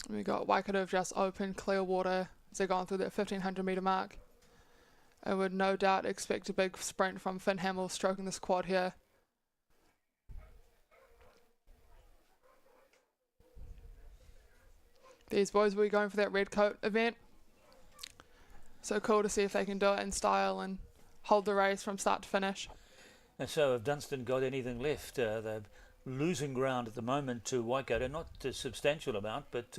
We got Waikato have just opened clear water as they're going through that 1500 metre mark. I would no doubt expect a big sprint from Finn Hamill stroking this quad here. These boys will be going for that red coat event. So cool to see if they can do it in style and hold the race from start to finish. And so have Dunstan got anything left? They're losing ground at the moment to Waikato, not a substantial amount, but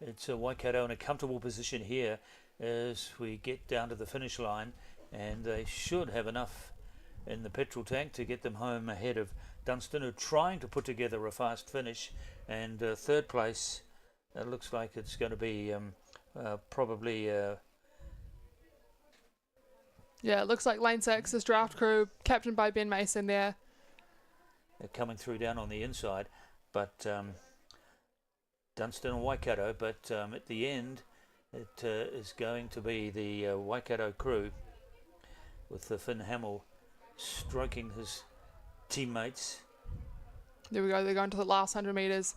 it's Waikato in a comfortable position here as we get down to the finish line, and they should have enough in the petrol tank to get them home ahead of Dunstan, who are trying to put together a fast finish. And third place, it looks like it's going to be probably... Yeah, it looks like Lane 6 is draft crew, captained by Ben Mason there. coming through down on the inside, but Dunstan and Waikato, but at the end it is going to be the Waikato crew with Finn Hamill stroking his teammates. There we go, they're going to the last 100 metres.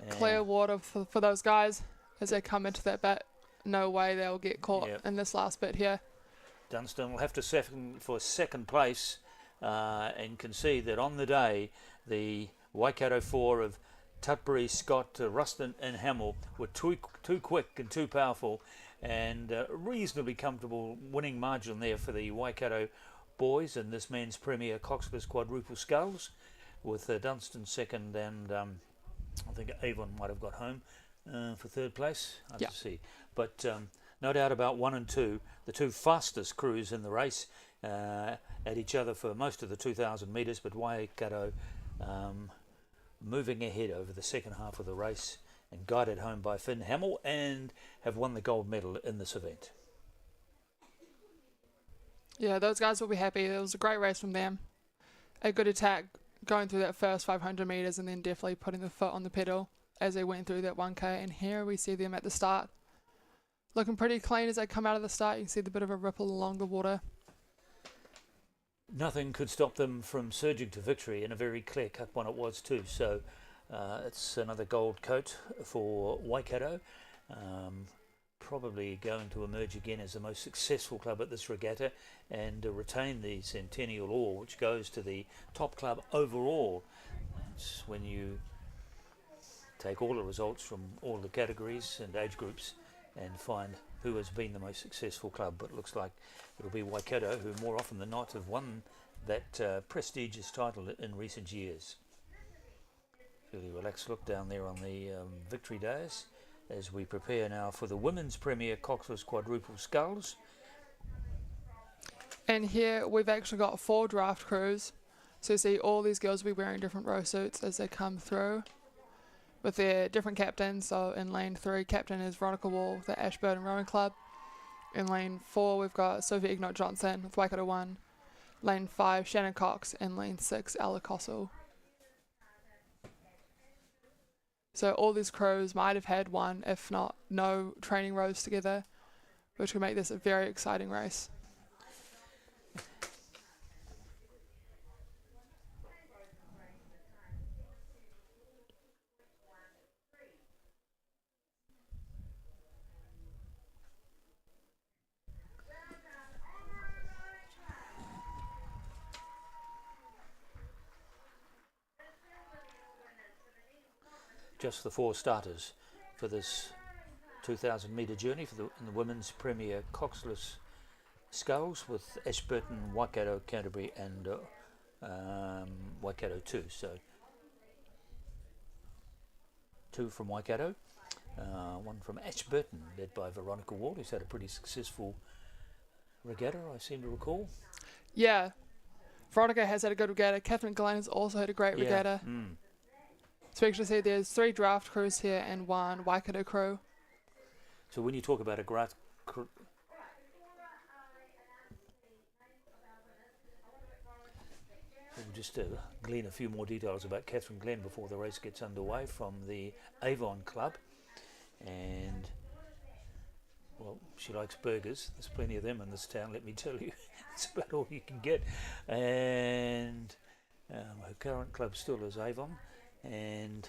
And Clear water for those guys as they come into that bit. No way they'll get caught in this last bit here. Dunstan will have to second for second place and can see that on the day the Waikato 4 of Tutbury, Scott, Ruston and Hamill were too quick and too powerful, and a reasonably comfortable winning margin there for the Waikato boys in this men's premier Coxless quadruple sculls, with Dunstan second, and I think Avon might have got home for third place. I have to see. But no doubt about 1 and 2, the two fastest crews in the race, at each other for most of the 2,000 metres, but Waikato moving ahead over the second half of the race and guided home by Finn Hamill, and have won the gold medal in this event. Yeah, those guys will be happy. It was a great race from them. A good attack going through that first 500 metres and then definitely putting the foot on the pedal as they went through that 1K. And here we see them at the start. Looking pretty clean as they come out of the start. You can see the bit of a ripple along the water. Nothing could stop them from surging to victory, and a very clear-cut one it was too. So it's another gold coat for Waikato. Probably going to emerge again as the most successful club at this regatta and retain the Centennial Ore, which goes to the top club overall. It's when you take all the results from all the categories and age groups and find who has been the most successful club. But it looks like it'll be Waikato, who more often than not have won that prestigious title in recent years. Fairly relaxed look down there on the victory days as we prepare now for the women's premier Coxless quadruple sculls. And here we've actually got 4 draft crews. So you see all these girls will be wearing different row suits as they come through with their different captains. So in lane 3, captain is Veronica Wall with the Ashburton Rowing Club. In lane 4, we've got Sophie Ignot Johnson with Waikato 1. Lane 5, Shannon Cox. And lane 6, Ella Kossel. So all these crews might have had one, if not no, training rows together, which would make this a very exciting race. Just the 4 starters for this 2,000 metre journey in the women's premier Coxless sculls, with Ashburton, Waikato, Canterbury and Waikato 2. So 2 from Waikato, 1 from Ashburton, led by Veronica Wall, who's had a pretty successful regatta, I seem to recall. Yeah, Veronica has had a good regatta. Catherine Glenn has also had a great regatta. So we actually see there's 3 draft crews here and 1 Waikato crew. So when you talk about a draft crew, we'll just glean a few more details about Catherine Glenn before the race gets underway from the Avon Club. And, well, she likes burgers. There's plenty of them in this town, let me tell you. It's about all you can get. And her current club still is Avon. And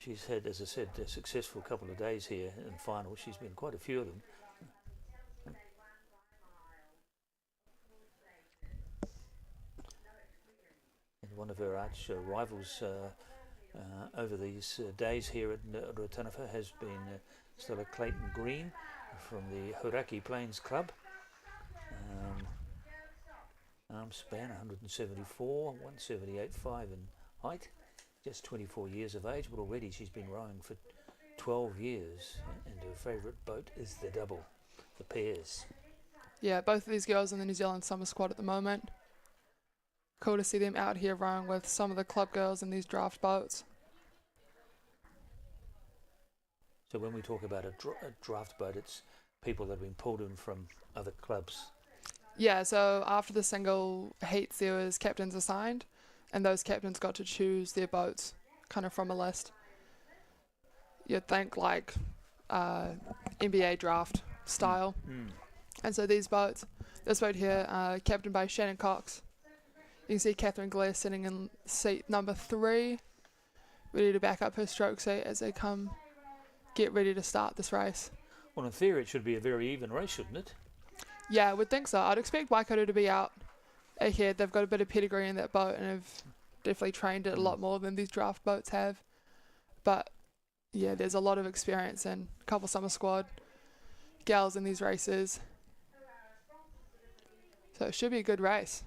she's had, as I said, a successful couple of days here in finals. She's been quite a few of them. And one of her arch rivals, over these days here at Rotanawha has been Stella Clayton Green from the Hauraki Plains Club. Arm span 174, 178.5 in height, just 24 years of age, but already she's been rowing for 12 years, and her favourite boat is the double, the pairs. Yeah, both of these girls in the New Zealand summer squad at the moment. Cool to see them out here rowing with some of the club girls in these draft boats. So when we talk about a draft boat, it's people that have been pulled in from other clubs. Yeah, so after the single heats there was captains assigned, and those captains got to choose their boats kind of from a list. You'd think like NBA draft style. And so these boats, this boat here, captained by Shannon Cox. You can see Catherine Glass sitting in seat number 3, ready to back up her stroke seat as they get ready to start this race. Well, in theory, it should be a very even race, shouldn't it? Yeah, I would think so. I'd expect Waikato to be out ahead. They've got a bit of pedigree in that boat and have definitely trained it a lot more than these draft boats have. But yeah, there's a lot of experience and a couple summer squad gals in these races. So it should be a good race.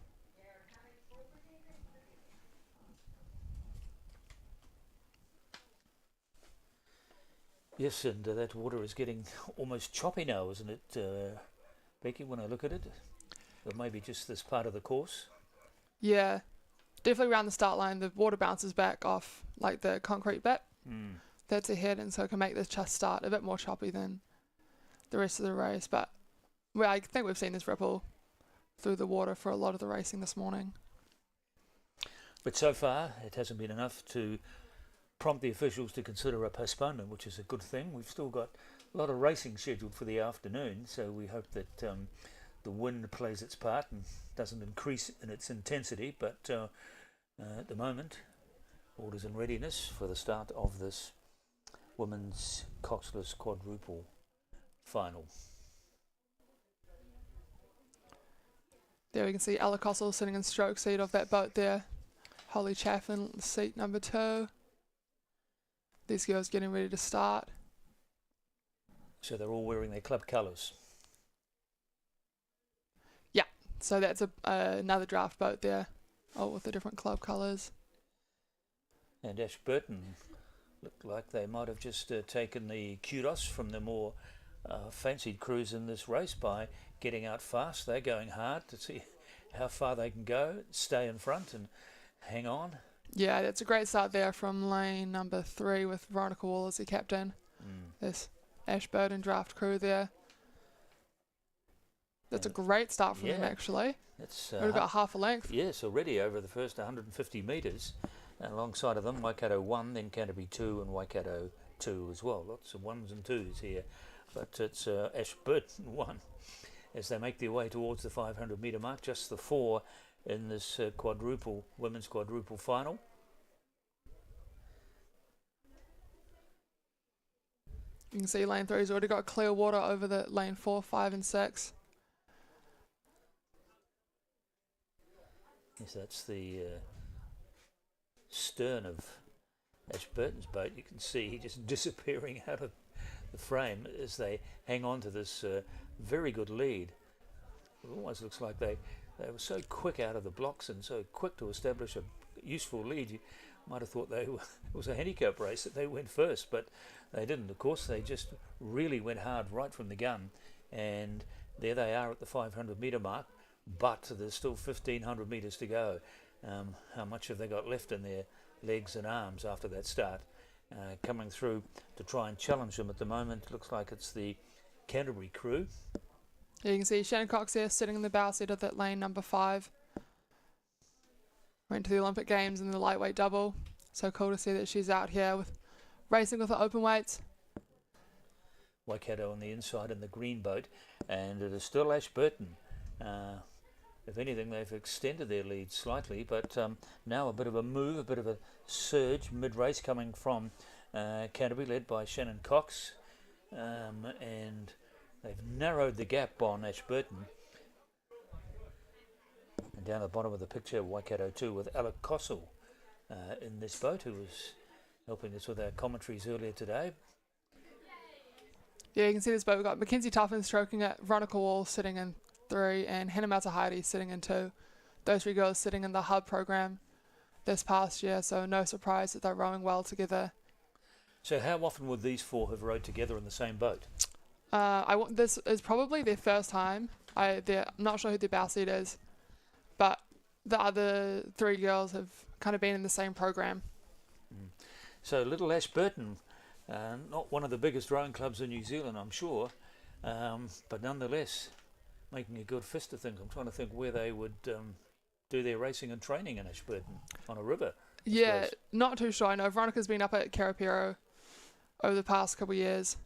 Yes, and that water is getting almost choppy now, isn't it, Becky, when I look at it? Or maybe just this part of the course? Yeah, definitely around the start line, the water bounces back off like the concrete bit. That's ahead, and so it can make this just start a bit more choppy than the rest of the race. But well, I think we've seen this ripple through the water for a lot of the racing this morning. But so far, it hasn't been enough to prompt the officials to consider a postponement, which is a good thing. We've still got a lot of racing scheduled for the afternoon, so we hope that the wind plays its part and doesn't increase in its intensity. But at the moment, all is in readiness for the start of this women's coxless quadruple final. There we can see Ella Cossell sitting in stroke seat of that boat there. Holly Chaffin, seat number 2. These girls getting ready to start. So they're all wearing their club colours. Yeah, so that's another draft boat there, all with the different club colours. And Ashburton looked like they might have just taken the kudos from the more fancied crews in this race by getting out fast. They're going hard to see how far they can go, stay in front and hang on. Yeah, that's a great start there from lane number 3 with Veronica Wall as the captain. This Ashburton draft crew there. That's a great start from them, actually. We've got half a length. Yes, already over the first 150 metres. Alongside of them, Waikato 1, then Canterbury 2 and Waikato 2 as well. Lots of 1s and 2s here. But it's Ashburton 1 as they make their way towards the 500 metre mark. Just the 4 in this women's quadruple final. You can see lane 3's already got clear water over the lane 4, 5 and 6. Yes, that's the stern of Ashburton's boat. You can see just disappearing out of the frame as they hang on to this very good lead. It almost looks like they were so quick out of the blocks and so quick to establish a useful lead. You might have thought it was a handicap race that they went first, but they didn't. Of course, they just really went hard right from the gun, and there they are at the 500 metre mark, but there's still 1,500 metres to go. How much have they got left in their legs and arms after that start? Coming through to try and challenge them at the moment, looks like it's the Canterbury crew. Yeah, you can see Shannon Cox there sitting in the bow seat of that lane number 5. Went to the Olympic Games in the lightweight double. So cool to see that she's out here with racing with the open weights. Waikato on the inside in the green boat, and it is still Ashburton. If anything, they've extended their lead slightly, but now a bit of a move, a bit of a surge mid-race coming from Canterbury, led by Shannon Cox, and they've narrowed the gap on Ashburton. And down at the bottom of the picture, Waikato 2 with Ella Cossell in this boat, who was helping us with our commentaries earlier today. Yeah, you can see this boat. We've got Mackenzie Tuffin stroking it, Veronica Wall sitting in 3, and Hannah Matahari sitting in 2. Those 3 girls sitting in the hub program this past year, so no surprise that they're rowing well together. So how often would these 4 have rowed together in the same boat? This is probably their first time. I'm not sure who their bow seat is, but the other 3 girls have kind of been in the same program. So Little Ashburton, not one of the biggest rowing clubs in New Zealand, I'm sure, but nonetheless making a good fist to think. I'm trying to think where they would do their racing and training in Ashburton, on a river. Yeah, not too sure. I know Veronica's been up at Karapiro over the past couple of years.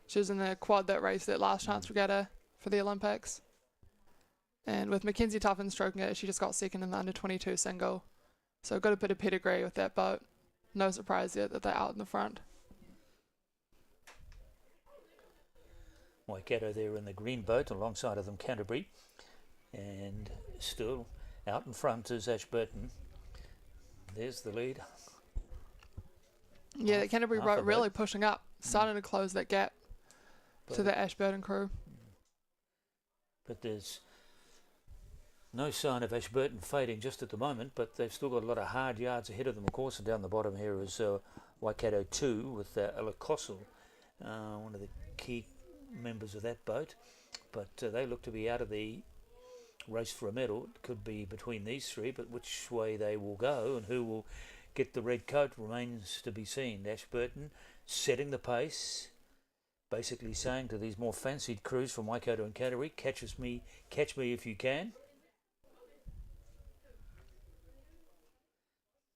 She was in the quad that raced at Last Chance Regatta for the Olympics. And with Mackenzie Tuffin stroking it, she just got second in the under-22 single. So got a bit of pedigree with that boat. No surprise yet that they're out in the front. Waikato there in the green boat, alongside of them Canterbury. And still out in front is Ashburton. There's the lead. Yeah, the Canterbury boat really pushing up, starting to close that gap to the Ashburton crew. But there's no sign of Ashburton fading just at the moment, but they've still got a lot of hard yards ahead of them, of course. And down the bottom here is Waikato 2 with Alakosul, one of the key members of that boat. But they look to be out of the race for a medal. It could be between these 3, but which way they will go and who will get the red coat remains to be seen. Ashburton setting the pace, basically saying to these more fancied crews from Waikato and Canterbury, catch me if you can.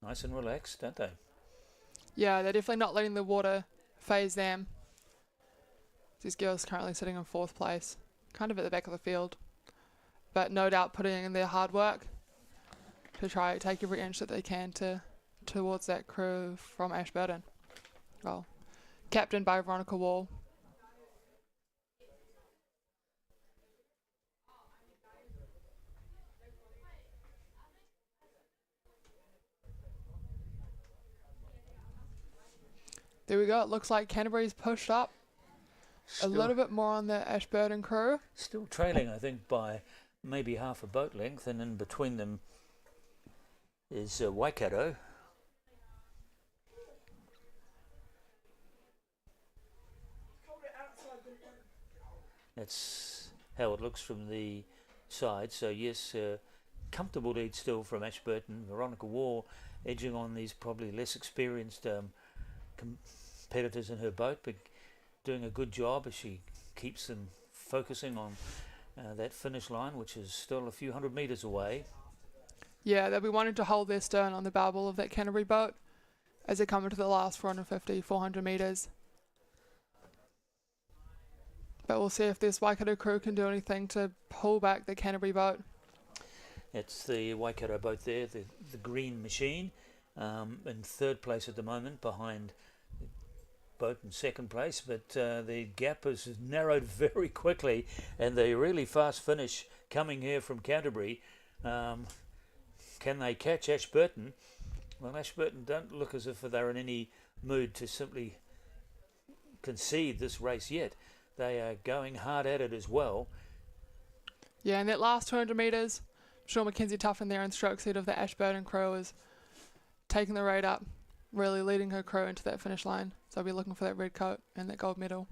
Nice and relaxed, don't they? Yeah, they're definitely not letting the water phase them. These girls currently sitting in 4th place, kind of at the back of the field. But no doubt putting in their hard work to try to take every inch that they can towards that crew from Ashburton. Well, captained by Veronica Wall. There we go. It looks like Canterbury's pushed up a little bit more on the Ashburton crew. Still trailing, I think, by maybe half a boat length, and in between them is Waikato. That's how it looks from the side. So yes, comfortable lead still from Ashburton. Veronica Wall edging on these probably less experienced competitors in her boat, but doing a good job as she keeps them focusing on that finish line, which is still a few hundred metres away. Yeah, they'll be wanting to hold their stern on the barbel of that Canterbury boat as they come into the last 450, 400 metres. But we'll see if this Waikato crew can do anything to pull back the Canterbury boat. It's the Waikato boat there, the green machine, in 3rd place at the moment, behind the boat in 2nd place, but the gap has narrowed very quickly, and the really fast finish coming here from Canterbury. Can they catch Ashburton? Well, Ashburton don't look as if they're in any mood to simply concede this race yet. They are going hard at it as well. Yeah, in that last 200 metres, Sean Mackenzie Tuffin there in stroke seat of the Ashburton crew is taking the rate up, really leading her crew into that finish line. So I'll be looking for that red coat and that gold medal.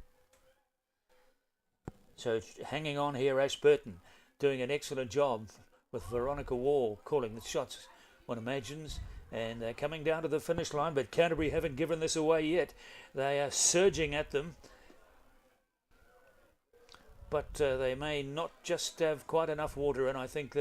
So hanging on here, Ashburton doing an excellent job with Veronica Wall calling the shots, one imagines, and coming down to the finish line, but Canterbury haven't given this away yet. They are surging at them, but they may not just have quite enough water, and I think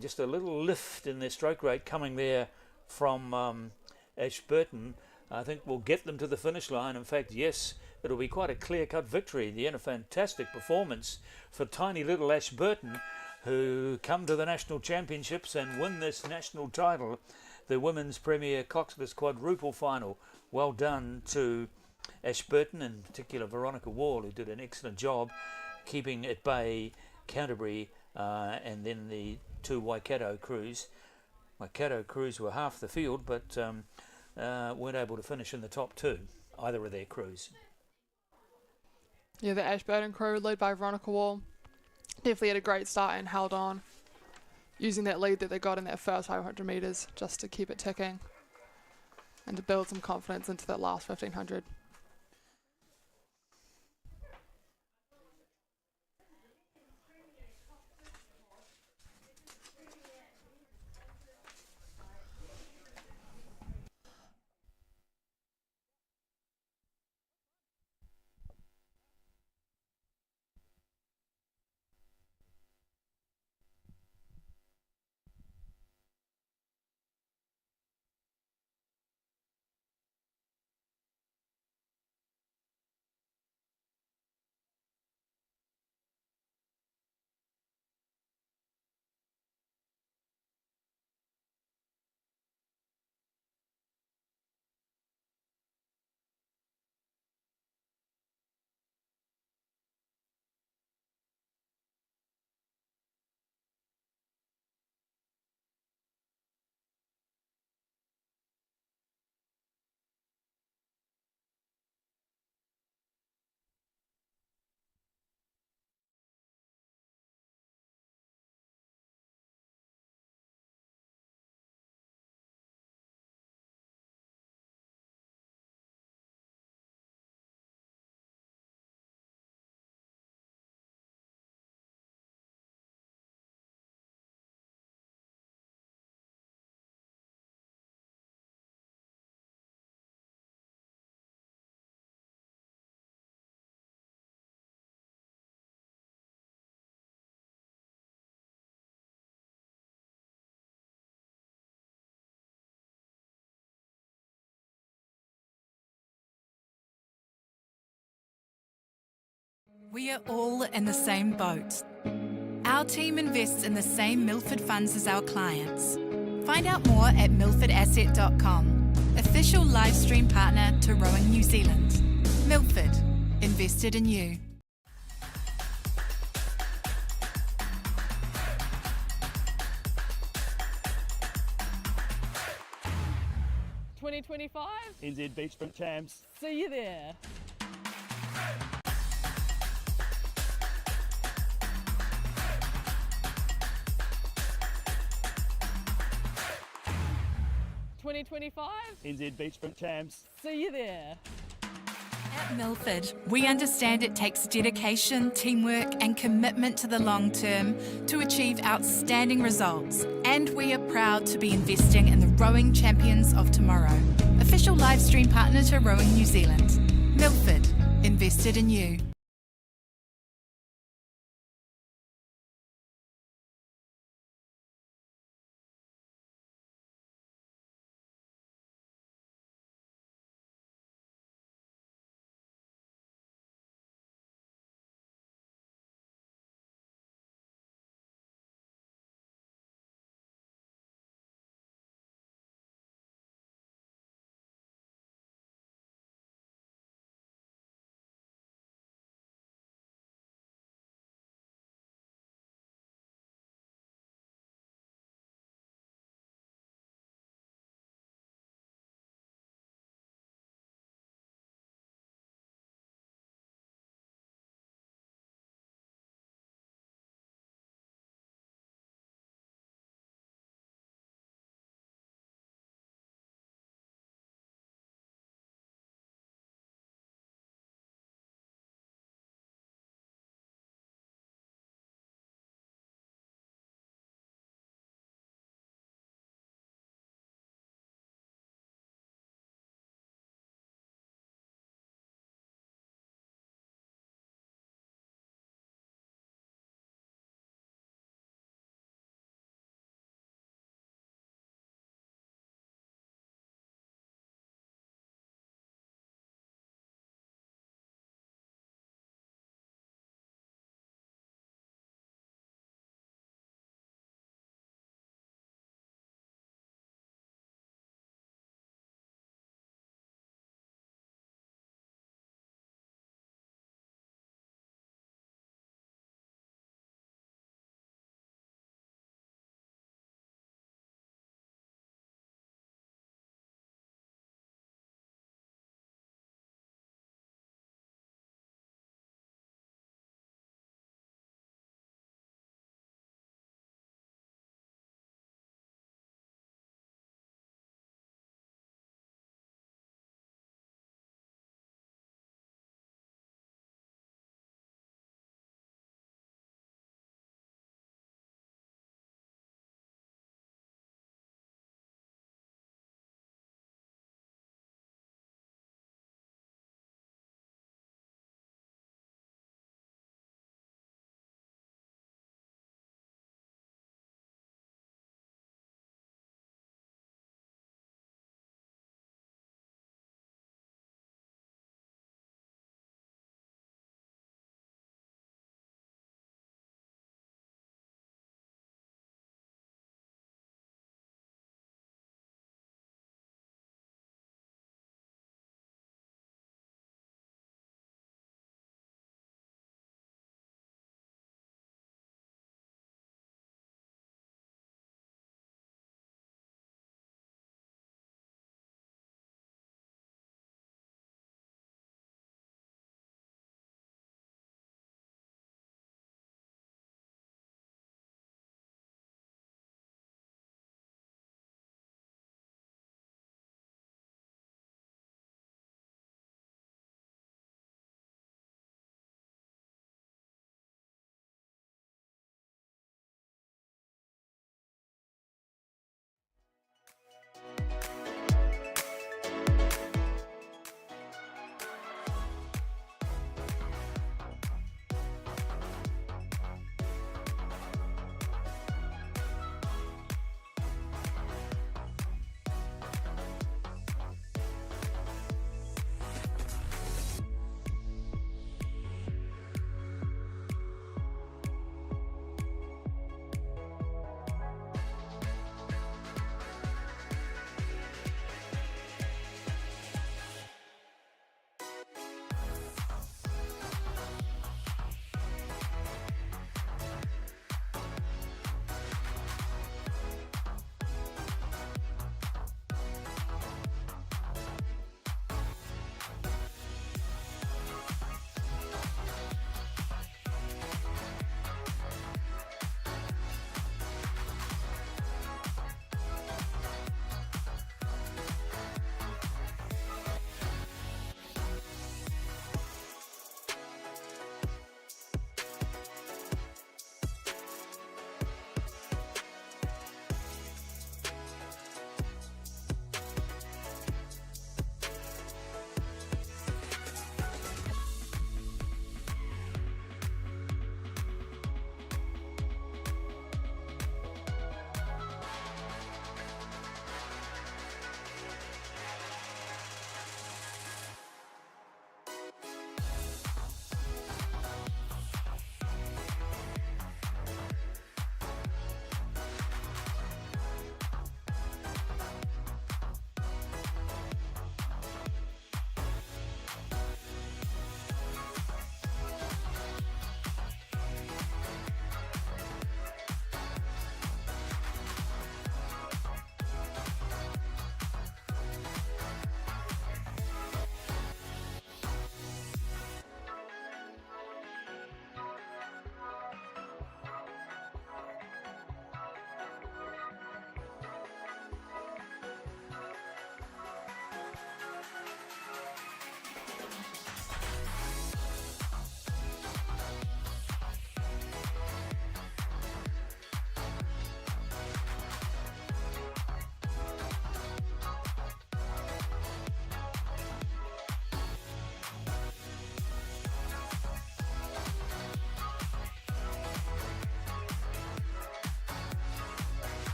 just a little lift in their stroke rate coming there from Ashburton, I think will get them to the finish line. In fact, yes, it'll be quite a clear-cut victory. The end, a fantastic performance for tiny little Ashburton, who come to the national championships and win this national title, the Women's Premier Coxless Quadruple Final. Well done to Ashburton, in particular Veronica Wall, who did an excellent job keeping at bay Canterbury and then the 2 Waikato crews. Waikato crews were half the field, but weren't able to finish in the top two, either of their crews. Yeah, the Ashburton crew, led by Veronica Wall, definitely had a great start and held on, using that lead that they got in that first 500 metres just to keep it ticking and to build some confidence into that last 1500. We are all in the same boat. Our team invests in the same Milford funds as our clients. Find out more at milfordasset.com, official live stream partner to Rowing New Zealand. Milford, invested in you. NZ Beach Sprint Champs. See you there. NZ Beach Sprint Champs. See you there. At Milford, we understand it takes dedication, teamwork, and commitment to the long term to achieve outstanding results. And we are proud to be investing in the rowing champions of tomorrow. Official live stream partner to Rowing New Zealand. Milford, invested in you.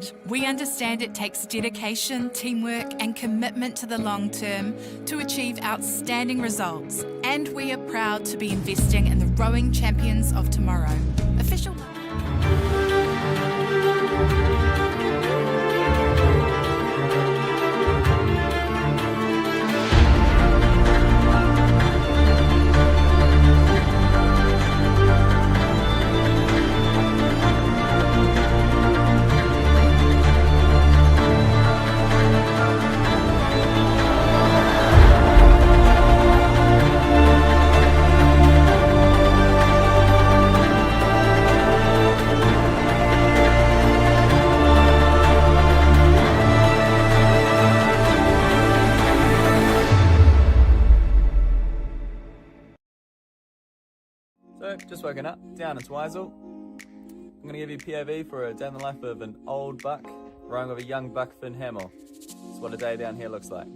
Milford. We understand it takes dedication, teamwork, and commitment to the long term to achieve outstanding results. And we are proud to be investing in the rowing champions of tomorrow. Official. So, just woken up, down in Twizel. I'm going to give you POV for a day in the life of an old buck rowing with a young buck fin hamel. That's what a day down here looks like.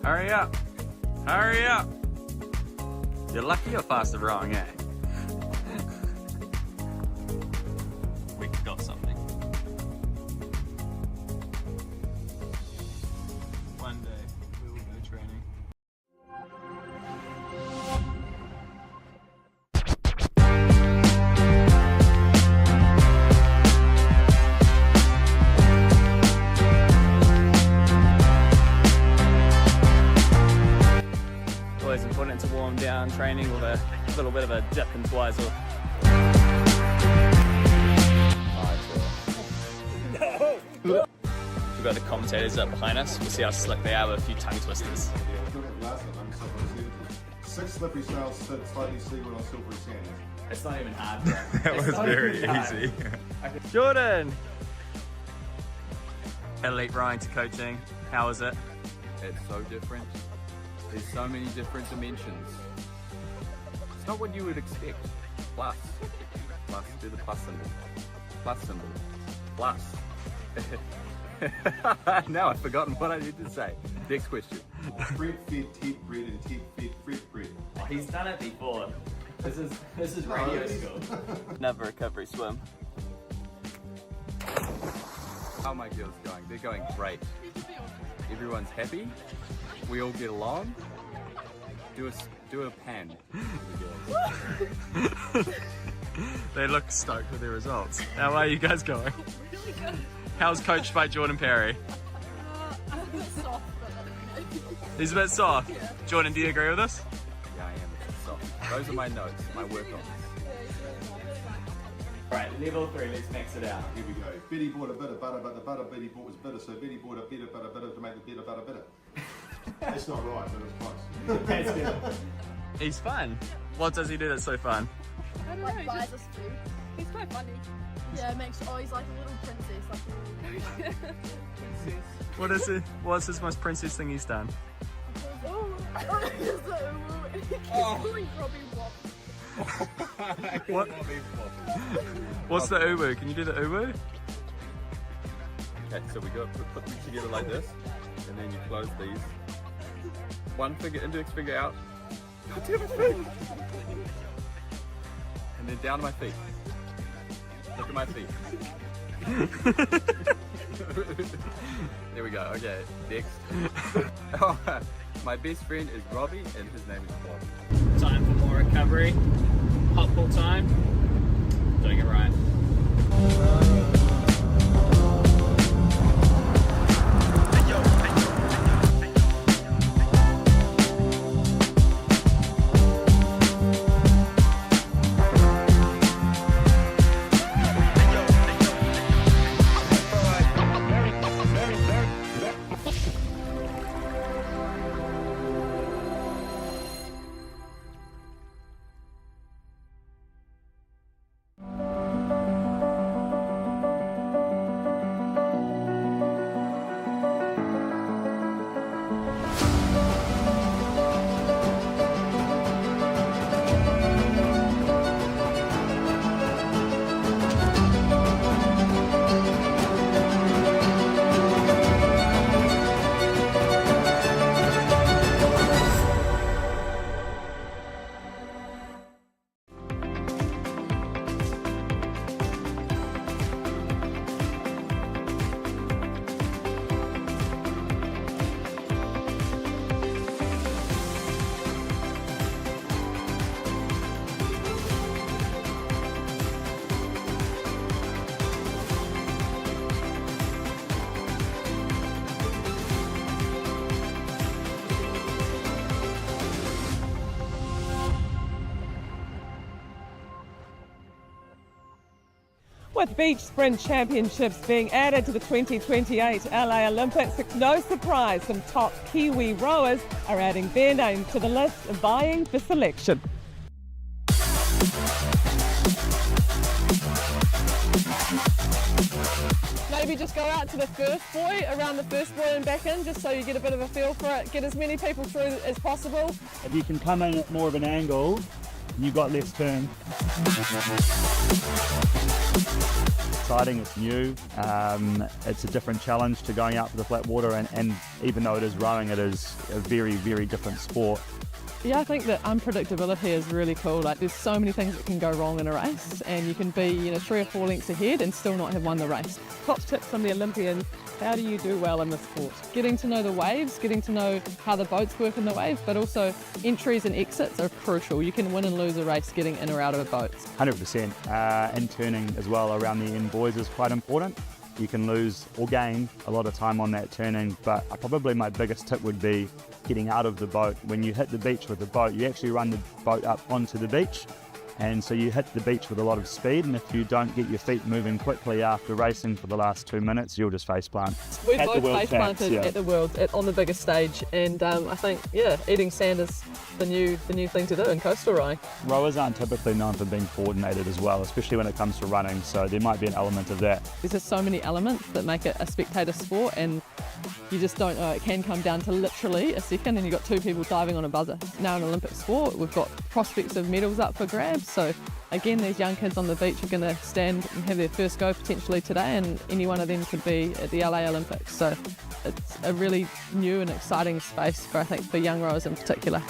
Hurry up! Hurry up! You're lucky you're faster rowing, eh? We got something. One day we will go training. Always important to warm down training with a little bit of a dip in Twizel. We've got the commentators up behind us. We'll see how slick they are with a few tongue twisters. 6 slippery sails, slightly seaward on silvery sand. It's not even hard. That was very easy. Jordan! Elite rowing to coaching. How is it? It's so different. There's so many different dimensions. It's not what you would expect. Plus. Plus, do the plus symbol. Plus symbol. Plus. Now I've forgotten what I need to say. Next question. Fred fed Ted bread and Ted fed Fred bread. Oh, he's done it before. This is radio school. Another recovery swim. How are my girls going? They're going great. Everyone's happy. We all get along. Do a pan. They look stoked with their results. How are you guys going? Really good. How's coached by Jordan Perry? I'm a bit soft, but He's a bit soft. Yeah. Jordan, do you agree with us? Yeah, I am a bit soft. Those are my notes, my work on. Right, level 3, let's max it out. Here we go. Betty bought a bit of butter, but the butter Betty bought was bitter, so Betty bought a bit of butter to make the bit of butter bitter. That's not right, but it's close. That's good. He's fun. What does he do that's so fun? I don't know, he buys us food. He's quite funny. Yeah, makes sure he's like a little princess, like a little princess. What's his most princess thing he's done? Oh, he's the uwu, and he keeps calling Robbie Wop. What? What's the uwu? Can you do the uwu? Okay, so we go put them together like this, and then you close these. One finger, index finger out. And then down to my feet. Look at my feet. There we go. Okay, next. Oh, my best friend is Robbie, and his name is Bob. Time for more recovery. Hot pull time. Doing it right. With beach sprint championships being added to the 2028 LA Olympics, it's no surprise some top Kiwi rowers are adding their name to the list, vying for selection. Maybe just go out to the first buoy, around the first buoy and back in, just so you get a bit of a feel for it. Get as many people through as possible. If you can come in at more of an angle, you've got less turn. Exciting, it's new, it's a different challenge to going out for the flat water, and even though it is rowing, it is a very, very different sport. Yeah, I think that unpredictability is really cool. Like, there's so many things that can go wrong in a race, and you can be 3 or 4 lengths ahead and still not have won the race. Top tips from the Olympians: how do you do well in this sport? Getting to know the waves, getting to know how the boats work in the waves, but also entries and exits are crucial. You can win and lose a race getting in or out of a boat. 100%. And turning as well around the end buoys is quite important. You can lose or gain a lot of time on that turning, but probably my biggest tip would be getting out of the boat. When you hit the beach with the boat, you actually run the boat up onto the beach, and so you hit the beach with a lot of speed, and if you don't get your feet moving quickly after racing for the last 2 minutes, you'll just face plant. We both face planted at the Worlds on the biggest stage, and I think, eating sand is the new thing to do in coastal rowing. Rowers aren't typically known for being coordinated as well, especially when it comes to running, so there might be an element of that. There's just so many elements that make it a spectator sport, and you just don't know. It can come down to literally a second, and you've got 2 people diving on a buzzer. Now in Olympic sport, we've got prospects of medals up for grabs. So again, these young kids on the beach are going to stand and have their first go potentially today, and any one of them could be at the LA Olympics. So it's a really new and exciting space for young rowers in particular.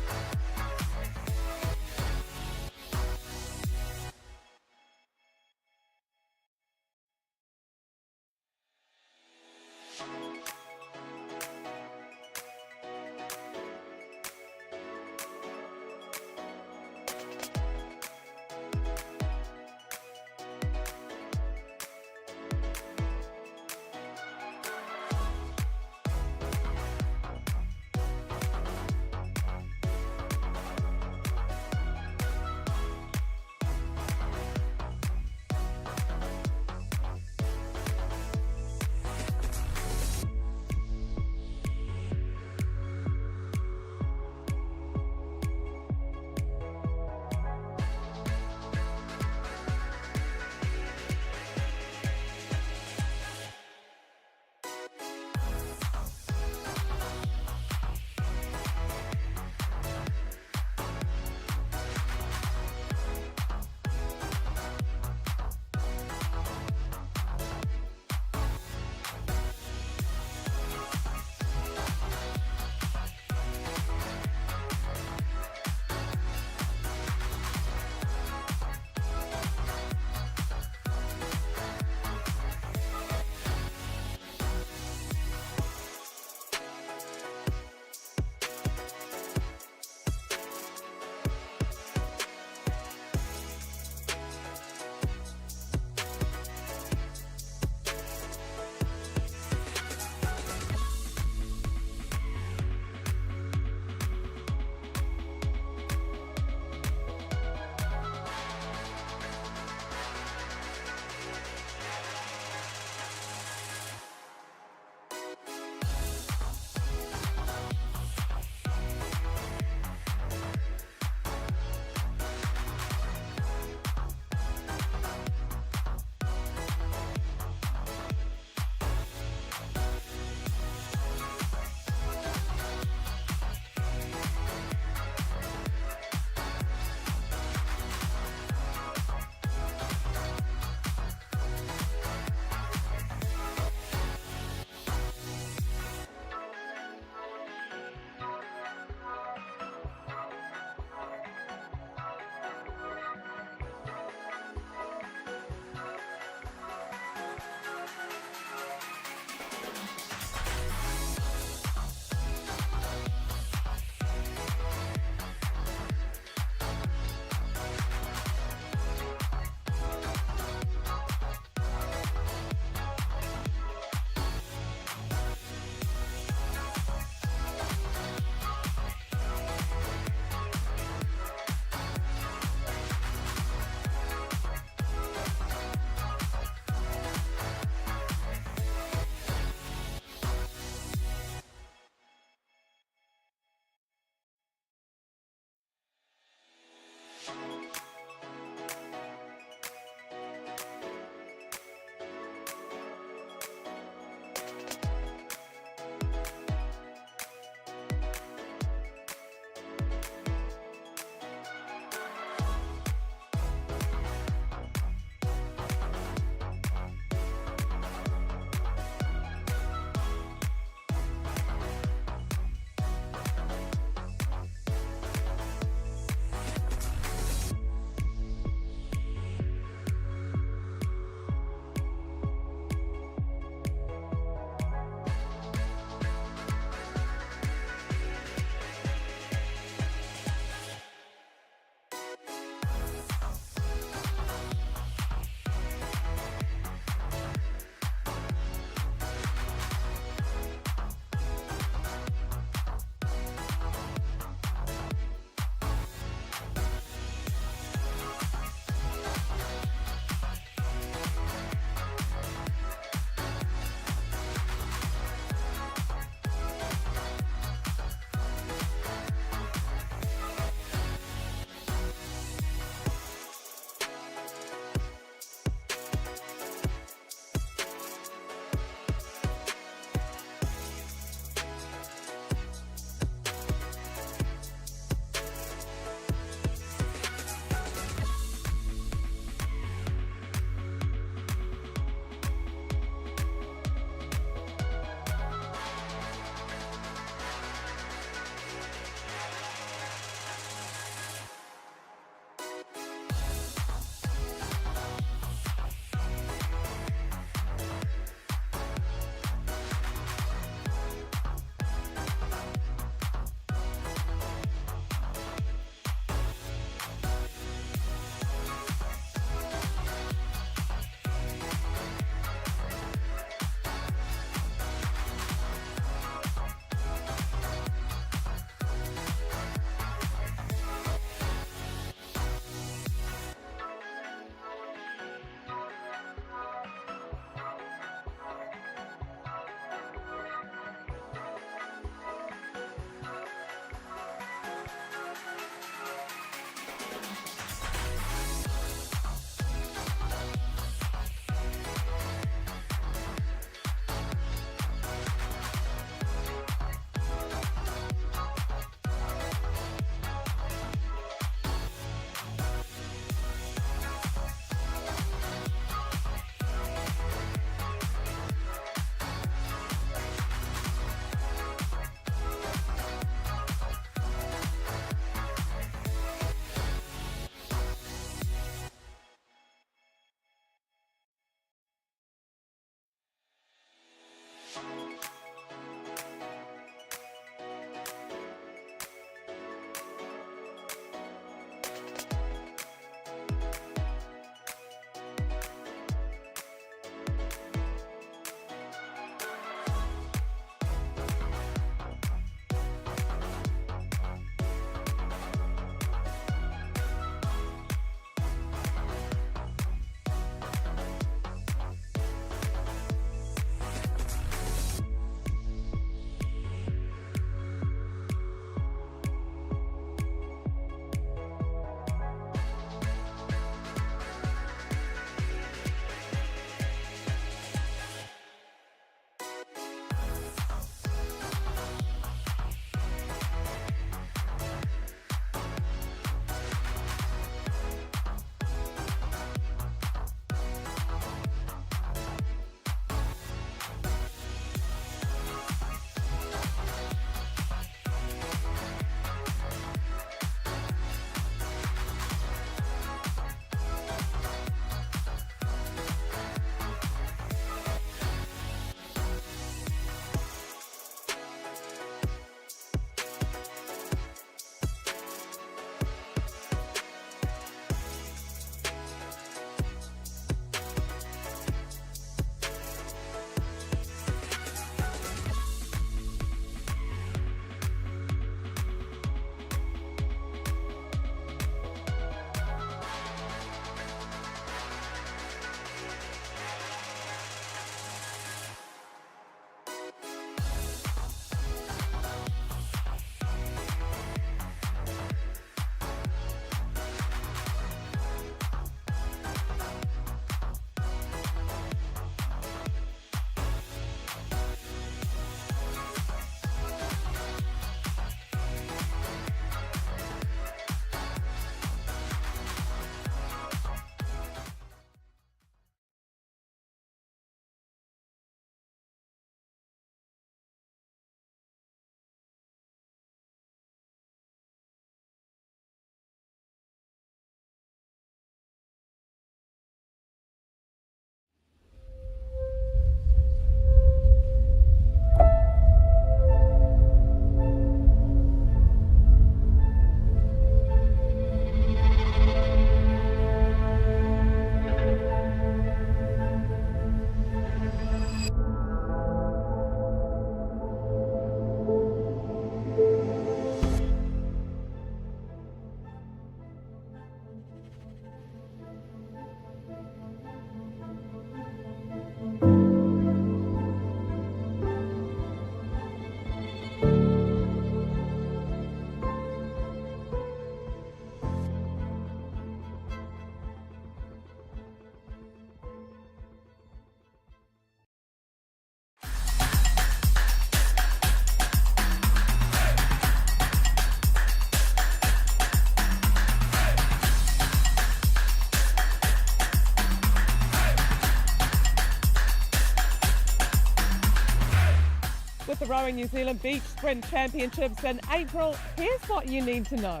with the Rowing New Zealand Beach Sprint Championships in April, here's what you need to know.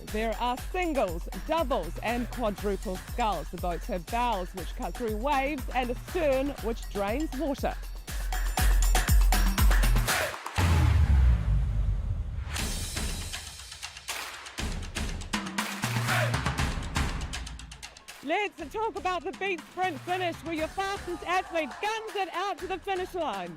There are singles, doubles and quadruple sculls. The boats have bows which cut through waves and a stern which drains water. Let's talk about the beach sprint finish where your fastest athlete guns it out to the finish line.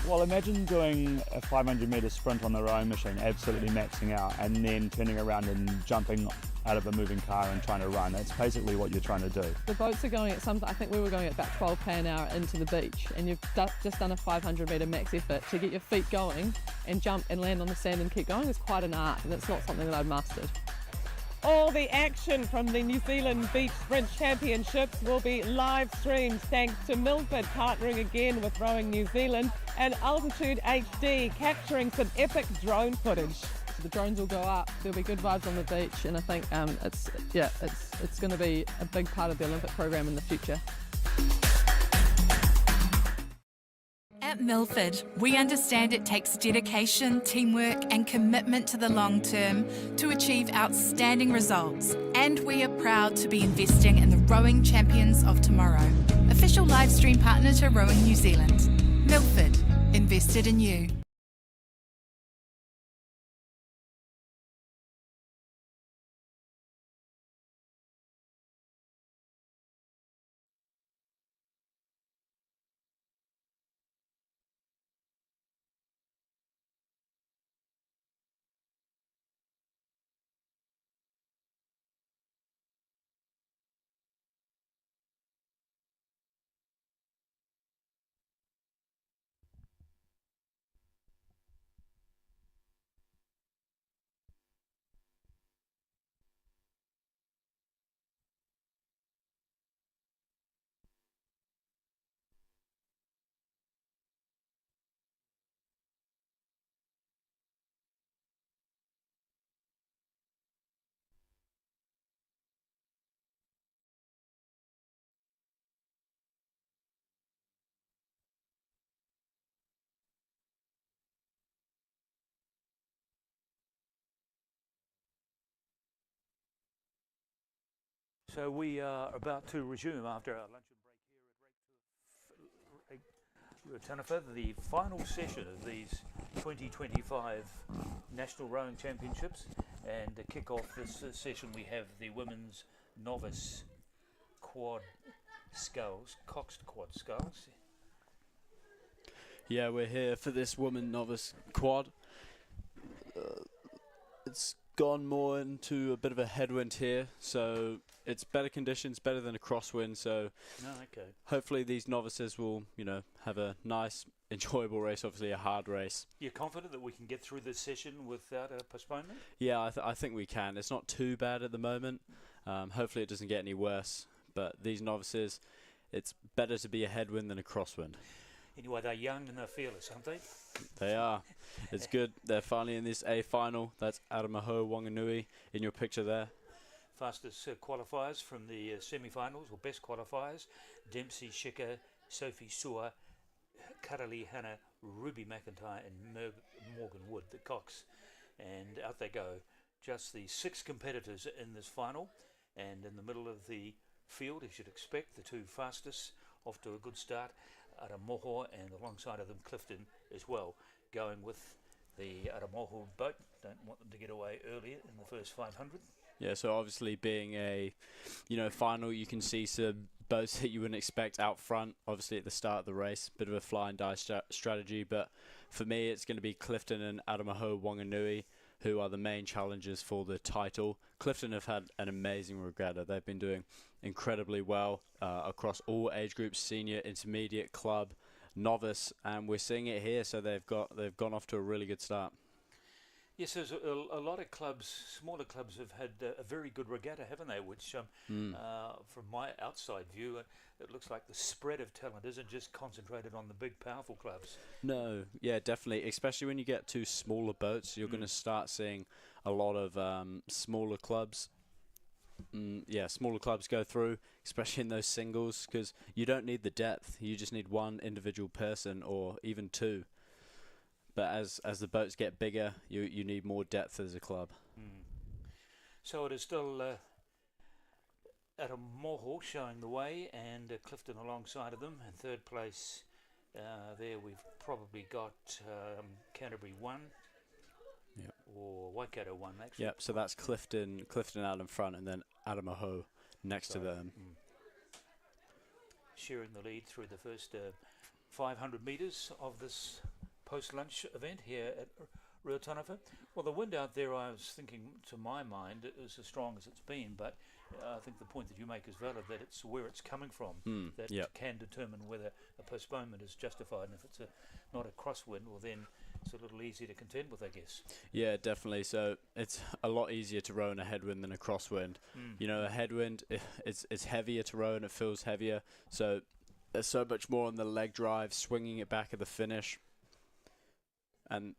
Well, imagine doing a 500-metre sprint on the rowing machine, absolutely maxing out, and then turning around and jumping out of a moving car and trying to run. That's basically what you're trying to do. The boats are going at I think we were going at about 12 k an hour into the beach, and you've just done a 500-metre max effort. To get your feet going and jump and land on the sand and keep going is quite an art, and it's not something that I've mastered. All the action from the New Zealand Beach Sprint Championships will be live streamed thanks to Milford partnering again with Rowing New Zealand and Altitude HD capturing some epic drone footage. So the drones will go up, there'll be good vibes on the beach, and I think it's going to be a big part of the Olympic program in the future. At Milford, we understand it takes dedication, teamwork and commitment to the long term to achieve outstanding results. And we are proud to be investing in the rowing champions of tomorrow. Official live stream partner to Rowing New Zealand. Milford, invested in you. So we are about to resume after our luncheon break here at Tanafa, the final session of these 2025 National Rowing Championships. And to kick off this session we have the women's novice quad sculls, coxed quad sculls. Yeah, we're here for this woman novice quad. It's gone more into a bit of a headwind here, so it's better conditions, better than a crosswind, so hopefully these novices will, have a nice, enjoyable race, obviously a hard race. You're confident that we can get through this session without a postponement? Yeah, I think we can. It's not too bad at the moment. Hopefully it doesn't get any worse, but these novices, it's better to be a headwind than a crosswind. Anyway, they're young and they're fearless, aren't they? They are. It's good. They're finally in this A final. That's Aramaho Wanganui in your picture there. Fastest qualifiers from the semi-finals, or best qualifiers: Dempsey, Shika, Sophie Sua, Karali Hanna, Ruby McIntyre and Morgan Wood, the Cox. And out they go. Just the 6 competitors in this final. And in the middle of the field, as you'd expect, the 2 fastest off to a good start. Aramoho and alongside of them Clifton as well, going with the Aramoho boat. Don't want them to get away earlier in the first 500. Yeah, so obviously being a, final, you can see some boats that you wouldn't expect out front, obviously at the start of the race. Bit of a fly and die strategy, but for me it's going to be Clifton and Aramaho Wanganui, who are the main challengers for the title. Clifton have had an amazing regatta. They've been doing incredibly well across all age groups, senior, intermediate, club, novice, and we're seeing it here, so they've gone off to a really good start. Yes, there's a lot of clubs, smaller clubs, have had a very good regatta, haven't they? Which, from my outside view, it looks like the spread of talent isn't just concentrated on the big, powerful clubs. No, yeah, definitely. Especially when you get to smaller boats, you're going to start seeing a lot of smaller clubs smaller clubs go through, especially in those singles, because you don't need the depth. You just need one individual person or even two. But as the boats get bigger, you need more depth as a club. So it is still Aramoho showing the way, and Clifton alongside of them. In third place there we've probably got Canterbury 1. Yep. Or Waikato 1 actually. Yep, so that's Clifton out in front, and then Aramoho next to them. Sharing the lead through the first 500 metres of this post-lunch event here at Ruataniwha. Well, the wind out there, I was thinking, to my mind, is as strong as it's been, but I think the point that you make is valid, that it's where it's coming from that can determine whether a postponement is justified, and if it's not a crosswind, well then it's a little easier to contend with, I guess. Yeah, definitely. So it's a lot easier to row in a headwind than a crosswind. You know, a headwind, it's heavier to row and it feels heavier, so there's so much more on the leg drive, swinging it back at the finish. And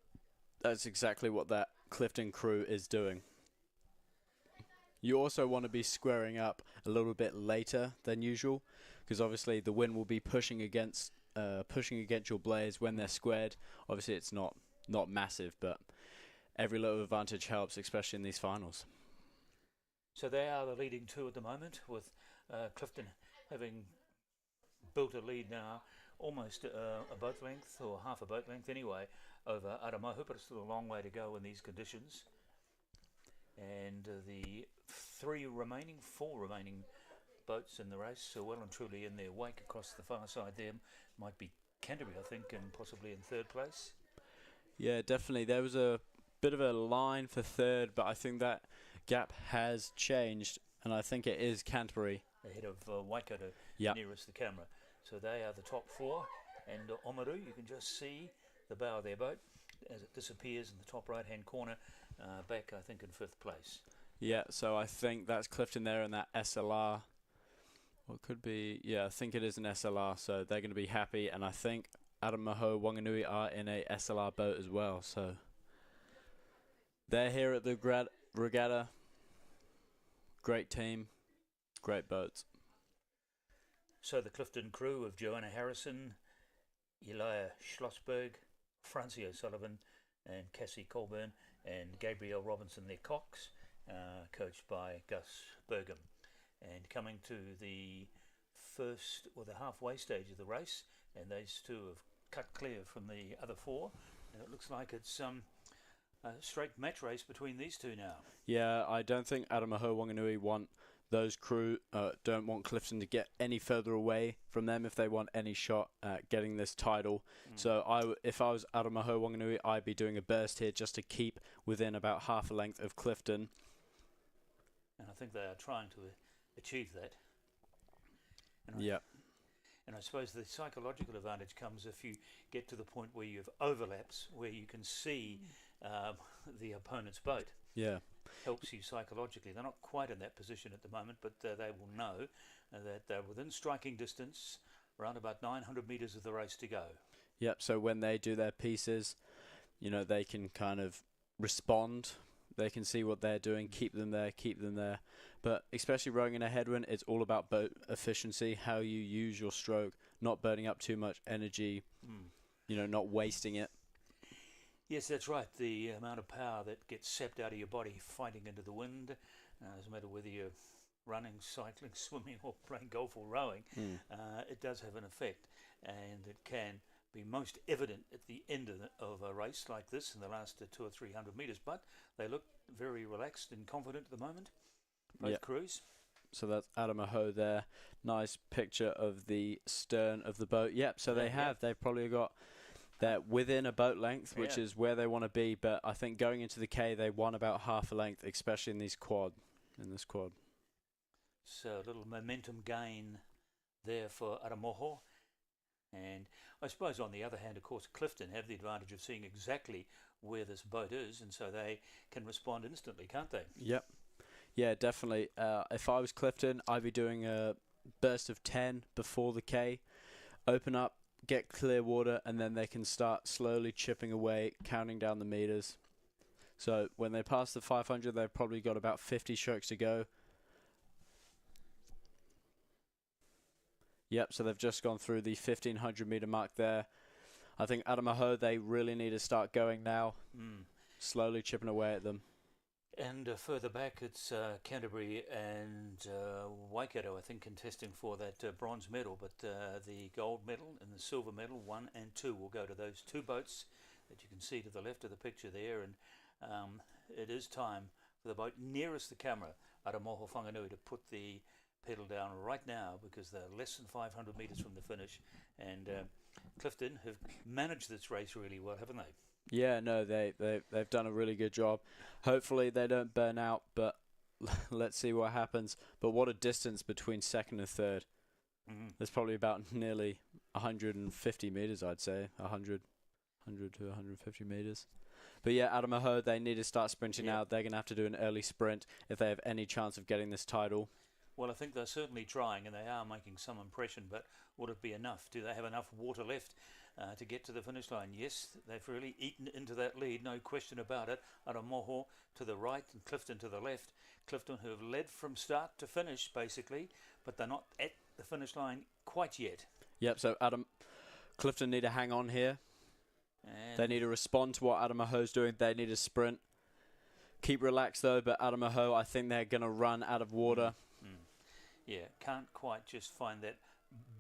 that's exactly what that Clifton crew is doing. You also want to be squaring up a little bit later than usual, because obviously the wind will be pushing against your blades when they're squared. Obviously it's not massive, but every little advantage helps, especially in these finals. So they are the leading two at the moment, with Clifton having built a lead now, almost a boat length, or half a boat length anyway, over Aramoho, but it's still a long way to go in these conditions. And the four remaining boats in the race are well and truly in their wake. Across the far side there might be Canterbury, I think, and possibly in third place. Yeah, definitely. There was a bit of a line for third, but I think that gap has changed, and I think it is Canterbury. Ahead of Waikato, nearest the camera. So they are the top four, and Omaru, you can just see the bow of their boat as it disappears in the top right-hand corner, back, I think, in fifth place. Yeah, so I think that's Clifton there in that SLR. What could be, I think it is an SLR, so they're going to be happy, and I think Aramoho Wanganui are in a SLR boat as well, so they're here at the regatta. Great team, great boats. So the Clifton crew of Joanna Harrison, Elia Schlossberg, Francie O'Sullivan and Cassie Colburn, and Gabrielle Robinson, their cocks, coached by Gus Burgum. And coming to the halfway stage of the race, and these two have cut clear from the other four, and it looks like it's a straight match race between these two now. Yeah, I don't think Aramoho Wanganui don't want Clifton to get any further away from them if they want any shot at getting this title. So if I was Aramoho Wanganui, I'd be doing a burst here just to keep within about half a length of Clifton. And I think they are trying to achieve that. And I suppose the psychological advantage comes if you get to the point where you have overlaps, where you can see the opponent's boat. Yeah. Helps you psychologically. They're not quite in that position at the moment, but they will know that they're within striking distance, around about 900 metres of the race to go. Yep, so when they do their pieces, they can kind of respond. They can see what they're doing, keep them there. But especially rowing in a headwind, it's all about boat efficiency, how you use your stroke, not burning up too much energy, not wasting it. Yes, that's right. The amount of power that gets sapped out of your body fighting into the wind, doesn't matter whether you're running, cycling, swimming, or playing golf or rowing, it does have an effect. And it can be most evident at the end of a race like this in the last 200 or 300 metres. But they look very relaxed and confident at the moment, both crews. So that's Aramoho there. Nice picture of the stern of the boat. Yep, so they've probably got... They're within a boat length, which is where they want to be, but I think going into the K, they won about half a length, especially in this quad. So a little momentum gain there for Aramoho. And I suppose on the other hand, of course, Clifton have the advantage of seeing exactly where this boat is, and so they can respond instantly, can't they? Yep. Yeah, definitely. If I was Clifton, I'd be doing a burst of 10 before the K, open up, get clear water, and then they can start slowly chipping away, counting down the meters. So when they pass the 500, they've probably got about 50 strokes to go. Yep, so they've just gone through the 1,500 metre mark there. I think Adamaho, they really need to start going now. Slowly chipping away at them. And further back, it's Canterbury and Waikato, I think, contesting for that bronze medal. But the gold medal and the silver medal, 1 and 2, will go to those two boats that you can see to the left of the picture there. And it is time for the boat nearest the camera, Aramoho Whanganui, to put the pedal down right now, because they're less than 500 metres from the finish. And Clifton have managed this race really well, haven't they? Yeah, no, they've done a really good job. Hopefully they don't burn out, but let's see what happens. But what a distance between second and third. There's probably about nearly 150 metres, I'd say. 100 to 150 metres. But yeah, Adamaho, they need to start sprinting now. They're going to have to do an early sprint if they have any chance of getting this title. Well, I think they're certainly trying, and they are making some impression, but would it be enough? Do they have enough water left to get to the finish line? Yes, they've really eaten into that lead, no question about it. Aramoho to the right and Clifton to the left. Clifton, who have led from start to finish, basically, but they're not at the finish line quite yet. Yep, so Clifton need to hang on here. And they need to respond to what Adamaho's doing. They need to sprint. Keep relaxed, though, but Adamaho, I think they're going to run out of water. Yeah, can't quite just find that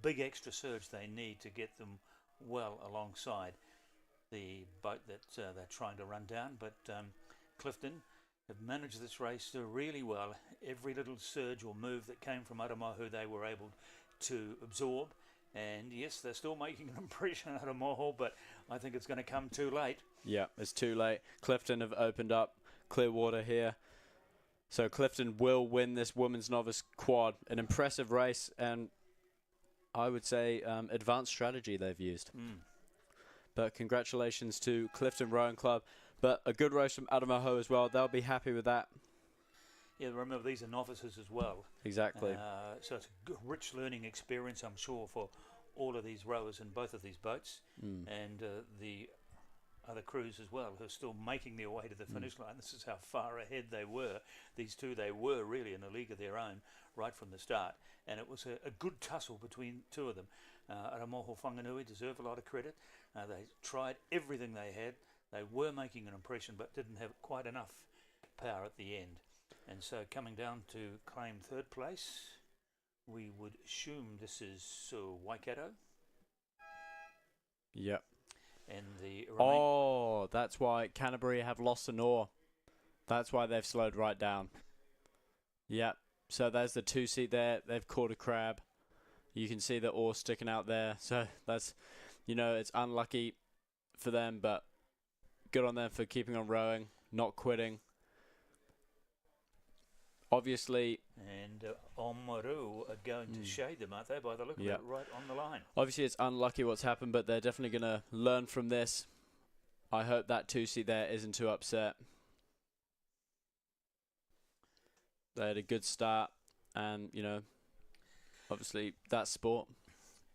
big extra surge they need to get them well alongside the boat that they're trying to run down. But Clifton have managed this race really well. Every little surge or move that came from Aramoho, they were able to absorb. And yes, they're still making an impression out of Moho, but I think it's going to come too late. Yeah, it's too late. Clifton have opened up clear water here. So Clifton will win this women's novice quad. An impressive race, and I would say advanced strategy they've used. But congratulations to Clifton Rowing Club. But a good race from Adamaho as well. They'll be happy with that. Yeah, remember, these are novices as well. Exactly. So it's a rich learning experience, I'm sure, for all of these rowers in both of these boats. And the other crews as well, who are still making their way to the finish line. This is how far ahead they were. These two, they were really in a league of their own right from the start. And it was a good tussle between two of them. Aramoho Whanganui deserve a lot of credit. They tried everything they had. They were making an impression, but didn't have quite enough power at the end. And so coming down to claim third place, we would assume this is Waikato. Yep. And the that's why Canterbury have lost an oar. That's why they've slowed right down. Yep. So there's the 2 seat there. They've caught a crab. You can see the oar sticking out there. So that's, it's unlucky for them, but good on them for keeping on rowing, not quitting. Obviously. And Omaru are going to shade them, aren't they, by the look of it, right on the line. Obviously, it's unlucky what's happened, but they're definitely going to learn from this. I hope that 2 seat there isn't too upset. They had a good start, and, obviously, that's sport.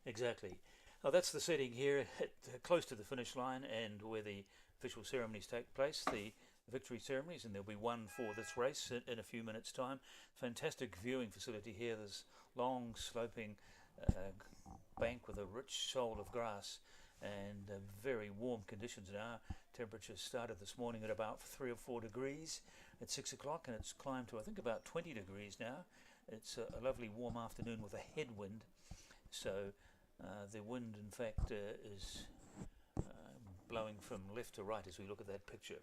Exactly. Oh, that's the setting here, close to the finish line and where the official ceremonies take place. The victory ceremonies, and there'll be one for this race in a few minutes' time. Fantastic viewing facility here. There's long sloping bank with a rich shoal of grass and very warm conditions now. Temperatures started this morning at about 3 or 4 degrees at 6 o'clock, and it's climbed to I think about 20 degrees now. It's a lovely warm afternoon with a headwind, so the wind in fact is blowing from left to right as we look at that picture.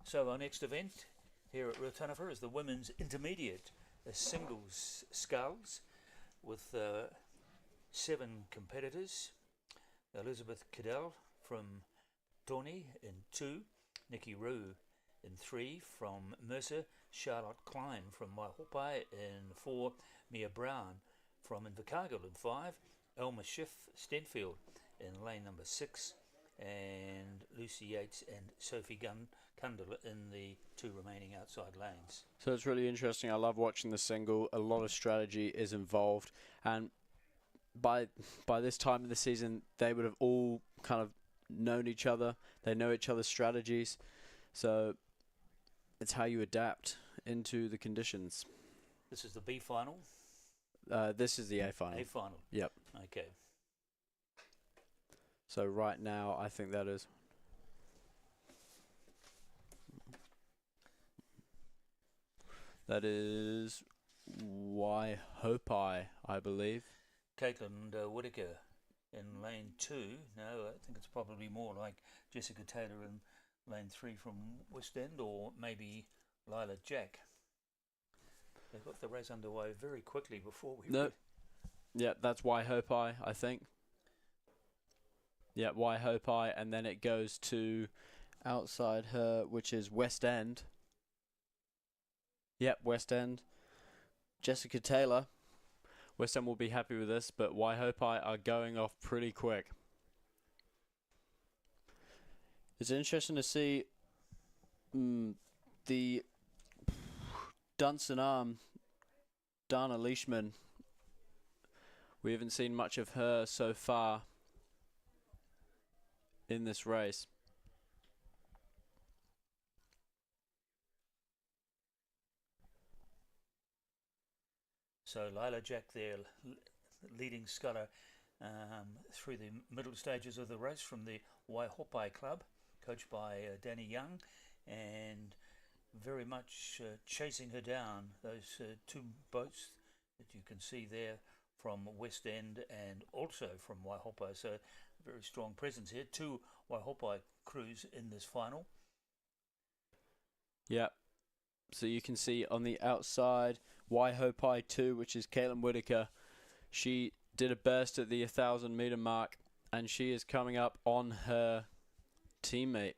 So our next event here at Ruataniwha is the women's intermediate singles sculls with 7 competitors. Elizabeth Cadell from Tony in 2, Nikki Rue in 3 from Mercer, Charlotte Klein from Waihopai in 4, Mia Brown from Invercargill in 5, Elma Schiff Stenfield in lane number 6, and Lucy Yates and Sophie Kundal in the 2 remaining outside lanes. So it's really interesting. I love watching the single. A lot of strategy is involved, and by this time of the season, they would have all kind of known each other. They know each other's strategies, so it's how you adapt into the conditions. This is the B final. This is the A final. A final. Yep. Okay. So right now, I think that is. That is Waihopai, I believe. Caitlin Whitaker in lane 2. No, I think it's probably more like Jessica Taylor in lane 3 from West End, or maybe Lila Jack. They got the race underway very quickly before we... No. Yeah, that's Waihopai, I think. Yeah, Waihopai, and then it goes to outside her, which is West End. Yep, West End. Jessica Taylor. West End will be happy with this, but Waihopai are going off pretty quick. It's interesting to see the Dunson Arm, Dana Leishman. We haven't seen much of her so far in this race. So Lila Jack there, leading sculler through the middle stages of the race from the Waihopai Club, coached by Danny Young, and very much chasing her down. Those two boats that you can see there from West End and also from Waihopai. So very strong presence here. 2 Waihopai crews in this final. Yeah. So you can see on the outside, Waihopai 2, which is Caitlin Whitaker. She did a burst at the 1,000 meter mark, and she is coming up on her teammate.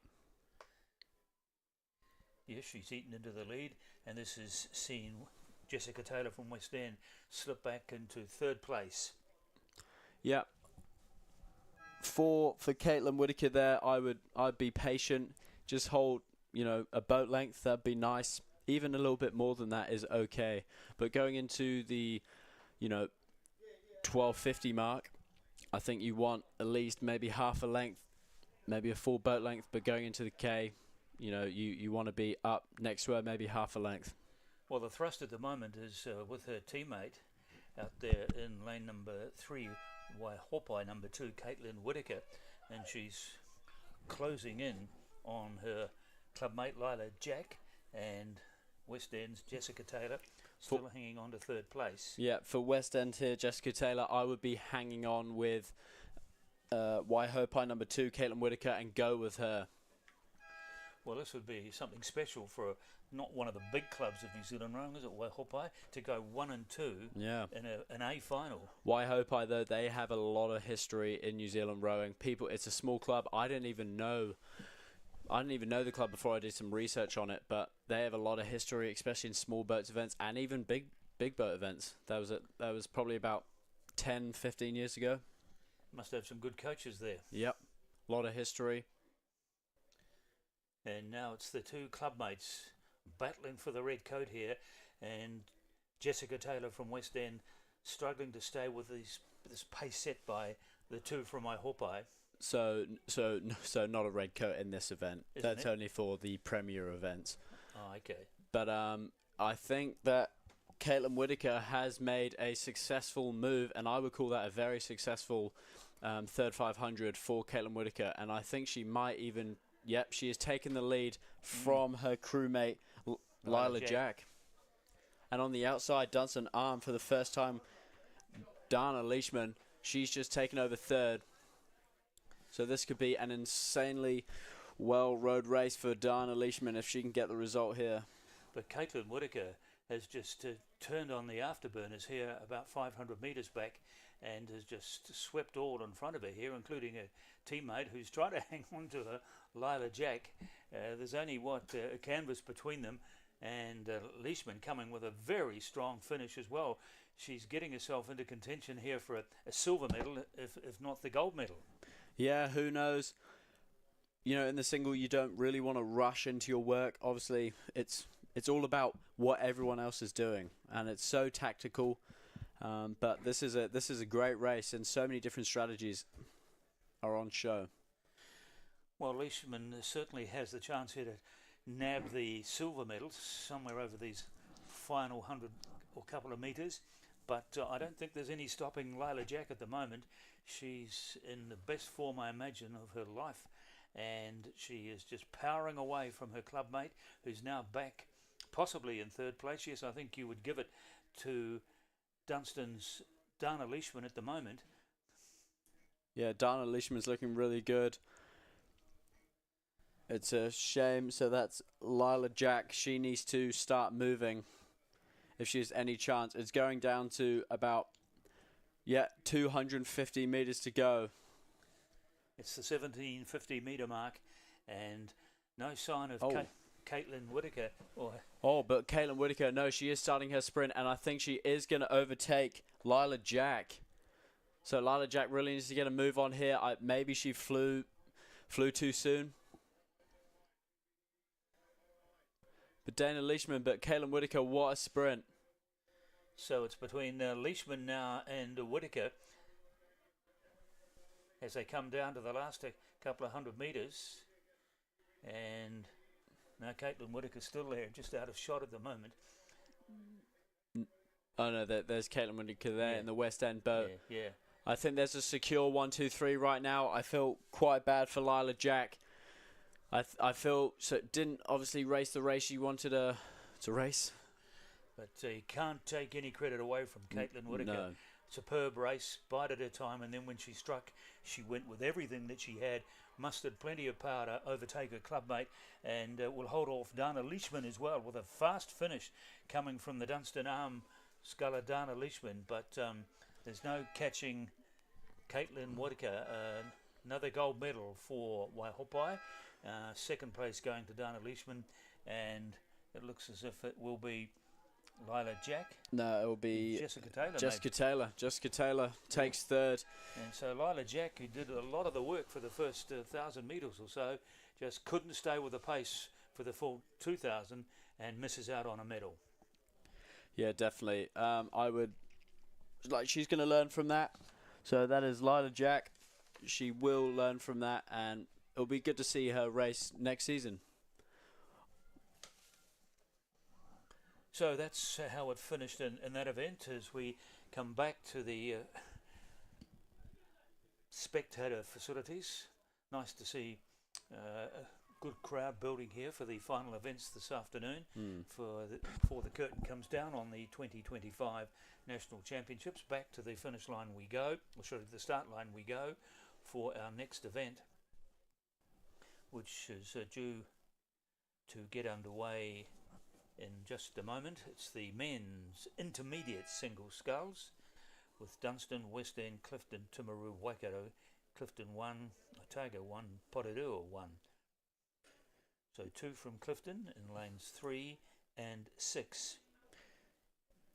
Yes, she's eaten into the lead, and this is seen Jessica Taylor from West End slip back into 3rd place. Yeah. For Caitlin Whitaker there, I'd be patient. Just hold, a boat length. That'd be nice. Even a little bit more than that is okay. But going into the, 1250 mark, I think you want at least maybe half a length, maybe a full boat length. But going into the K, you want to be up next to her, maybe half a length. Well, the thrust at the moment is with her teammate out there in lane number 3, Waihopai number 2, Caitlin Whitaker, and she's closing in on her clubmate Lila Jack and West End's Jessica Taylor, still hanging on to 3rd place. Yeah, for West End here, Jessica Taylor, I would be hanging on with Waihopai number 2, Caitlin Whitaker, and go with her. Well, this would be something special for not one of the big clubs of New Zealand rowing, is it, Waihopai, to go 1 and 2 in an A final. Waihopai, though, they have a lot of history in New Zealand rowing. It's a small club. I didn't even know the club before I did some research on it, but they have a lot of history, especially in small boats events and even big boat events. That was probably about 10, 15 years ago. Must have some good coaches there. Yep, a lot of history. And now it's the 2 clubmates battling for the red coat here, and Jessica Taylor from West End struggling to stay with this pace set by the 2 from Waihopai. So not a red coat in this event. That's only for the premier events. Oh, okay. But I think that Caitlin Whitaker has made a successful move, and I would call that a very successful third 500 for Caitlin Whitaker. And I think she might even, she has taken the lead from her crewmate Lila Jack. And on the outside, Dunson Arm for the first time, Dana Leishman, she's just taken over 3rd. So this could be an insanely well-rowed race for Dana Leishman if she can get the result here. But Caitlin Whitaker has just turned on the afterburners here about 500 metres back and has just swept all in front of her here, including a teammate who's trying to hang on to her, Lila Jack. There's only, a canvas between them, and Leishman coming with a very strong finish as well. She's getting herself into contention here for a silver medal, if not the gold medal. Yeah, who knows? In the single, you don't really want to rush into your work. Obviously, it's all about what everyone else is doing, and it's so tactical. But this is a great race, and so many different strategies are on show. Well, Leishman certainly has the chance here to nab the silver medals somewhere over these final 100 or couple of metres. but I don't think there's any stopping Lila Jack at the moment. She's in the best form, I imagine, of her life, and she is just powering away from her clubmate, who's now back, possibly in third place. Yes, I think you would give it to Dunstan's Dana Leishman at the moment. Yeah, Dana Leishman's looking really good. It's a shame. So that's Lila Jack. She needs to start moving if she has any chance. It's going down to about, 250 metres to go. It's the 1750 metre mark, and no sign of Caitlin Whitaker. But Caitlin Whitaker, no, she is starting her sprint, and I think she is going to overtake Lila Jack. So Lila Jack really needs to get a move on here. Maybe she flew too soon. But Dana Leishman, but Caitlin Whitaker, what a sprint. So it's between Leishman now and Whitaker as they come down to the last couple of 100 metres. And now Caitlin Whitaker's still there, just out of shot at the moment. Oh no, there's Caitlin Whitaker there in the West End boat. Yeah. I think there's a secure 1, 2, 3 right now. I feel quite bad for Lila Jack. I feel so didn't obviously race the race she wanted to race. But you can't take any credit away from Caitlin Whitaker. No. Superb race, bite at her time, and then when she struck, she went with everything that she had, mustered plenty of power to overtake her clubmate, and will hold off Dana Leishman as well with a fast finish coming from the Dunstan Arm sculler Dana Leishman. But there's no catching Caitlin Whitaker. Another gold medal for Waihopai. Second place going to Dana Leishman, and it looks as if it will be Lila Jack. No, it will be Jessica Taylor. Jessica Taylor takes third. And so Lila Jack, who did a lot of the work for the first 1,000 metres or so, just couldn't stay with the pace for the full 2,000 and misses out on a medal. Yeah, definitely. She's going to learn from that. So that is Lila Jack. She will learn from that, and it'll be good to see her race next season. So that's how it finished in that event. As we come back to the spectator facilities, nice to see a good crowd building here for the final events this afternoon. Before the curtain comes down on the 2025 National Championships. Back to the finish line we go, or sorry, the start line we go for our next event, which is due to get underway in just a moment. It's the men's intermediate single sculls with Dunstan, West End, Clifton, Timaru, Waikato, Clifton 1, Otago 1, Porirua 1. So 2 from Clifton in lanes 3 and 6.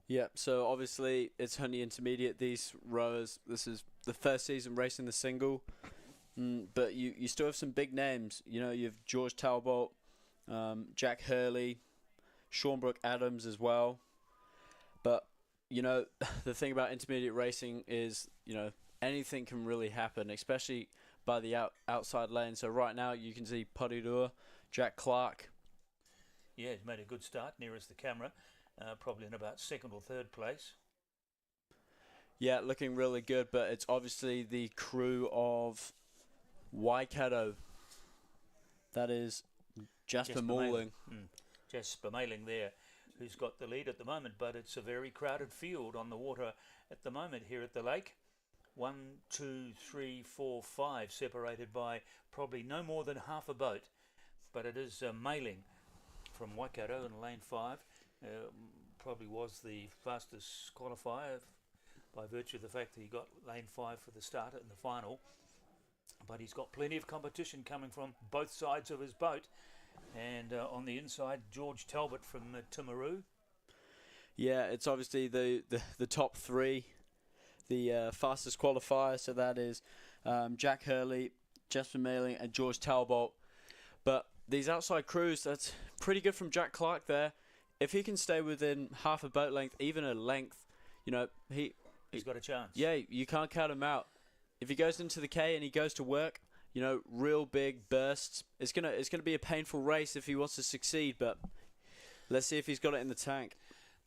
Yeah, so obviously it's only intermediate, these rowers. This is the first season racing the single. But you still have some big names. You know, you have George Talbot, Jack Hurley, Sean Brooke Adams as well. But, you know, the thing about intermediate racing is, you know, anything can really happen, especially by the outside lane. So right now you can see Porirua, Jack Clark. Yeah, he's made a good start, nearest the camera, probably in about second or third place. Yeah, looking really good, but it's obviously the crew of Waikato. That is Jasper Morling. Jasper Mailing there, who's got the lead at the moment, but it's a very crowded field on the water at the moment here at the lake. 1, 2, 3, 4, 5 separated by probably no more than half a boat, but it is Mailing from Waikato in lane 5. Probably was the fastest qualifier by virtue of the fact that he got lane 5 for the start and the final, but he's got plenty of competition coming from both sides of his boat. And on the inside, George Talbot from Timaru. Yeah, it's obviously the top 3, the fastest qualifier. So that is Jack Hurley, Jasper Mailing, and George Talbot. But these outside crews, that's pretty good from Jack Clark there. If he can stay within half a boat length, even a length, you know, he's got a chance. Yeah, you can't count him out. If he goes into the K and he goes to work, you know, real big bursts. It's gonna be a painful race if he wants to succeed, but let's see if he's got it in the tank.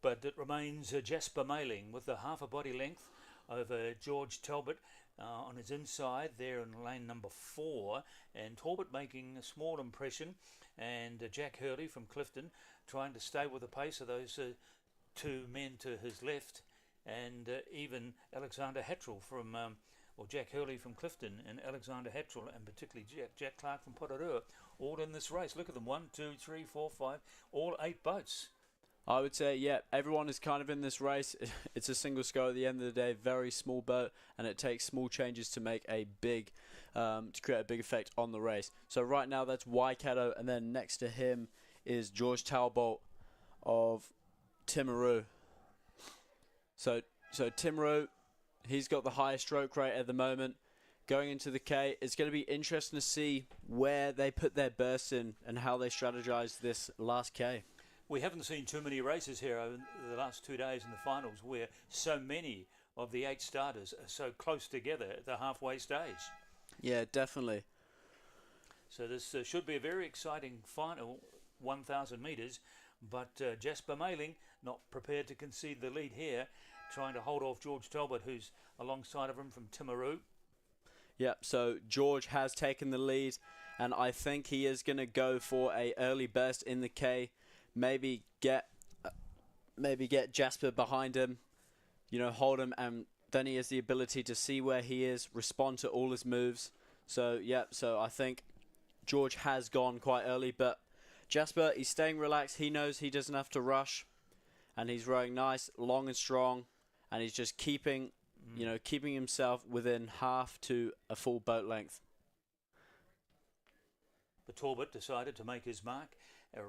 But it remains Jasper Mailing with the half a body length over George Talbot on his inside there in lane number 4, and Talbot making a small impression, and Jack Hurley from Clifton trying to stay with the pace of those two men to his left, and even Alexander Hattrell from or Jack Hurley from Clifton and Alexander Hattrell, and particularly Jack Clark from Potarua, all in this race. Look at them, 1, 2, 3, 4, 5, all 8 boats. I would say, yeah, everyone is kind of in this race. It's a single scope at the end of the day, very small boat, and it takes small changes to make a big, to create a big effect on the race. So right now that's Waikato, and then next to him is George Talbot of Timaru. So Timaru, he's got the highest stroke rate at the moment. Going into the K, it's going to be interesting to see where they put their bursts in and how they strategize this last K. We haven't seen too many races here over the last 2 days in the finals where so many of the 8 starters are so close together at the halfway stage. Yeah, definitely. So this should be a very exciting final 1,000 metres, but Jasper Mailing not prepared to concede the lead here, trying to hold off George Talbot, who's alongside of him from Timaru. Yep, so George has taken the lead, and I think he is going to go for a early burst in the K. Maybe get Jasper behind him, hold him, and then he has the ability to see where he is, respond to all his moves. So I think George has gone quite early, but Jasper, he's staying relaxed. He knows he doesn't have to rush, and he's rowing nice, long and strong, and he's just keeping himself within half to a full boat length. But Talbot decided to make his mark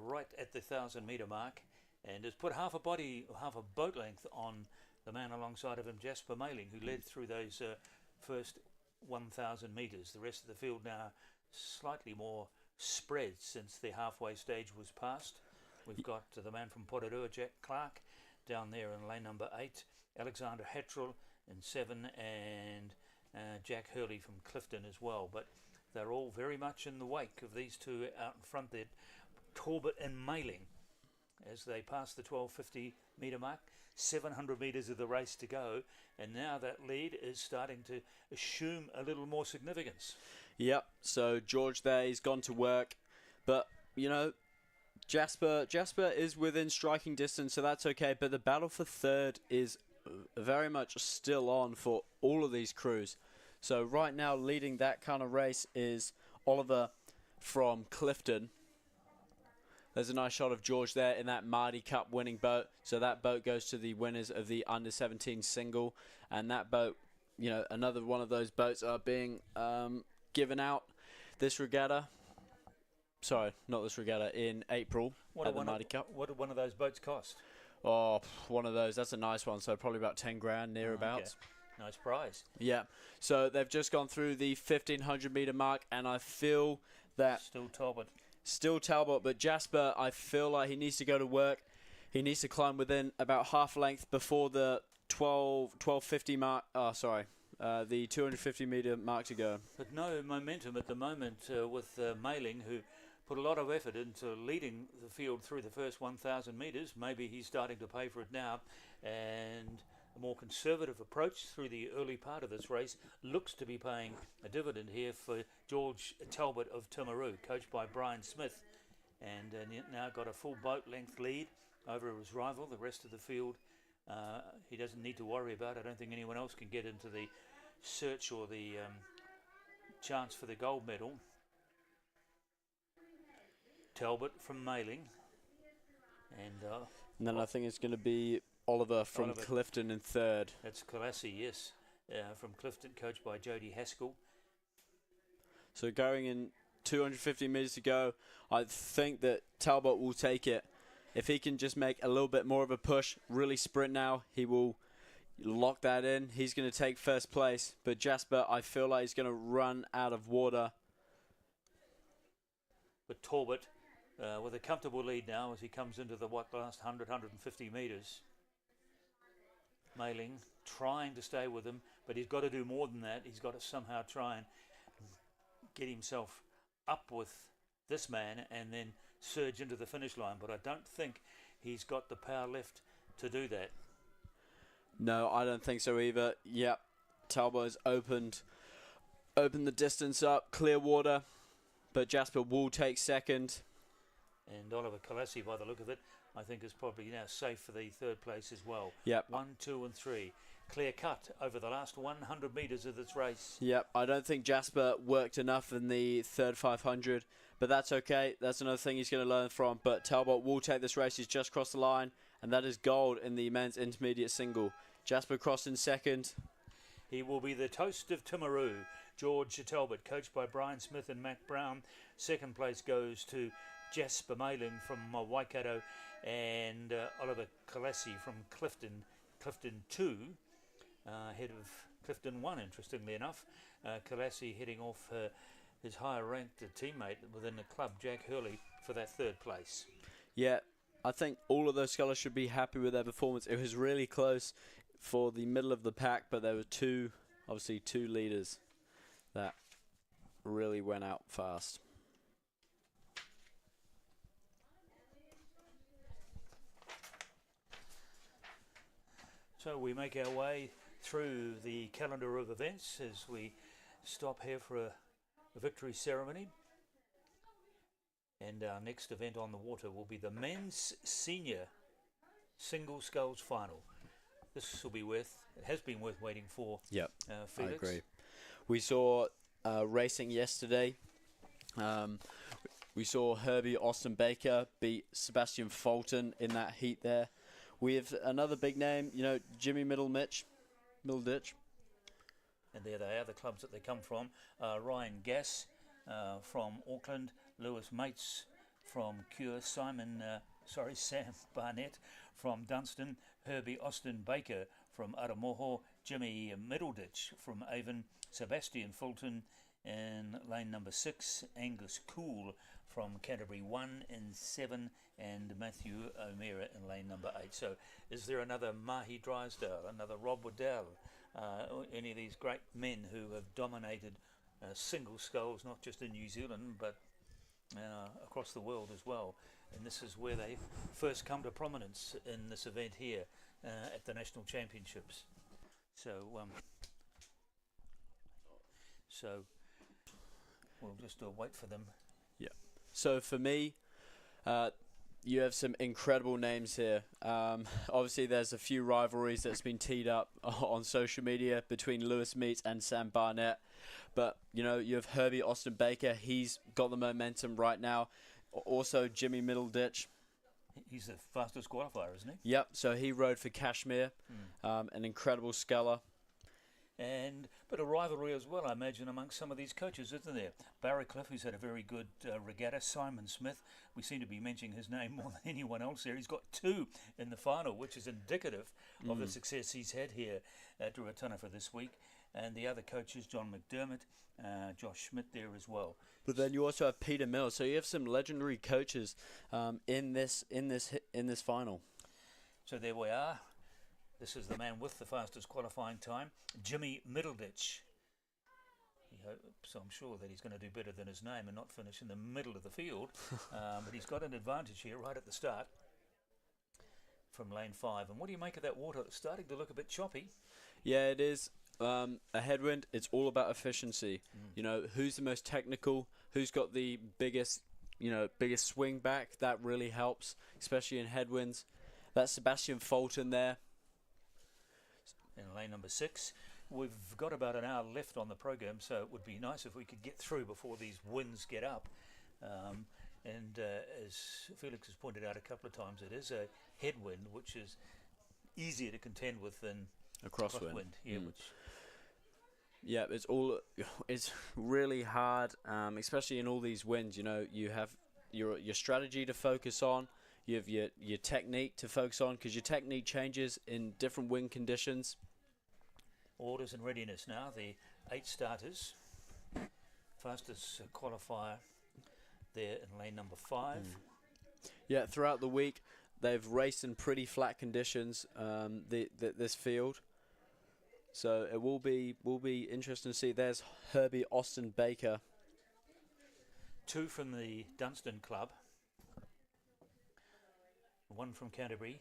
right at the 1,000 metre mark, and has put half a boat length on the man alongside of him, Jasper Mailing, who led through those first 1,000 metres. The rest of the field now slightly more spread since the halfway stage was passed. We've got the man from Potarua, Jack Clark, down there in lane number 8, Alexander Hattrell in 7, and Jack Hurley from Clifton as well. But they're all very much in the wake of these two out in front there, Talbot and Mailing, as they pass the 1250 metre mark. 700 metres of the race to go, and now that lead is starting to assume a little more significance. Yep, so George there, he's gone to work, but Jasper is within striking distance, so that's okay, but the battle for third is very much still on for all of these crews. So right now leading that kind of race is Oliver from Clifton. There's a nice shot of George there in that Mardi Cup winning boat. So that boat goes to the winners of the under-17 single. And that boat, another one of those boats are being given out this regatta. Sorry, not this regatta, in April at the Mardi Cup. What did one of those boats cost? Oh, one of those, that's a nice one. So probably about 10 grand, nearabouts. Okay. Nice prize. Yeah. So they've just gone through the 1,500 metre mark, and I feel that... Still Talbot, but Jasper, I feel like he needs to go to work. He needs to climb within about half length before the 1250 mark. The 250 metre mark to go. But no momentum at the moment with Mailing, who put a lot of effort into leading the field through the first 1,000 metres. Maybe he's starting to pay for it now, and a more conservative approach through the early part of this race looks to be paying a dividend here for George Talbot of Timaru, coached by Brian Smith, and now got a full boat length lead over his rival. The rest of the field he doesn't need to worry about. I don't think anyone else can get into the search or the chance for the gold medal. Talbot from Mailing, and then I think it's going to be Oliver from Clifton in third. That's Collassi, yes, from Clifton, coached by Jody Haskell. So going in 250 metres to go, I think that Talbot will take it. If he can just make a little bit more of a push, really sprint now, he will lock that in. He's going to take first place. But Jasper, I feel like he's going to run out of water. But Talbot, with a comfortable lead now as he comes into the last 150 metres. Mailing trying to stay with him, but he's got to do more than that. He's got to somehow try and get himself up with this man and then surge into the finish line. But I don't think he's got the power left to do that. No, I don't think so either. Yep, Talbot's opened the distance up, clear water, but Jasper will take second. And Oliver Colassi, by the look of it, I think is probably now safe for the third place as well. Yep. 1, 2 and 3. Clear cut over the last 100 metres of this race. Yep, I don't think Jasper worked enough in the third 500, but that's okay. That's another thing he's going to learn from. But Talbot will take this race. He's just crossed the line, and that is gold in the men's intermediate single. Jasper crossed in second. He will be the toast of Timaru. George Talbot, coached by Brian Smith and Mac Brown. Second place goes to Jasper Mayling from Waikato, and Oliver Colassi from Clifton 2, ahead of Clifton 1, interestingly enough. Colassi heading off his higher ranked teammate within the club, Jack Hurley, for that third place. Yeah, I think all of those scullers should be happy with their performance. It was really close for the middle of the pack, but there were two leaders that really went out fast. So we make our way through the calendar of events as we stop here for a victory ceremony. And our next event on the water will be the men's senior single sculls final. This will be it has been worth waiting for. Yep, Felix. I agree. We saw racing yesterday. We saw Herbie Austin Baker beat Sebastian Fulton in that heat there. We have another big name, Jimmy Middleditch. And there they are, the clubs that they come from. Ryan Gass from Auckland, Lewis Mates from Cure, Sam Barnett from Dunstan, Herbie Austin Baker from Aramoho, Jimmy Middleditch from Avon, Sebastian Fulton in lane number 6, Angus Cool from Canterbury 1 and 7, and Matthew O'Meara in lane number 8. So is there another Mahi Drysdale, another Rob Waddell, any of these great men who have dominated single sculls, not just in New Zealand, but across the world as well? And this is where they first come to prominence in this event here at the National Championships. So we'll just wait for them. Yeah. So for me, you have some incredible names here. Obviously, there's a few rivalries that's been teed up on social media between Lewis Meets and Sam Barnett. But, you have Herbie Austin Baker. He's got the momentum right now. Also, Jimmy Middleditch. He's the fastest qualifier, isn't he? Yep. So he rode for Kashmir, an incredible sculler. But a rivalry as well, I imagine, amongst some of these coaches, isn't there? Barry Cliff, who's had a very good regatta. Simon Smith, we seem to be mentioning his name more than anyone else there. He's got 2 in the final, which is indicative of the success he's had here at Ruatana for this week. And the other coaches, John McDermott, Josh Schmidt there as well. But then you also have Peter Mills. So you have some legendary coaches in this final. So there we are. This is the man with the fastest qualifying time, Jimmy Middleditch. So I'm sure that he's going to do better than his name and not finish in the middle of the field. But he's got an advantage here right at the start from lane 5. And what do you make of that water? It's starting to look a bit choppy. Yeah, it is. A headwind, it's all about efficiency. Who's the most technical, who's got the biggest swing back. That really helps, especially in headwinds. That's Sebastian Fulton there. In lane number 6. We've got about an hour left on the program, so it would be nice if we could get through before these winds get up. As Felix has pointed out a couple of times, it is a headwind, which is easier to contend with than a crosswind. Yeah, it's really hard, especially in all these winds. You have your strategy to focus on. You have your technique to focus on, because your technique changes in different wind conditions. Orders and readiness now. The 8 starters. Fastest qualifier there in lane number 5. Yeah, throughout the week, they've raced in pretty flat conditions, this field. So it will be interesting to see. There's Herbie Austin Baker. 2 from the Dunstan club. 1 from Canterbury.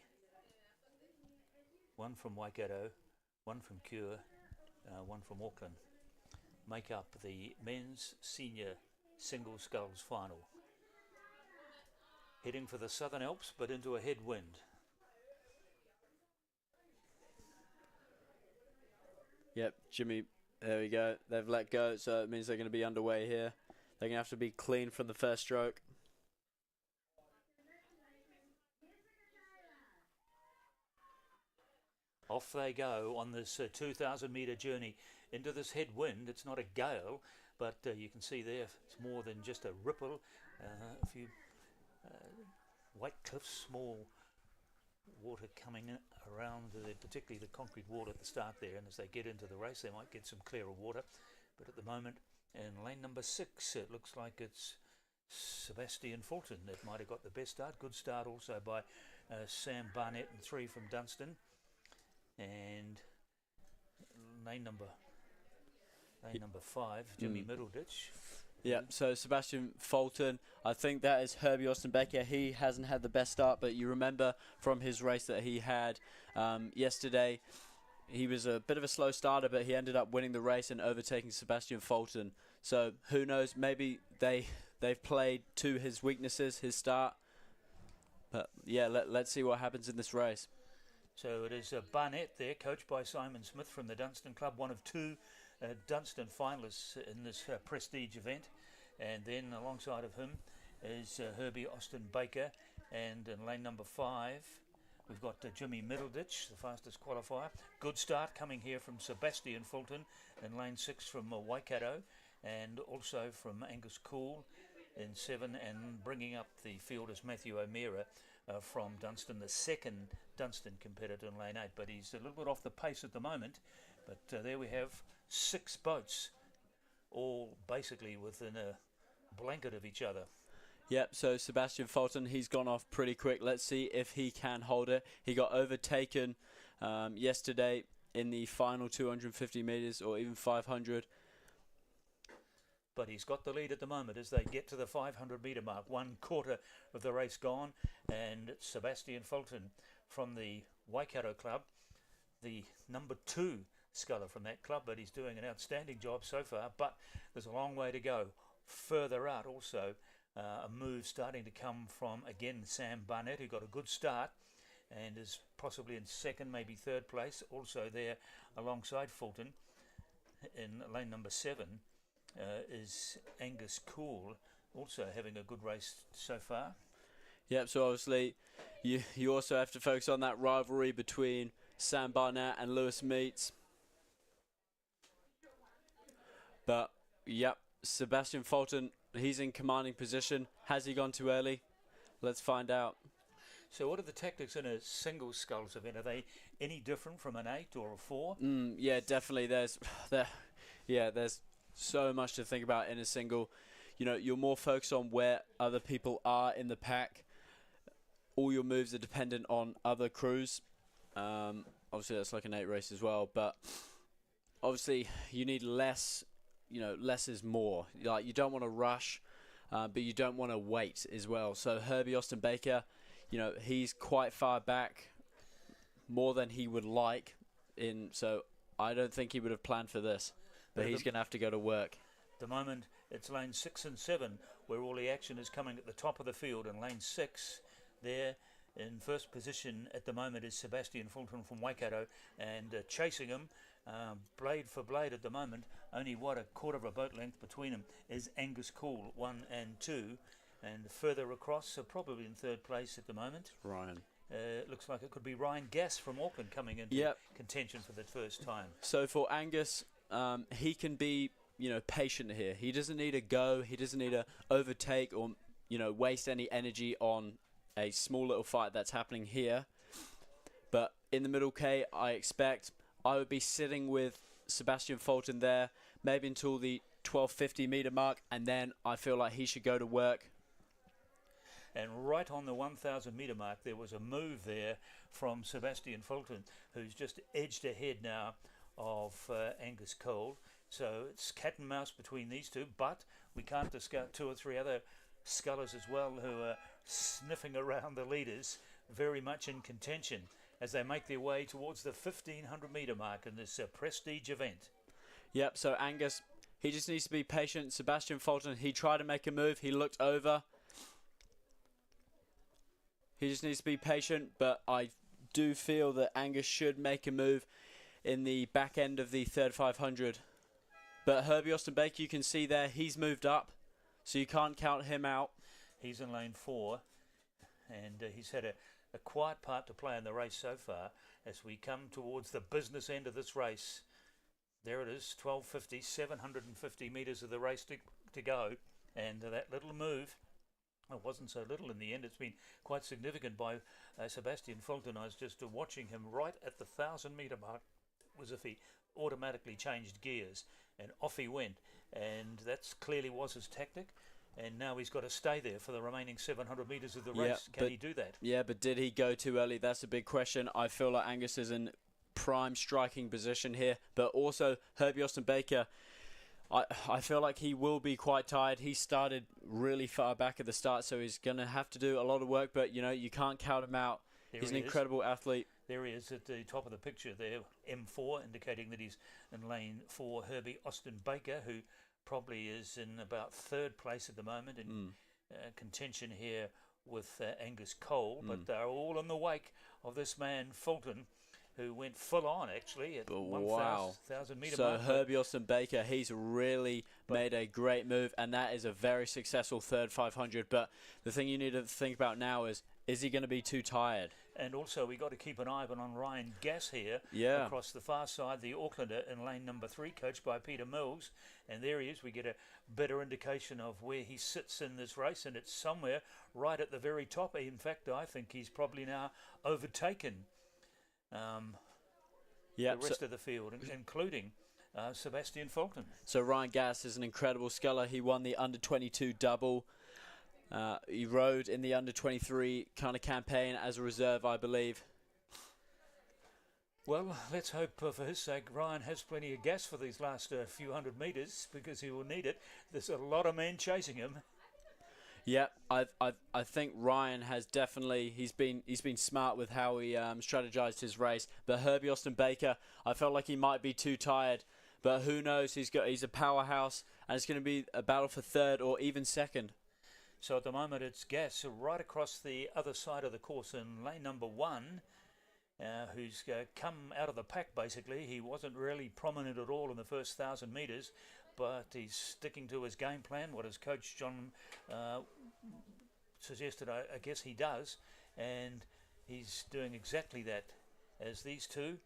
one from Waikato, one from Cure, one from Auckland, make up the men's senior single sculls final. Heading for the Southern Alps, but into a headwind. Yep, Jimmy, there we go. They've let go, so it means they're going to be underway here. They're going to have to be clean from the first stroke. Off they go on this 2,000 metre journey into this headwind. It's not a gale, but you can see there it's more than just a ripple. A few white cliffs, small water coming around, particularly the concrete wall at the start there, and as they get into the race they might get some clearer water. But at the moment in lane number 6 it looks like it's Sebastian Fulton that might have got the best start. Good start also by Sam Barnett and 3 from Dunstan. And lane number 5, Jimmy Middleditch. Yeah, so Sebastian Fulton, I think that is Herbie Austin Baker. He hasn't had the best start, but you remember from his race that he had yesterday, he was a bit of a slow starter, but he ended up winning the race and overtaking Sebastian Fulton. So who knows, maybe they've played to his weaknesses, his start. But yeah, let's see what happens in this race. So it is Barnett there, coached by Simon Smith from the Dunstan Club, one of 2 Dunstan finalists in this prestige event. And then alongside of him is Herbie Austin Baker. And in lane number 5, we've got Jimmy Middleditch, the fastest qualifier. Good start coming here from Sebastian Fulton in lane 6 from Waikato. And also from Angus Cool in 7. And bringing up the field is Matthew O'Meara from Dunstan, the second Dunstan competitor in lane 8. But he's a little bit off the pace at the moment. But there we have 6 boats, all basically within a blanket of each other. Yep, so Sebastian Fulton, he's gone off pretty quick. Let's see if he can hold it. He got overtaken yesterday in the final 250 metres or even 500. But he's got the lead at the moment as they get to the 500 metre mark. 1/4 of the race gone, and Sebastian Fulton from the Waikato Club, the number 2 sculler from that club, but he's doing an outstanding job so far. But there's a long way to go. Further out also, a move starting to come from, again, Sam Barnett, who got a good start and is possibly in 2nd, maybe 3rd place. Also there alongside Fulton in lane number 7 is Angus Cool, also having a good race so far. Yep, so obviously you also have to focus on that rivalry between Sam Barnett and Lewis Meets. But, yep, Sebastian Fulton, he's in commanding position. Has he gone too early? Let's find out. So what are the tactics in a single sculls event? Are they any different from an 8 or a 4? Yeah, definitely. There's so much to think about in a single. You know, you're more focused on where other people are in the pack. All your moves are dependent on other crews. Obviously, that's like an 8 race as well. But obviously, you need less. You know, less is more. Like, you don't want to rush, but you don't want to wait as well. So Herbie Austin Baker, you know, he's quite far back, more than he would like. So I don't think he would have planned for this. But he's going to have to go to work. At the moment, it's lane 6 and 7 where all the action is coming at the top of the field. And lane 6 there in first position at the moment is Sebastian Fulton from Waikato, and chasing him blade for blade at the moment, only a 1/4 of a boat length between them, is Angus Cool, 1 and 2, and further across, so probably in 3rd place at the moment. Ryan. It looks like it could be Ryan Gass from Auckland coming into contention for the first time. So for Angus, he can be, you know, patient here. He doesn't need to go. He doesn't need to overtake or, you know, waste any energy on a small little fight that's happening here. But in the middle K, I expect I would be sitting with Sebastian Fulton there, maybe until the 1250 metre mark, and then I feel like he should go to work. And right on the 1,000 metre mark, there was a move there from Sebastian Fulton, who's just edged ahead now of Angus Cole. So it's cat and mouse between these two, but we can't discount 2 or 3 other scullers as well who are sniffing around the leaders, very much in contention. as they make their way towards the 1500 metre mark in this prestige event. Yep, so Angus, he just needs to be patient. Sebastian Fulton, he tried to make a move. He looked over. He just needs to be patient, but I do feel that Angus should make a move in the back end of the third 500. But Herbie Austin Baker, you can see there, he's moved up, so you can't count him out. He's in lane 4, and he's had a quiet part to play in the race so far as we come towards the business end of this race. There it is, 12:50, 750 metres of the race to go, and that little move, it wasn't so little in the end, it's been quite significant by Sebastian Fulton. I was just watching him right at the 1,000 metre mark, was if he automatically changed gears, and off he went, and that clearly was his tactic. And now he's got to stay there for the remaining 700 metres of the race. Can he do that? Yeah, but did he go too early? That's a big question. I feel like Angus is in prime striking position here. But also, Herbie Austin Baker, I feel like he will be quite tired. He started really far back at the start, so he's going to have to do a lot of work. But, you know, you can't count him out. He's an incredible athlete. There he is at the top of the picture there, M4, indicating that he's in lane 4, Herbie Austin Baker, who probably is in about 3rd place at the moment in contention here with Angus Cole, but they're all in the wake of this man Fulton, who went full on actually at 1,000 metre mark. So Herbie Austin Baker, he's really made a great move, and that is a very successful third 500. But the thing you need to think about now is he going to be too tired? And also we got to keep an eye on Ryan Gass here, across the far side, the Aucklander in lane number 3, coached by Peter Mills. And there he is. We get a better indication of where he sits in this race, and it's somewhere right at the very top. In fact, I think he's probably now overtaken the rest of the field, including Sebastian Fulton. So Ryan Gass is an incredible sculler. He won the under-22 double. He rode in the under-23 kind of campaign as a reserve, I believe. Well, let's hope for his sake Ryan has plenty of gas for these last few hundred metres, because he will need it. There's a lot of men chasing him. Yeah, I think Ryan has definitely, he's been smart with how he strategized his race. But Herbie Austin Baker, I felt like he might be too tired. But who knows? He's a powerhouse, and it's going to be a battle for 3rd or even 2nd. So at the moment it's Gass right across the other side of the course in lane number 1, who's come out of the pack basically. He wasn't really prominent at all in the first 1,000 metres, but he's sticking to his game plan, what his coach John suggested. I guess he does, and he's doing exactly that as these two.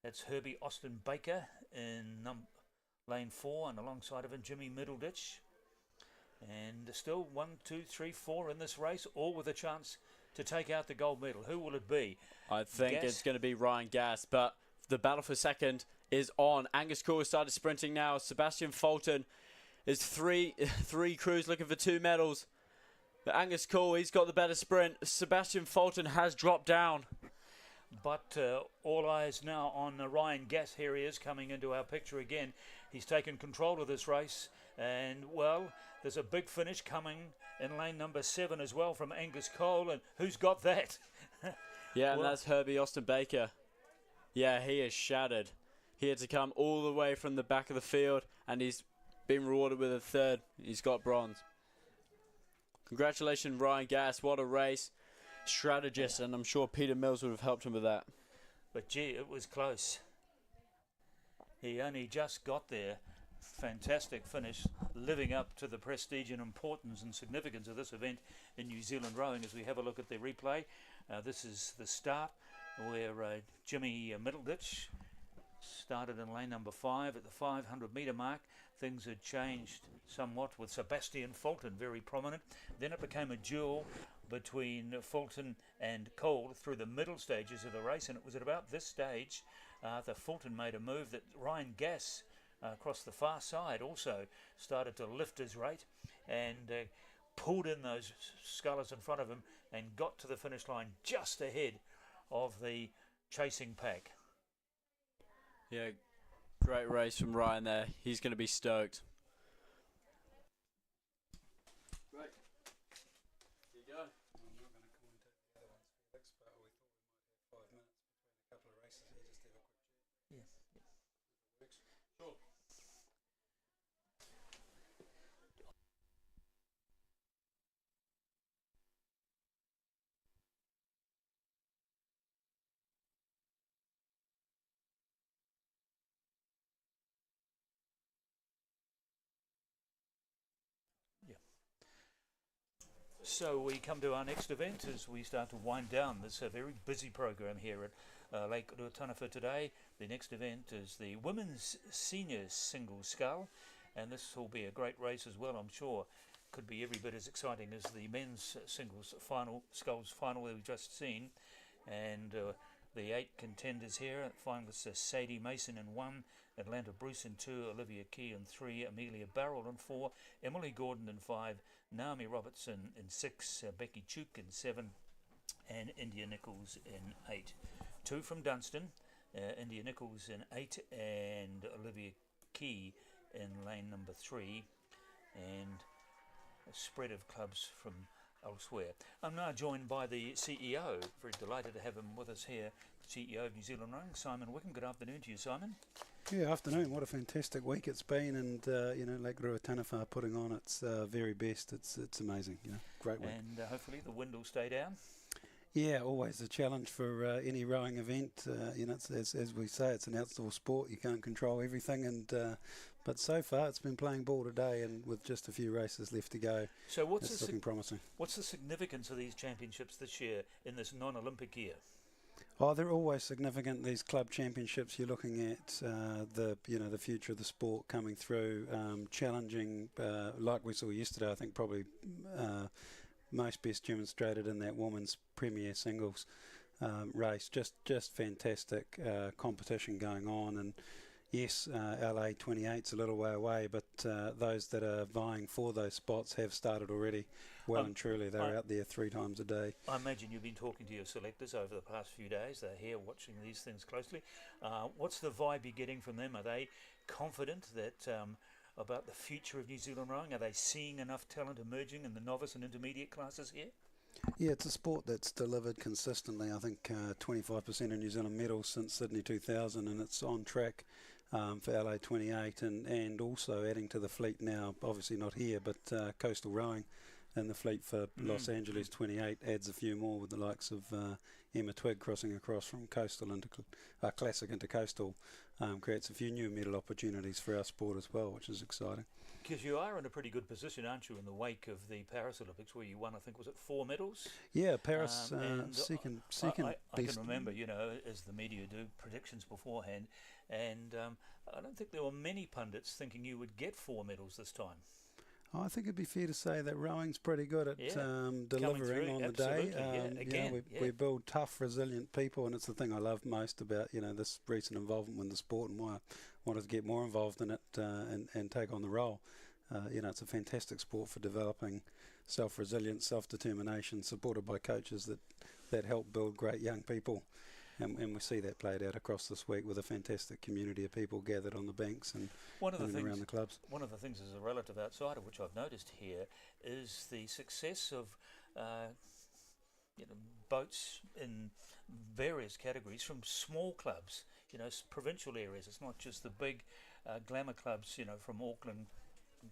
That's Herbie Austin Baker in lane 4, and alongside of him Jimmy Middleditch. And still 1, 2, 3, 4 in this race, all with a chance to take out the gold medal. Who will it be? I think it's going to be Ryan Gass, but the battle for 2nd is on. Angus Cole has started sprinting now. Sebastian Fulton is three crews looking for 2 medals. But Angus Cole, he's got the better sprint. Sebastian Fulton has dropped down. But all eyes now on Ryan Gass. Here he is coming into our picture again. He's taken control of this race, and well, there's a big finish coming in lane number 7 as well from Angus Cole, and who's got that? Yeah, and that's Herbie Austin Baker. Yeah, he is shattered. He had to come all the way from the back of the field, and he's been rewarded with a 3rd. He's got bronze. Congratulations, Ryan Gass. What a race. Strategist, and I'm sure Peter Mills would have helped him with that. But gee, it was close. He only just got there. Fantastic finish, living up to the prestige and importance and significance of this event in New Zealand rowing. As we have a look at the replay, this is the start where Jimmy Middleditch started in lane number 5 at the 500 metre mark. Things had changed somewhat with Sebastian Fulton very prominent. Then it became a duel between Fulton and Cole through the middle stages of the race, and it was at about this stage that Fulton made a move that Ryan Gass across the far side also started to lift his rate and pulled in those scullers in front of him and got to the finish line just ahead of the chasing pack. Yeah, great race from Ryan there. He's going to be stoked. Right. Here you go. I'm not going to commentate the other ones, Felix, but we thought we might have 5 So we come to our next event as we start to wind down. There's a very busy program here at Lake Ruataniwha today. The next event is the Women's Senior Singles Scull, and this will be a great race as well, I'm sure. Could be every bit as exciting as the men's singles final, sculls final that we've just seen. And the 8 contenders here, finalists are Sadie Mason in 1, Atlanta Bruce in 2, Olivia Key in 3, Amelia Barrell in 4, Emily Gordon in 5, Naomi Robertson in 6, Becky Chuk in 7, and India Nichols in 8. 2 from Dunstan, India Nichols in 8, and Olivia Key in lane number 3, and a spread of clubs from elsewhere. I'm now joined by the CEO. Very delighted to have him with us here, CEO of New Zealand Rowing, Simon Wickham. Good afternoon to you, Simon. Yeah, afternoon. What a fantastic week it's been, and Lake Ruataniwha putting on its very best. It's amazing. Great week. And hopefully the wind will stay down. Yeah, always a challenge for any rowing event. It's, as we say, it's an outdoor sport. You can't control everything, and but so far it's been playing ball today, and with just a few races left to go, so it's looking promising. What's the significance of these championships this year in this non-Olympic year? Oh, they're always significant. These club championships, you're looking at the future of the sport coming through, challenging like we saw yesterday. I think probably most best demonstrated in that women's premier singles race. Just fantastic competition going on, and yes, LA 28's a little way away, but those that are vying for those spots have started already. Well and truly, they're out there 3 times a day. I imagine you've been talking to your selectors over the past few days. They're here watching these things closely. What's the vibe you're getting from them? Are they confident that about the future of New Zealand rowing? Are they seeing enough talent emerging in the novice and intermediate classes here? Yeah, it's a sport that's delivered consistently. I think 25% of New Zealand medals since Sydney 2000, and it's on track for LA 28, and also adding to the fleet now, obviously not here, but coastal rowing. And the fleet for Los Angeles 28 adds a few more with the likes of Emma Twigg crossing across from coastal into classic into coastal. Creates a few new medal opportunities for our sport as well, which is exciting. Because you are in a pretty good position, aren't you, in the wake of the Paris Olympics, where you won, I think, was it 4 medals? Yeah, Paris second. I can remember, as the media do, predictions beforehand, and I don't think there were many pundits thinking you would get 4 medals this time. I think it'd be fair to say that rowing's pretty good at delivering on the day. We build tough, resilient people, and it's the thing I love most about this recent involvement with the sport, and why I wanted to get more involved in it and take on the role. It's a fantastic sport for developing self-resilience, self-determination, supported by coaches that help build great young people. And we see that played out across this week with a fantastic community of people gathered on the banks and around the clubs. One of the things as a relative outsider, which I've noticed here, is the success of boats in various categories from small clubs, provincial areas. It's not just the big glamour clubs, from Auckland,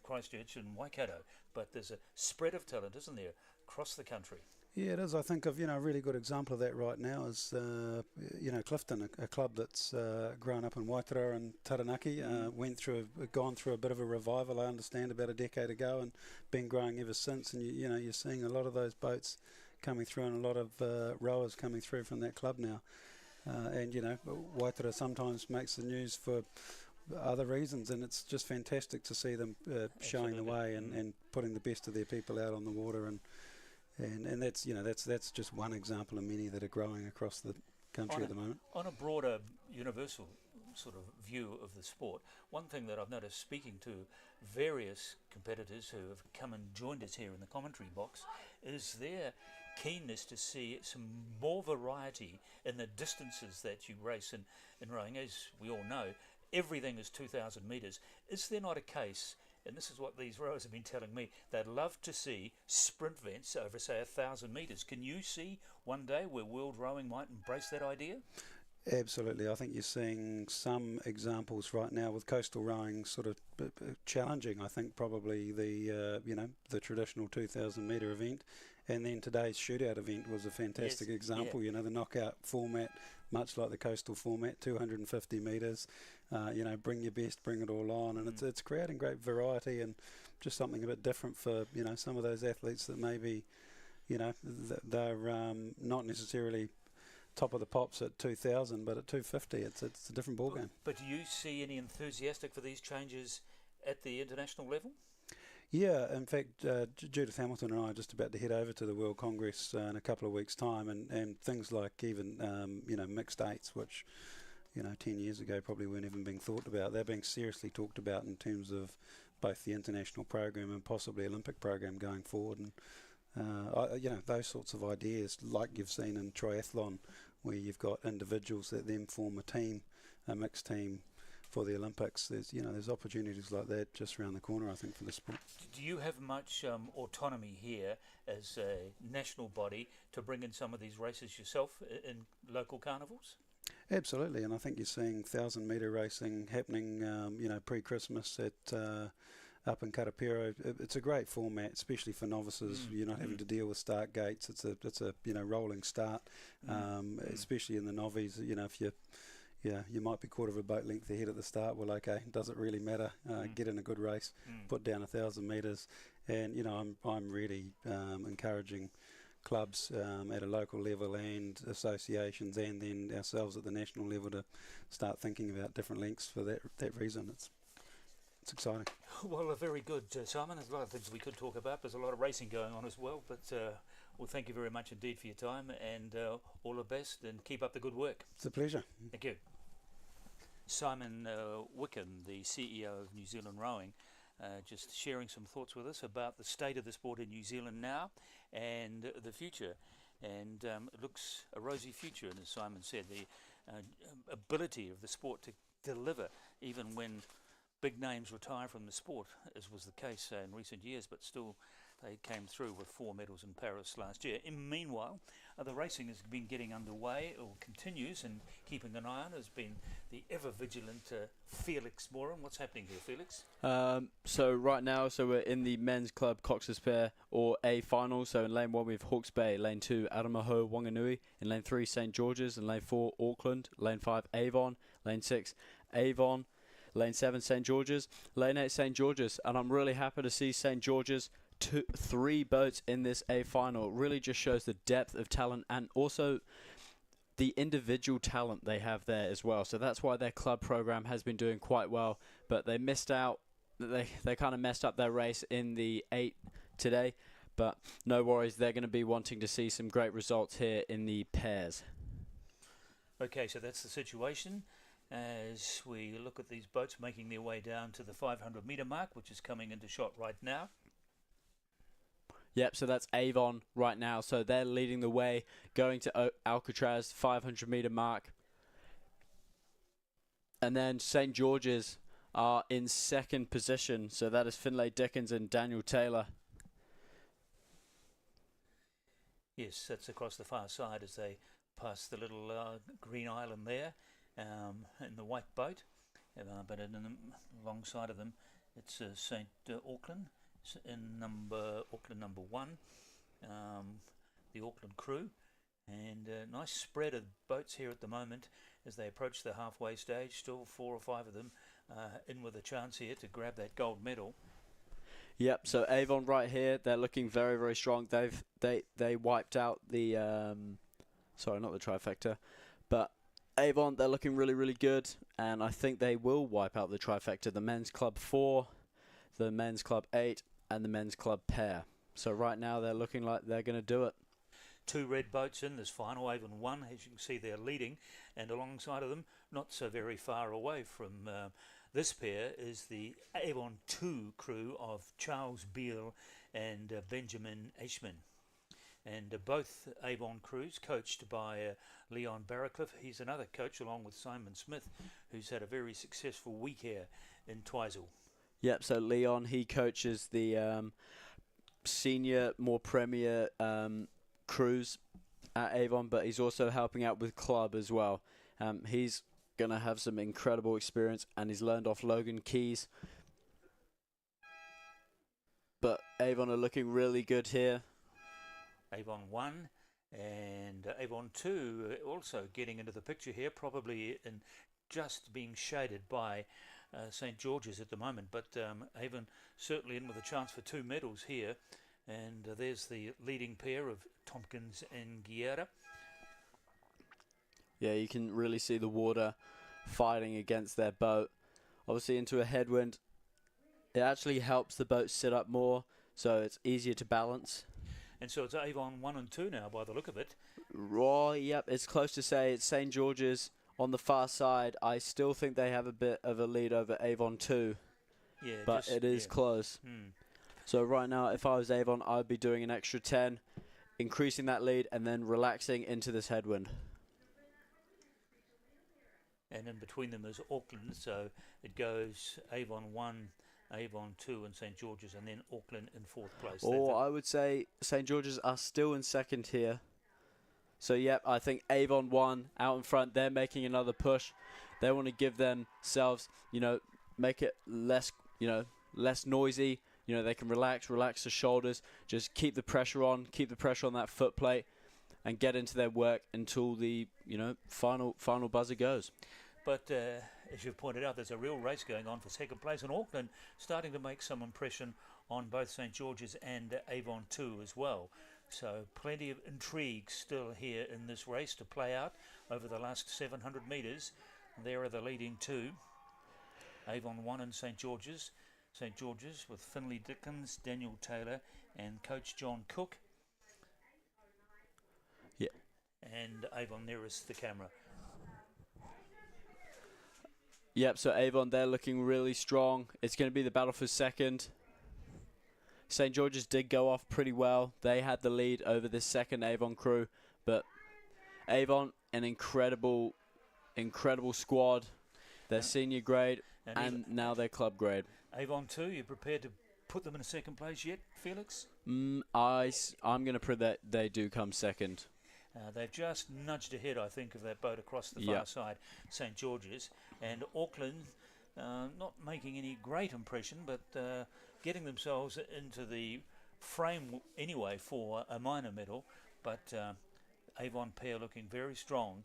Christchurch and Waikato, but there's a spread of talent, isn't there, across the country. Yeah, it is. I think of a really good example of that right now is Clifton, a club that's grown up in Waitara and Taranaki, gone through a bit of a revival. I understand about a decade ago, and been growing ever since. And you're seeing a lot of those boats coming through, and a lot of rowers coming through from that club now. And Waitara sometimes makes the news for other reasons, and it's just fantastic to see them showing the way and putting the best of their people out on the water. And that's just one example of many that are growing across the country at the moment. On a broader, universal sort of view of the sport, one thing that I've noticed speaking to various competitors who have come and joined us here in the commentary box is their keenness to see some more variety in the distances that you race in rowing. As we all know, everything is 2,000 metres. Is there not a case, and this is what these rowers have been telling me, they'd love to see sprint events over, say, 1,000 metres. Can you see one day where world rowing might embrace that idea? Absolutely. I think you're seeing some examples right now with coastal rowing sort of challenging. I think probably the the traditional 2,000 metre event, and then today's shootout event was a fantastic example. You know, the knockout format, much like the coastal format, 250 metres. Bring your best, bring it all on, and it's creating great variety and just something a bit different for some of those athletes that maybe they're not necessarily top of the pops at 2,000, but at 250 it's a different ballgame. But do you see any enthusiastic for these changes at the international level? Yeah, in fact, Judith Hamilton and I are just about to head over to the World Congress in a couple of weeks' time, and things like even mixed eights, which 10 years ago probably weren't even being thought about. They're being seriously talked about in terms of both the international program and possibly Olympic program going forward. And those sorts of ideas, like you've seen in triathlon, where you've got individuals that then form a team, a mixed team for the Olympics. There's opportunities like that just around the corner, I think, for the sport. Do you have much autonomy here as a national body to bring in some of these races yourself in local carnivals? Absolutely, and I think you're seeing 1,000 metre racing happening, pre-Christmas at up in Karapiro. It's a great format, especially for novices. You're not having to deal with start gates. It's a rolling start, especially in the novice. If you might be quarter of a boat length ahead at the start. Well, okay, does it really matter? Get in a good race, put down 1,000 metres, and I'm really encouraging clubs at a local level and associations, and then ourselves at the national level, to start thinking about different lengths for that reason. It's exciting. Well, very good, Simon. There's a lot of things we could talk about. There's a lot of racing going on as well, but thank you very much indeed for your time, and all the best, and keep up the good work. It's a pleasure. Thank you. Simon Wickham, the CEO of New Zealand Rowing, just sharing some thoughts with us about the state of the sport in New Zealand now and the future. And it looks a rosy future, and as Simon said, the ability of the sport to deliver even when big names retire from the sport, as was the case in recent years, but still they came through with 4 medals in Paris last year. Meanwhile, the racing has been getting underway, or continues, and keeping an eye on has been the ever-vigilant Felix Moran. What's happening here, Felix? So right now, we're in the men's club Cox's Pair, or A final. So in lane 1 we have Hawke's Bay, lane 2 Aramaho Wanganui, in lane 3 St George's, in lane 4 Auckland, lane 5 Avon, lane 6 Avon, lane 7 St George's, lane 8 St George's, and I'm really happy to see St George's 3 boats in this A final. It really just shows the depth of talent and also the individual talent they have there as well. So that's why their club program has been doing quite well, but they missed out. They kind of messed up their race in the 8 today, but no worries. They're going to be wanting to see some great results here in the pairs. Okay, so that's the situation as we look at these boats making their way down to the 500 metre mark, which is coming into shot right now. Yep, so that's Avon right now. So they're leading the way, going to Alcatraz, 500 metre mark. And then St George's are in second position. So that is Finlay Dickens and Daniel Taylor. Yes, that's across the far side as they pass the little green island there in the white boat. But alongside of them, it's St Auckland. In Auckland number 1, the Auckland crew, and a nice spread of boats here at the moment as they approach the halfway stage. Still 4 or 5 of them in with a chance here to grab that gold medal. Yep, so Avon right here, they're looking very, very strong. They wiped out the sorry, not the trifecta, but Avon, they're looking really, really good, and I think they will wipe out the trifecta, the men's club 4, the men's club 8, and the men's club pair. So right now they're looking like they're going to do it. 2 red boats in this final. Avon 1, as you can see, they're leading, and alongside of them, not so very far away from this pair, is the Avon 2 crew of Charles Beale and Benjamin Ashman. And both Avon crews coached by Leon Barracliff. He's another coach along with Simon Smith, who's had a very successful week here in Twizel. Yep, so Leon, he coaches the senior, more premier crews at Avon, but he's also helping out with club as well. He's going to have some incredible experience, and he's learned off Logan Keys. But Avon are looking really good here. Avon 1 and Avon 2 also getting into the picture here, probably in just being shaded by St. George's at the moment, but Avon certainly in with a chance for 2 medals here. And there's the leading pair of Tompkins and Guerra. Yeah, you can really see the water fighting against their boat. Obviously into a headwind, it actually helps the boat sit up more, so it's easier to balance. And so it's Avon 1 and 2 now by the look of it. Yep, it's close to say it's St. George's on the far side. I still think they have a bit of a lead over Avon 2, yeah, but it is close. So right now, if I was Avon, I'd be doing an extra 10, increasing that lead, and then relaxing into this headwind. And in between them is Auckland, so it goes Avon 1, Avon 2 and St. George's, and then Auckland in 4th place. I would say St. George's are still in 2nd here. So, yep, I think Avon 1 out in front. They're making another push. They want to give themselves, make it less, less noisy. They can relax the shoulders, just keep the pressure on that foot plate, and get into their work until the, final buzzer goes. But as you've pointed out, there's a real race going on for 2nd place, and Auckland starting to make some impression on both St. George's and Avon 2 as well. So plenty of intrigue still here in this race to play out over the last 700 metres. There are the leading 2, Avon 1 and St. George's. St. George's with Finley Dickens, Daniel Taylor and Coach John Cook. Yeah. And Avon nearest the camera. Yep, so Avon, they're looking really strong. It's going to be the battle for 2nd. St. George's did go off pretty well. They had the lead over this 2nd Avon crew. But Avon, an incredible squad. They're senior grade and now they're club grade. Avon 2, you prepared to put them in a 2nd place yet, Felix? I'm going to predict that they do come 2nd. They've just nudged ahead, I think, of that boat across the far side, St. George's. And Auckland, not making any great impression, but getting themselves into the frame anyway for a minor medal. But Avon pair looking very strong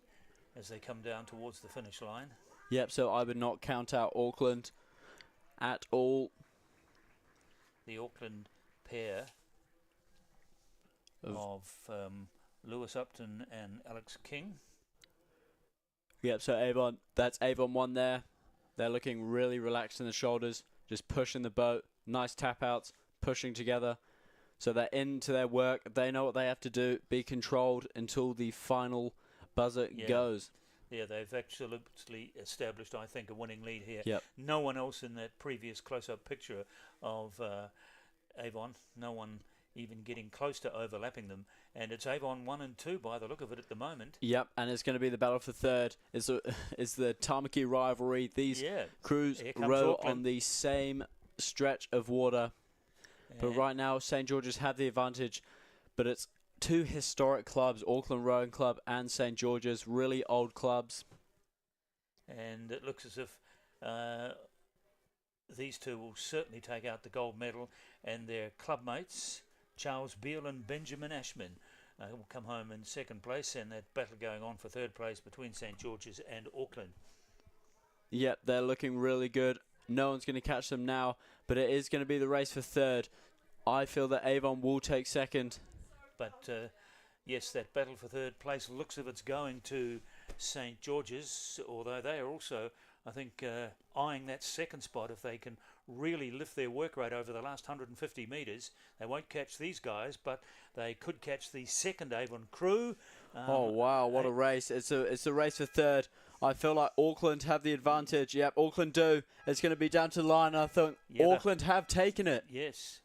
as they come down towards the finish line. Yep, so I would not count out Auckland at all. The Auckland pair of Lewis Upton and Alex King. Yep, so Avon, that's Avon 1 there. They're looking really relaxed in the shoulders, just pushing the boat, nice tap outs, pushing together. So they're into their work. They know what they have to do, be controlled until the final buzzer goes. Yeah, they've absolutely established, I think, a winning lead here. Yep. No one else in that previous close-up picture of Avon, no one even getting close to overlapping them. And it's Avon 1 and 2 by the look of it at the moment. Yep, and it's going to be the battle for 3rd. It's the Tamaki rivalry. These crews row on the same stretch of water. But right now, St. George's have the advantage. But it's 2 historic clubs, Auckland Rowing Club and St. George's, really old clubs. And it looks as if these 2 will certainly take out the gold medal, and their club mates, Charles Beale and Benjamin Ashman, will come home in 2nd place, and that battle going on for 3rd place between St. George's and Auckland. Yep, they're looking really good. No one's going to catch them now, but it is going to be the race for 3rd. I feel that Avon will take 2nd. But yes, that battle for 3rd place looks as if it's going to St. George's, although they are also, I think, eyeing that 2nd spot. If they can really lift their work rate over the last 150 metres, they won't catch these guys, but they could catch the 2nd Avon crew. Oh wow, what a race. It's a race for 3rd. I feel like Auckland have the advantage. Yep, Auckland do. It's going to be down to the line. I think Auckland have taken it. Yes.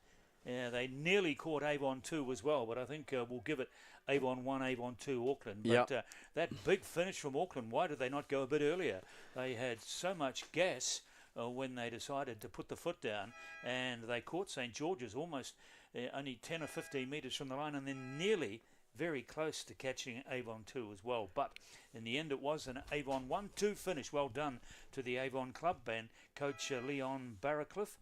Yeah, they nearly caught Avon 2 as well, but I think we'll give it Avon 1, Avon 2, Auckland. But that big finish from Auckland, why did they not go a bit earlier? They had so much gas when they decided to put the foot down, and they caught St. George's almost only 10 or 15 metres from the line, and then nearly, very close to catching Avon 2 as well. But in the end, it was an Avon 1-2 finish. Well done to the Avon Club and Coach Leon Barracliff,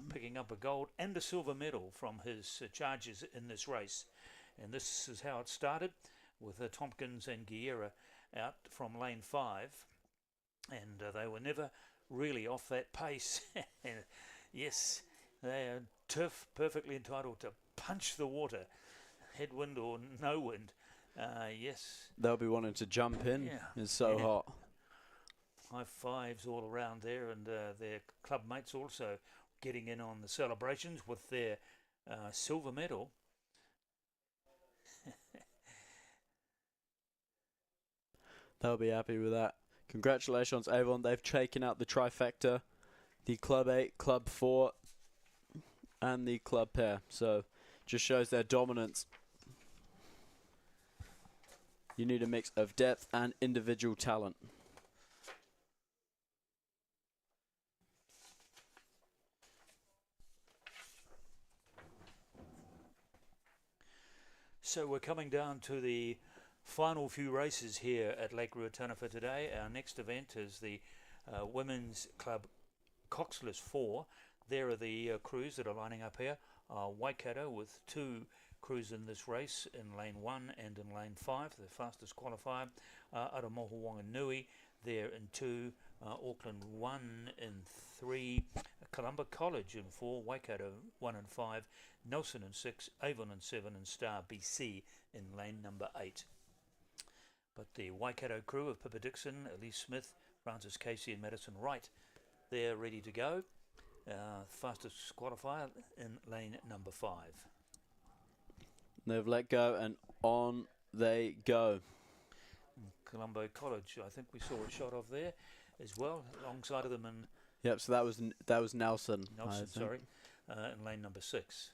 picking up a gold and a silver medal from his charges in this race. And this is how it started, with Tompkins and Guerra out from lane 5. And they were never really off that pace. Yes, they are turf perfectly entitled to punch the water, headwind or no wind. Yes. They'll be wanting to jump in. Yeah. It's so hot. High fives all around there, and their club mates also getting in on the celebrations with their silver medal. They'll be happy with that. Congratulations, Avon. They've taken out the trifecta, the Club 8, Club 4, and the Club pair. So, just shows their dominance. You need a mix of depth and individual talent. So we're coming down to the final few races here at Lake Ruataniwha today. Our next event is the Women's Club Coxless 4. There are the crews that are lining up here. Waikato with 2 crews in this race in lane 1 and in lane 5, the fastest qualifier. Aramoho Wanganui there in 2, Auckland 1 in 3, Columba College in 4, Waikato 1 and 5, Nelson in 6, Avon in 7, and Star BC in lane number 8. But the Waikato crew of Pippa Dixon, Elise Smith, Francis Casey and Madison Wright, they're ready to go. Fastest qualifier in lane number 5. They've let go and on they go. Colombo College, I think we saw a shot of there as well, alongside of them. And yep, so that was Nelson. Nelson, sorry, in lane number 6.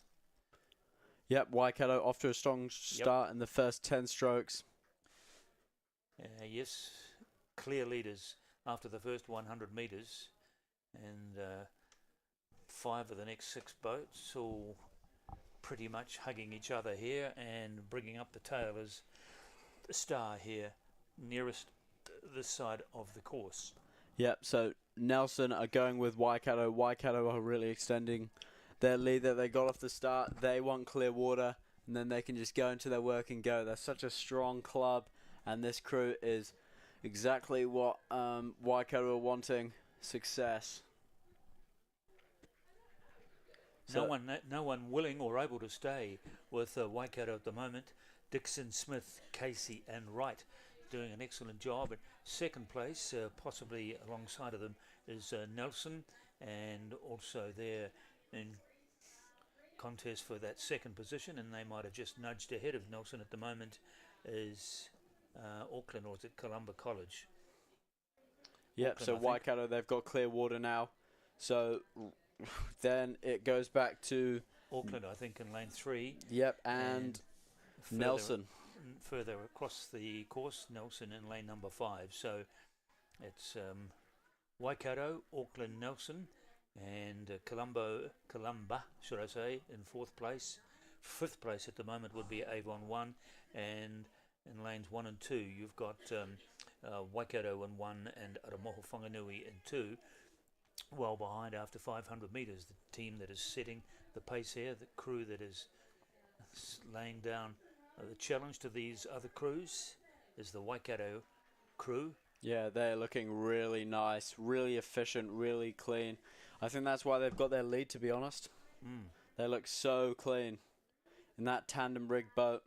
Yep, Waikato off to a strong start in the first 10 strokes. Yes, clear leaders after the first 100 metres, and 5 of the next 6 boats all pretty much hugging each other here, and bringing up the tail is the Star here, nearest this side of the course. Yep, so Nelson are going with Waikato. Waikato are really extending their lead that they got off the start. They want clear water, and then they can just go into their work and go. They're such a strong club, and this crew is exactly what Waikato are wanting, success. So no one willing or able to stay with Waikato at the moment. Dixon, Smith, Casey and Wright doing an excellent job. At second place, possibly alongside of them, is Nelson, and also there in contest for that second position, and they might have just nudged ahead of Nelson at the moment, is Auckland, or is it Columba College? Yep, Auckland, so Waikato, they've got clear water now. So then it goes back to Auckland, I think, in lane 3. Yep, and Nelson. Further across the course, Nelson in lane number 5. So it's Waikato, Auckland, Nelson, and Columba, should I say, in 4th place. 5th place at the moment would be Avon 1, and in lanes 1 and 2, you've got Waikato in 1 and Aramoho Whanganui in 2. Well behind after 500 metres, the team that is setting the pace here, the crew that is laying down the challenge to these other crews is the Waikato crew. Yeah, they're looking really nice, really efficient, really clean. I think that's why they've got their lead, to be honest. They look so clean in that tandem rig boat.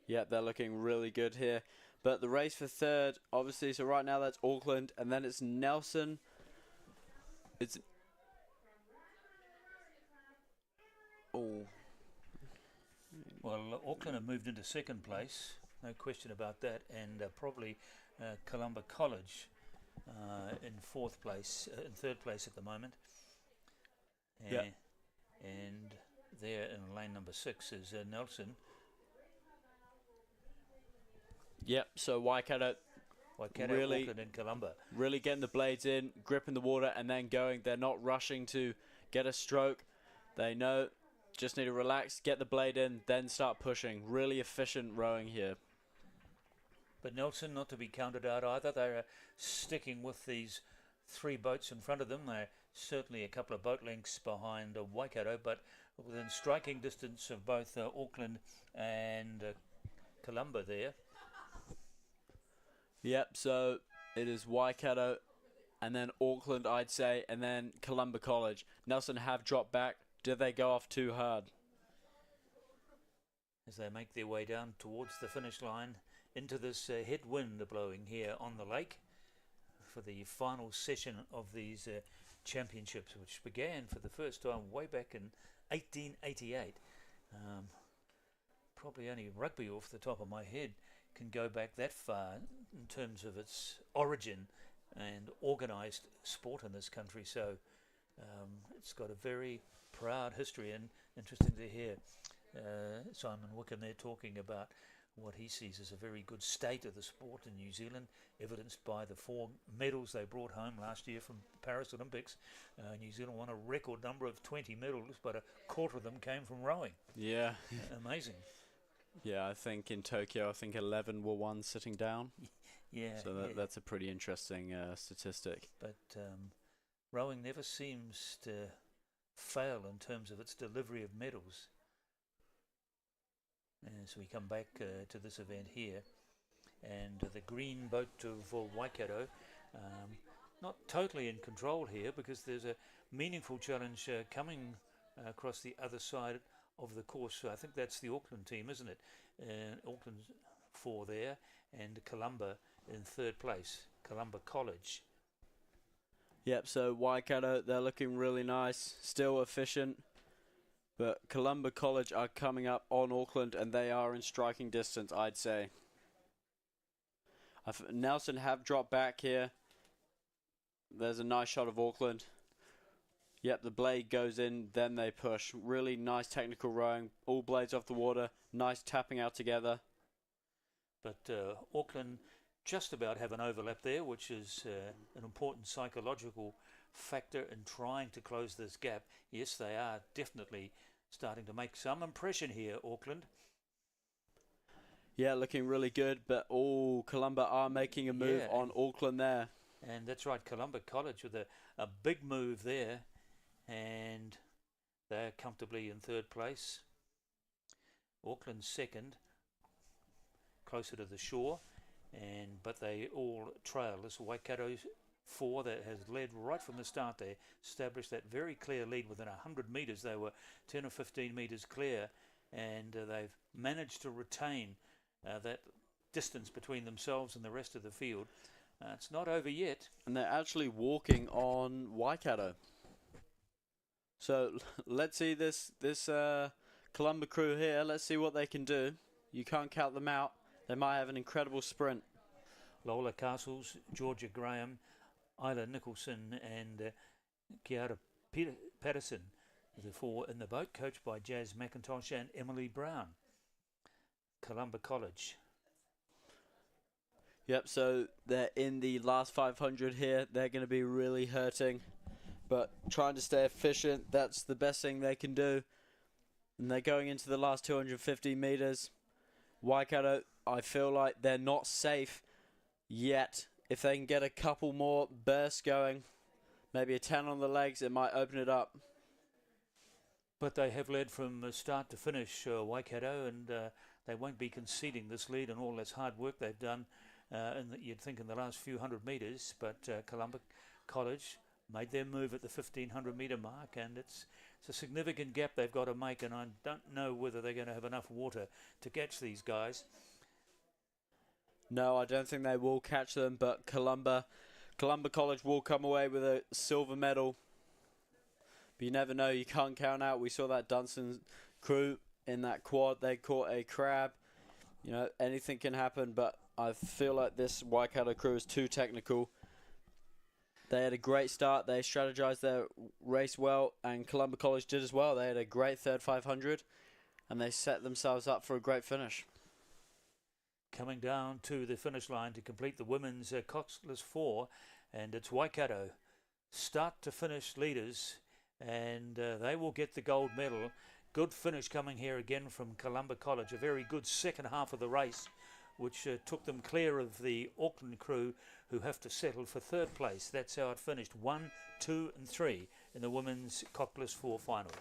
Yeah, they're looking really good here. But the race for 3rd, obviously, so right now that's Auckland, and then it's Nelson. It's... Oh. Well, Auckland have moved into 2nd place, no question about that, and probably Columba College in 4th place, in 3rd place at the moment. And there in lane number 6 is Nelson. Yep, so Waikato really, Auckland and Columba. Really getting the blades in, gripping the water, and then going. They're not rushing to get a stroke. They know, just need to relax, get the blade in, then start pushing. Really efficient rowing here. But Nelson not to be counted out either. They're sticking with these 3 boats in front of them. They're certainly a couple of boat lengths behind Waikato, but within striking distance of both Auckland and Columba there. Yep, so it is Waikato and then Auckland, I'd say, and then Columba College. Nelson have dropped back. Did they go off too hard? As they make their way down towards the finish line into this headwind blowing here on the lake for the final session of these championships, which began for the first time way back in 1888. Probably only rugby off the top of my head can go back that far in terms of its origin and organised sport in this country. So it's got a very proud history, and interesting to hear Simon Wickham there talking about what he sees as a very good state of the sport in New Zealand, evidenced by the 4 medals they brought home last year from the Paris Olympics. New Zealand won a record number of 20 medals, but a quarter of them came from rowing. Yeah. Amazing. Yeah, I think in Tokyo, 11 were won sitting down. Yeah. So that's a pretty interesting statistic. But rowing never seems to fail in terms of its delivery of medals. So we come back to this event here, and the green boat of Waikato, not totally in control here because there's a meaningful challenge coming across the other side of the course. So I think that's the Auckland team, isn't it? Auckland 4 there, and Columba in 3rd place, Columba College. Yep, so Waikato, they're looking really nice, still efficient. But Columba College are coming up on Auckland, and they are in striking distance, I'd say. Nelson have dropped back here. There's a nice shot of Auckland. Yep, the blade goes in, then they push. Really nice technical rowing. All blades off the water. Nice tapping out together. But Auckland just about have an overlap there, which is an important psychological factor in trying to close this gap. Yes, they are definitely starting to make some impression here, Auckland. Yeah, looking really good, but Columba are making a move on Auckland there. And that's right, Columba College with a big move there, and they're comfortably in 3rd place. Auckland 2nd, closer to the shore, but they all trail this Waikato 4 that has led right from the start. They established that very clear lead within 100 metres. They were 10 or 15 metres clear, and they've managed to retain that distance between themselves and the rest of the field. It's not over yet. And they're actually walking on Waikato. So let's see this Columba crew here. Let's see what they can do. You can't count them out. They might have an incredible sprint. Lola Castles, Georgia Graham, Isla Nicholson and Kiara Patterson, the 4 in the boat, coached by Jazz McIntosh and Emily Brown. Columba College. Yep, so they're in the last 500 here. They're going to be really hurting, but trying to stay efficient, that's the best thing they can do. And they're going into the last 250 metres. Waikato, I feel like they're not safe yet. If they can get a couple more bursts going, maybe a 10 on the legs, it might open it up. But they have led from start to finish, Waikato, and they won't be conceding this lead and all this hard work they've done, you'd think in the last few 100 metres. But Columba College made their move at the 1,500 metre mark, and it's a significant gap they've got to make, and I don't know whether they're going to have enough water to catch these guys. No, I don't think they will catch them, but Columba College will come away with a silver medal. But you never know, you can't count out. We saw that Dunstan crew in that quad, they caught a crab. You know, anything can happen, but I feel like this Waikato crew is too technical. They had a great start, they strategized their race well, and Columba College did as well. They had a great third 500, and they set themselves up for a great finish. Coming down to the finish line to complete the women's Coxless 4, and it's Waikato, start to finish leaders, and they will get the gold medal. Good finish coming here again from Columba College. A very good second half of the race, which took them clear of the Auckland crew, who have to settle for third place. That's how it finished, 1, 2 and 3 in the women's Cockless 4 final.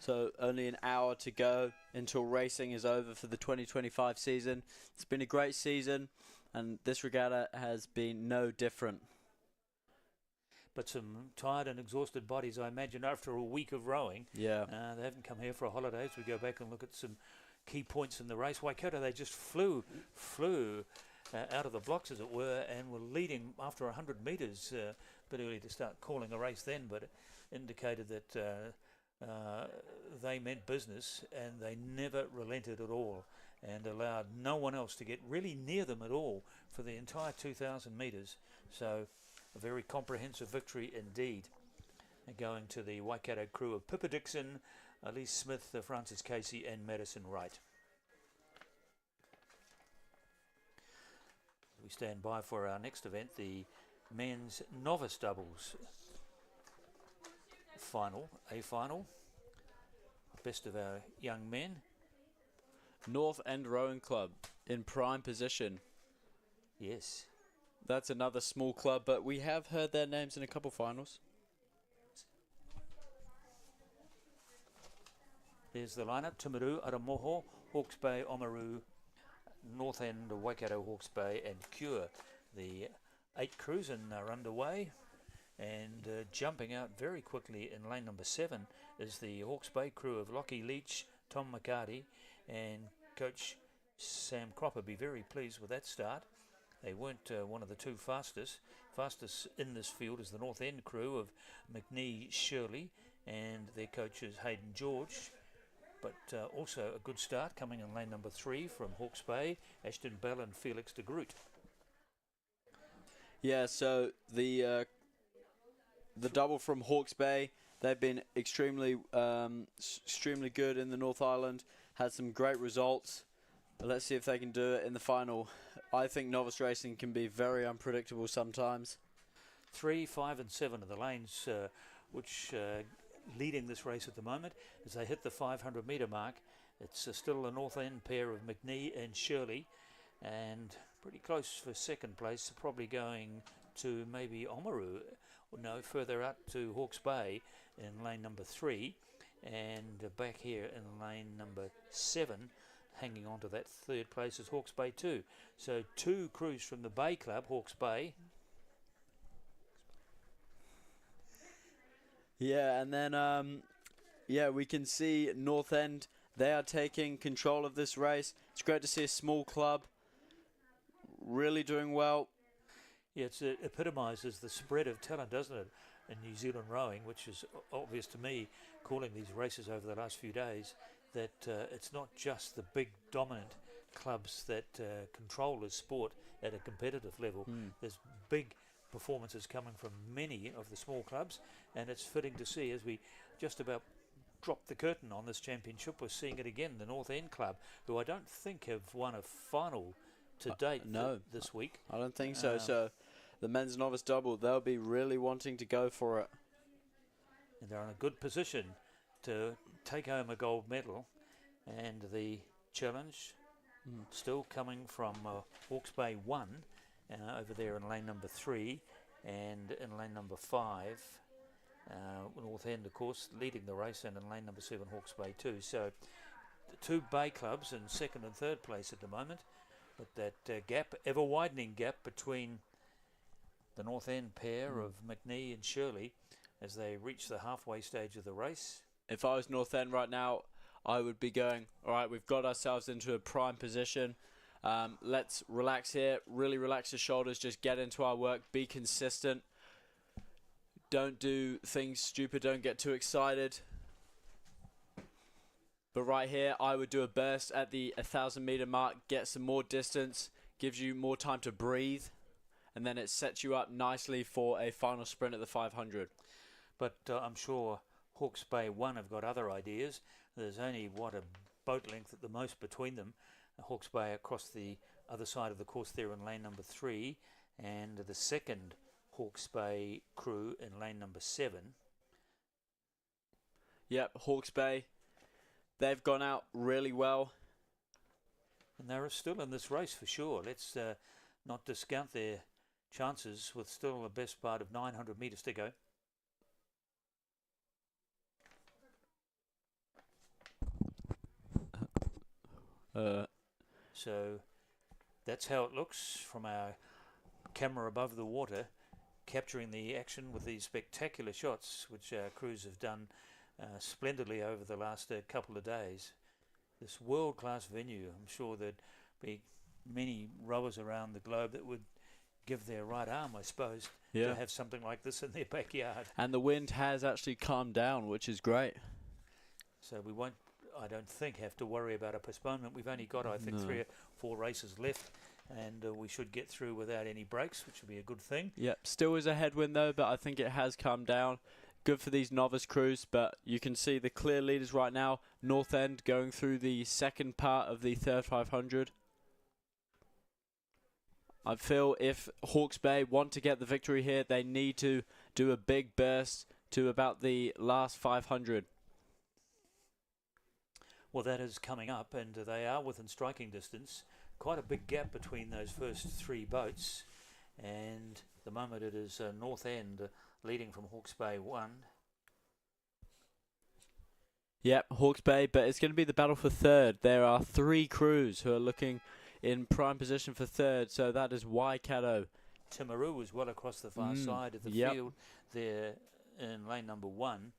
So only an hour to go until racing is over for the 2025 season. It's been a great season, and this regatta has been no different. But some tired and exhausted bodies, I imagine, after a week of rowing. Yeah. They haven't come here for a holiday, so we go back and look at some key points in the race. Waikato, they just flew out of the blocks, as it were, and were leading after 100 metres. A bit early to start calling a race then, but it indicated that they meant business, and they never relented at all and allowed no one else to get really near them at all for the entire 2,000 metres. So a very comprehensive victory indeed, and going to the Waikato crew of Pippa Dixon, Elise Smith, Francis Casey and Madison Wright. We stand by for our next event, the men's novice doubles A final. Best of our young men. North End Rowing Club in prime position. Yes. That's another small club, but we have heard their names in a couple finals. There's the lineup: Timaru, Aramoho, Hawke's Bay, Oamaru, North End, Waikato, Hawke's Bay and Cure. The 8 crews are underway, and jumping out very quickly in lane number 7 is the Hawke's Bay crew of Lockie Leach, Tom McCarty and Coach Sam Cropper. Be very pleased with that start. They weren't one of the two fastest. Fastest in this field is the North End crew of McNee Shirley and their coaches Hayden George. But also a good start coming in lane number 3 from Hawke's Bay, Ashton Bell and Felix de Groot. Yeah, so the double from Hawke's Bay, they've been extremely good in the North Island, had some great results. Let's see if they can do it in the final. I think novice racing can be very unpredictable sometimes. 3, 5 and 7 are the lanes which leading this race at the moment. As they hit the 500 metre mark, it's still the North End pair of McNee and Shirley, and pretty close for second place, probably going to maybe Oamaru, no, further out to Hawke's Bay in lane number 3, and back here in lane number 7, hanging on to that third place is Hawke's Bay 2. So 2 crews from the Bay Club, Hawke's Bay. Yeah, and then we can see North End, they are taking control of this race. It's great to see a small club really doing well. Yeah, it epitomises the spread of talent, doesn't it, in New Zealand rowing, which is obvious to me, calling these races over the last few days, that it's not just the big dominant clubs that control the sport at a competitive level. There's big performances coming from many of the small clubs, and it's fitting to see as we just about drop the curtain on this championship. We're seeing it again, the North End Club, who I don't think have won a final to date this week. I don't think so. So the men's novice double, they'll be really wanting to go for it. And they're in a good position to take home a gold medal, and the challenge still coming from Hawke's Bay 1 over there in lane number 3, and in lane number 5 North End, of course, leading the race, and in lane number 7 Hawke's Bay 2. So the 2 Bay clubs in second and third place at the moment, but that gap, ever widening gap between the North End pair of McNee and Shirley as they reach the halfway stage of the race. If I was North End right now, I would be going, all right, we've got ourselves into a prime position. Let's relax here, really relax the shoulders, just get into our work, be consistent. Don't do things stupid, don't get too excited. But right here, I would do a burst at the 1,000 meter mark, get some more distance, gives you more time to breathe, and then it sets you up nicely for a final sprint at the 500. But I'm sure Hawke's Bay 1 have got other ideas. There's only, a boat length at the most between them. Hawke's Bay across the other side of the course there in lane number 3, and the second Hawke's Bay crew in lane number 7. Yep, Hawke's Bay, they've gone out really well. And they're still in this race for sure. Let's not discount their chances with still the best part of 900 metres to go. So that's how it looks from our camera above the water, capturing the action with these spectacular shots which our crews have done splendidly over the last couple of days. This world-class venue, I'm sure there'd be many rowers around the globe that would give their right arm, I suppose, to have something like this in their backyard. And the wind has actually calmed down, which is great. So we won't, I don't think, have to worry about a postponement. We've only got, I think, 3 or 4 races left, and we should get through without any breaks, which would be a good thing. Yep, still is a headwind though, but I think it has calmed down. Good for these novice crews, but you can see the clear leaders right now. North End going through the second part of the third 500. I feel if Hawke's Bay want to get the victory here, they need to do a big burst to about the last 500. Well, that is coming up, and they are within striking distance. Quite a big gap between those first 3 boats, and at the moment it is North End leading from Hawke's Bay 1. Yep, Hawke's Bay, but it's going to be the battle for third. There are 3 crews who are looking in prime position for third, so that is Waikato. Timaru is well across the far side of the field there in lane number 1.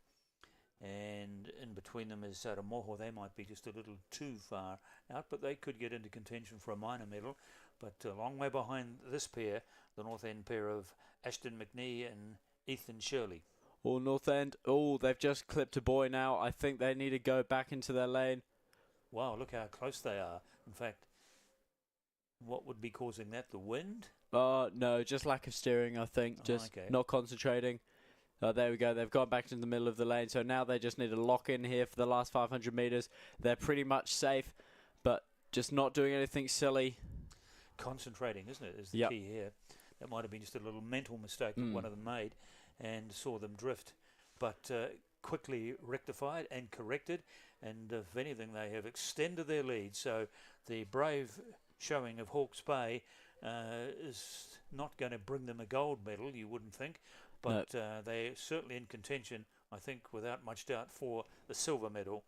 And in between them is Sarumoho. They might be just a little too far out, but they could get into contention for a minor medal. But a long way behind this pair, the North End pair of Ashton McNee and Ethan Shirley. All North End, they've just clipped a buoy now. I think they need to go back into their lane. Wow, look how close they are. In fact, what would be causing that? The wind? No, just lack of steering, I think. Just not concentrating. There we go. They've gone back into the middle of the lane. So now they just need to lock in here for the last 500 metres. They're pretty much safe, but just not doing anything silly. Concentrating, isn't it, is the key here. That might have been just a little mental mistake that one of them made and saw them drift. But quickly rectified and corrected. And if anything, they have extended their lead. So the brave showing of Hawke's Bay is not going to bring them a gold medal, you wouldn't think. But they're certainly in contention, I think, without much doubt, for the silver medal.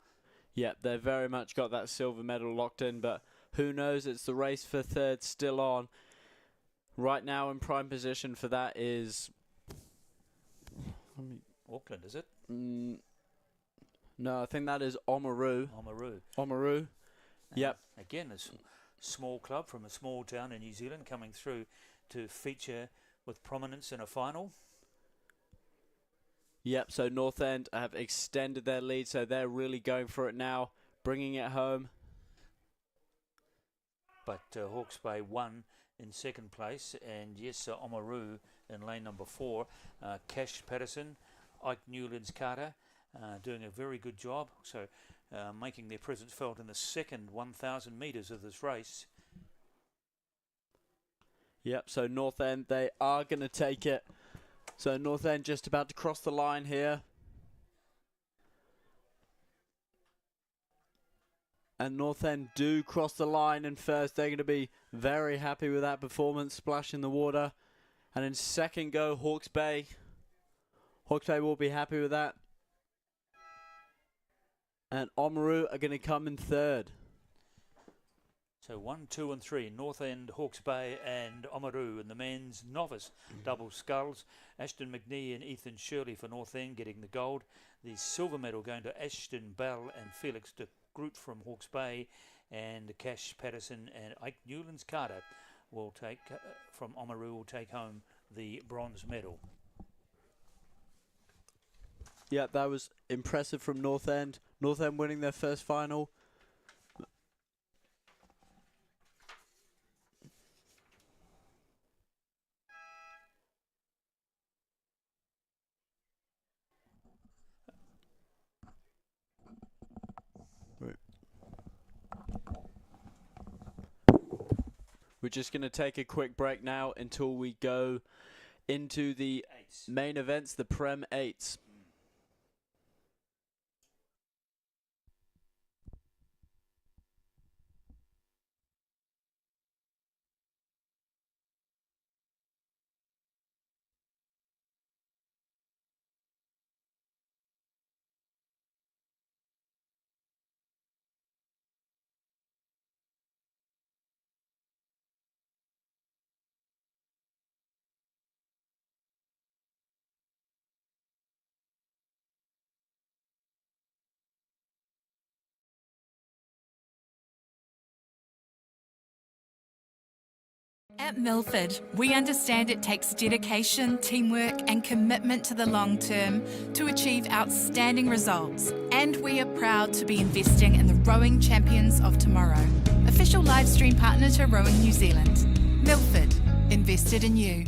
Yep, they've very much got that silver medal locked in, but who knows? It's the race for third still on. Right now in prime position for that is... Auckland, is it? No, I think that is Oamaru. Oamaru. Yep. Again, a small club from a small town in New Zealand coming through to feature with prominence in a final. Yep, so North End have extended their lead, so they're really going for it now, bringing it home. But Hawke's Bay 1 in second place, and yes, Oamaru in lane number 4. Cash Patterson, Ike Newlands Carter doing a very good job, so making their presence felt in the second 1,000 metres of this race. Yep, so North End, they are going to take it. So North End just about to cross the line here. And North End do cross the line in first. They're going to be very happy with that performance, splash in the water. And in second go, Hawke's Bay. Hawke's Bay will be happy with that. And Oamaru are going to come in third. So 1, 2 and 3, North End, Hawke's Bay and Oamaru in the men's novice double sculls. Ashton McNee and Ethan Shirley for North End getting the gold. The silver medal going to Ashton Bell and Felix de Groot from Hawke's Bay, and Cash Patterson and Ike Newlands Carter will take from Oamaru will take home the bronze medal. Yeah, that was impressive from North End. North End winning their first final. We're just going to take a quick break now until we go into the main events, the Prem 8s. At Milford, we understand it takes dedication, teamwork, and commitment to the long term to achieve outstanding results. And we are proud to be investing in the rowing champions of tomorrow. Official live stream partner to Rowing New Zealand. Milford, invested in you.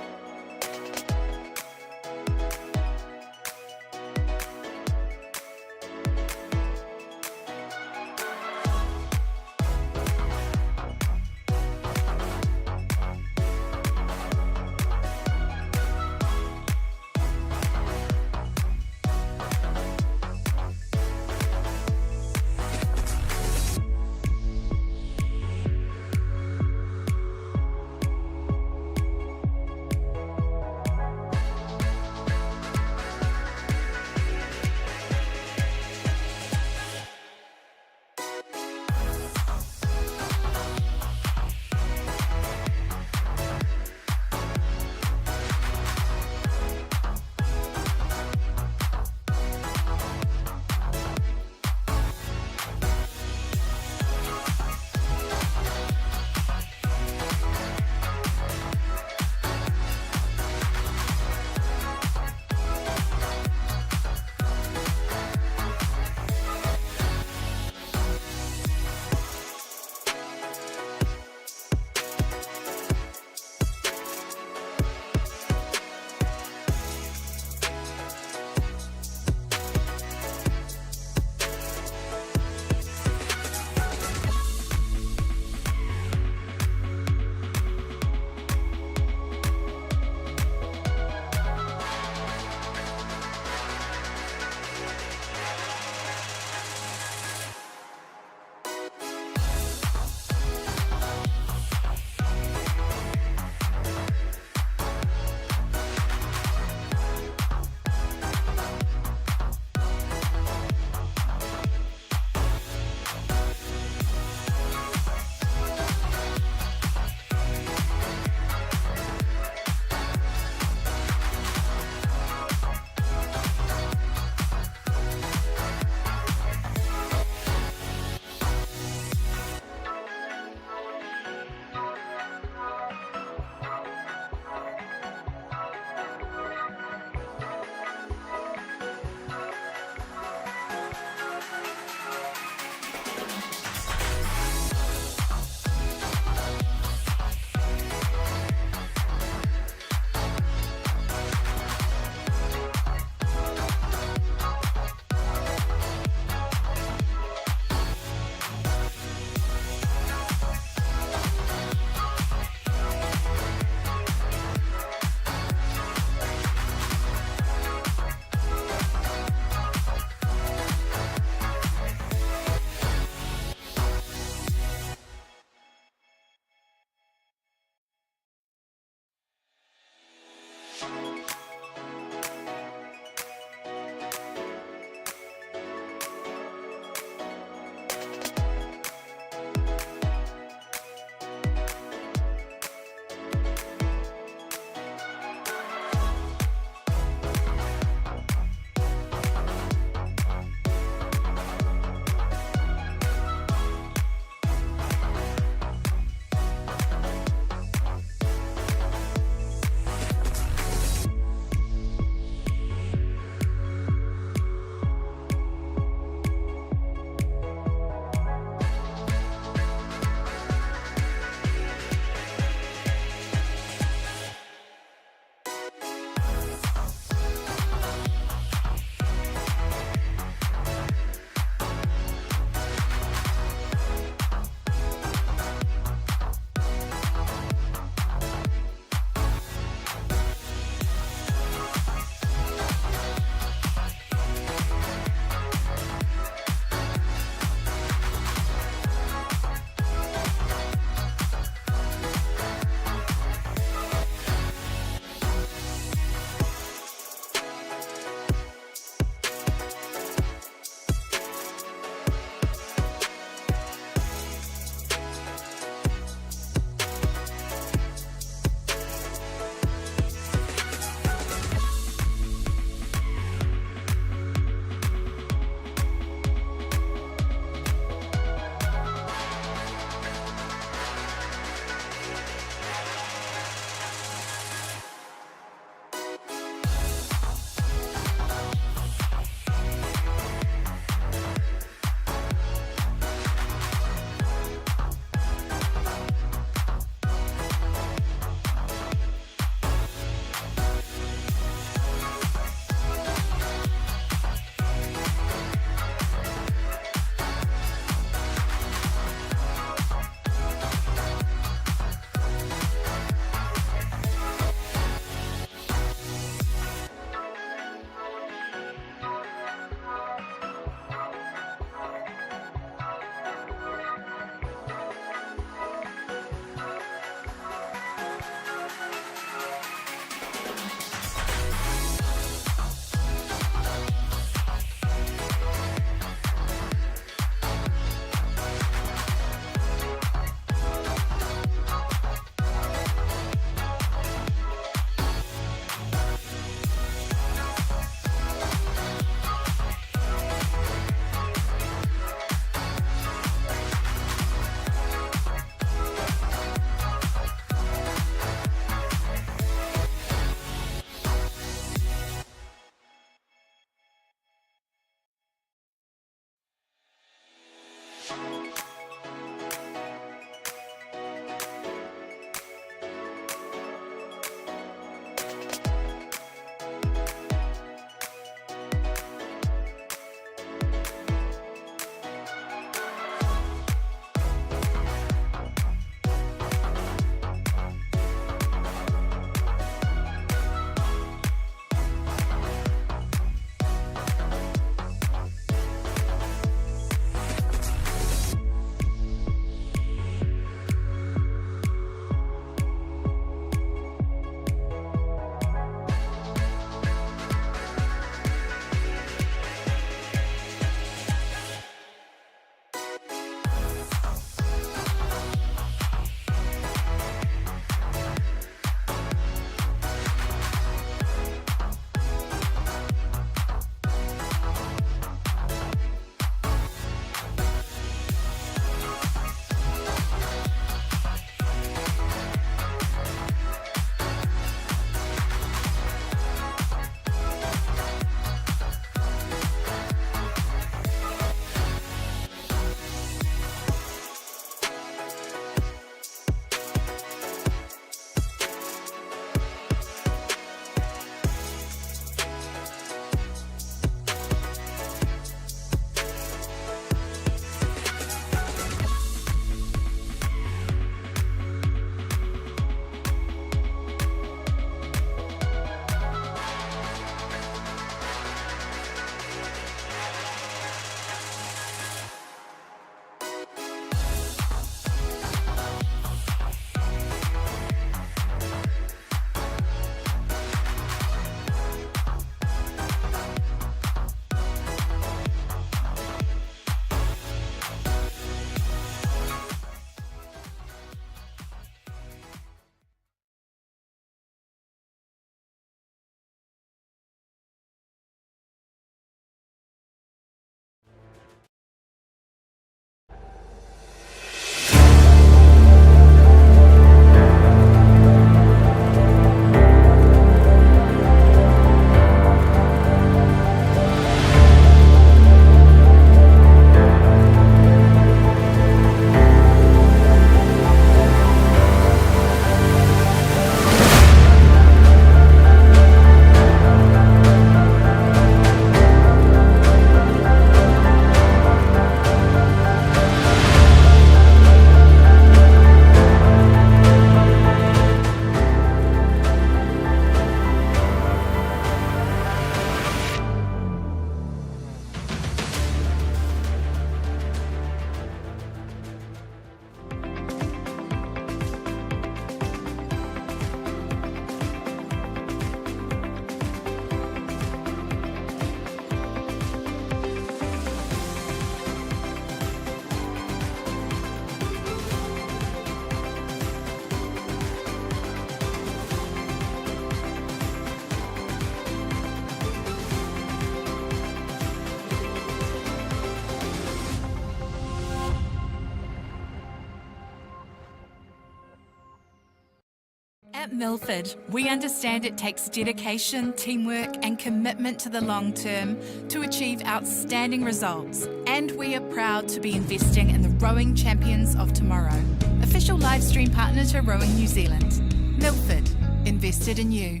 At Milford, we understand it takes dedication, teamwork, and commitment to the long term to achieve outstanding results. And we are proud to be investing in the rowing champions of tomorrow. Official live stream partner to Rowing New Zealand. Milford, invested in you.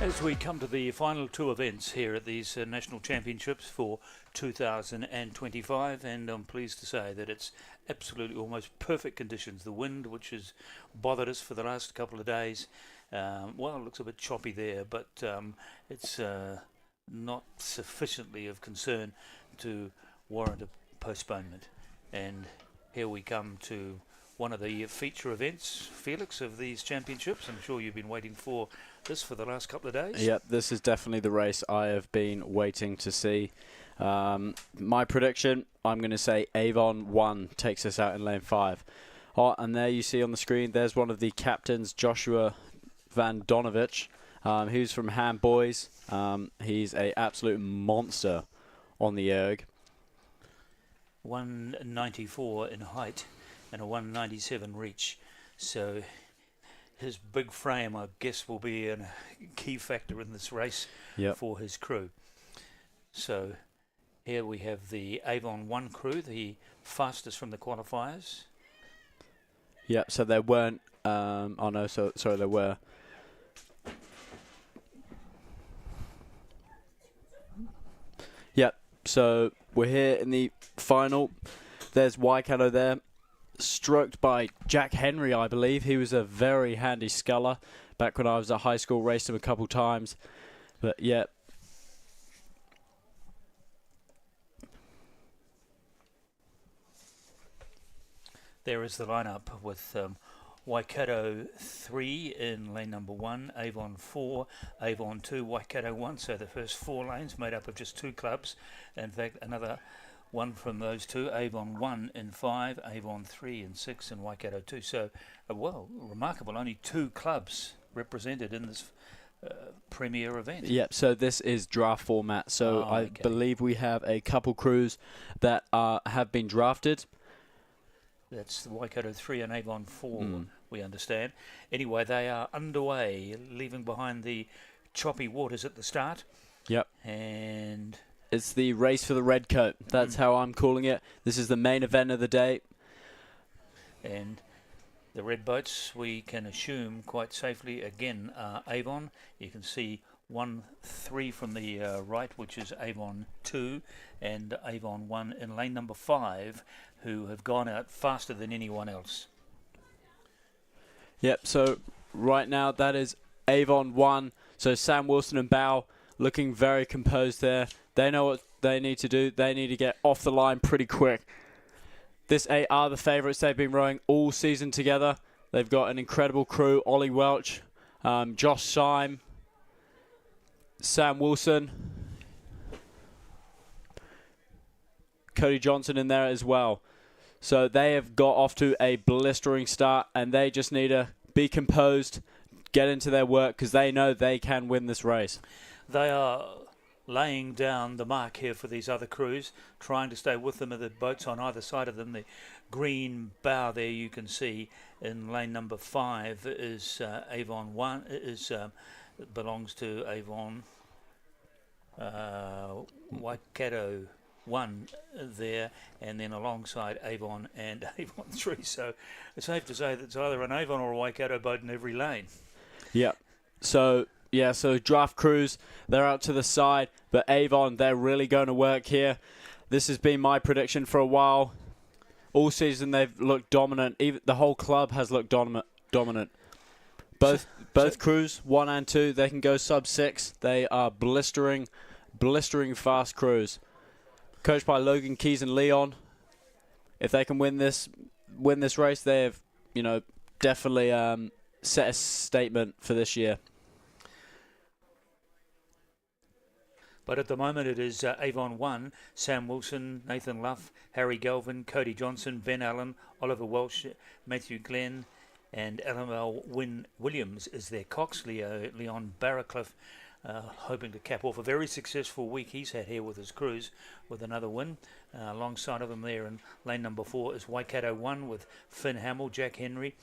As we come to the final two events here at these National Championships for 2025, and I'm pleased to say that it's absolutely almost perfect conditions. The wind, which has bothered us for the last couple of days, well, it looks a bit choppy there, but it's not sufficiently of concern to warrant a postponement. And here we come to one of the feature events, Felix, of these championships. I'm sure you've been waiting for this for the last couple of days. Yep, this is definitely the race I have been waiting to see. My prediction, I'm going to say Avon 1 takes us out in lane 5. Oh, and there you see on the screen, there's one of the captains, Joshua Van Donovich. Who's from Ham Boys. He's an absolute monster on the erg. 194 in height and a 197 reach. So his big frame, I guess, will be a key factor in this race for his crew. So here we have the Avon 1 crew, the fastest from the qualifiers. Yeah, so there weren't... oh no, sorry, there were... Yep, so we're here in the final. There's Waikato there, stroked by Jack Henry, I believe. He was a very handy sculler back when I was at high school, raced him a couple times. But yeah. There is the lineup with Waikato 3 in lane number 1, Avon 4, Avon 2, Waikato 1. So the first 4 lanes made up of just 2 clubs. In fact, another one from those 2, Avon 1 in 5, Avon 3 in 6, and Waikato 2. So, well, remarkable, only 2 clubs represented in this premier event. Yep, so this is draft format. So I believe we have a couple crews that have been drafted. That's the Waikato 3 and Avon 4, we understand. Anyway, they are underway, leaving behind the choppy waters at the start. Yep. And it's the race for the red coat. That's how I'm calling it. This is the main event of the day. And the red boats, we can assume quite safely, again, are Avon. You can see 1-3 from the right, which is Avon 2, and Avon 1 in lane number 5, who have gone out faster than anyone else. Yep, so right now that is Avon 1. So Sam Wilson and Bow looking very composed there. They know what they need to do. They need to get off the line pretty quick. This 8 are the favourites. They've been rowing all season together. They've got an incredible crew. Ollie Welch, Josh Syme, Sam Wilson, Cody Johnson in there as well. So they have got off to a blistering start, and they just need to be composed, get into their work, because they know they can win this race. They are laying down the mark here for these other crews, trying to stay with them in the boats on either side of them. The green bow there you can see in lane number 5 is Avon 1, belongs to Avon Waikato 1 there, and then alongside Avon and Avon 3. So it's safe to say that it's either an Avon or a Waikato boat in every lane. Yeah. So draft crews, they're out to the side, but Avon, they're really going to work here. This has been my prediction for a while. All season they've looked dominant. Even the whole club has looked dominant. Both crews, 1 and 2, they can go sub 6. They are blistering fast crews. Coached by Logan Keys and Leon. If they can win this race, they have, definitely set a statement for this year. But at the moment it is Avon 1, Sam Wilson, Nathan Luff, Harry Galvin, Cody Johnson, Ben Allen, Oliver Welsh, Matthew Glenn, and LML Wynne Williams is their cox. Leon Barracliff hoping to cap off a very successful week he's had here with his crews with another win. Alongside of him there in lane number 4 is Waikato 1 with Finn Hamill, Jack Henry,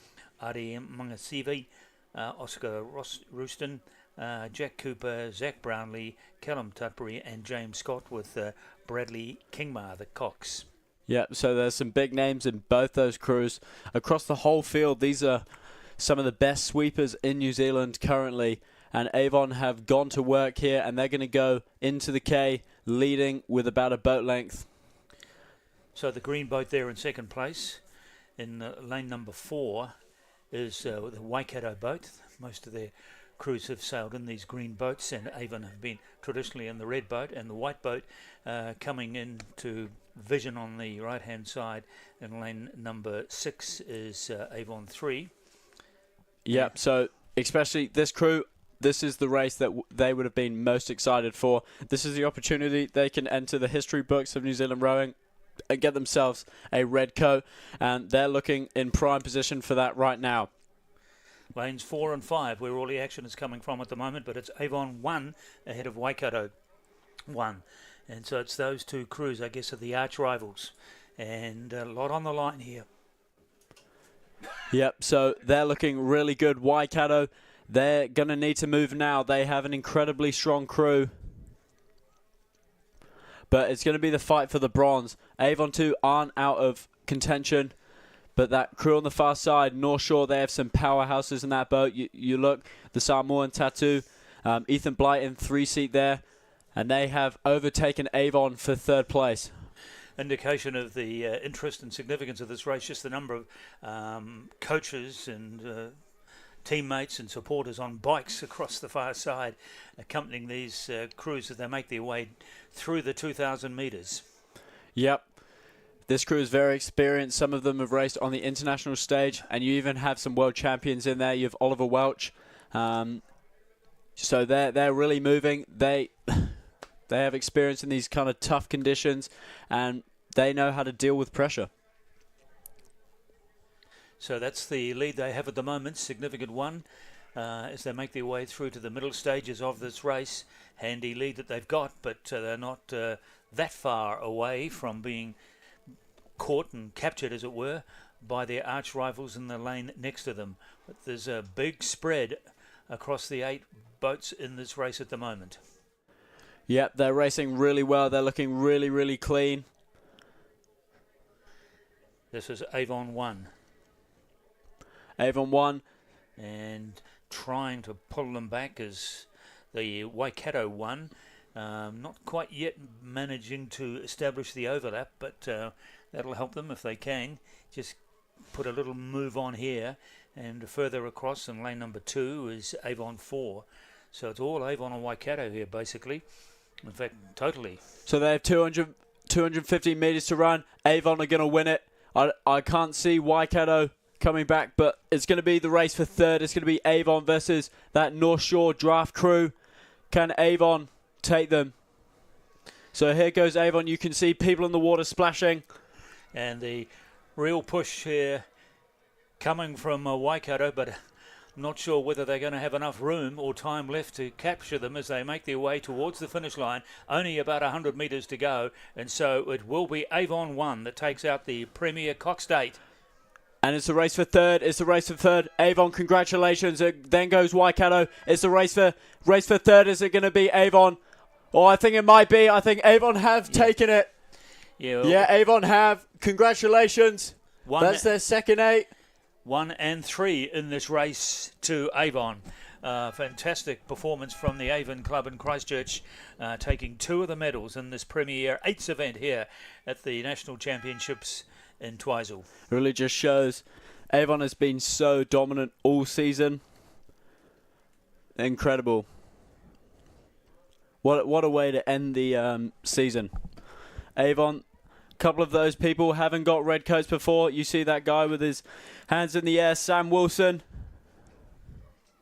Adi Mangasivi, Oscar Rooston, Jack Cooper, Zach Brownlee, Callum Tutbury, and James Scott with Bradley Kingmar, the cox. Yeah, so there's some big names in both those crews. Across the whole field, these are some of the best sweepers in New Zealand currently. and Avon have gone to work here, and they're going to go into the K, leading with about a boat length. So the green boat there in second place. In lane number 4 is the Waikato boat. Most of their crews have sailed in these green boats, and Avon have been traditionally in the red boat, and the white boat coming into vision on the right hand side in lane number 6 is Avon 3. Yep, so especially this crew, this is the race that they would have been most excited for. This is the opportunity they can enter the history books of New Zealand rowing and get themselves a red coat, and they're looking in prime position for that right now. Lanes 4 and 5, where all the action is coming from at the moment, but it's Avon 1 ahead of Waikato 1. And so it's those two crews, I guess, are the arch rivals. And a lot on the line here. Yep, so they're looking really good. Waikato, they're going to need to move now. They have an incredibly strong crew. But it's going to be the fight for the bronze. Avon 2 aren't out of contention. But that crew on the far side, North Shore, they have some powerhouses in that boat. You look, the Samoan Tattoo, Ethan Blight in 3-seat there. And they have overtaken Avon for 3rd place. Indication of the interest and significance of this race, just the number of coaches and teammates and supporters on bikes across the far side accompanying these crews as they make their way through the 2,000 metres. Yep. This crew is very experienced. Some of them have raced on the international stage, and you even have some world champions in there. You have Oliver Welch. So they're really moving. They have experience in these kind of tough conditions, and they know how to deal with pressure. So that's the lead they have at the moment, significant one, as they make their way through to the middle stages of this race. Handy lead that they've got, but they're not that far away from being caught and captured, as it were, by their arch rivals in the lane next to them. But there's a big spread across the 8 boats in this race at the moment. Yep, they're racing really well. They're looking really, really clean. This is Avon 1. Avon 1. And trying to pull them back is the Waikato 1. Not quite yet managing to establish the overlap, but that'll help them if they can. Just put a little move on here, and further across in lane number 2 is Avon 4. So it's all Avon and Waikato here, basically. In fact, totally. So they have 250 metres to run. Avon are going to win it. I can't see Waikato coming back, but it's going to be the race for 3rd. It's going to be Avon versus that North Shore draft crew. Can Avon take them? So here goes Avon. You can see people in the water splashing. And the real push here coming from Waikato, but I'm not sure whether they're going to have enough room or time left to capture them as they make their way towards the finish line. Only about 100 metres to go, and so it will be Avon 1 that takes out the Premier Cox Date. And it's a race for 3rd. It's a race for 3rd. Avon, congratulations. Then goes Waikato. It's a race for 3rd. Is it going to be Avon? Oh, I think it might be. I think Avon have taken it. Yeah, Avon have. Congratulations. That's their second 8. 1 and 3 in this race to Avon. Fantastic performance from the Avon Club in Christchurch, taking 2 of the medals in this Premier 8s event here at the National Championships in Twizel. It really just shows Avon has been so dominant all season. Incredible. What a way to end the season. Avon, a couple of those people haven't got red coats before. You see that guy with his hands in the air, Sam Wilson.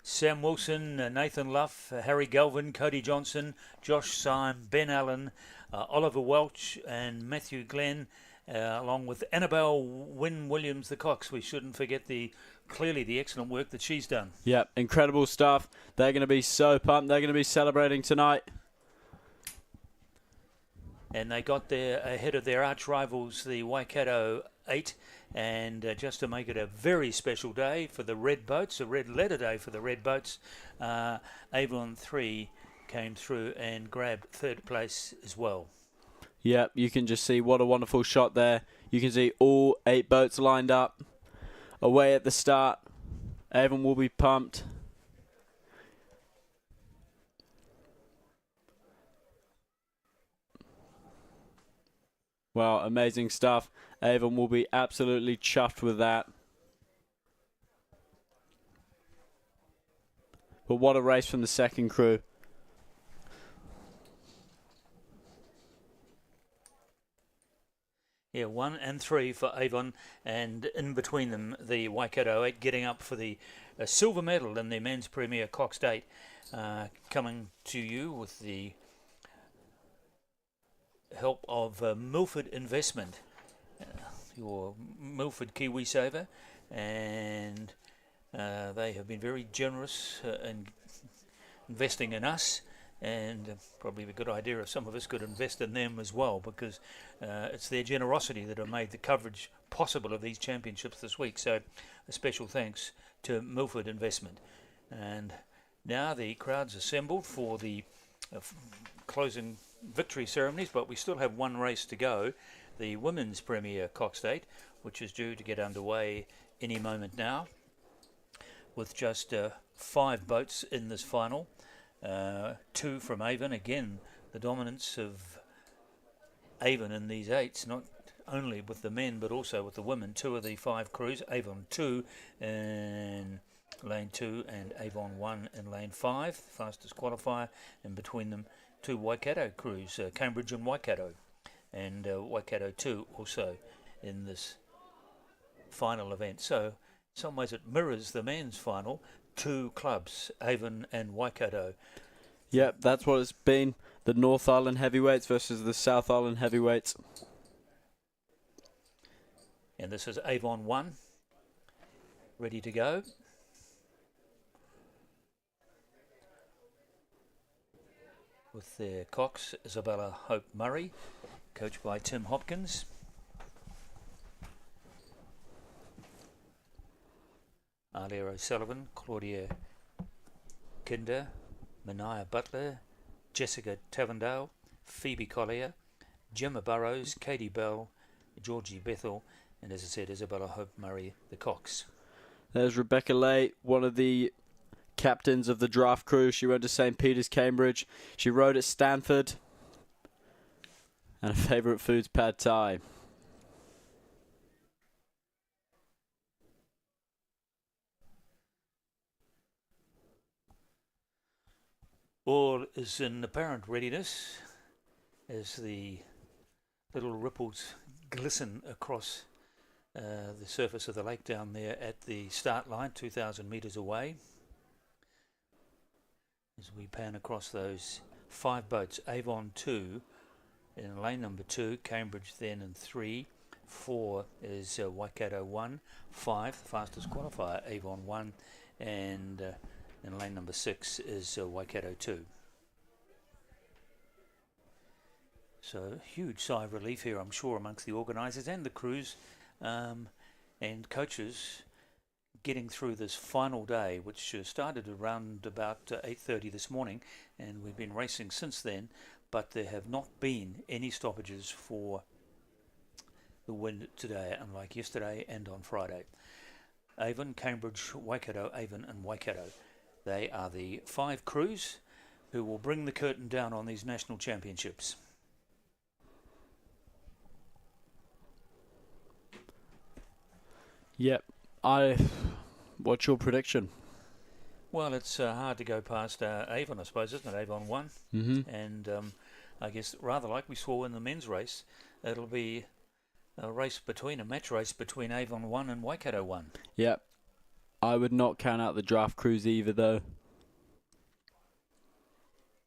Sam Wilson, Nathan Luff, Harry Galvin, Cody Johnson, Josh Syme, Ben Allen, Oliver Welch and Matthew Glenn, along with Annabelle Wynne Williams, the Cox. We shouldn't forget clearly the excellent work that she's done. Yep, incredible stuff. They're going to be so pumped. They're going to be celebrating tonight. And they got there ahead of their arch rivals, the Waikato 8. And just to make it a very special day for the red boats, a red letter day for the red boats, Avon 3 came through and grabbed 3rd place as well. Yep, you can just see what a wonderful shot there. You can see all 8 boats lined up away at the start. Avon will be pumped. Wow, amazing stuff. Avon will be absolutely chuffed with that. But what a race from the second crew. Yeah, 1 and 3 for Avon, and in between them, the Waikato 8 getting up for the silver medal in the men's premier Cox Date. Coming to you with the help of Milford Investment, your Milford KiwiSaver, and they have been very generous in investing in us, and probably a good idea if some of us could invest in them as well, because it's their generosity that have made the coverage possible of these championships this week. So a special thanks to Milford Investment. And now the crowd's assembled for the closing victory ceremonies, but we still have one race to go, the Women's Premier Cox Date, which is due to get underway any moment now, with just 5 boats in this final. 2 from Avon. Again, the dominance of Avon in these 8s, not only with the men but also with the women. 2 of the 5 crews, Avon 2 in lane 2 and Avon 1 in lane 5, fastest qualifier, and between them 2 Waikato crews, Cambridge and Waikato, and Waikato 2 also in this final event. So in some ways it mirrors the men's final. 2 clubs, Avon and Waikato. Yep, that's what it's been. The North Island heavyweights versus the South Island heavyweights. And this is Avon 1, ready to go. With their Cox, Isabella Hope Murray, coached by Tim Hopkins. Alia O'Sullivan, Claudia Kinder, Mania Butler, Jessica Tavendale, Phoebe Collier, Gemma Burrows, Katie Bell, Georgie Bethel, and as I said, Isabella Hope Murray, the Cox. There's Rebecca Lay, one of the captains of the draft crew. She went to St. Peter's, Cambridge. She rode at Stanford. And her favourite food's pad thai. All is in apparent readiness as the little ripples glisten across the surface of the lake down there at the start line, 2,000 metres away. As we pan across those 5 boats, Avon 2 in lane number 2, Cambridge then in 3, 4 is Waikato 1, 5, fastest qualifier, Avon 1, and in lane number 6 is Waikato 2. So huge sigh of relief here, I'm sure, amongst the organisers and the crews and coaches getting through this final day, which started around about 8:30 this morning, and we've been racing since then, but there have not been any stoppages for the wind today, unlike yesterday and on Friday. Avon, Cambridge, Waikato, Avon and Waikato. They are the 5 crews who will bring the curtain down on these national championships. Yep. What's your prediction? Well, it's hard to go past Avon, I suppose, isn't it? Avon 1. Mm-hmm. And I guess rather like we saw in the men's race, it'll be a match race between Avon 1 and Waikato 1. Yep. I would not count out the draft crews either, though.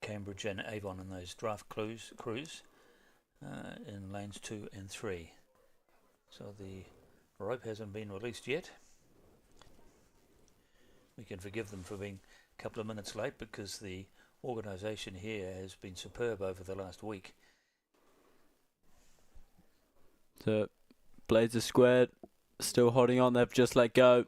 Cambridge and Avon in those draft crews in lanes 2 and 3. So the rope hasn't been released yet. We can forgive them for being a couple of minutes late because the organisation here has been superb over the last week. So blades are squared, still holding on. They've just let go.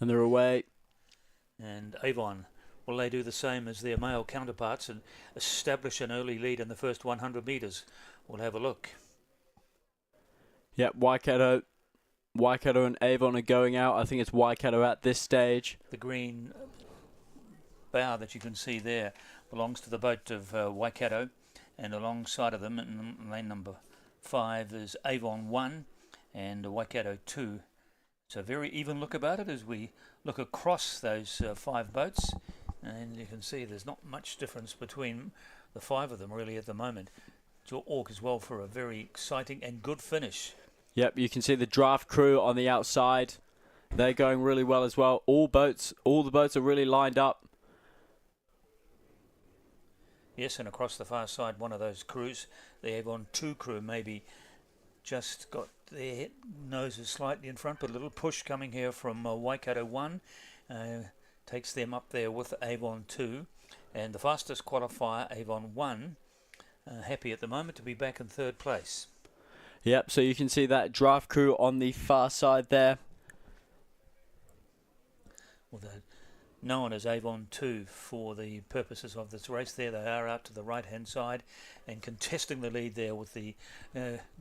And they're away. And Avon, will they do the same as their male counterparts and establish an early lead in the first 100 metres? We'll have a look. Yep, Waikato and Avon are going out. I think it's Waikato at this stage. The green bow that you can see there belongs to the boat of Waikato, and alongside of them in lane number 5 is Avon 1 and Waikato 2. So very even look about it as we look across those 5 boats, and you can see there's not much difference between the 5 of them really at the moment. It all as well for a very exciting and good finish. Yep, you can see the draft crew on the outside. They're going really well as well. All the boats are really lined up. Yes, and across the far side, one of those crews, the Avon 2 crew, maybe just got their noses slightly in front, but a little push coming here from Waikato 1 takes them up there with Avon 2. And the fastest qualifier, Avon 1, happy at the moment to be back in 3rd place. Yep, so you can see that draft crew on the far side there. Well, they're known as Avon 2 for the purposes of this race. There they are out to the right-hand side and contesting the lead there with the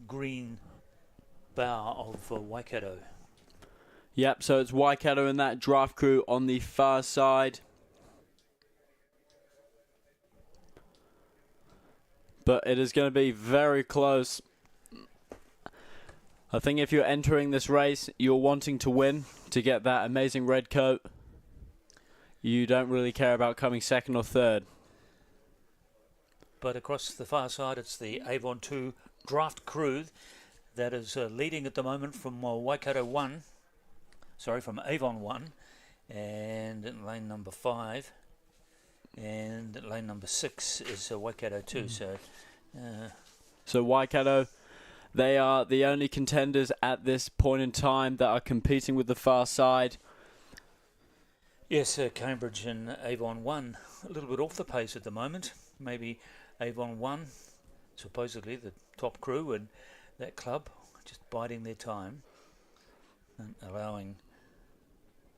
green bow of Waikato. Yep, so it's Waikato and that draft crew on the far side. But it is going to be very close. I think if you're entering this race, you're wanting to win to get that amazing red coat. You don't really care about coming 2nd or 3rd. But across the far side, it's the Avon 2 draft crew that is leading at the moment from Waikato 1. Sorry, from Avon 1. And in lane number 5. And lane number 6 is Waikato 2. So Waikato, they are the only contenders at this point in time that are competing with the far side. Yes, Cambridge and Avon 1 a little bit off the pace at the moment. Maybe Avon 1, supposedly the top crew, and that club just biding their time and allowing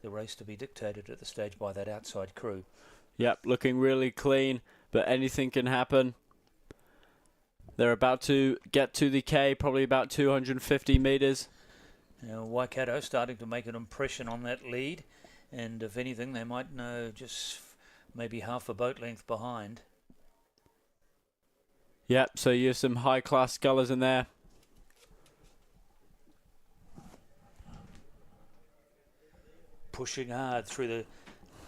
the race to be dictated at the stage by that outside crew. Yep, looking really clean, but anything can happen. They're about to get to the K, probably about 250 metres. Now, Waikato starting to make an impression on that lead, and if anything, they might know just maybe half a boat length behind. Yep, so you have some high-class scullers in there. Pushing hard through the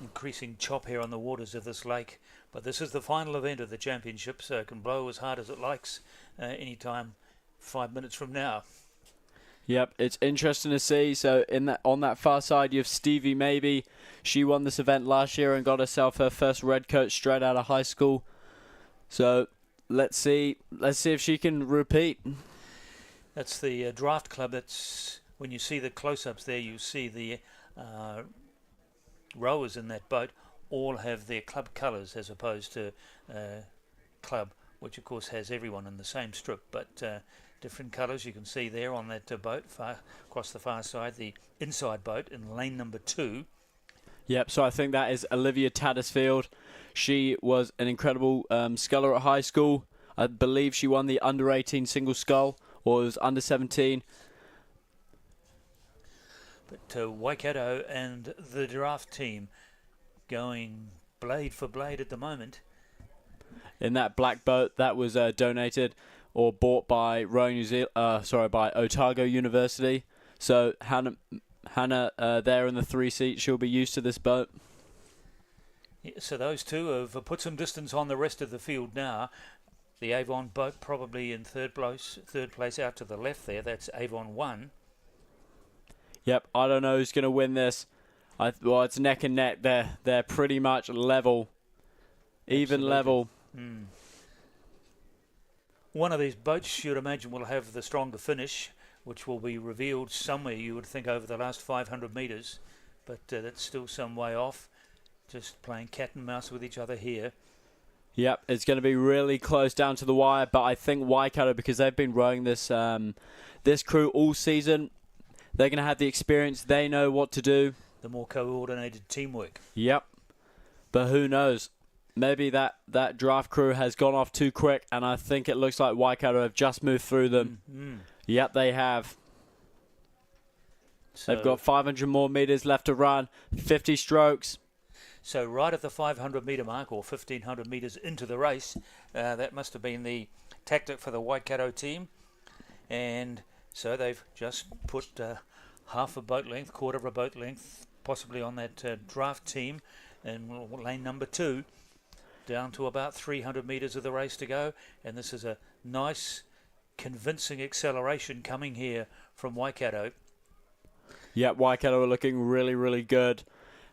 increasing chop here on the waters of this lake. But this is the final event of the championship, so it can blow as hard as it likes anytime 5 minutes from now. Yep, it's interesting to see. So on that far side, you have Stevie Maybe. She won this event last year and got herself her first red coat straight out of high school. So let's see if she can repeat. That's the draft club. That's when you see the close-ups there, you see the rowers in that boat all have their club colours as opposed to club, which of course has everyone in the same strip, but different colours you can see there on that boat across the far side, the inside boat in lane number 2. Yep, so I think that is Olivia Tattersfield. She was an incredible sculler at high school. I believe she won the under-18 single scull, or it was under-17. But Waikato and the draft team going blade for blade at the moment. In that black boat that was donated or bought by by Otago University. So Hannah there in the 3 seat, she'll be used to this boat. Yeah, so those two have put some distance on the rest of the field now. The Avon boat probably in third place out to the left there. That's Avon 1. Yep, I don't know who's going to win this. Well, it's neck and neck. They're pretty much level. Even Absolutely. level. One of these boats, you'd imagine, will have the stronger finish, which will be revealed somewhere, you would think, over the last 500 metres. But that's still some way off. Just playing cat and mouse with each other here. Yep, it's going to be really close down to the wire. But I think Waikato, because they've been rowing this this crew all season, they're going to have the experience. They know what to do. The more coordinated teamwork. Yep. But who knows? Maybe that draft crew has gone off too quick, and I think it looks like Waikato have just moved through them. Yep, they have. So they've got 500 more metres left to run, 50 strokes. So right at the 500 metre mark, or 1,500 metres into the race, that must have been the tactic for the Waikato team. And so they've just put half a boat length, quarter of a boat length, possibly on that draft team in lane number 2, down to about 300 metres of the race to go. And this is a nice, convincing acceleration coming here from Waikato. Yeah, Waikato are looking really, really good.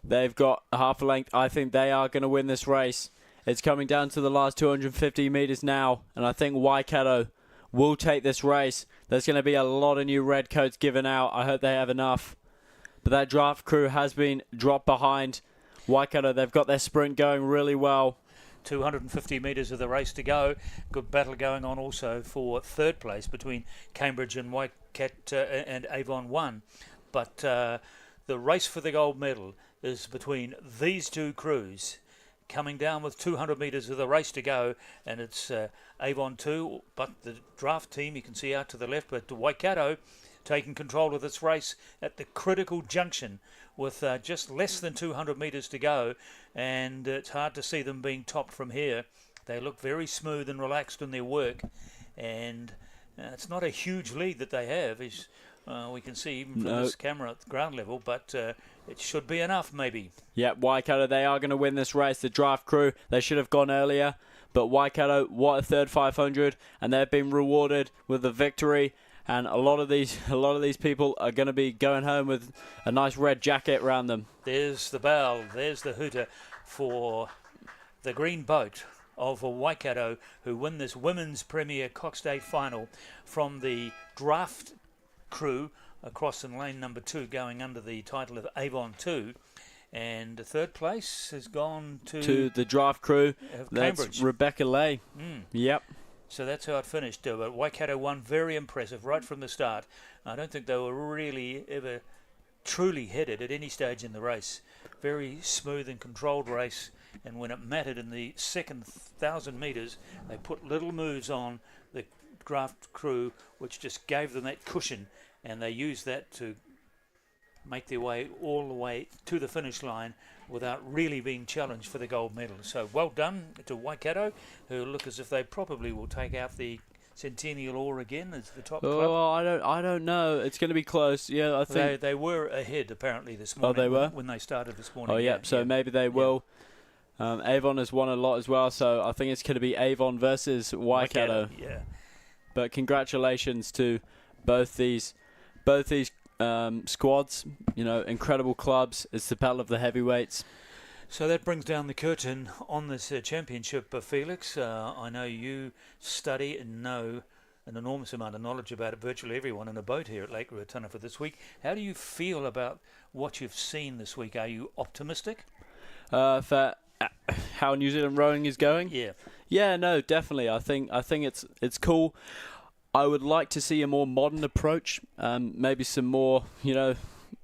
They've got half a length. I think they are going to win this race. It's coming down to the last 250 metres now, and I think Waikato will take this race. There's going to be a lot of new red coats given out. I hope they have enough. But that draft crew has been dropped behind. Waikato, they've got their sprint going really well. 250 metres of the race to go. Good battle going on also for third place between Cambridge and Waikato and Avon 1. But the race for the gold medal is between these two crews, coming down with 200 metres of the race to go, and it's Avon 2, but the draft team you can see out to the left, but Waikato taking control of this race at the critical junction with just less than 200 metres to go, and it's hard to see them being topped from here. They look very smooth and relaxed in their work, and it's not a huge lead that they have, as we can see even from this camera at the ground level, but it should be enough maybe. Yeah, Waikato, they are going to win this race. The draft crew, they should have gone earlier, but Waikato, what a third 500, and they've been rewarded with a victory. And a lot of these people are going to be going home with a nice red jacket around them. There's the bell, there's the hooter for the green boat of Waikato, who win this Women's Premier Cox Day final from the draft crew across in lane number 2, going under the title of Avon 2. And third place has gone to the draft crew. Cambridge. That's Rebecca Lay. Yep. So that's how it finished. But Waikato won, very impressive right from the start. I don't think they were really ever truly headed at any stage in the race. Very smooth and controlled race. And when it mattered in the second 1,000 metres, they put little moves on the draft crew, which just gave them that cushion. And they used that to make their way all the way to the finish line without really being challenged for the gold medal. So well done to Waikato, who look as if they probably will take out the Centennial Oar again as the top club. Oh, I don't know. It's going to be close. Yeah, I think they were ahead apparently this morning. Oh, they were when they started this morning. Oh, yeah. So maybe they will. Avon has won a lot as well, so I think it's going to be Avon versus Waikato. Yeah. But congratulations to both these squads. You know, incredible clubs. It's the battle of the heavyweights. So that brings down the curtain on this championship, Felix. I know you study and know an enormous amount of knowledge about it. Virtually everyone in a boat here at Lake Ruatana for this week. How do you feel about what you've seen this week? Are you optimistic? For how New Zealand rowing is going? Yeah. Yeah, no, definitely. I think it's cool. I would like to see a more modern approach. Maybe some more,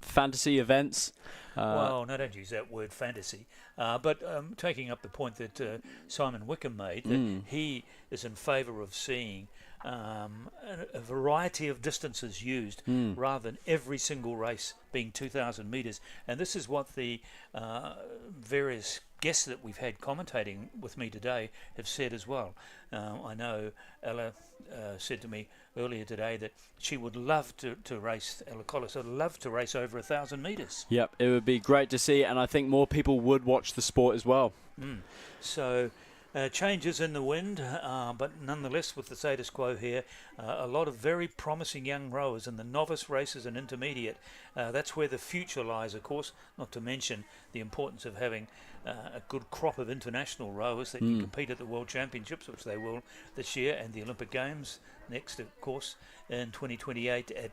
fantasy events. Well, no, don't use that word fantasy. But taking up the point that Simon Wickham made, that he is in favour of seeing a variety of distances used rather than every single race being 2,000 metres. And this is what the various guests that we've had commentating with me today have said as well. I know Ella said to me earlier today that she would love to race, Ella Collis would love to race over 1,000 metres. Yep, it would be great to see, and I think more people would watch the sport as well. So changes in the wind, but nonetheless with the status quo here, a lot of very promising young rowers in the novice races and intermediate. That's where the future lies, of course, not to mention the importance of having a good crop of international rowers that can compete at the World Championships, which they will this year, and the Olympic Games next, of course, in 2028 at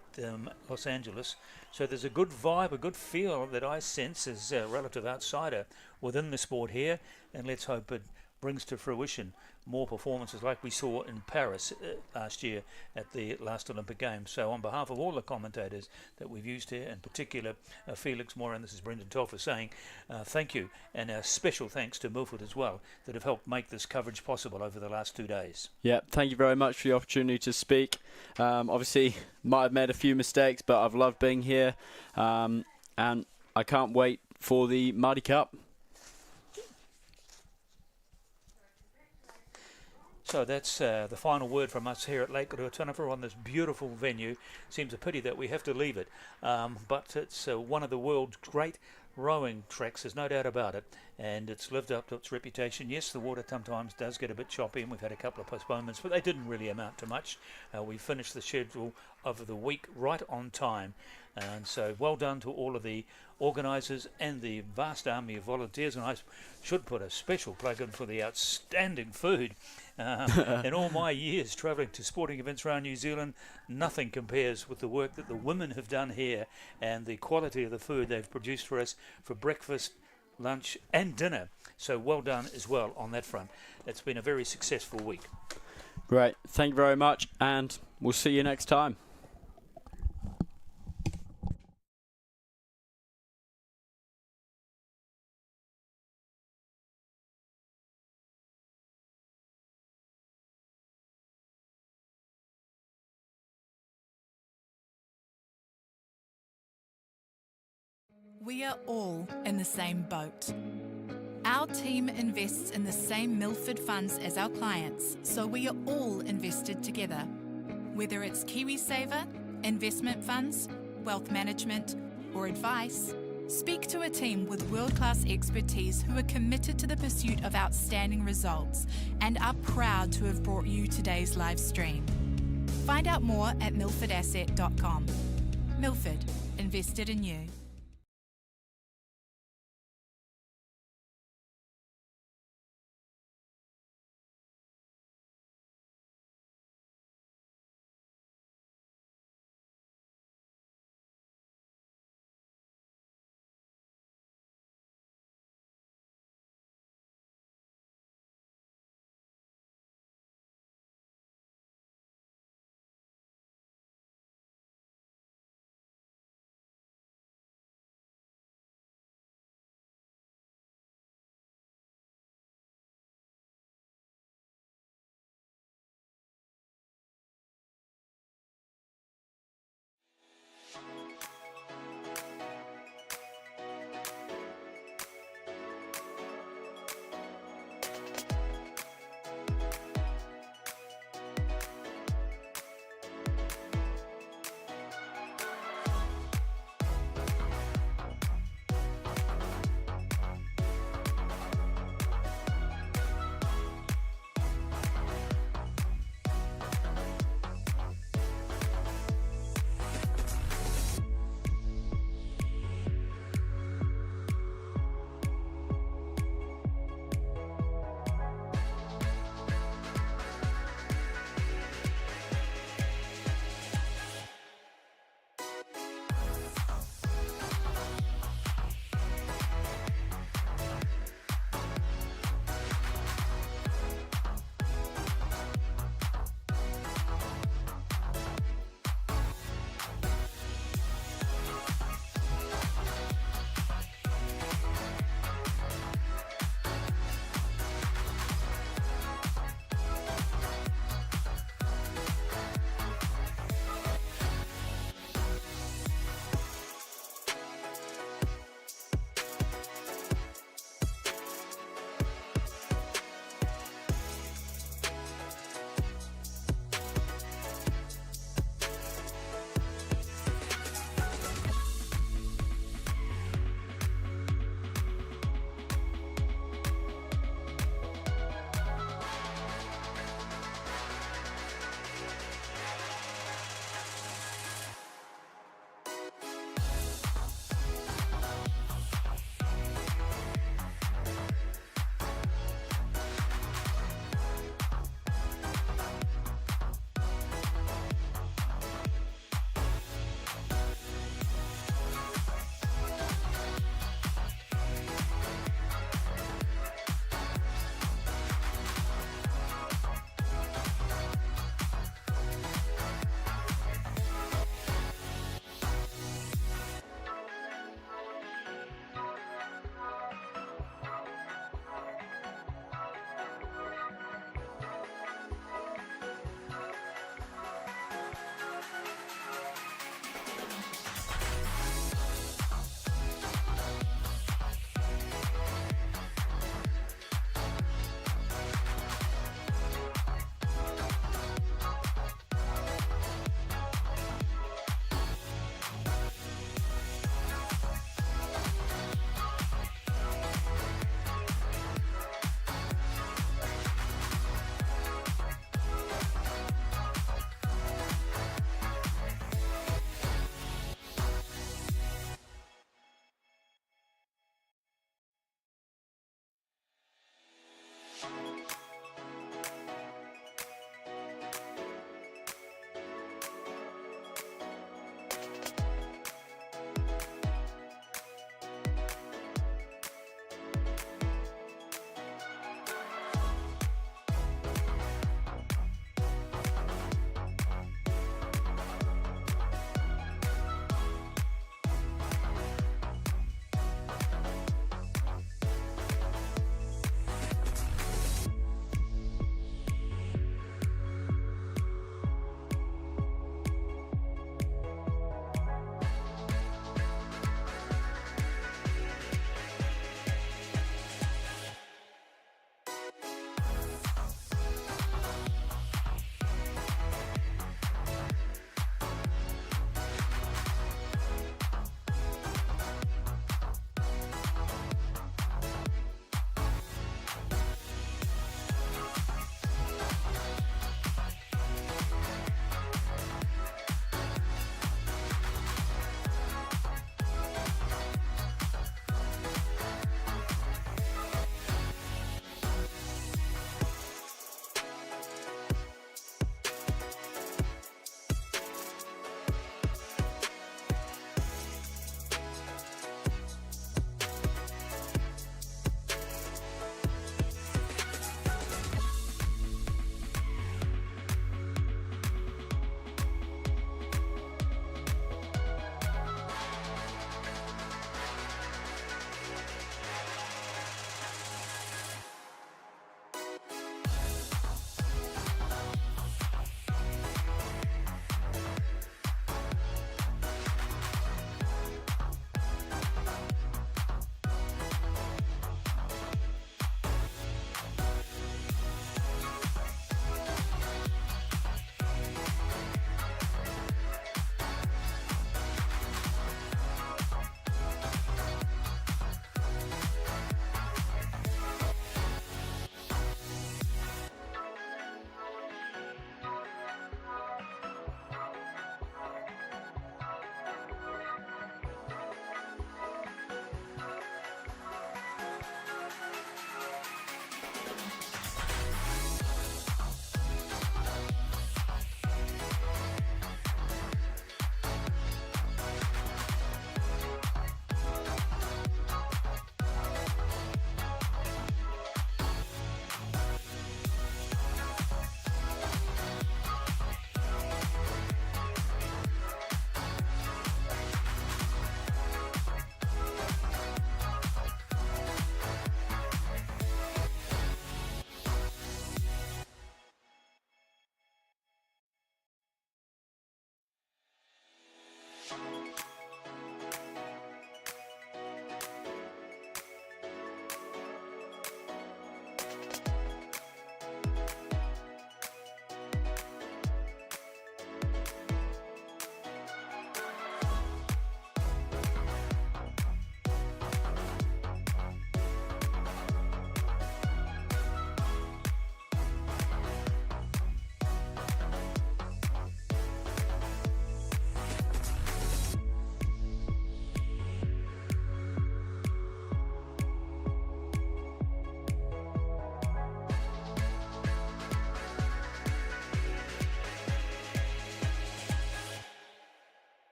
Los Angeles. So there's a good vibe, a good feel that I sense as a relative outsider within the sport here, and let's hope it brings to fruition more performances like we saw in Paris last year at the last Olympic Games. So on behalf of all the commentators that we've used here, in particular Felix Moran, this is Brendan Telfer saying thank you, and a special thanks to Milford as well that have helped make this coverage possible over the last 2 days. Yeah, thank you very much for the opportunity to speak. Obviously might have made a few mistakes, but I've loved being here, and I can't wait for the Māori Cup. So that's the final word from us here at Lake Ruataniwha on this beautiful venue. Seems a pity that we have to leave it, but it's one of the world's great rowing tracks, there's no doubt about it, and it's lived up to its reputation. Yes, the water sometimes does get a bit choppy, and we've had a couple of postponements, but they didn't really amount to much. We finished the schedule of the week right on time, and so well done to all of the organisers and the vast army of volunteers. And I should put a special plug in for the outstanding food. In all my years travelling to sporting events around New Zealand, nothing compares with the work that the women have done here and the quality of the food they've produced for us for breakfast, lunch and dinner. So well done as well on that front. It's been a very successful week. Great, thank you very much, and we'll see you next time. We are all in the same boat. Our team invests in the same Milford funds as our clients, so we are all invested together. Whether it's KiwiSaver, investment funds, wealth management, or advice, speak to a team with world-class expertise who are committed to the pursuit of outstanding results and are proud to have brought you today's live stream. Find out more at milfordasset.com. Milford, invested in you.